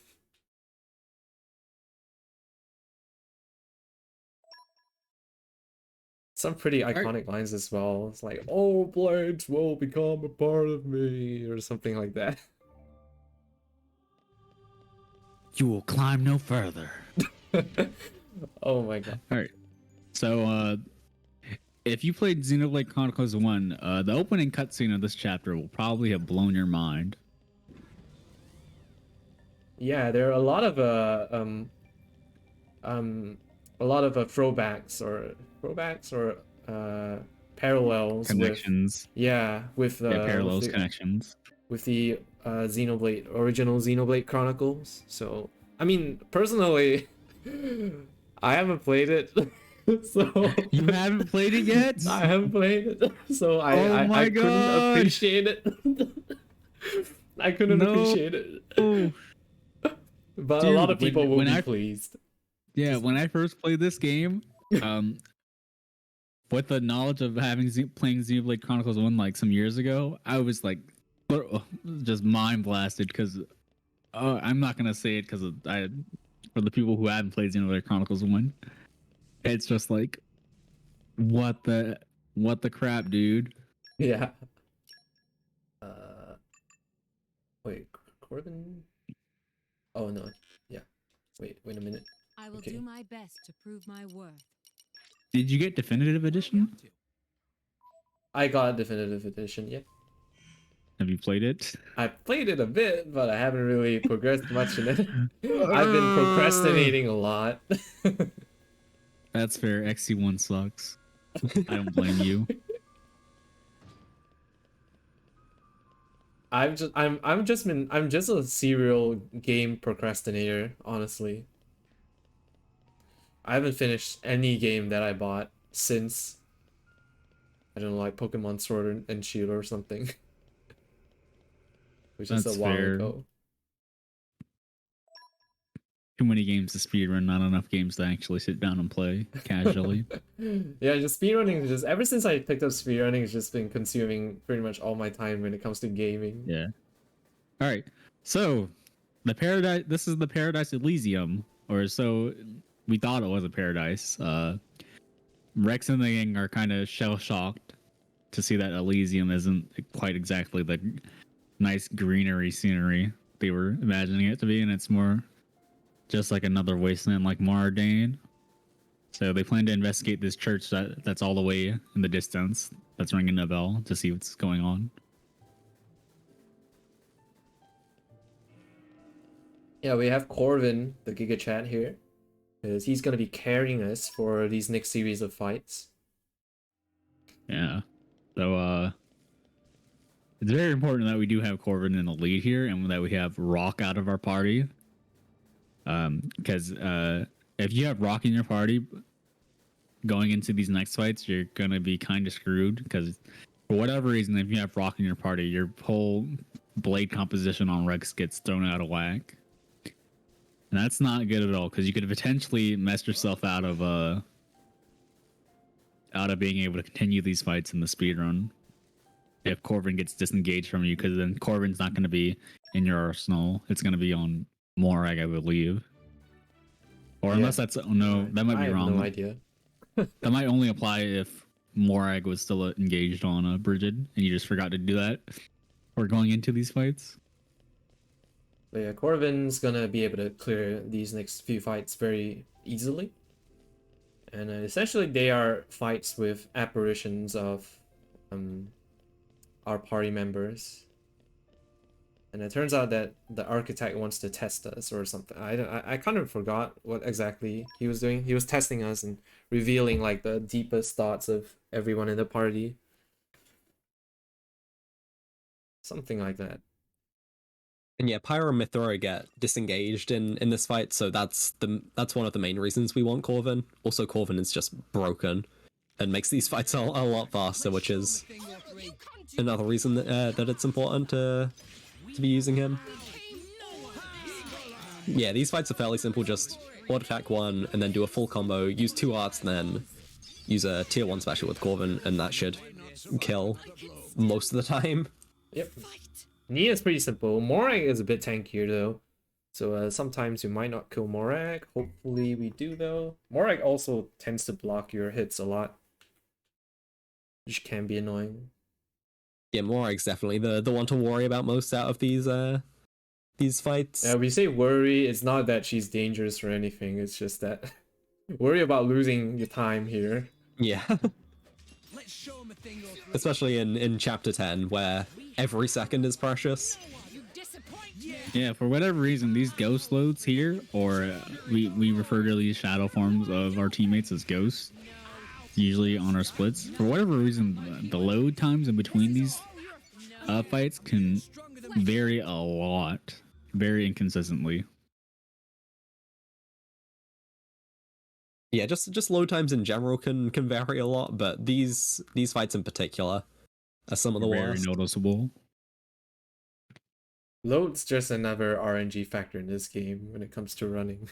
Some pretty iconic lines as well. It's like, all blades will become a part of me, or something like that. You will climb no further. Oh my god. All right. So, if you played Xenoblade Chronicles 1, the opening cutscene of this chapter will probably have blown your mind. Yeah, there are a lot of throwbacks or parallels Connections. with Parallels, with the, connections. with the original Xenoblade Chronicles. So I mean, personally, I haven't played it, so You haven't played it yet? I haven't played it, so I my couldn't gosh. appreciate it. I couldn't No. appreciate it, Oh. but a Dude, lot of people will be when- when I- pleased. Yeah, when I first played this game, with the knowledge of having playing Xenoblade Chronicles 1 like some years ago, I was like just mind blasted because I'm not gonna say it because I for the people who haven't played Xenoblade Chronicles 1, it's just like what the crap, dude. Yeah. Uh, wait, Corbin? Oh no, yeah. Wait a minute. I will Okay. do my best to prove my worth. Did you get definitive edition? I got definitive edition. Yeah. Have you played it? I played it a bit, but I haven't really progressed much in it. I've been procrastinating a lot. That's fair. XC1 sucks. I don't blame you. I'm just a serial game procrastinator, honestly. I haven't finished any game that I bought since, I don't know, like Pokemon Sword and Shield or something. Which is That's a while fair. ago. Too many games to speedrun, not enough games to actually sit down and play casually. Yeah, just speedrunning is just, ever since I picked up speedrunning, it's just been consuming pretty much all my time when it comes to gaming. Yeah. All right. So, this is the Paradise Elysium, or so we thought it was a paradise. Rex and the gang are kind of shell-shocked to see that Elysium isn't quite exactly the nice greenery scenery they were imagining it to be, and it's more just like another wasteland like Mardane. So they plan to investigate this church that's all the way in the distance, that's ringing a bell, to see what's going on. Yeah, we have Corvin, the Giga Chat here, because he's gonna be carrying us for these next series of fights. Yeah. So it's very important that we do have Corvin in the lead here, and that we have Rock out of our party. Because if you have Rock in your party going into these next fights, you're gonna be kind of screwed. Because for whatever reason, if you have Rock in your party, your whole blade composition on Rex gets thrown out of whack, and that's not good at all. Because you could potentially mess yourself out of being able to continue these fights in the speedrun if Corvin gets disengaged from you, because then Corvin's not going to be in your arsenal. It's going to be on Morag, I believe. Or unless that's... no, that might I be have wrong. no idea. That might only apply if Morag was still engaged on Brigid, and you just forgot to do that or going into these fights. But yeah, Corvin's gonna be able to clear these next few fights very easily. And essentially they are fights with apparitions of our party members. And it turns out that the architect wants to test us or something. I kind of forgot what exactly he was doing. He was testing us and revealing like the deepest thoughts of everyone in the party. Something like that. And yeah, Pyro and Mythora get disengaged in this fight, so that's one of the main reasons we want Corvin. Also, Corvin is just broken and makes these fights a lot faster, which is another reason that it's important to be using him. Yeah, these fights are fairly simple. Just auto attack one and then do a full combo, use 2 arts, and then use a tier 1 special with Corvin, and that should kill most of the time. Yep. Nia is pretty simple. Morag is a bit tankier though. So sometimes you might not kill Morag. Hopefully we do though. Morag also tends to block your hits a lot, which can be annoying. Yeah, Morag's definitely the one to worry about most out of these fights. Yeah, we say worry, it's not that she's dangerous or anything, it's just that worry about losing your time here. Yeah. Especially in chapter 10, where every second is precious. Yeah, for whatever reason, these ghost loads here, or we refer to these shadow forms of our teammates as ghosts, usually on our splits. For whatever reason, the load times in between these fights can vary a lot, very inconsistently. Yeah, just load times in general can vary a lot, but these fights in particular are some of the Very worst. noticeable. Load's just another RNG factor in this game when it comes to running.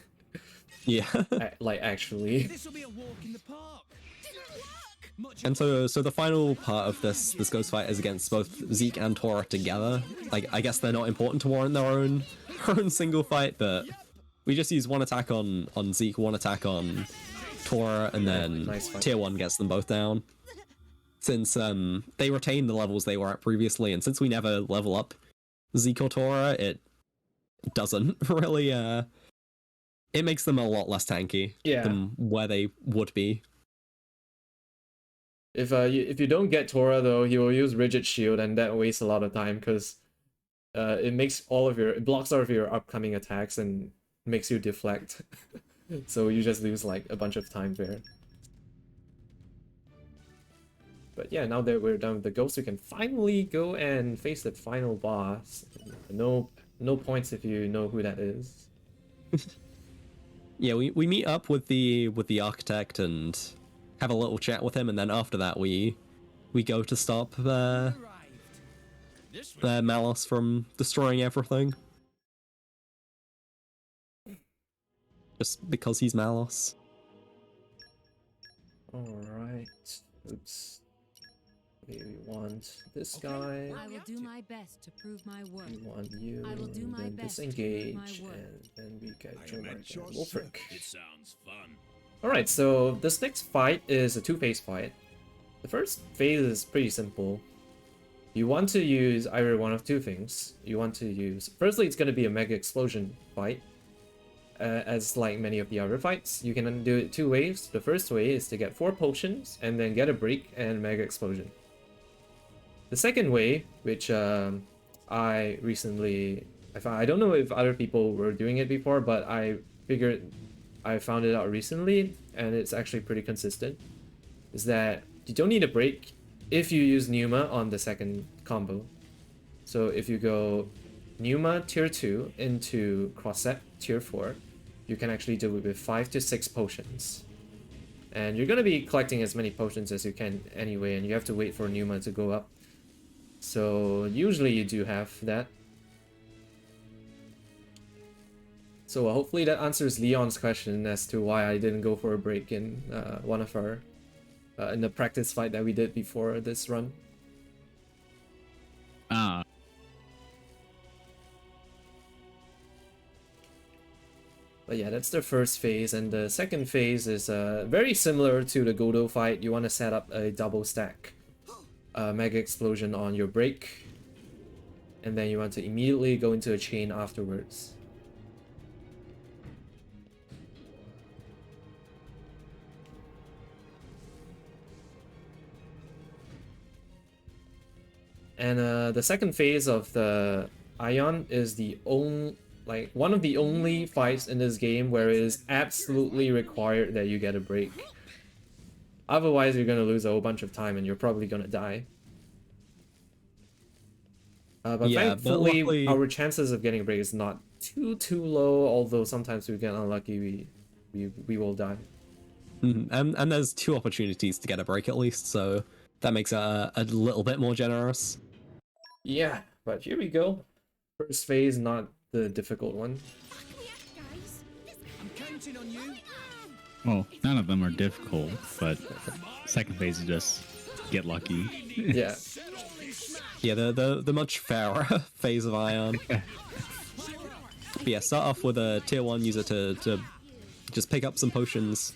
Yeah. Like, actually. This will be a walk in the park. Didn't work! And so the final part of this ghost fight is against both Zeke and Tora together. Like, I guess they're not important to warrant their own single fight, but we just use one attack on Zeke, one attack on Tora, and then Nice fight. tier 1 gets them both down. Since they retain the levels they were at previously, and since we never level up Zeke or Tora, it doesn't really it makes them a lot less tanky than where they would be. If you don't get Tora though, he will use Rigid Shield, and that wastes a lot of time because it blocks all of your upcoming attacks and makes you deflect. So you just lose like a bunch of time there. But yeah, now that we're done with the ghost, we can finally go and face the final boss. No points if you know who that is. Yeah, we meet up with the architect and have a little chat with him, and then after that we go to stop Malice from destroying everything. Just because he's Malice. Alright. Oops. We want this guy. I will do my best to prove my worth. We want you. I will do and my then best to disengage, prove my worth. and then we get I Joe am Mark at and your Wolfric. service. It sounds fun. Alright, so this next fight is a two-phase fight. The first phase is pretty simple. You want to use either one of two things. You want to use... Firstly, it's going to be a Mega Explosion fight. As like many of the other fights, you can do it two ways. The first way is to get 4 potions, and then get a break and Mega Explosion. The second way, which I recently... I don't know if other people were doing it before, but I found it out recently, and it's actually pretty consistent, is that you don't need a break if you use Pneuma on the second combo. So if you go Pneuma tier 2 into quadraaceps tier 4, you can actually do it with 5 to 6 potions. And you're going to be collecting as many potions as you can anyway, and you have to wait for Pneuma to go up. So usually you do have that. So hopefully that answers Leon's question as to why I didn't go for a break in one of our in the practice fight that we did before this run. Ah, But yeah, that's the first phase, and the second phase is very similar to the Godo fight. You want to set up a double stack Mega Explosion on your break, and then you want to immediately go into a chain afterwards. And the second phase of the Ion is the one of the only fights in this game where it is absolutely required that you get a break. Otherwise, you're gonna lose a whole bunch of time and you're probably gonna die. But Yeah, but thankfully, luckily- our chances of getting a break is not too low. Although sometimes we get unlucky, we will die. And there's 2 opportunities to get a break at least, so that makes it a little bit more generous. Yeah, but here we go. First phase, not the difficult one. I'm counting on you. well, none of them are difficult, but second phase is just get lucky. Yeah. Yeah, the much fairer phase of Ion. But yeah, start off with a tier 1 user to just pick up some potions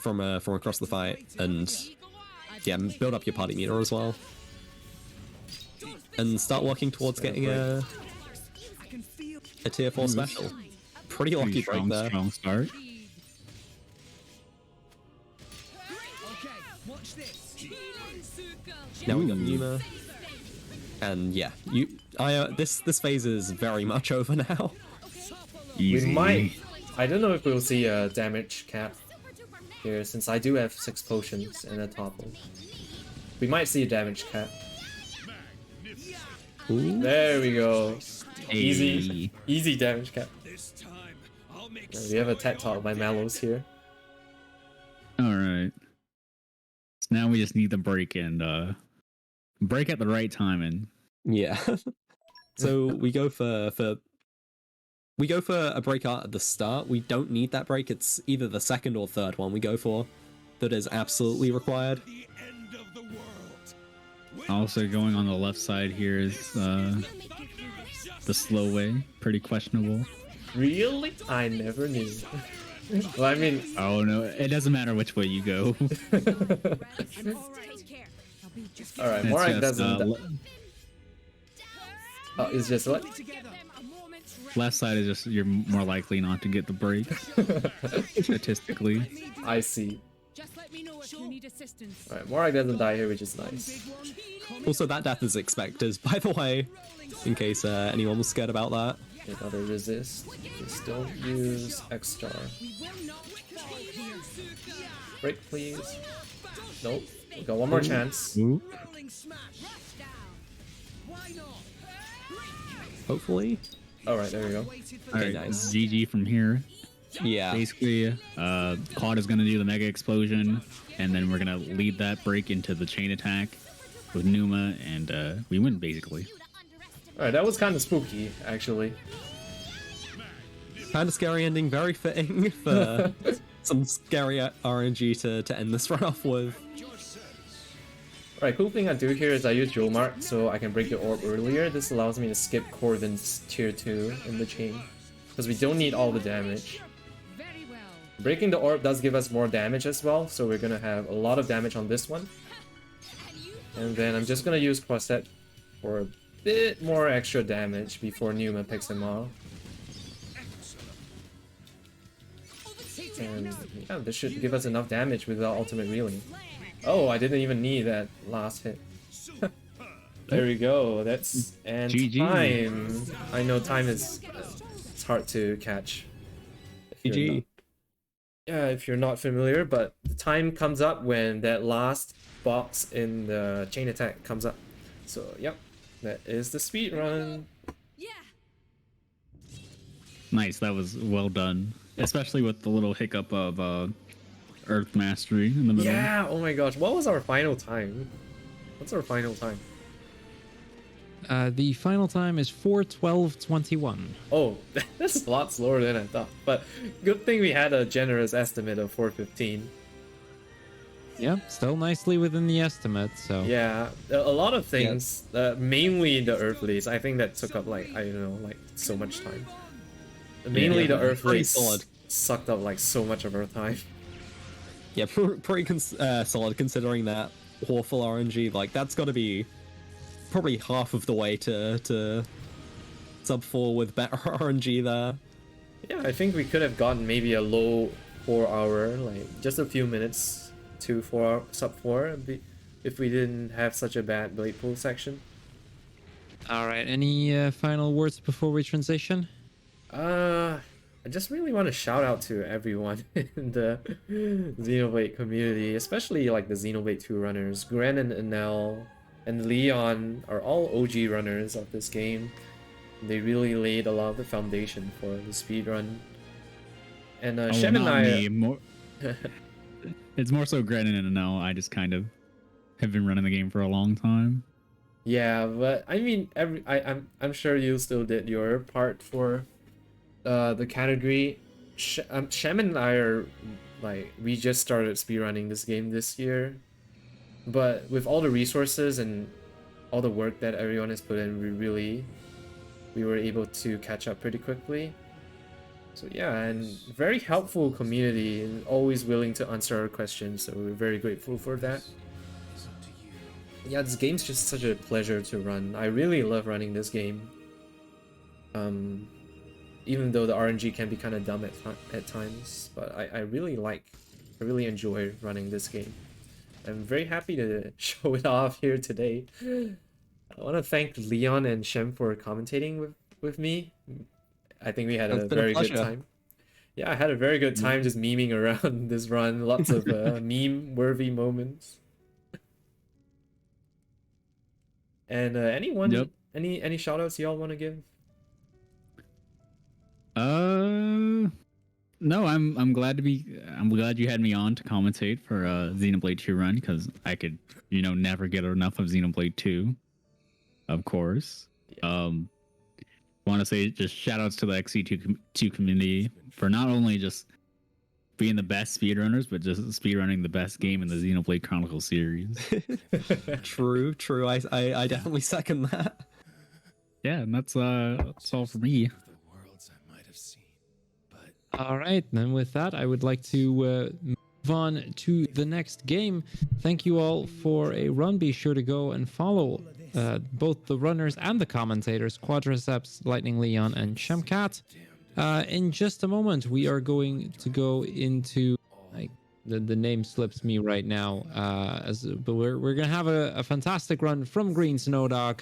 from across the fight, and yeah, build up your party meter as well. And start working towards getting a tier 4 special. Pretty lucky break there. Strong start. Okay, watch this. Now we got Ooh. Pneuma. And yeah, this phase is very much over now. Easy. We might. I don't know if we'll see a damage cap here, since I do have 6 potions and a topple. We might see a damage cap. Ooh. There we go. Easy, Hey. easy damage cap. This time, I'll make We have a TED Talk by Mallows here. All right. So now we just need the break and break at the right time and Yeah. So we go for a break out at the start. We don't need that break. It's either the second or third one we go for. that is absolutely required. The end of the world. Also going on the left side here is the slow way, pretty questionable. Really? I never knew. Well, I mean, Oh no, it doesn't matter which way you go. Take care. I'll be just all right, It's Morak just, doesn't. le- Oh, it's just what? left side is just you're more likely not to get the break statistically. I see. Just let me know if you need assistance. All right, Morak doesn't die here, which is nice. Also, that death is expected, by the way, in case anyone was scared about that. Another resist. Just don't use X star. Break, please. Nope. We got one more chance. Ooh. Hopefully. All right, there we go. All right, nice. GG from here. Yeah. Basically, Quad is gonna do the mega explosion, and then we're gonna lead that break into the chain attack with Numa, and we win basically. All right, that was kind of spooky, actually. Kind of scary ending, very fitting for some scary RNG to end this run off with. Alright, cool thing I do here is I use Jewel Mark so I can break the orb earlier. This allows me to skip Corvin's tier 2 in the chain. Because we don't need all the damage. Very well. Breaking the orb does give us more damage as well, so we're gonna have a lot of damage on this one. And then I'm just gonna use quadraaceps for a bit more extra damage before Numa picks him off. And yeah, this should give us enough damage without ultimate reeling. Oh, I didn't even need that last hit. There we go. That's and GG. time. I know time is it's hard to catch. If you're GG. not- Yeah, if you're not familiar, but the time comes up when that last box in the chain attack comes up. So yep, that is the speed run. Yeah. Nice, that was well done, especially with the little hiccup of Earth Mastery in the middle. Yeah. Oh my gosh, what was our final time? What's our final time? The final time is 4:12:21. Oh, that's a lot slower than I thought. But good thing we had a generous estimate of 4:15. Yeah, still nicely within the estimate. So Yeah, a lot of things, mainly the Earthlies. I think that took up like I don't know, like so much time. Mainly the pretty Earthlies solid. sucked up like so much of our time. Yeah, pretty solid considering that awful RNG. Like, that's got to be probably half of the way to sub 4 with better RNG there. Yeah, I think we could have gotten maybe a low 4-hour, like just a few minutes to 4 sub 4 if we didn't have such a bad blade pool section. all right, any final words before we transition? I just really want to shout out to everyone in the Xenoblade community, especially like the Xenoblade 2 runners. Gren and Enel and Leon are all OG runners of this game. They really laid a lot of the foundation for the speedrun. And Oh, Shem and not I... me, more, it's more so Grennan and no. I just kind of have been running the game for a long time. Yeah, but I mean, I'm sure you still did your part for the category. Shem and I are like, we just started speedrunning this game this year, but with all the resources and all the work that everyone has put in, we were able to catch up pretty quickly. So yeah, and very helpful community and always willing to answer our questions, so we're very grateful for that. Yeah, this game's just such a pleasure to run. I really love running this game. Even though the RNG can be kind of dumb at times, but I really enjoy running this game. I'm very happy to show it off here today. I want to thank Leon and Shem for commentating with me. I think we had It's a been a very good pleasure. time. Yeah, I had a very good time just memeing around this run. Lots of meme-worthy moments. And anyone, Yep. any shoutouts y'all want to give? No, I'm glad you had me on to commentate for Xenoblade 2 run, because I could, never get enough of Xenoblade 2. Of course. Want to say just shout outs to the XC2 community for not only just being the best speedrunners, but just speedrunning the best game in the Xenoblade Chronicles series. True. I definitely second that. Yeah, and that's all for me. All right, then with that, I would like to move on to the next game. Thank you all for a run. Be sure to go and follow both the runners and the commentators, Quadraceps, Lightning Leon, and Shemcat. In just a moment, we are going to go into the name slips me right now. But we're gonna have a fantastic run from Green Snowdog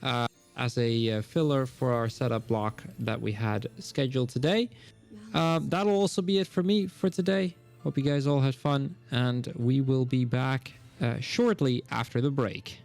as a filler for our setup block that we had scheduled today. That'll also be it for me for today. Hope you guys all had fun, and we will be back shortly after the break.